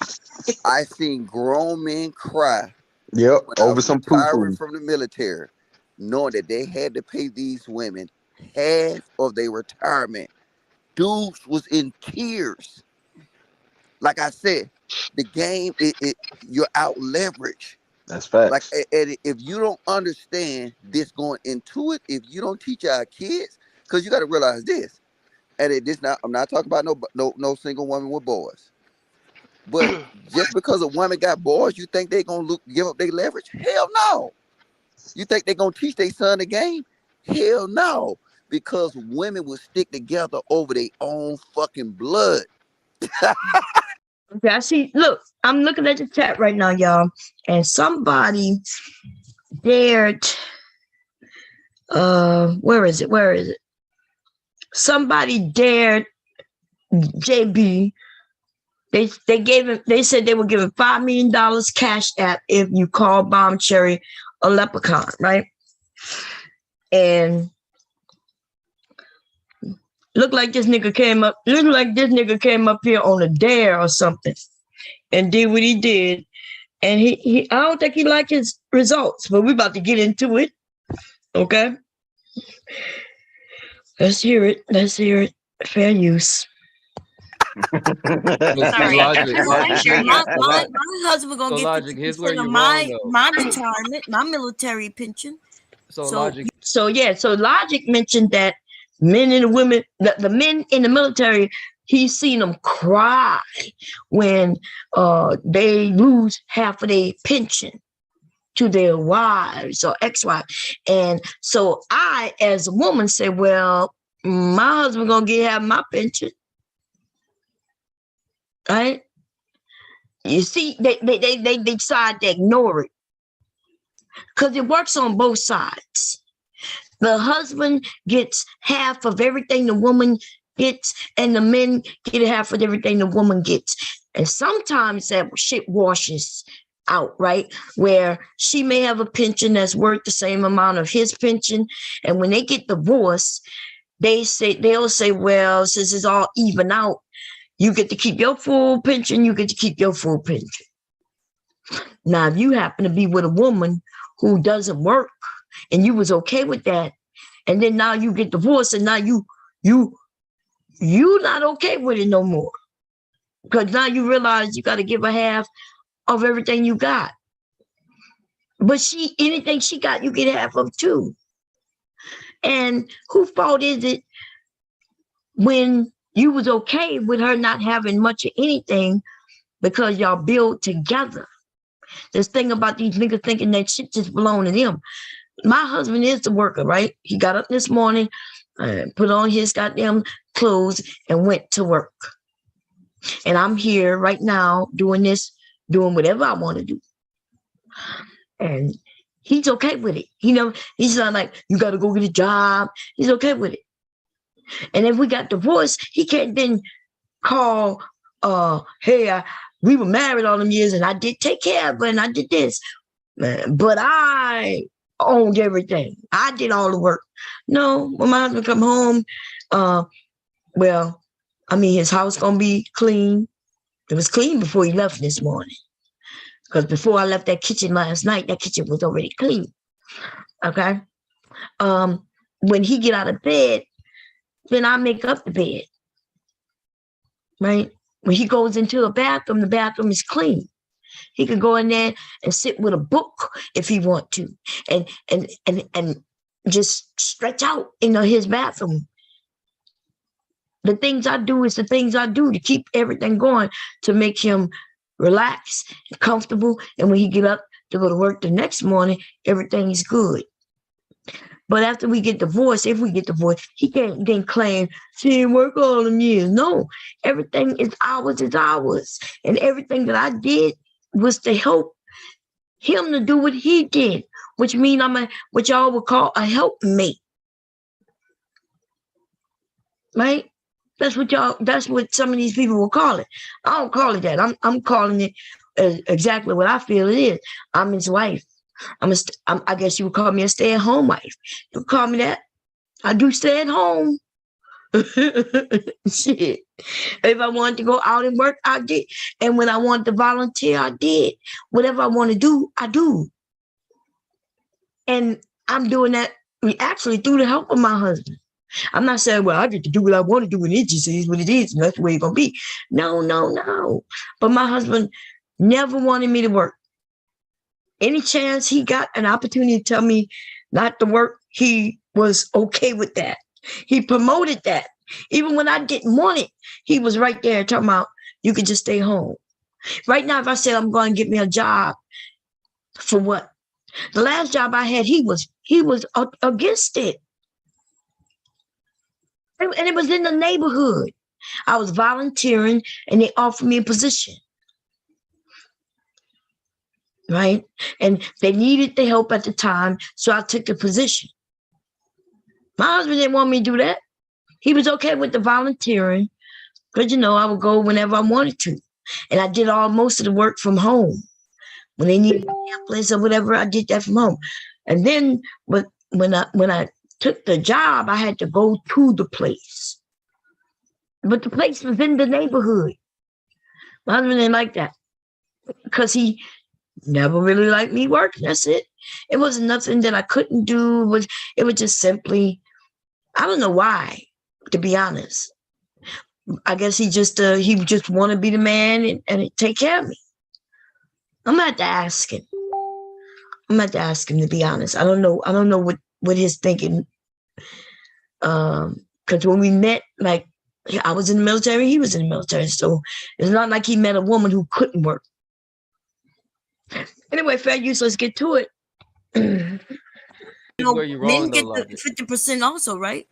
I seen grown men cry. Yep, over some poo-poo from the military, knowing that they had to pay these women half of their retirement. Dudes was in tears. Like I said, the game, you're out leverage. That's facts. Like, and if you don't understand this going into it, if you don't teach our kids, because you got to realize this, and I'm not talking about no single woman with boys. But just because a woman got boys, you think they gonna give up their leverage? Hell no. You think they gonna teach their son the game? Hell no. Because women will stick together over their own fucking blood. Okay, I see. Look, I'm looking at the chat right now, y'all, and somebody dared. Where is it? Somebody dared JB. They said they would give him $5 million cash app if you call Bomb Cherry a leprechaun, right? And looked like this nigga came up here on a dare or something and did what he did. And he I don't think he liked his results, but we're about to get into it. Okay. Let's hear it. Fair use. Sorry. My husband gonna get my retirement, my military pension. So Logic mentioned that men and women, the men in the military, he's seen them cry when they lose half of their pension to their wives or ex-wives. And so I, as a woman, say, well, My husband gonna have my pension, right? You see, they decide to ignore it because it works on both sides. The husband gets half of everything the woman gets, and the men get half of everything the woman gets. And sometimes that shit washes out, right? Where she may have a pension that's worth the same amount of his pension, and when they get divorced, they'll say, well, since it's all even out, you get to keep your full pension, you get to keep your full pension. Now, if you happen to be with a woman who doesn't work and you was okay with that, and then now you get divorced and now you not okay with it no more, because now you realize you got to give her half of everything you got. But anything she got, you get half of too. And whose fault is it when you was okay with her not having much of anything because y'all build together? This thing about these niggas thinking that shit just belong to them. My husband is the worker, right? He got up this morning, put on his goddamn clothes and went to work. And I'm here right now doing whatever I want to do. And he's okay with it. He's not like, you got to go get a job. He's okay with it. And if we got divorced, he can't then call, hey, we were married all them years and I did take care of her and I did this. But I owned everything. I did all the work. No, when my husband come home, his house gonna be clean. It was clean before he left this morning. Because before I left that kitchen last night, that kitchen was already clean. Okay. When he get out of bed, then I make up the bed. Right? When he goes into the bathroom is clean. He could go in there and sit with a book if he want to, and just stretch out in his bathroom. The things I do is the things I do to keep everything going, to make him relax and comfortable. And when he get up to go to work the next morning, everything is good. But after we get divorced, if we get divorced, he can't then claim she didn't work all them years. No, everything is ours. And everything that I did was to help him to do what he did, which means I'm what y'all would call a helpmate. Right? That's what some of these people will call it. I don't call it that. I'm calling it exactly what I feel it is. I'm his wife. I guess you would call me a stay-at-home wife. You call me that. I do stay at home. Shit. If I wanted to go out and work, I did. And when I wanted to volunteer, I did. Whatever I want to do, I do. And I'm doing that actually through the help of my husband. I'm not saying, well, I get to do what I want to do and it just is what it is and that's the way it's going to be. No. But my husband never wanted me to work. Any chance he got an opportunity to tell me not to work, he was okay with that. He promoted that. Even when I didn't want it, he was right there talking about, you could just stay home. Right now, if I said I'm going to get me a job, for what? The last job I had, he was against it. And it was in the neighborhood. I was volunteering and they offered me a position. Right? And they needed the help at the time, so I took the position. My husband didn't want me to do that. He was okay with the volunteering because, I would go whenever I wanted to. And I did most of the work from home. When they needed pamphlets or whatever, I did that from home. And then when I took the job, I had to go to the place. But the place was in the neighborhood. My husband didn't like that because he never really liked me working. That's it. It wasn't nothing that I couldn't do. It was just simply, I don't know why, to be honest. I guess he just want to be the man and take care of me. I'm gonna have to ask him. To be honest. I don't know what his thinking. Because when we met, like, I was in the military, he was in the military, so it's not like he met a woman who couldn't work. Anyway, fair use. Let's get to it. Where you wrong, men get the 50% also, right?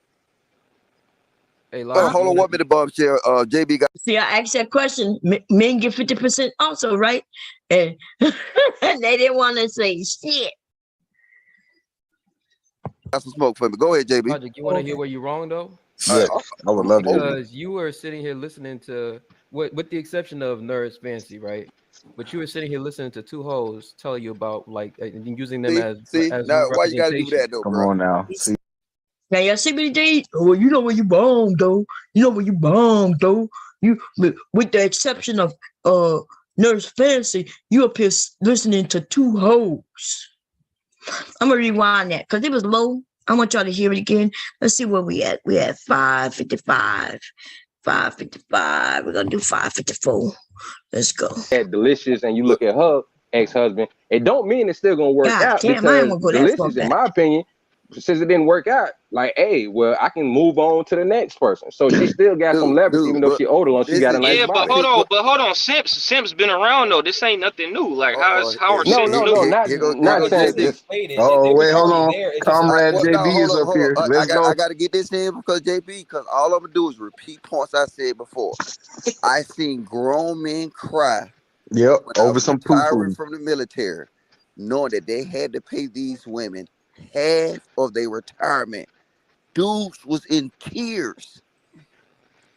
Hey, Logic, hold on 1 minute, bombshell. JB got. See, I asked that question. Men get 50% also, right? And they didn't want to say shit. Got some smoke for me. Go ahead, JB. Logic, you want to hear where you're wrong though? Yeah, I would love to. Because you were sitting here listening to, with the exception of Nerds Fancy, right? But you were sitting here listening to two hoes tell you about like using them as now why you gotta do that though, Come bro? on now. See, Now y'all see what he did? Oh, you know where you bombed though. You know where you bombed though. You, with the exception of Nurse Fancy, you up here listening to two hoes. I'm gonna rewind that because it was low. I want y'all to hear it again. Let's see where we at. We at 555. 555. We're gonna do 554. Let's go. At Delicious, and you look at her ex-husband, it don't mean it's still gonna work out damn, because Delicious, in my opinion, since it didn't work out, like, hey, well, I can move on to the next person. So she still got some leverage, even though she older on. She got a nice body. but hold on. Simp's been around though. This ain't nothing new. Like how are Simps new? No, not saying this. Oh, wait, hold on. Comrade JB is up here. Let's go. I got to get this in because JB, because all I'm gonna do is repeat points I said before. I seen grown men cry. Yep, over some poo-poo from the military, knowing that they had to pay these women half of their retirement. Dudes was in tears.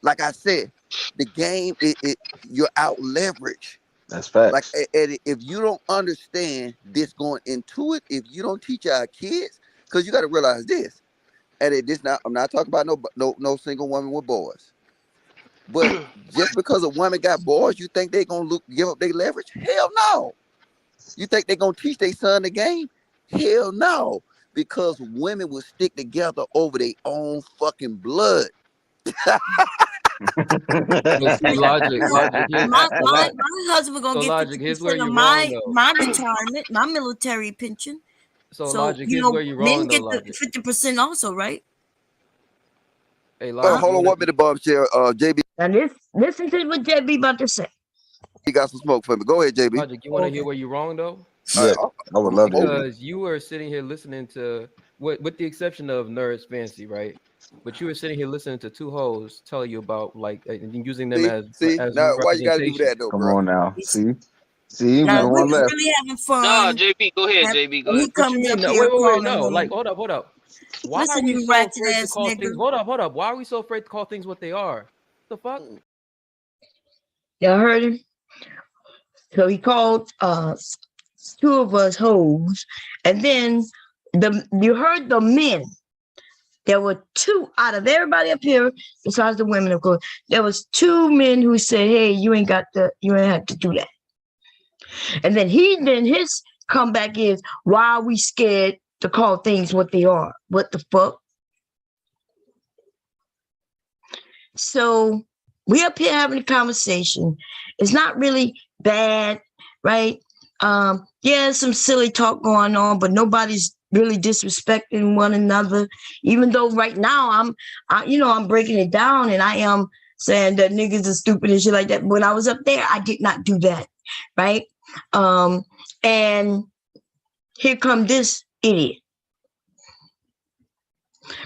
Like I said, the game, you're out leverage. That's facts. Like, and if you don't understand this going into it, if you don't teach our kids, because you got to realize this, and I'm not talking about no single woman with boys. But just because a woman got boys, you think they gonna give up their leverage? Hell no. You think they gonna teach their son the game? Hell no. Because women will stick together over their own fucking blood. Logic. My husband gonna get Logic, here's where 50% you're of wrong, my retirement, my military pension. So Logic, here's where you're wrong, men get the 50% also, right? Hey, Logic, hold on 1 minute, bombshell. JB. And listen to what JB about to say. He got some smoke for me. Go ahead, JB. Logic, you want to hear where you're wrong though? Yeah, I would love to. Because you were sitting here listening to, with the exception of Nerds Fancy, right? But you were sitting here listening to two hoes tell you about like using them as now why you gotta do that though, Come bro? on now. See, now, we we're really having fun. No, JB, go ahead, JB. Go ahead. What you mean? Wait, no. Like, hold up. Why Listen, are we you so ratchet afraid to ass call nigga. things? Hold up. Why are we so afraid to call things what they are? The fuck? Y'all heard him? So he called two of us hoes, and then you heard the men. There were two out of everybody up here, besides the women, of course. There was two men who said, "Hey, you ain't have to do that." And then his comeback is, "Why are we scared to call things what they are? What the fuck?" So we up here having a conversation. It's not really bad, right? Yeah, some silly talk going on, but nobody's really disrespecting one another. Even though right now I'm breaking it down and I am saying that niggas are stupid and shit like that. When I was up there, I did not do that, right? And here come this idiot,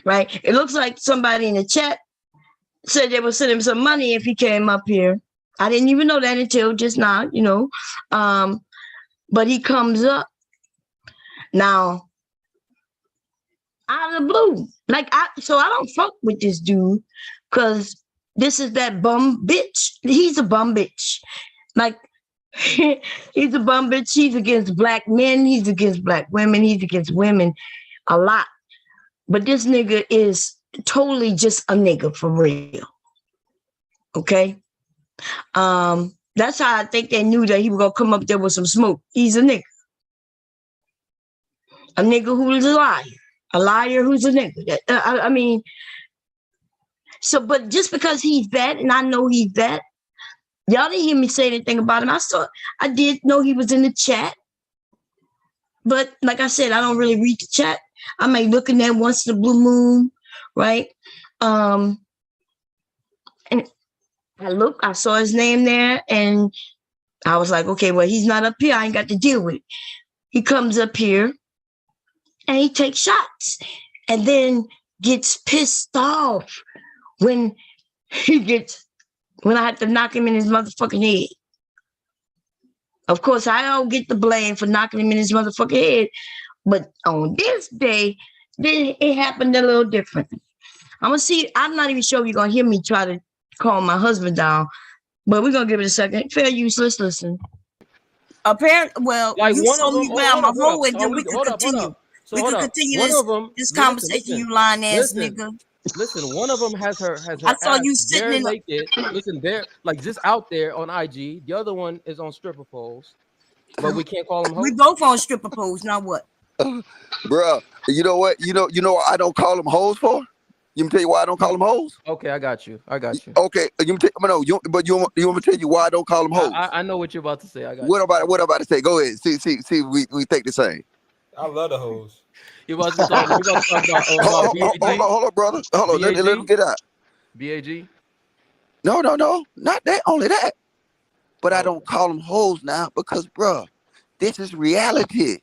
right? It looks like somebody in the chat said they would send him some money if he came up here. I didn't even know that until just now, but he comes up now out of the blue. So I don't fuck with this dude because this is that bum bitch. He's a bum bitch. Like, he's a bum bitch. He's against black men. He's against black women. He's against women a lot. But this nigga is totally just a nigga for real. Okay? That's how I think they knew that he was going to come up there with some smoke. He's a nigga. A nigga who's a liar. A liar who's a nigga. I mean, so, but just because he's that, and I know he's that, y'all didn't hear me say anything about him. I did know he was in the chat. But like I said, I don't really read the chat. I may look in there once in a blue moon, right? And I saw his name there, and I was like, okay, well, he's not up here. I ain't got to deal with it. He comes up here, and he takes shots, and then gets pissed off when I had to knock him in his motherfucking head. Of course, I don't get the blame for knocking him in his motherfucking head, but on this day, then it happened a little differently. I'm not even sure you're gonna hear me try to calm my husband down, but we're gonna give it a second. Fair use, let's listen. Apparently, well, Like you one show of them, me where I'm a hoe, and then we can hold continue. up. So we hold can up. continue One this, of them, this conversation, you lying ass nigga. Listen, one of them has her I saw ass you sitting bare in naked. Listen, there, like just out there on IG. The other one is on stripper poles, but we can't call them hoes. We both on stripper poles. Now what? Bruh, you know what? You know what I don't call them hoes for? You tell you why I don't call them hoes? Okay, I got you. Okay, you want me to tell you why I don't call them hoes? I know what you're about to say. I got what I'm about to say? Go ahead. See, we think the same. I love the hoes. You about to talk about BAG? Hold on, brother. Hold on. Let him get out. BAG? No. Not that. Only that. But I don't call them hoes now because, bruh, this is reality.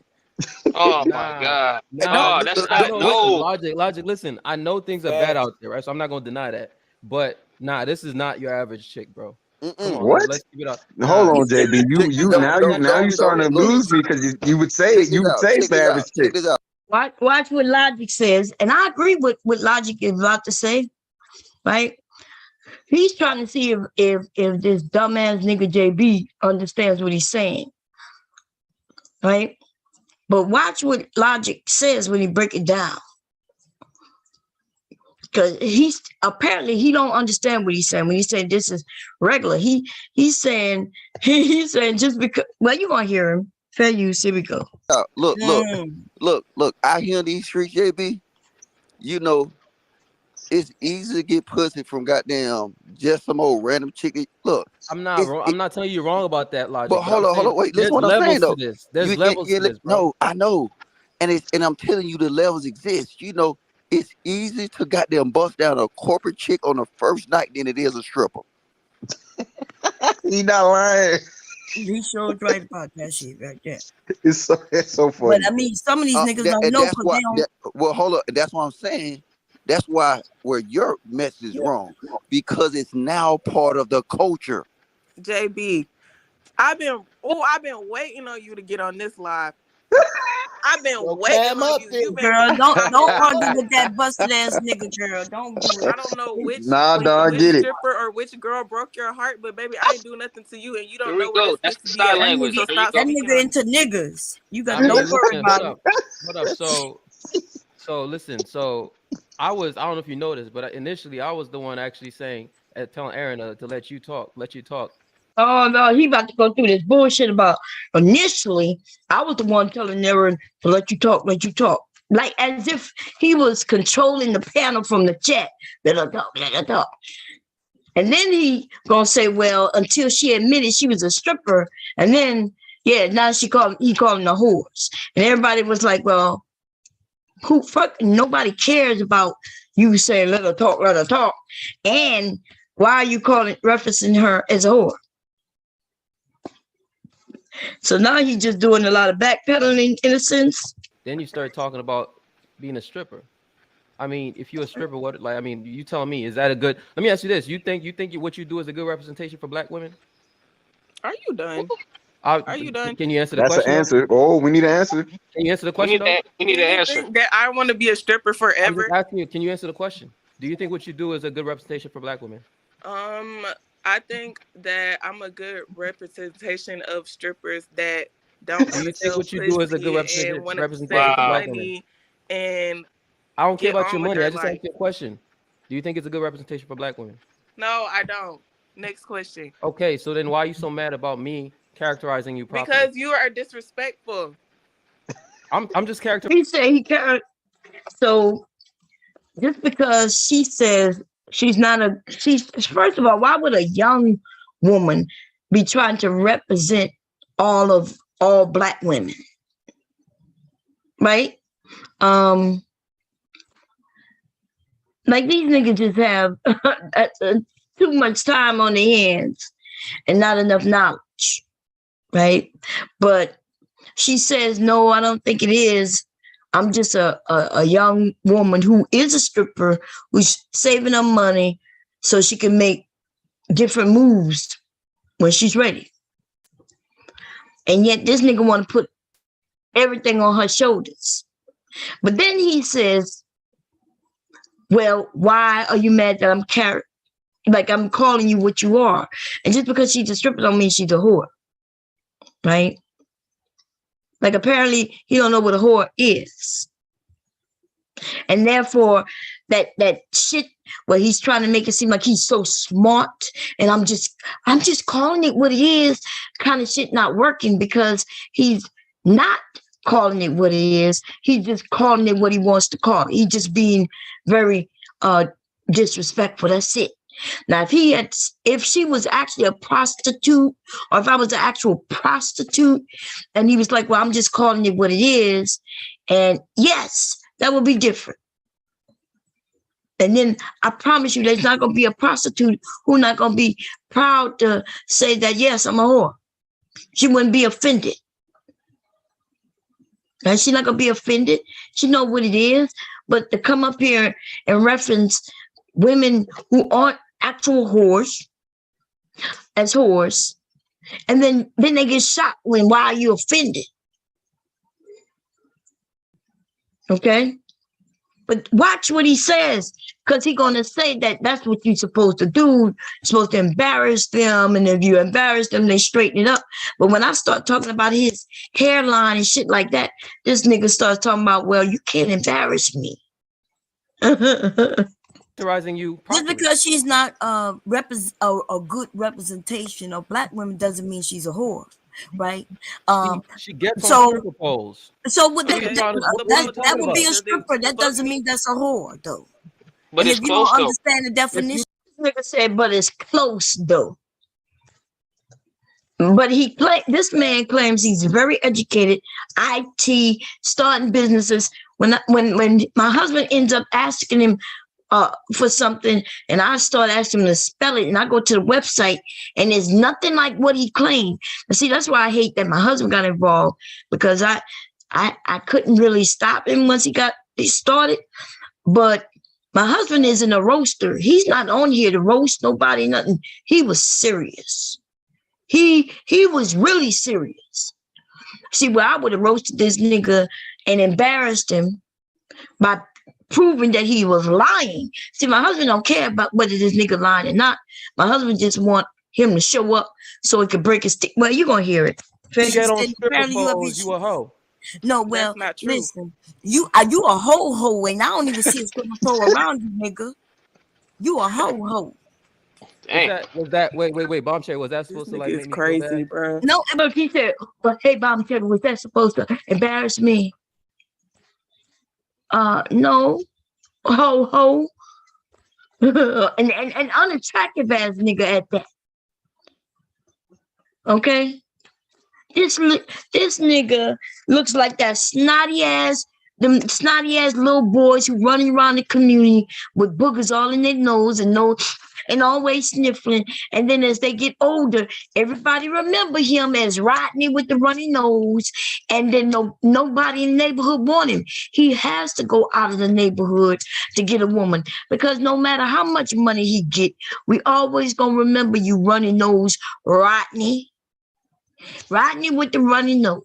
Oh my God! No, that's no. Logic. Listen, I know things are bad out there, right? So I'm not gonna deny that. But this is not your average chick, bro. Come on, what? let's keep it up. Hold on, JB. You starting to lose me because you would say it's the average chick. Watch what Logic says, and I agree with what Logic is about to say, right? He's trying to see if this dumbass nigga JB understands what he's saying, right? But watch what Logic says when he break it down. Because he don't understand what he's saying when he's saying this is regular. He's saying just because, well, you're gonna hear him. Fair use, here we go. Look, out here in these streets, JB, you know, it's easy to get pussy from goddamn just some old random chick. Look, I'm not telling you wrong about that, Logic. But hold on, wait. Listen what I'm saying though. There's levels to this, bro. No, I know, and I'm telling you the levels exist. You know, it's easy to goddamn bust down a corporate chick on the first night than it is a stripper. He not lying. He sure right about that shit right there. It's so funny. But I mean, some of these niggas don't know. Well, hold up. That's what I'm saying. That's why where your message is wrong, because it's now part of the culture. JB, I've been waiting on you to get on this live. I've been waiting on you. Girl, don't argue with that busted ass nigga, girl. Don't do it. I don't know which stripper or which girl broke your heart, but baby, I ain't do nothing to you, and you don't know what that's the style language. That nigga into niggas. You got no worry about it. Hold up. So listen. So I don't know if you noticed, but initially I was the one actually telling Aaron to let you talk. Oh no, he about to go through this bullshit about initially. I was the one telling Aaron to let you talk. Like as if he was controlling the panel from the chat. Let her talk. And then he gonna say, well, until she admitted she was a stripper, and then now he called them a horse. And everybody was like, well, nobody cares about you saying let her talk. And why are you referencing her as a whore? So now he's just doing a lot of backpedaling in a sense. Then you start talking about being a stripper. I mean, if you're a stripper, you telling me, is that a good? Let me ask you this: you think what you do is a good representation for Black women? Are you done? Are you done? Can you answer the question? That's an answer. Oh, we need an answer. Can you answer the question? We need an answer. That I want to be a stripper forever. I'm asking you, can you answer the question? Do you think what you do is a good representation for Black women? I think that I'm a good representation of strippers that don't. Do you think what you do is a good representation for Black women? And I don't care about your money. I just asked you a question. Do you think it's a good representation for Black women? No, I don't. Next question. Okay, so then why are you so mad about me characterizing you properly? Because you are disrespectful. I'm just characterizing. He said he can't. So just because she says she's first of all, why would a young woman be trying to represent all Black women? Right? Like these niggas just have too much time on their hands and not enough knowledge, right? But she says, no, I don't think it is. I'm just a young woman who is a stripper, who's saving her money so she can make different moves when she's ready. And yet this nigga want to put everything on her shoulders. But then he says, well, why are you mad that I'm I'm calling you what you are? And just because she's a stripper don't mean she's a whore. Right? Like apparently he don't know what a whore is. And therefore that shit where he's trying to make it seem like he's so smart and I'm just calling it what it is kind of shit not working, because he's not calling it what it is. He's just calling it what he wants to call it. He's just being very disrespectful. That's it. Now, if she was actually a prostitute, or if I was an actual prostitute and he was like, well, I'm just calling it what it is, and yes, that would be different. And then I promise you there's not going to be a prostitute who's not going to be proud to say that, yes, I'm a whore. She wouldn't be offended. And she's not going to be offended. She know what it is. But to come up here and reference women who aren't actual whores as whores, and then they get shocked when, why are you offended? Okay? But watch what he says, because he's going to say that that's what you're supposed to do. You're supposed to embarrass them, and if you embarrass them, they straighten it up. But when I start talking about his hairline and shit like that, this nigga starts talking about, well, you can't embarrass me. You just because she's not a good representation of black women doesn't mean she's a whore, right? She gets on stripper poles. So that would be a stripper. That doesn't mean that's a whore, though. But and it's if you close, don't understand the definition, this nigga said, but it's close though. But this man claims he's very educated, IT, starting businesses. When my husband ends up asking him for something, and I start asking him to spell it, and I go to the website, and there's nothing like what he claimed. And see, that's why I hate that my husband got involved, because I couldn't really stop him once he started. But my husband isn't a roaster. He's not on here to roast nobody, nothing. He was serious. He was really serious. See, well, I would have roasted this nigga and embarrassed him by proving that he was lying. See, my husband don't care about whether this nigga lying or not. My husband just want him to show up so he can break his stick. Well, you're going to hear it. You get on stripper poles, you a hoe. No, well, listen, you a hoe, and I don't even see a stripper pole around you, nigga. You a hoe. Was that wait, Bombshell, was that supposed to like make me crazy, feel bad? bro? No, but he said, but hey, Bombshell, was that supposed to embarrass me? No. Ho. and unattractive ass nigga at that. Okay? This nigga looks like that snotty ass little boys who running around the community with boogers all in their nose and always sniffling. And then as they get older, everybody remember him as Rodney with the runny nose. And then nobody in the neighborhood want him. He has to go out of the neighborhood to get a woman, because no matter how much money he get, we always gonna remember you runny nose Rodney. Rodney with the runny nose.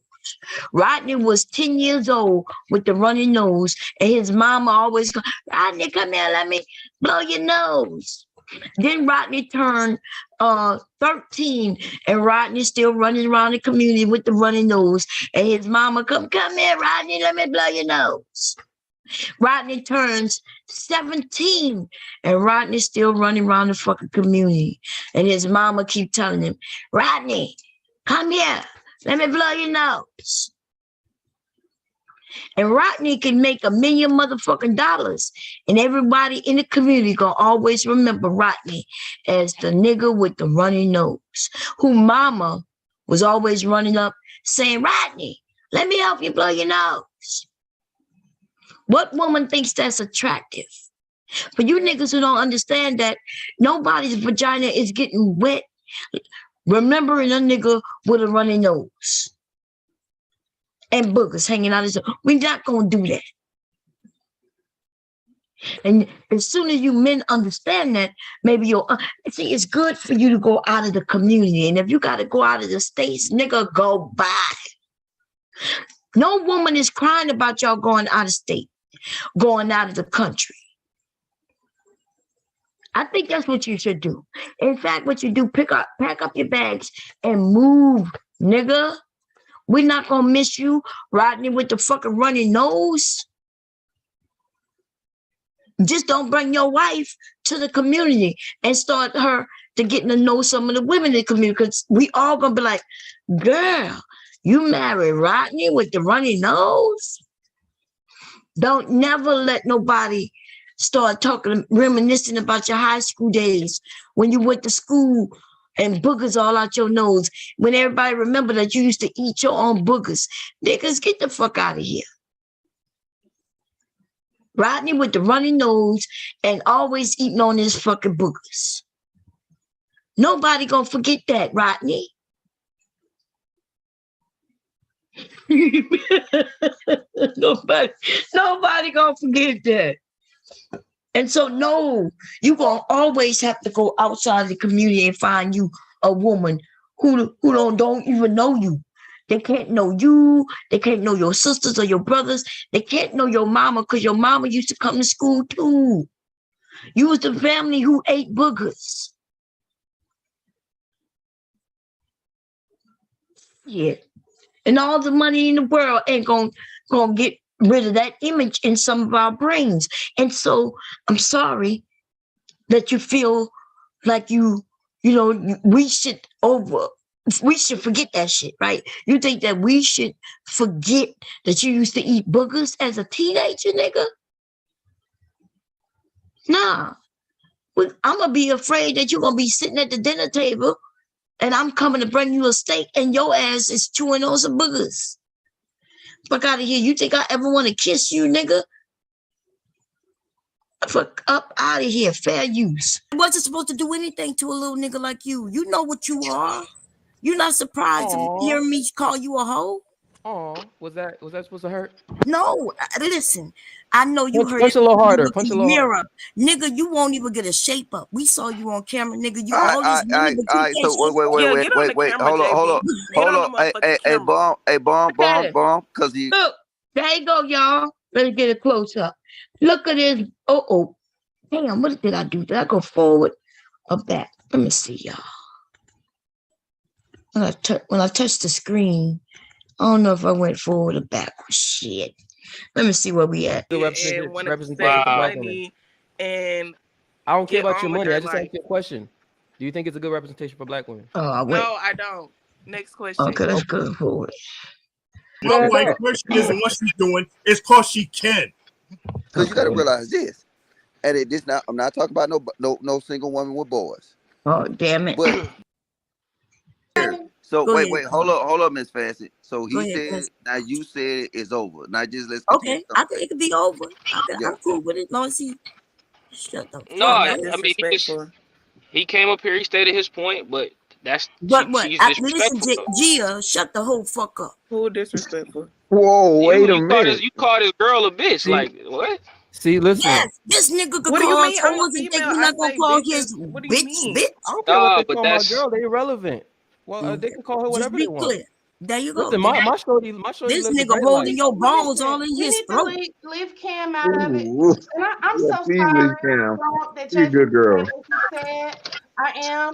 Rodney was 10 years old with the runny nose, and his mama always go, Rodney, come here, let me blow your nose. Then Rodney turned 13, and Rodney still running around the community with the runny nose, and his mama come here, Rodney, let me blow your nose. Rodney turns 17, and Rodney still running around the fucking community, and his mama keep telling him, Rodney, come here, let me blow your nose. And Rodney can make $1 million motherfucking dollars, and everybody in the community gonna always remember Rodney as the nigga with the runny nose, who mama was always running up saying, Rodney, let me help you blow your nose. What woman thinks that's attractive? For you niggas who don't understand that nobody's vagina is getting wet, remembering a nigga with a runny nose and boogers hanging out his nose. We're not going to do that. And as soon as you men understand that, maybe you'll see it's good for you to go out of the community. And if you got to go out of the states, nigga, go by. No woman is crying about y'all going out of state, going out of the country. I think that's what you should do. In fact, what you do, pack up your bags and move, nigga. We're not gonna miss you riding with the fucking runny nose. Just don't bring your wife to the community and start her to getting to know some of the women in the community, because we all gonna be like, girl, you married Rodney with the runny nose? Don't never let nobody start talking, reminiscing about your high school days when you went to school and boogers all out your nose. When everybody remember that you used to eat your own boogers. Niggas, get the fuck out of here. Rodney with the runny nose and always eating on his fucking boogers. Nobody gonna forget that, Rodney. nobody gonna forget that. And so, no, you gonna always have to go outside the community and find you a woman who don't even know you. They can't know you. They can't know your sisters or your brothers. They can't know your mama, because your mama used to come to school too. You was the family who ate boogers. Yeah. And all the money in the world ain't gonna get rid of that image in some of our brains. And so I'm sorry that you feel like we should forget that shit, right? You think that we should forget that you used to eat boogers as a teenager, nigga? Nah. I'm gonna be afraid that you're gonna be sitting at the dinner table and I'm coming to bring you a steak and your ass is chewing on some boogers. Fuck out of here. You think I ever want to kiss you, nigga? Fuck up out of here. Fair use. I wasn't supposed to do anything to a little nigga like you. You know what you are. You're not surprised to hear me call you a hoe? Oh, was that supposed to hurt? No, listen. I know you heard punch it. A little harder. Punch a little mirror. harder. Nigga, you won't even get a shape up. We saw you on camera, nigga. You All always right. So wait. Hold on. Hey, bomb. Cause you look. There you go, y'all. Let me get a close up. Look at this. Oh. Damn, what did I do? Did I go forward or back? Let me see, y'all. When I touched the screen, I don't know if I went forward or backwards. Shit. Let me see where we at. And I don't care about your money. I just asked you a question. Do you think it's a good representation for black women? No, I don't. Next question. Okay, let's go forward. My wife's question isn't what she's doing, it's because she can. Because you got to realize this. And I'm not talking about no single woman with boys. Oh, damn it. But, so wait, hold up, Miss Fancy. So he said, now you said it's over. Now just let's okay. I think it could be over. I'm cool with it. Long as he shut up. No, I mean he came up here, he stated his point, but that's what? Listen, Gia, shut the whole fuck up. Who disrespectful? Whoa, wait a minute. You called this girl a bitch. See? Like what? See, listen. Yes, this nigga could what call us hoes and think we're not gonna call his bitch. I don't care what they call my girl. They irrelevant. Well, they can call her whatever they want. Clear. There you go. Listen, my shorty. This nigga holding your balls all in his throat. Leave Cam out of it. And I'm so sorry that you're a good girl. Said I am.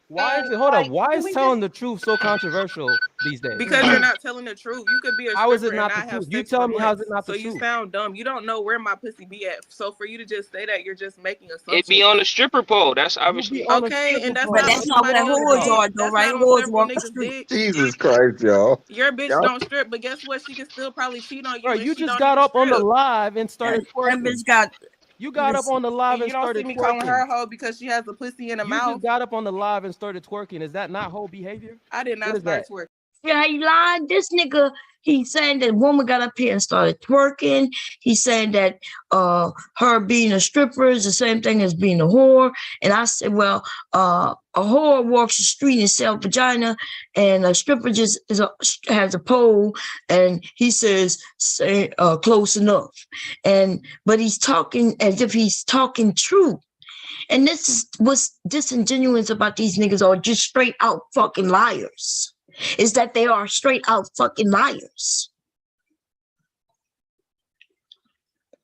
Why is it? Hold up. Why is telling the truth so controversial these days? Because you're not telling the truth. You could be a how is it stripper not and the not have truth? You sex tell for me months. how's it not the So truth? you sound dumb. You don't know where my pussy be at. So for you to just say that, you're just making assumptions. It be on the stripper pole. That's obviously okay, and that's not where whores are, though, right? Whores walk the street. Jesus Christ, y'all. Your bitch don't strip, but guess what? She can still probably cheat on you. Bro, you just got up on the live and started twerking. That bitch got. You got up on the live and started twerking. You don't see me calling her a hoe because she has a pussy in her mouth. You just got up on the live and started twerking. Is that not hoe behavior? I did not start twerking. Yeah, he lied. This nigga, he's saying that woman got up here and started twerking. He's saying that her being a stripper is the same thing as being a whore. And I said, well, a whore walks the street and sells vagina, and a stripper just has a pole, and he says, close enough. But he's talking as if he's talking true. And this is what's disingenuous about these niggas, are just straight out fucking liars. Is that they are straight out fucking liars.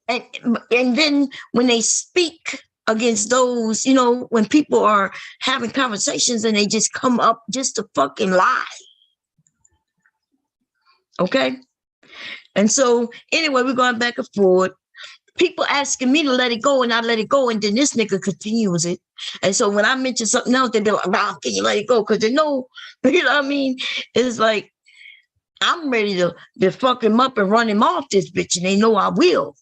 And then when they speak against those, you know, when people are having conversations and they just come up just to fucking lie. Okay? And so anyway, we're going back and forth. People asking me to let it go, and I let it go, and then this nigga continues it. And so when I mention something else, they be like, "Wow, can you let it go?" Because they know, you know what I mean? It's like I'm ready to fuck him up and run him off this bitch, and they know I will.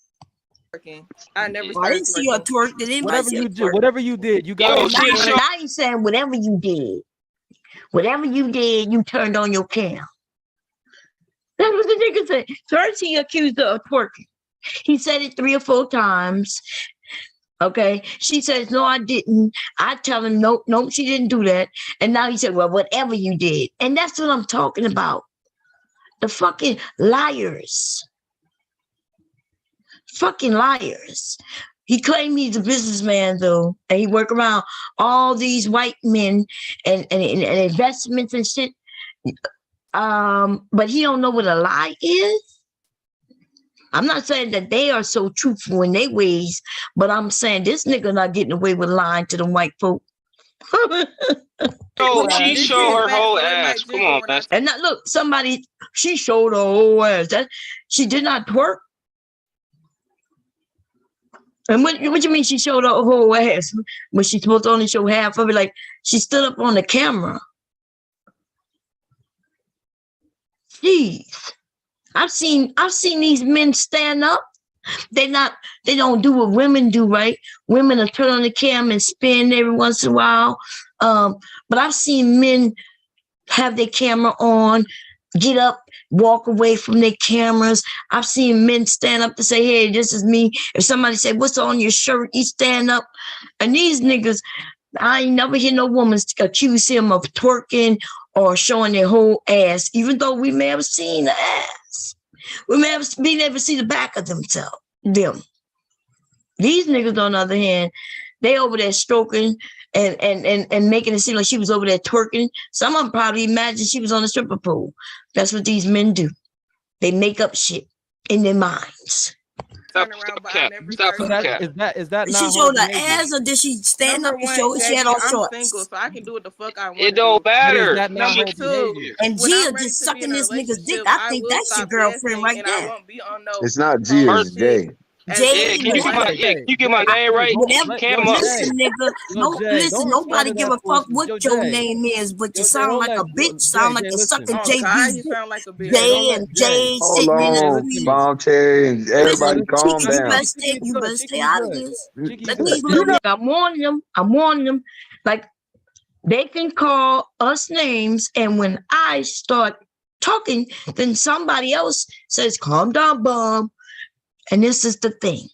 I never. I didn't see her twerk. Did anybody Whatever see you her do, twerk? whatever you did, you got. I ain't saying whatever you did. Whatever you did, you turned on your cam. That's what the nigga said. First, he accused her of twerking. He said it 3 or 4 times. Okay. She says, no, I didn't. I tell him, nope, she didn't do that. And now he said, well, whatever you did. And that's what I'm talking about. The fucking liars. Fucking liars. He claimed he's a businessman, though, and he work around all these white men and investments and shit. But he don't know what a lie is. I'm not saying that they are so truthful in their ways, but I'm saying this nigga not getting away with lying to them white folk. Oh, she showed her whole ass. Come on, man. And now, look, she showed her whole ass. She did not twerk. And what you mean she showed her whole ass? When she's supposed to only show half of it? Like, she stood up on the camera. Jeez. I've seen these men stand up. They don't do what women do, right? Women will turn on the camera and spin every once in a while. But I've seen men have their camera on, get up, walk away from their cameras. I've seen men stand up to say, hey, this is me. If somebody say, what's on your shirt? He stand up. And these niggas, I ain't never hear no woman accuse him of twerking or showing their whole ass, even though we may have seen the ass. We may have been able to see the back of them. These niggas, on the other hand, they over there stroking and making it seem like she was over there twerking. Some of them probably imagine she was on the stripper pole. That's what these men do. They make up shit in their minds. Stop. Is that Did she show the ass, or did she stand up and show she had on shorts? I'm single, so I can do what the fuck I want. It don't matter. Number 2, and Gia just sucking this nigga's dick. I think that's your girlfriend right there. It's not Gia, it's Jay. Jay, can you get my name right? Cam up. Listen, nigga. Listen, nobody give a fuck what your name is, but you sound like a bitch. Sound like you're sucking JB's dick. Jay and Jay sitting in the street. Bomb Cherry and everybody calm down. You better stay out of this. I'm warning them. Like, they can call us names, and when I start talking, then somebody else says, calm down, Bomb. And this is the thing,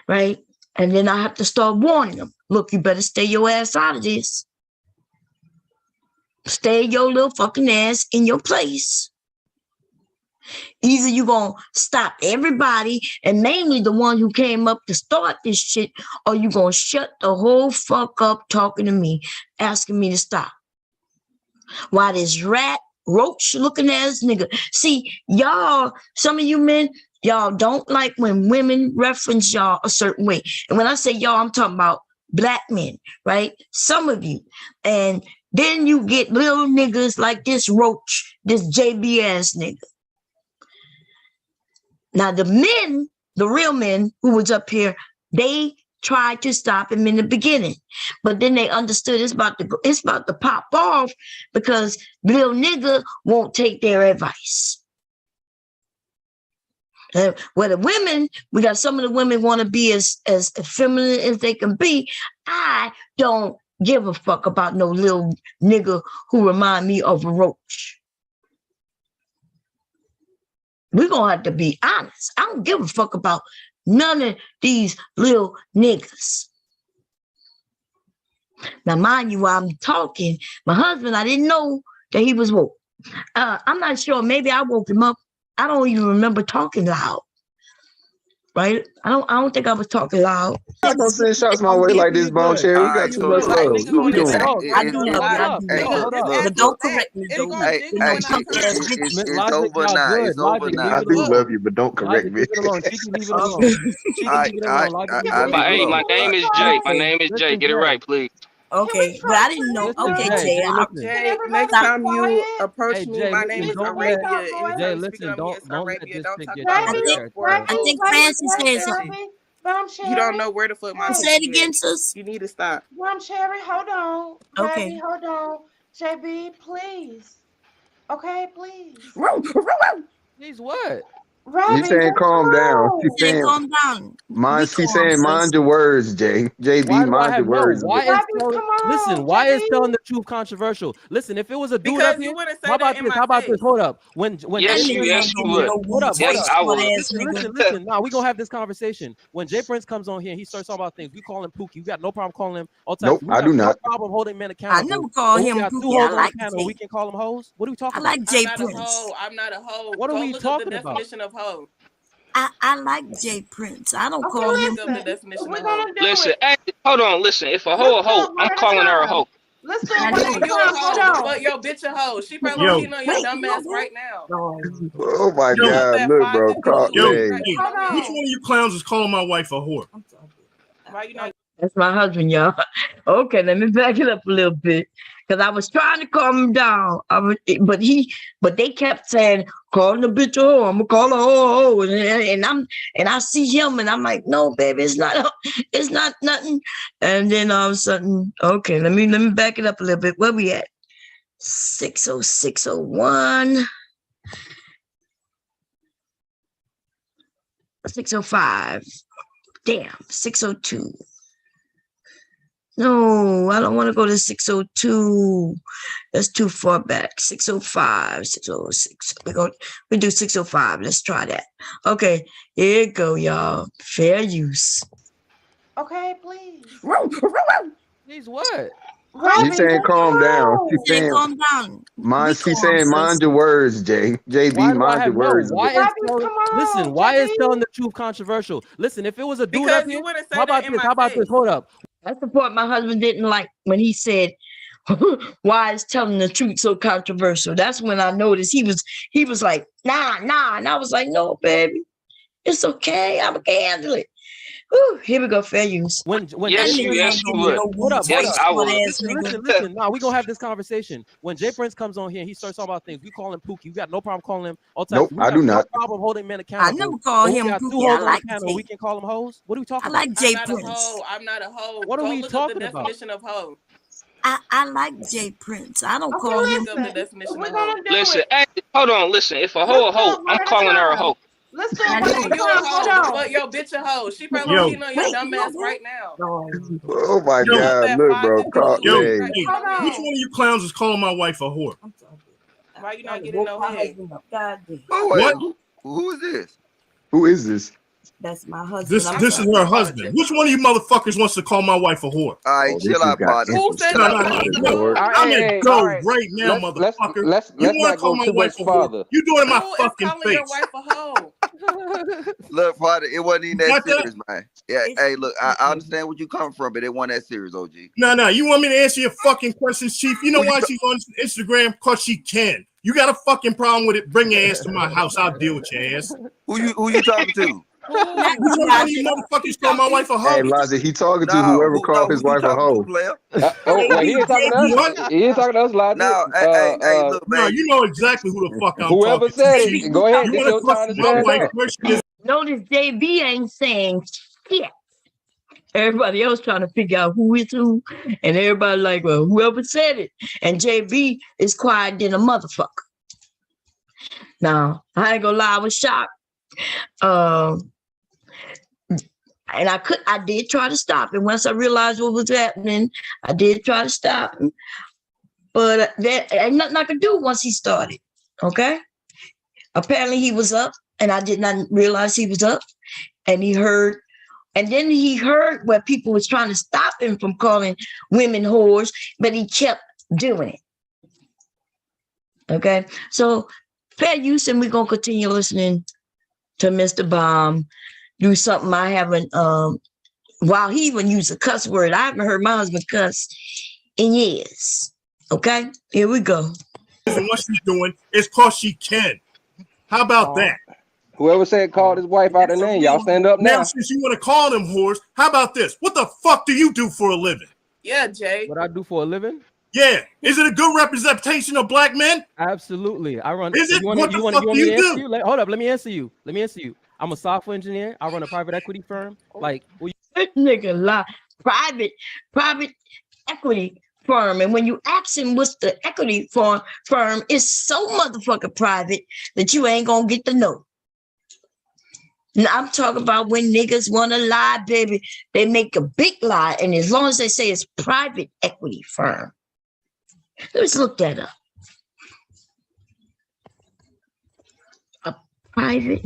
right? And then I have to start warning them. Look, you better stay your ass out of this. Stay your little fucking ass in your place. Either you're going to stop everybody, and mainly the one who came up to start this shit, or you're going to shut the whole fuck up talking to me, asking me to stop. Why this roach looking ass nigga. See, y'all, some of you men, y'all don't like when women reference y'all a certain way. And when I say y'all, I'm talking about black men, right? Some of you. And then you get little niggas like this roach, this JB ass nigga. Now the men, the real men who was up here, they tried to stop him in the beginning. But then they understood it's about to pop off because little nigga won't take their advice. Where the women, we got some of the women want to be as feminine as they can be. I don't give a fuck about no little nigga who remind me of a roach. We're going to have to be honest. I don't give a fuck about none of these little niggas. Now, mind you, while I'm talking, my husband, I didn't know that he was woke. I'm not sure. Maybe I woke him up. I don't even remember talking loud. Right? I don't think I was talking loud. I'm gonna send shots my way like this, Bone Cherry. We got too much love. What we doing? I do love you. But don't correct me, though. It's over now. It's over now. I do love you, but don't correct me. Hey, my name is Jay. My name is Jay. Get it right, please. Okay, but I didn't know. Okay, Jay. Jay, next time you approach me, my name is Arabia. Jay, listen, don't let this get I think Fancy said something. You don't know where to put my. Say it again, sis. You need to stop. Mom Cherry, hold on. Okay. Baby, hold on. JB, please. Okay, please. Please what? You saying calm down. She's saying calm down. She's saying mind your words, Jay. JB, mind your words. Why is telling the truth controversial? Listen, if it was a dude up here, how about this? How about this? Hold up. Yes, you would. Hold up. Yes, I would. Listen. Now we gonna have this conversation. When Jay Prince comes on here, and he starts talking about things. We call him Pookie. You got no problem calling him all types. Nope, I do not. No problem holding men accountable. I never call him Pookie. I like Jay. We can call him hoes. What are we talking about? I like Jay Prince. I'm not a hoe. What are we talking about? Definition of hoe. I like Jay Prince. I don't call him. Listen, hold on. Listen, if a hoe, I'm calling her a hoe. Let's do it. But your bitch a hoe. She probably cheating on your dumb ass right now. Oh my God, look, bro. Which one of you clowns is calling my wife a whore? Why you not? That's my husband, y'all. Okay, let me back it up a little bit. Because I was trying to calm him down. But they kept saying, calling the bitch a hoe. I'm gonna call her hoe. And I see him and I'm like, no, baby, it's not nothing. And then all of a sudden, okay, let me back it up a little bit. Where we at? 60601. 605. Damn, 602. No, I don't want to go to 602. That's too far back. 605, 606. We do 605. Let's try that. Okay, here you go, y'all. Fair use. Okay, please. Please what? She's saying calm down. She's saying calm down. She's saying mind your words, Jay. JB, mind your words. Why is telling the truth controversial? Listen, if it was a dude up here, how about this? How about this? Hold up. That's the part my husband didn't like when he said, why is telling the truth so controversial? That's when I noticed he was like, nah. And I was like, no, baby, it's okay. I can handle it. Whew, here we go, fair use. Yes, you would. Hold up. Yes, I would. Listen. Now we gonna have this conversation. When Jay Prince comes on here, he starts talking about things. We call him Pookie. You got no problem calling him all types. Nope, I do not. No problem holding men accountable. I never call him Pookie. I like Jay. We can call him hoes. What are we talking about? I like Jay Prince. Prince. I'm not a hoe. What are we talking about? Definition of hoe. I like Jay Prince. I don't call him. Listen, hold on. Listen, if a hoe, I'm calling her a hoe. Let's do But your bitch a hoe. She probably cheating on your dumb ass right now. Oh my God, look, bro. Which one of you clowns is calling my wife a whore? Why you not getting no head? What? Who is this? Who is this? That's my husband. This is her husband. Which one of you motherfuckers wants to call my wife a whore? All right, chill out, partner. Who said that? I'm at go right now, motherfucker. Let's not go too much farther. You doing it in my fucking face. Your wife a hoe? Look, partner, it wasn't even that serious, man. Yeah, hey, look, I understand where you come from, but it wasn't that serious, OG. No, you want me to answer your fucking questions, Chief? You know why she's on Instagram? Because she can. You got a fucking problem with it? Bring your ass to my house. I'll deal with your ass. Who you talking to? Which one of you motherfuckers call my wife a hoe? Hey, Laza, he talking to whoever called his wife a hoe. He ain't talking to us. He ain't talking to us, Laza. No, hey, look, man. No, you know exactly who the fuck I'm whoever talking said to. it, go ahead. This your time to stand up. Notice JB ain't saying shit. Everybody else trying to figure out who is who, and everybody like, well, whoever said it. And JB is quiet than a motherfucker. Now, I ain't gonna lie, I was shocked. I And I did try to stop him. Once I realized what was happening, I did try to stop him. But that ain't nothing I could do once he started. Okay. Apparently he was up, and I did not realize he was up. And he heard, and then he heard where people was trying to stop him from calling women whores, but he kept doing it. Okay. So fair use, and we're gonna continue listening to Mr. Bomb do something I haven't while he even used a cuss word. I haven't heard my husband cuss in years. Okay, here we go. And what she's doing is because she can. How about that? Whoever said called his wife out of name, y'all stand up now. Now, since you want to call them whores, how about this? What the fuck do you do for a living? Yeah, Jay. What I do for a living? Yeah, is it a good representation of black men? Absolutely. I run. Is it? You What the want fuck do you do? you? Hold up. Let me answer you. I'm a software engineer. I run a private equity firm. Like, this nigga lie. Private equity firm, and when you ask him what's the equity firm, is so motherfucking private that you ain't gonna get to know. Now, I'm talking about when niggas want to lie, baby, they make a big lie, and as long as they say it's private equity firm. Let's look that up. A private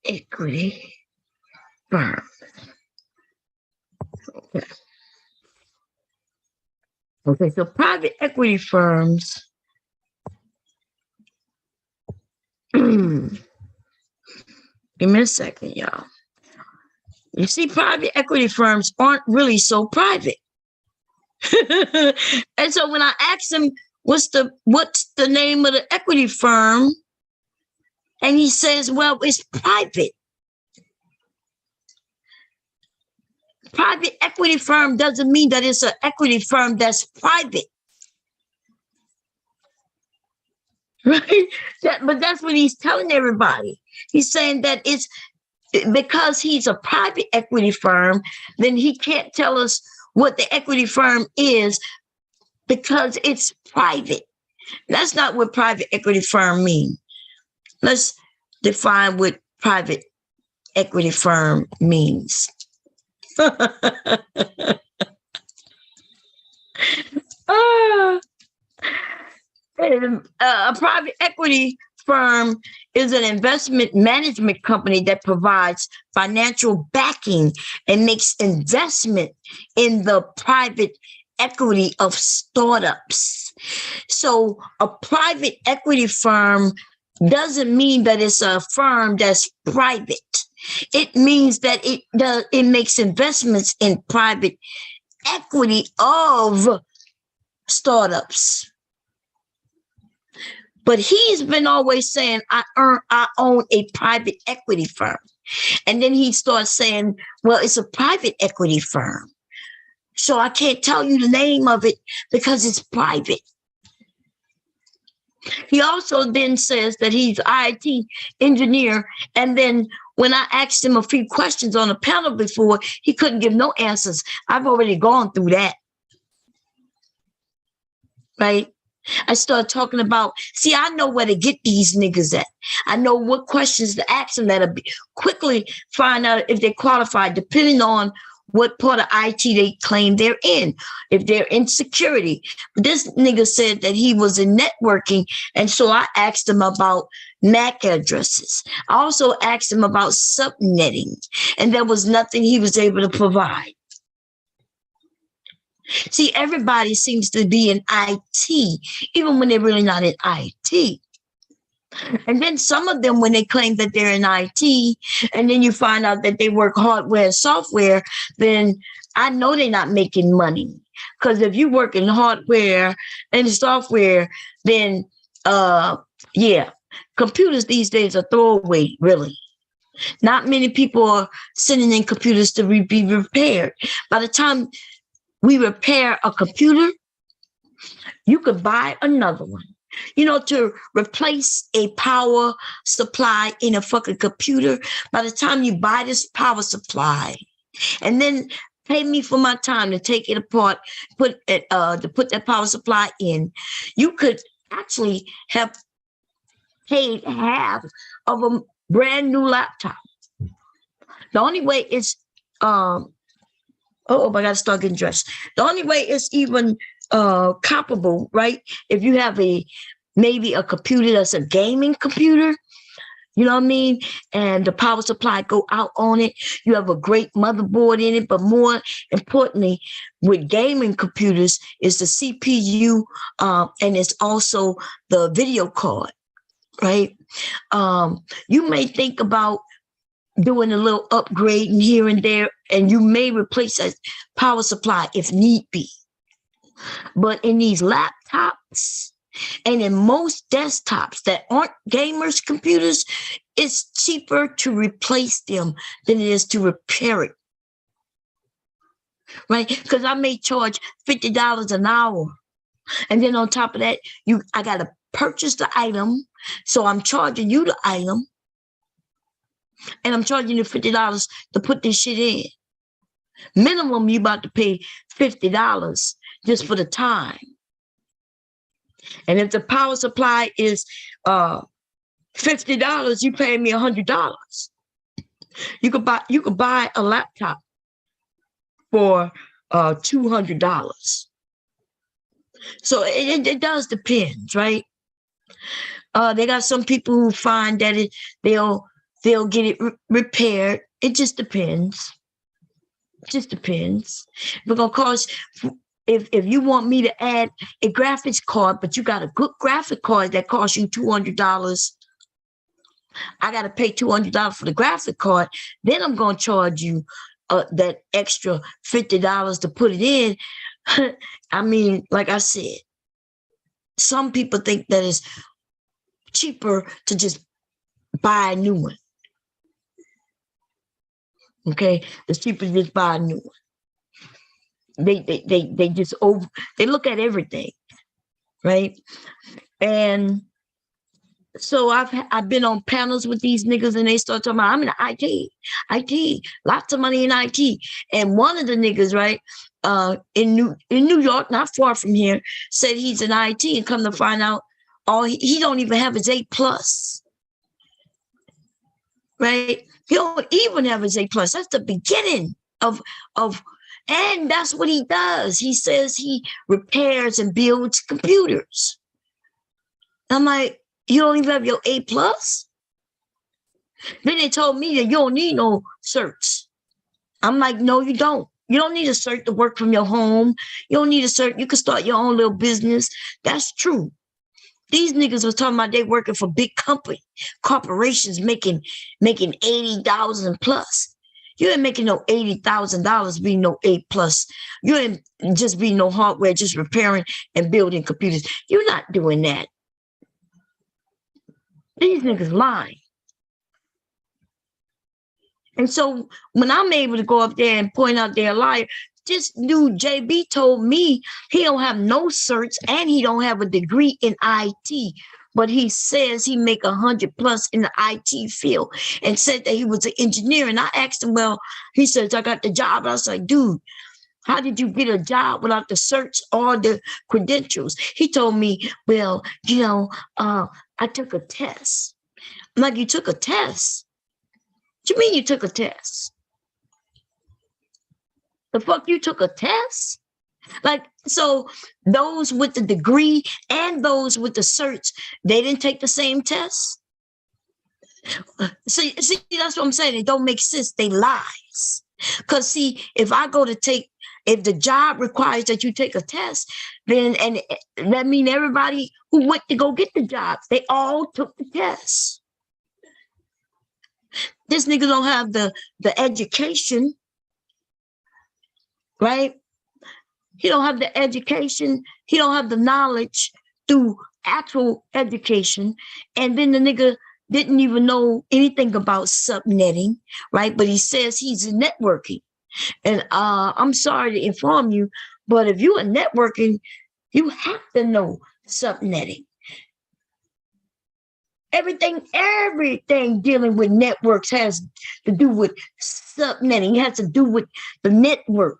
equity firm. Okay, so private equity firms. Give me a second, y'all. You see, private equity firms aren't really so private. And so when I asked him, what's the name of the equity firm? And he says, well, it's private. Private equity firm doesn't mean that it's an equity firm that's private. Right? But that's what he's telling everybody. He's saying that it's because he's a private equity firm, then he can't tell us what the equity firm is because it's private. That's not what private equity firm means. Let's define what private equity firm means. A private equity firm is an investment management company that provides financial backing and makes investment in the private equity of startups. So a private equity firm doesn't mean that it's a firm that's private. It means that it makes investments in private equity of startups. But he's been always saying, I own a private equity firm. And then he starts saying, well, it's a private equity firm. So I can't tell you the name of it because it's private. He also then says that he's an IT engineer. And then when I asked him a few questions on a panel before, he couldn't give no answers. I've already gone through that. Right? I started talking about, see, I know where to get these niggas at. I know what questions to ask them that'll quickly find out if they qualify, depending on what part of IT they claim they're in, if they're in security. But this nigga said that he was in networking, and so I asked him about MAC addresses. I also asked him about subnetting, and there was nothing he was able to provide. See, everybody seems to be in IT, even when they're really not in IT. And then some of them, when they claim that they're in IT, and then you find out that they work hardware and software, then I know they're not making money. Because if you work in hardware and software, then, yeah, computers these days are throwaway, really. Not many people are sending in computers to be repaired. By the time we repair a computer, you could buy another one. You know, to replace a power supply in a fucking computer, by the time you buy this power supply and then pay me for my time to take it apart, to put that power supply in, you could actually have paid half of a brand new laptop. The only way is I gotta start getting dressed. The only way it's even comparable, right? If you have maybe a computer that's a gaming computer, you know what I mean? And the power supply go out on it. You have a great motherboard in it, but more importantly, with gaming computers is the CPU, and it's also the video card, right? You may think about doing a little upgrading here and there, and you may replace that power supply if need be. But in these laptops and in most desktops that aren't gamers' computers, it's cheaper to replace them than it is to repair it. Right? Because I may charge $50 an hour. And then on top of that, I gotta purchase the item. So I'm charging you the item. And I'm charging you $50 to put this shit in. Minimum, you about to pay $50 just for the time. And if the power supply is $50, you pay me $100. You could buy a laptop for $200. So it does depend, right? They got some people who find that they'll get it repaired. It just depends. It just depends. We're gonna cost. If you want me to add a graphics card, but you got a good graphic card that costs you $200, I got to pay $200 for the graphic card. Then I'm going to charge you that extra $50 to put it in. I mean, like I said, some people think that it's cheaper to just buy a new one. Okay, it's cheaper to just buy a new one. They just they look at everything, right? And so I've been on panels with these niggas, and they start talking about I'm in IT, lots of money in IT. And one of the niggas, right, in New York, not far from here, said he's in IT, and come to find out, he don't even have his A+, right? He don't even have his A+. That's the beginning of. And that's what he does. He says he repairs and builds computers. I'm like, you don't even have your A+? Then they told me that you don't need no certs. I'm like, no, you don't. You don't need a cert to work from your home. You don't need a cert. You can start your own little business. That's true. These niggas was talking about they working for big corporations making $80,000 plus. You ain't making no $80,000 being no A+. You ain't just being no hardware, just repairing and building computers. You're not doing that. These niggas lying. And so when I'm able to go up there and point out they're a liar, this dude JB told me he don't have no certs and he don't have a degree in IT. But he says he make 100+ in the IT field, and said that he was an engineer. And I asked him, well, he says, I got the job. I was like, dude, how did you get a job without the certs or the credentials? He told me, well, I took a test. I'm like, you took a test? What you mean you took a test? The fuck, you took a test? Like, so those with the degree and those with the certs, they didn't take the same test? See, that's what I'm saying. It don't make sense. They lies. Because see, if the job requires that you take a test, then, and that means everybody who went to go get the job, they all took the test. This nigga don't have the education, right? He don't have the education. He don't have the knowledge through actual education. And then the nigga didn't even know anything about subnetting, right? But he says he's in networking. And I'm sorry to inform you, but if you're in networking, you have to know subnetting. Everything dealing with networks has to do with subnetting. It has to do with the network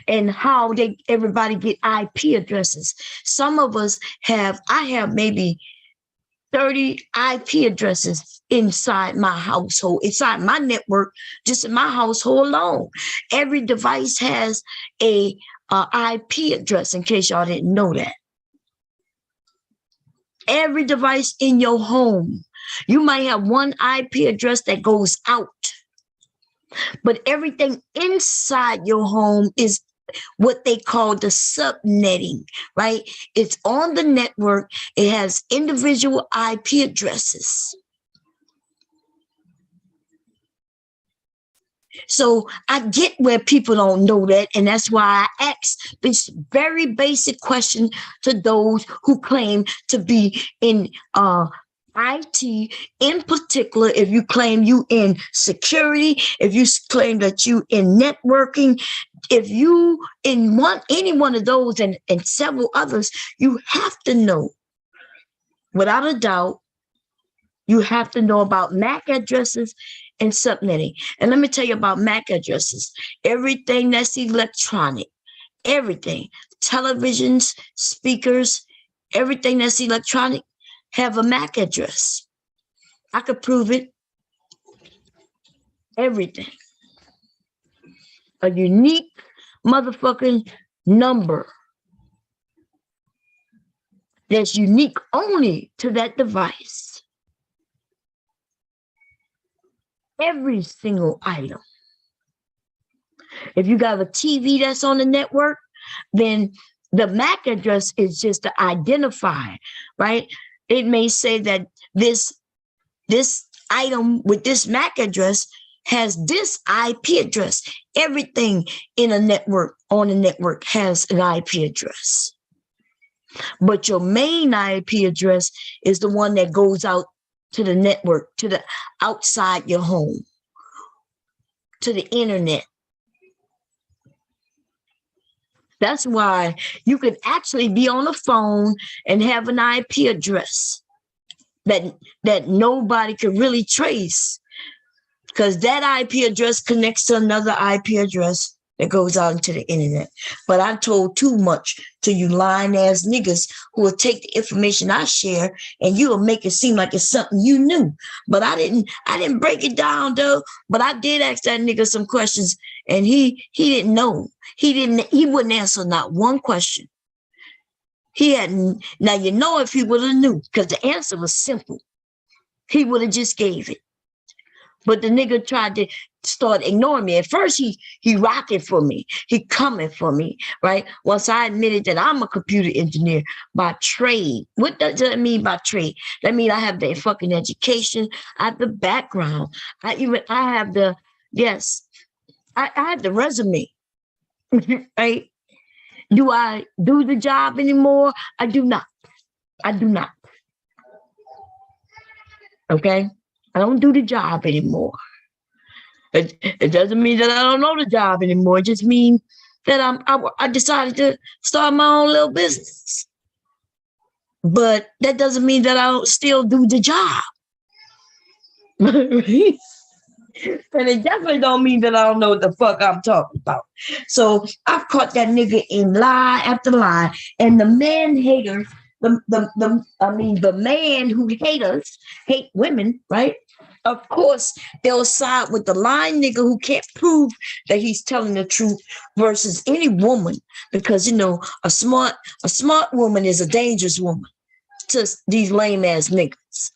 and how everybody get IP addresses. Some of us I have maybe 30 IP addresses inside my household, inside my network, just in my household alone. Every device has a IP address, in case y'all didn't know that. Every device in your home. You might have one IP address that goes out, but everything inside your home is what they call the subnetting, right? It's on the network. It has individual IP addresses. So I get where people don't know that, and that's why I ask this very basic question to those who claim to be in IT, in particular. If you claim you in security, if you claim that you in networking, if you in any one of those and several others, you have to know, without a doubt, you have to know about MAC addresses and subnetting. And let me tell you about MAC addresses. Everything that's electronic, everything, televisions, speakers, everything that's electronic have a MAC address. I could prove it. Everything. A unique motherfucking number that's unique only to that device. Every single item. If you got a TV that's on the network, then the MAC address is just the identifier, right? It may say that this item with this MAC address has this IP address. Everything in a network, on a network, has an IP address. But your main IP address is the one that goes out to the network, to the outside your home, to the internet. That's why you could actually be on the phone and have an IP address that nobody could really trace, because that IP address connects to another IP address that goes out into the internet. But I told too much to you lying ass niggas who will take the information I share and you will make it seem like it's something you knew. But I didn't break it down though. But I did ask that nigga some questions and he didn't know. He wouldn't answer not one question. He hadn't. Now, you know, if he would have knew, because the answer was simple, he would have just gave it. But the nigga tried to start ignoring me. At first, he rocking for me. He coming for me, right? Once I admitted that I'm a computer engineer by trade. What does that mean by trade? That means I have the fucking education. I have the background. I have the, yes, I have the resume, right? Do I do the job anymore? I do not. I do not. Okay? I don't do the job anymore. It doesn't mean that I don't know the job anymore. It just means that I decided to start my own little business. But that doesn't mean that I don't still do the job. And it definitely don't mean that I don't know what the fuck I'm talking about. So I've caught that nigga in lie after lie. And the man haters, the man who hate women, right? Of course, they'll side with the lying nigga who can't prove that he's telling the truth versus any woman. Because, you know, a smart woman is a dangerous woman to these lame ass niggas.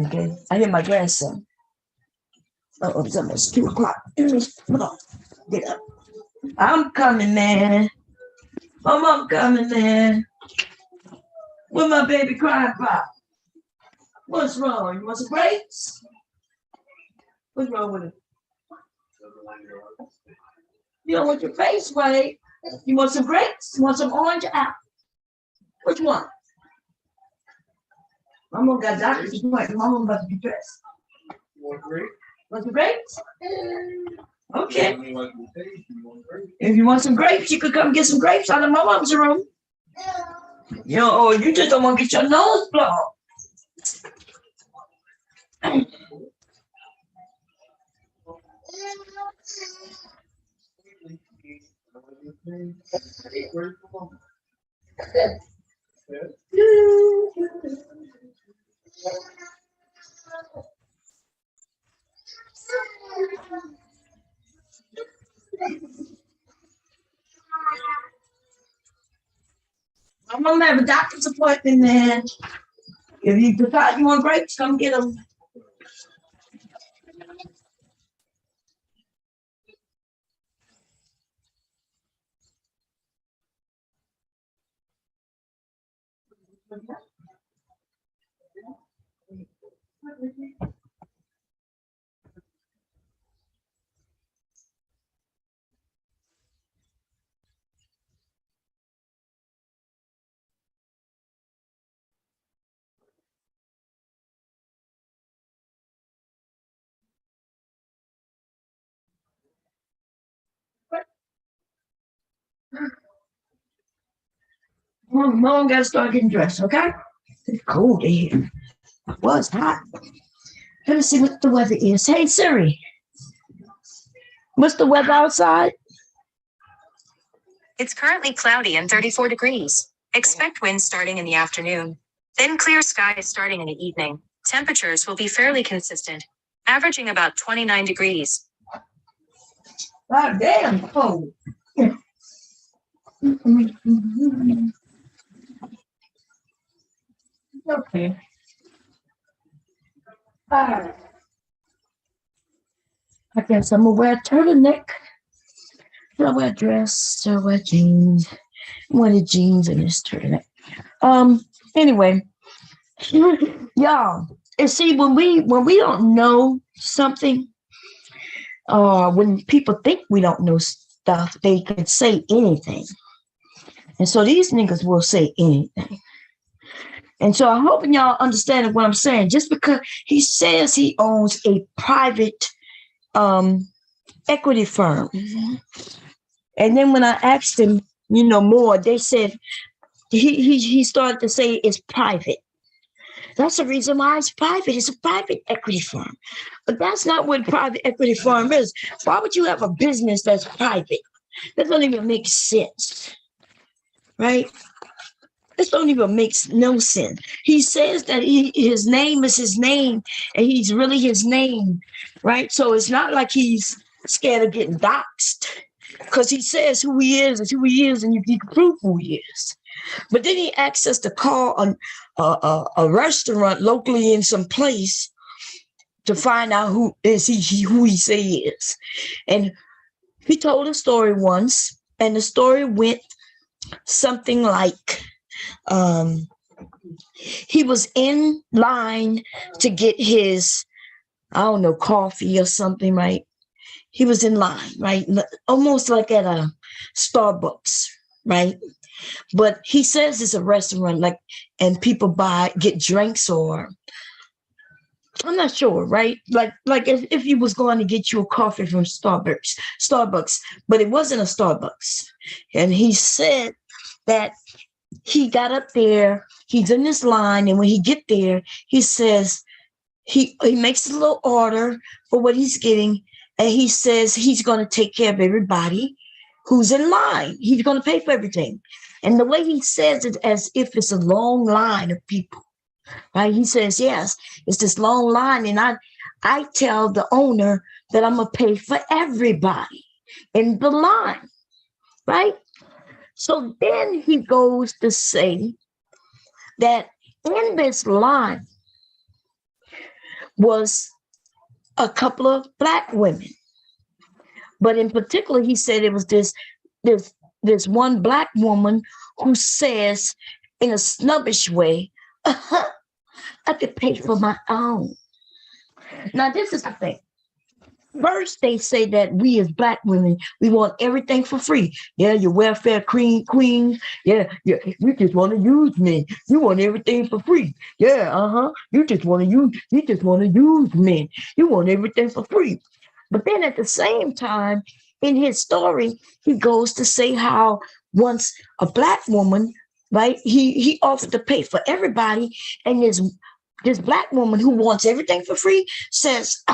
Okay, I hear my grandson. Oh, it's almost 2 o'clock. Come on, get up. I'm coming, man. I'm coming, man. What my baby crying about? What's wrong? You want some grapes? What's wrong with it? You don't want your face wet. You want some grapes? You want some orange apple? Which one? Mama got doctor's appointment. Mama about to be dressed. You want grapes? Want some grapes? Okay. If you want some grapes, you could come get some grapes out of my mom's room. You just don't want to get your nose blown. I'm gonna have a doctor's appointment, man. If you decide you want breaks, come get them. Mom gotta start getting dressed, okay? It's cold in here. Well, it's hot. Let me see what the weather is. Hey Siri, what's the weather outside? It's currently cloudy and 34 degrees. Expect winds starting in the afternoon. Then clear skies starting in the evening. Temperatures will be fairly consistent, averaging about 29 degrees. God damn cold. Okay. I guess I'm gonna wear a turtleneck. I'll wear a dress, I'll wear jeans. Wear the jeans and this turtleneck. Anyway, y'all, and see when we don't know something, when people think we don't know stuff, they can say anything. And so these niggas will say anything. And so I hope y'all understand what I'm saying. Just because he says he owns a private equity firm. And then when I asked him, more, they said he started to say it's private. That's the reason why it's private. It's a private equity firm. But that's not what a private equity firm is. Why would you have a business that's private? That doesn't even make sense. Right? This don't even make no sense. He says that his name is his name, and he's really his name, right? So it's not like he's scared of getting doxxed, because he says who he is, and you can prove who he is. But then he asks us to call a restaurant locally in some place to find out who he say he is. And he told a story once, and the story went something like, he was in line to get his, coffee or something, right? He was in line, right? Almost like at a Starbucks, right? But he says it's a restaurant, and people get drinks, or I'm not sure, right? Like if you was going to get you a coffee from Starbucks, but it wasn't a Starbucks. And he said that he got up there, he's in this line, and when he get there, he says he makes a little order for what he's getting, and he says he's going to take care of everybody who's in line. He's going to pay for everything. And the way he says it, as if it's a long line of people, right? He says, yes, it's this long line, and I tell the owner that I'm going to pay for everybody in the line, right? So then he goes to say that in this line was a couple of Black women. But in particular, he said it was this one Black woman who says in a snobbish way, I could pay for my own. Now, this is the thing. First, they say that we as Black women, we want everything for free. Yeah, your welfare queen. Yeah, you just want to use me. You want everything for free. Yeah, You just want to use men. You want everything for free. But then at the same time, in his story, he goes to say how once a Black woman, right, he offered to pay for everybody, and this Black woman who wants everything for free says,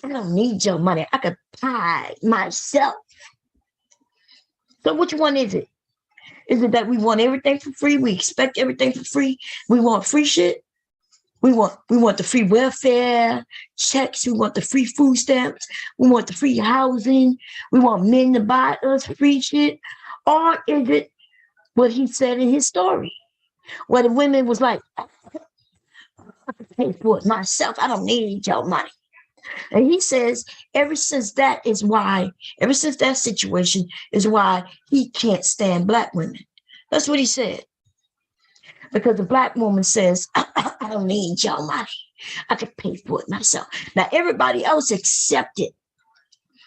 I don't need your money. I could pay myself. So which one is it? Is it that we want everything for free? We expect everything for free? We want free shit? We want the free welfare checks. We want the free food stamps. We want the free housing. We want men to buy us free shit. Or is it what he said in his story, where the women was like, I can pay for it myself. I don't need your money. And he says, ever since that situation is why he can't stand black women. That's what he said. Because the black woman says, I don't need your money. I can pay for it myself. Now, everybody else accepted.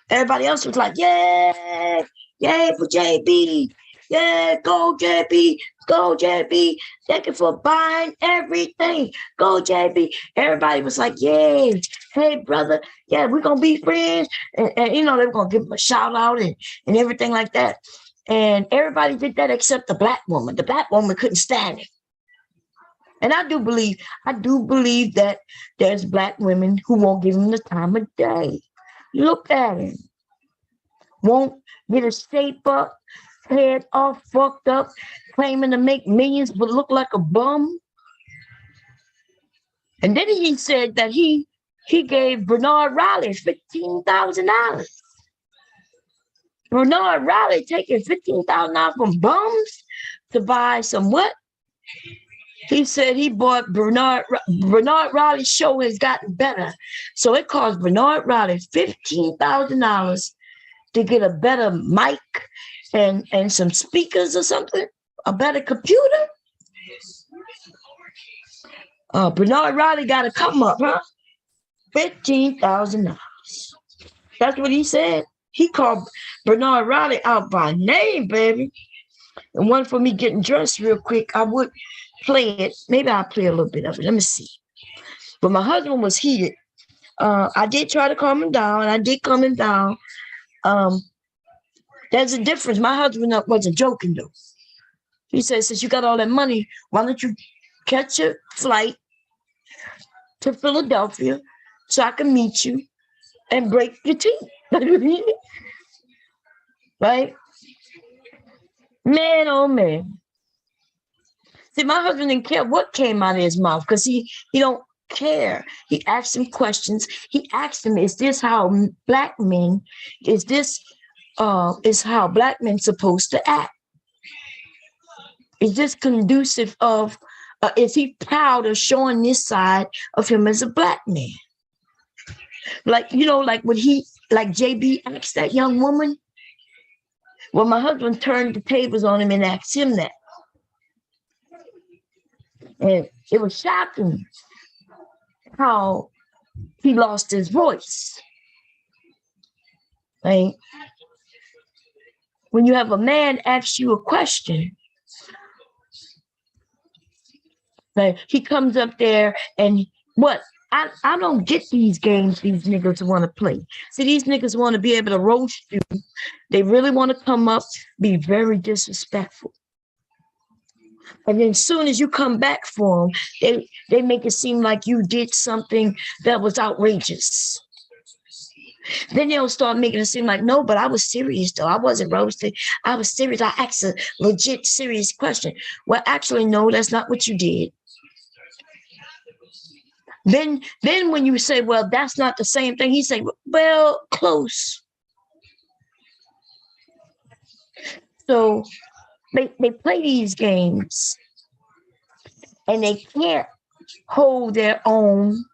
Everybody else was like, yay, yay for JB. Yeah, go JB, go JB. Thank you for buying everything. Go JB. Everybody was like, yay, hey, brother. Yeah, we're going to be friends. And you know, they were going to give him a shout out and everything like that. And everybody did that except the black woman. The black woman couldn't stand it. And I do believe that there's black women who won't give him the time of day. Look at him. Won't get a shape up, head all fucked up, claiming to make millions but look like a bum. And then he said that he gave Bernard Riley $15,000. Bernard Riley taking $15,000 from bums to buy some what? He said he bought Bernard Riley's show has gotten better. So it cost Bernard Riley $15,000 to get a better mic and some speakers or something, a better computer. Bernard Riley got to come up, huh? $15,000. That's what he said. He called Bernard Riley out by name, baby. And one for me getting dressed real quick, I would play it. Maybe I'll play a little bit of it. Let me see. But my husband was heated. I did try to calm him down. I did calm him down. There's a difference. My husband wasn't joking, though. He said, since you got all that money, why don't you catch a flight to Philadelphia so I can meet you and break your teeth? Right? Man, oh, man. See, my husband didn't care what came out of his mouth because he don't care. He asked him questions. He asked him, is this how black men, is how black men supposed to act? Is this conducive of, is he proud of showing this side of him as a black man? Like, you know, like when like JB asked that young woman, well, my husband turned the tables on him and asked him that. And it was shocking how he lost his voice. Right? When you have a man ask you a question, like he comes up there and what? I don't get these games these niggas want to play. See, these niggas want to be able to roast you. They really want to come up, be very disrespectful. And then as soon as you come back for them, they make it seem like you did something that was outrageous. Then they'll start making it seem like, no, but I was serious, though. I wasn't roasting. I was serious. I asked a legit serious question. Well, actually, no, that's not what you did. Then when you say, well, that's not the same thing, he say, well, close. So they play these games and they can't hold their own.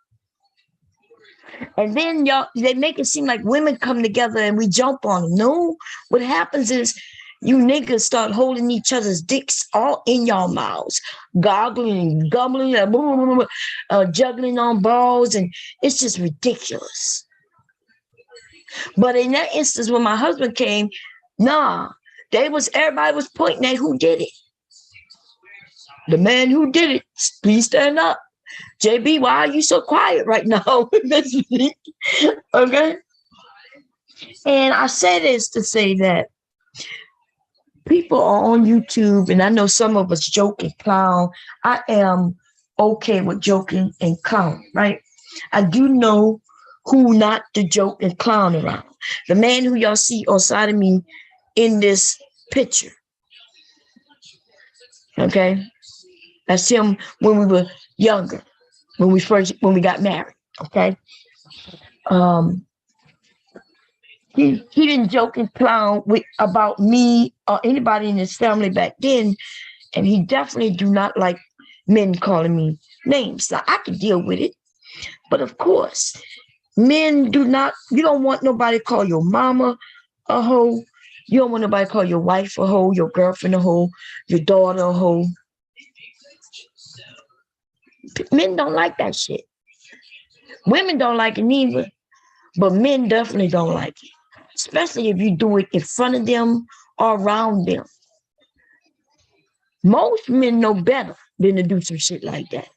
And then they make it seem like women come together and we jump on them. No, what happens is you niggas start holding each other's dicks all in your mouths, gobbling, juggling on balls, and it's just ridiculous. But in that instance, when my husband came, nah, everybody was pointing at who did it. The man who did it, please stand up. JB, why are you so quiet right now? Okay? And I say this to say that people are on YouTube, and I know some of us joke and clown. I am okay with joking and clown, right? I do know who not to joke and clown around. The man who y'all see on side of me in this picture. Okay? That's him when we were younger. when we got married. Okay. He didn't joke and clown about me or anybody in his family back then, and he definitely do not like men calling me names. Now I can deal with it, but of course, men do not. You don't want nobody to call your mama a hoe. You don't want nobody to call your wife a hoe, your girlfriend a hoe, your daughter a hoe. Men don't like that shit. Women don't like it neither, but men definitely don't like it. Especially if you do it in front of them or around them. Most men know better than to do some shit like that.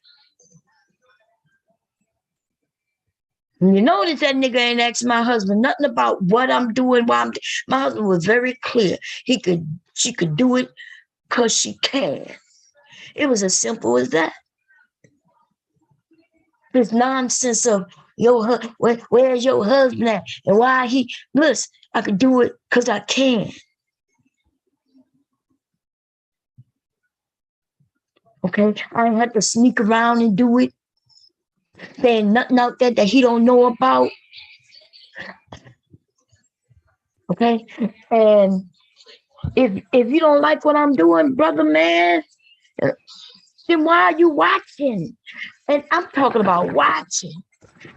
And you notice that nigga ain't asked my husband nothing about what I'm doing, why I'm. My husband was very clear. She could do it because she can. It was as simple as that. This nonsense of where's your husband at? And why he, listen, I could do it because I can. Okay, I ain't had to sneak around and do it. There ain't nothing out there that he don't know about. Okay, and if you don't like what I'm doing, brother man, then why are you watching? And I'm talking about watching.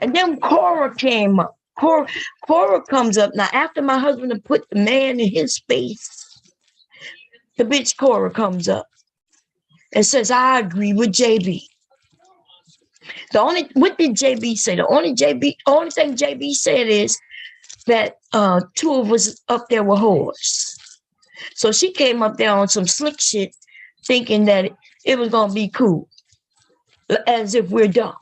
And then Cora came up. Cora comes up. Now, after my husband had put the man in his space, the bitch Cora comes up and says, I agree with JB. What did JB say? The only thing JB said is that two of us up there were whores. So she came up there on some slick shit, thinking that it was going to be cool, as if we're dumb.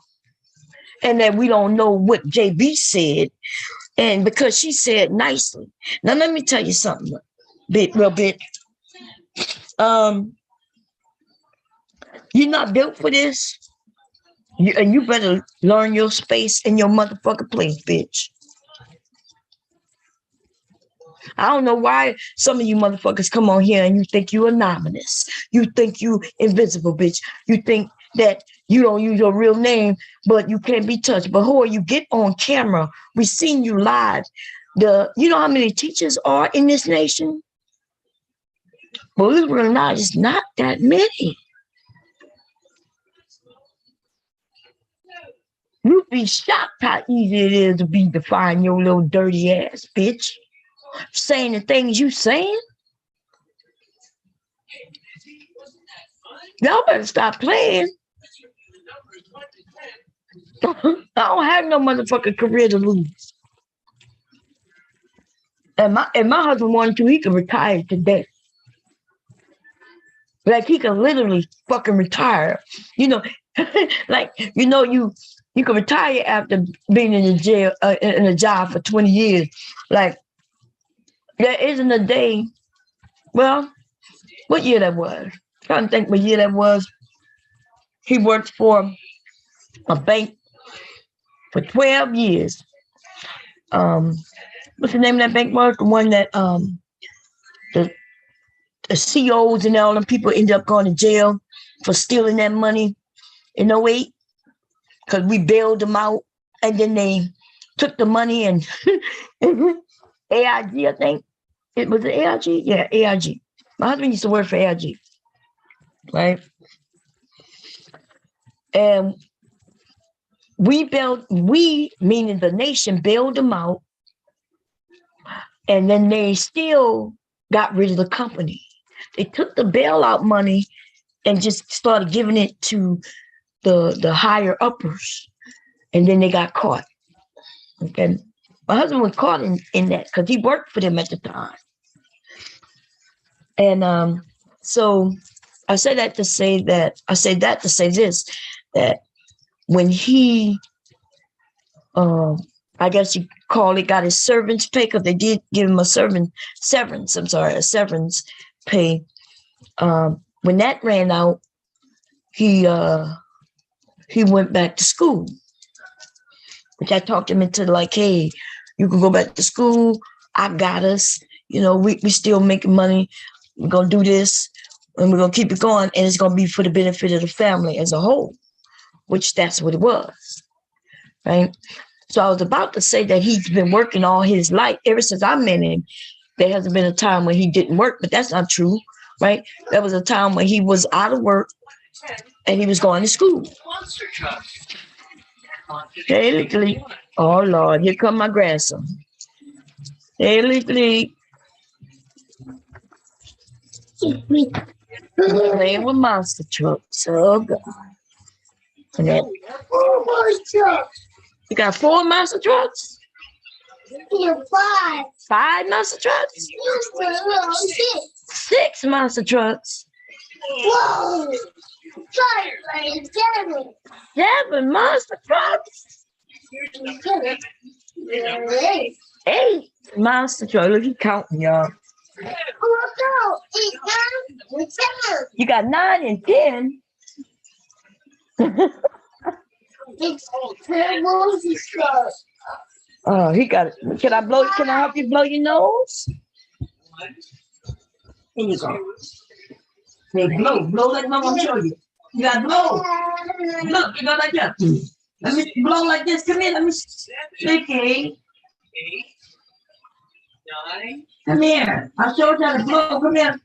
And that we don't know what JB said. And because she said nicely. Now, let me tell you something, real bit. You're not built for this. And you better learn your space in your motherfucking place, bitch. I don't know why some of you motherfuckers come on here and you think you anonymous. You think you invisible, bitch. You think that you don't use your real name, but you can't be touched. But who are you? Get on camera. We seen you live. You know how many teachers are in this nation? Believe it or not, it's not that many. You'd be shocked how easy it is to be defined your little dirty ass, bitch. Saying the things you saying. Y'all better stop playing. I don't have no motherfucking career to lose. And my husband wanted to, he could retire today. Like he could literally fucking retire. You know, like, you know, you can retire after being in the jail, in a job for 20 years. Like, there isn't a day, well, what year that was? I'm trying to think what year that was. He worked for a bank for 12 years. What's the name of that bank was? The one that the CEOs and all them people ended up going to jail for stealing that money in 2008 because we bailed them out, and then they took the money and AIG, I think. It was AIG? Yeah, AIG. My husband used to work for AIG, right? And we, meaning the nation, bailed them out, and then they still got rid of the company. They took the bailout money and just started giving it to the higher uppers, and then they got caught. Okay, my husband was caught in that because he worked for them at the time. And so I say that to say this, that when he, I guess you call it, got his servant's pay, because they did give him a severance pay. When that ran out, he went back to school, which I talked him into, like, hey, you can go back to school. I got us. You know, we still making money. We're going to do this, and we're going to keep it going, and it's going to be for the benefit of the family as a whole. which that's what it was, right? So I was about to say that he's been working all his life. Ever since I met him, there hasn't been a time when he didn't work, but that's not true, right? There was a time when he was out of work and he was going to school. Hey, oh, Lord, here come my grandson. Hey, playing with monster trucks. Oh, God. And then, 4 monster trucks. You got 4 monster trucks? Yeah, 5. 5 monster trucks? 6 monster trucks. Whoa! 7 monster trucks? 8 monster trucks. Look, he's counting, y'all. You got 9 and 10. Oh, he got it. Can I help you blow your nose? Here you go. Hey, blow like Mama show you. You gotta blow. Look, you go like that. Let me blow like this. Come here, let me sticky. Come here. I'll show you how to blow. Come here.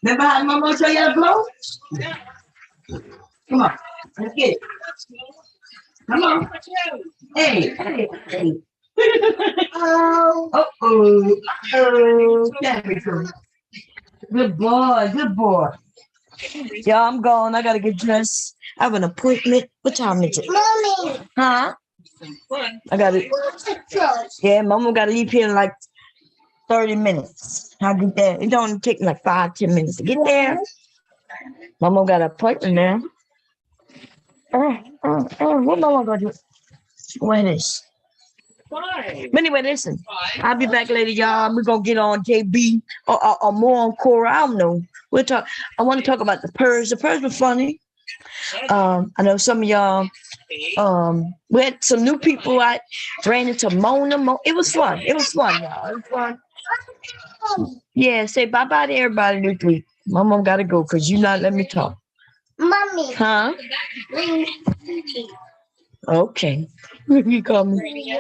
Remember how Mama show you how to blow? Come on. Let's get it. Come on. Hey. Oh. There we go. Good boy. Yeah, I'm gone. I gotta get dressed. I have an appointment. What time is it? Mommy. Huh? I gotta. Yeah, Mama gotta leave here in like 30 minutes. I'll get there. It don't take like 5-10 minutes to get there. Mama got an appointment now. What Mama gonna do? What is? But anyway, listen. I'll be back later, y'all. We're gonna get on JB or more on Cora. I don't know. We'll talk. I want to talk about the purge. The purge was funny. I know some of y'all. We had some new people. I ran into Mona. It was fun. Y'all. It was fun. Yeah, say bye-bye to everybody this week. My mom gotta go because you not let me talk. Mommy. Huh? Okay. You call me.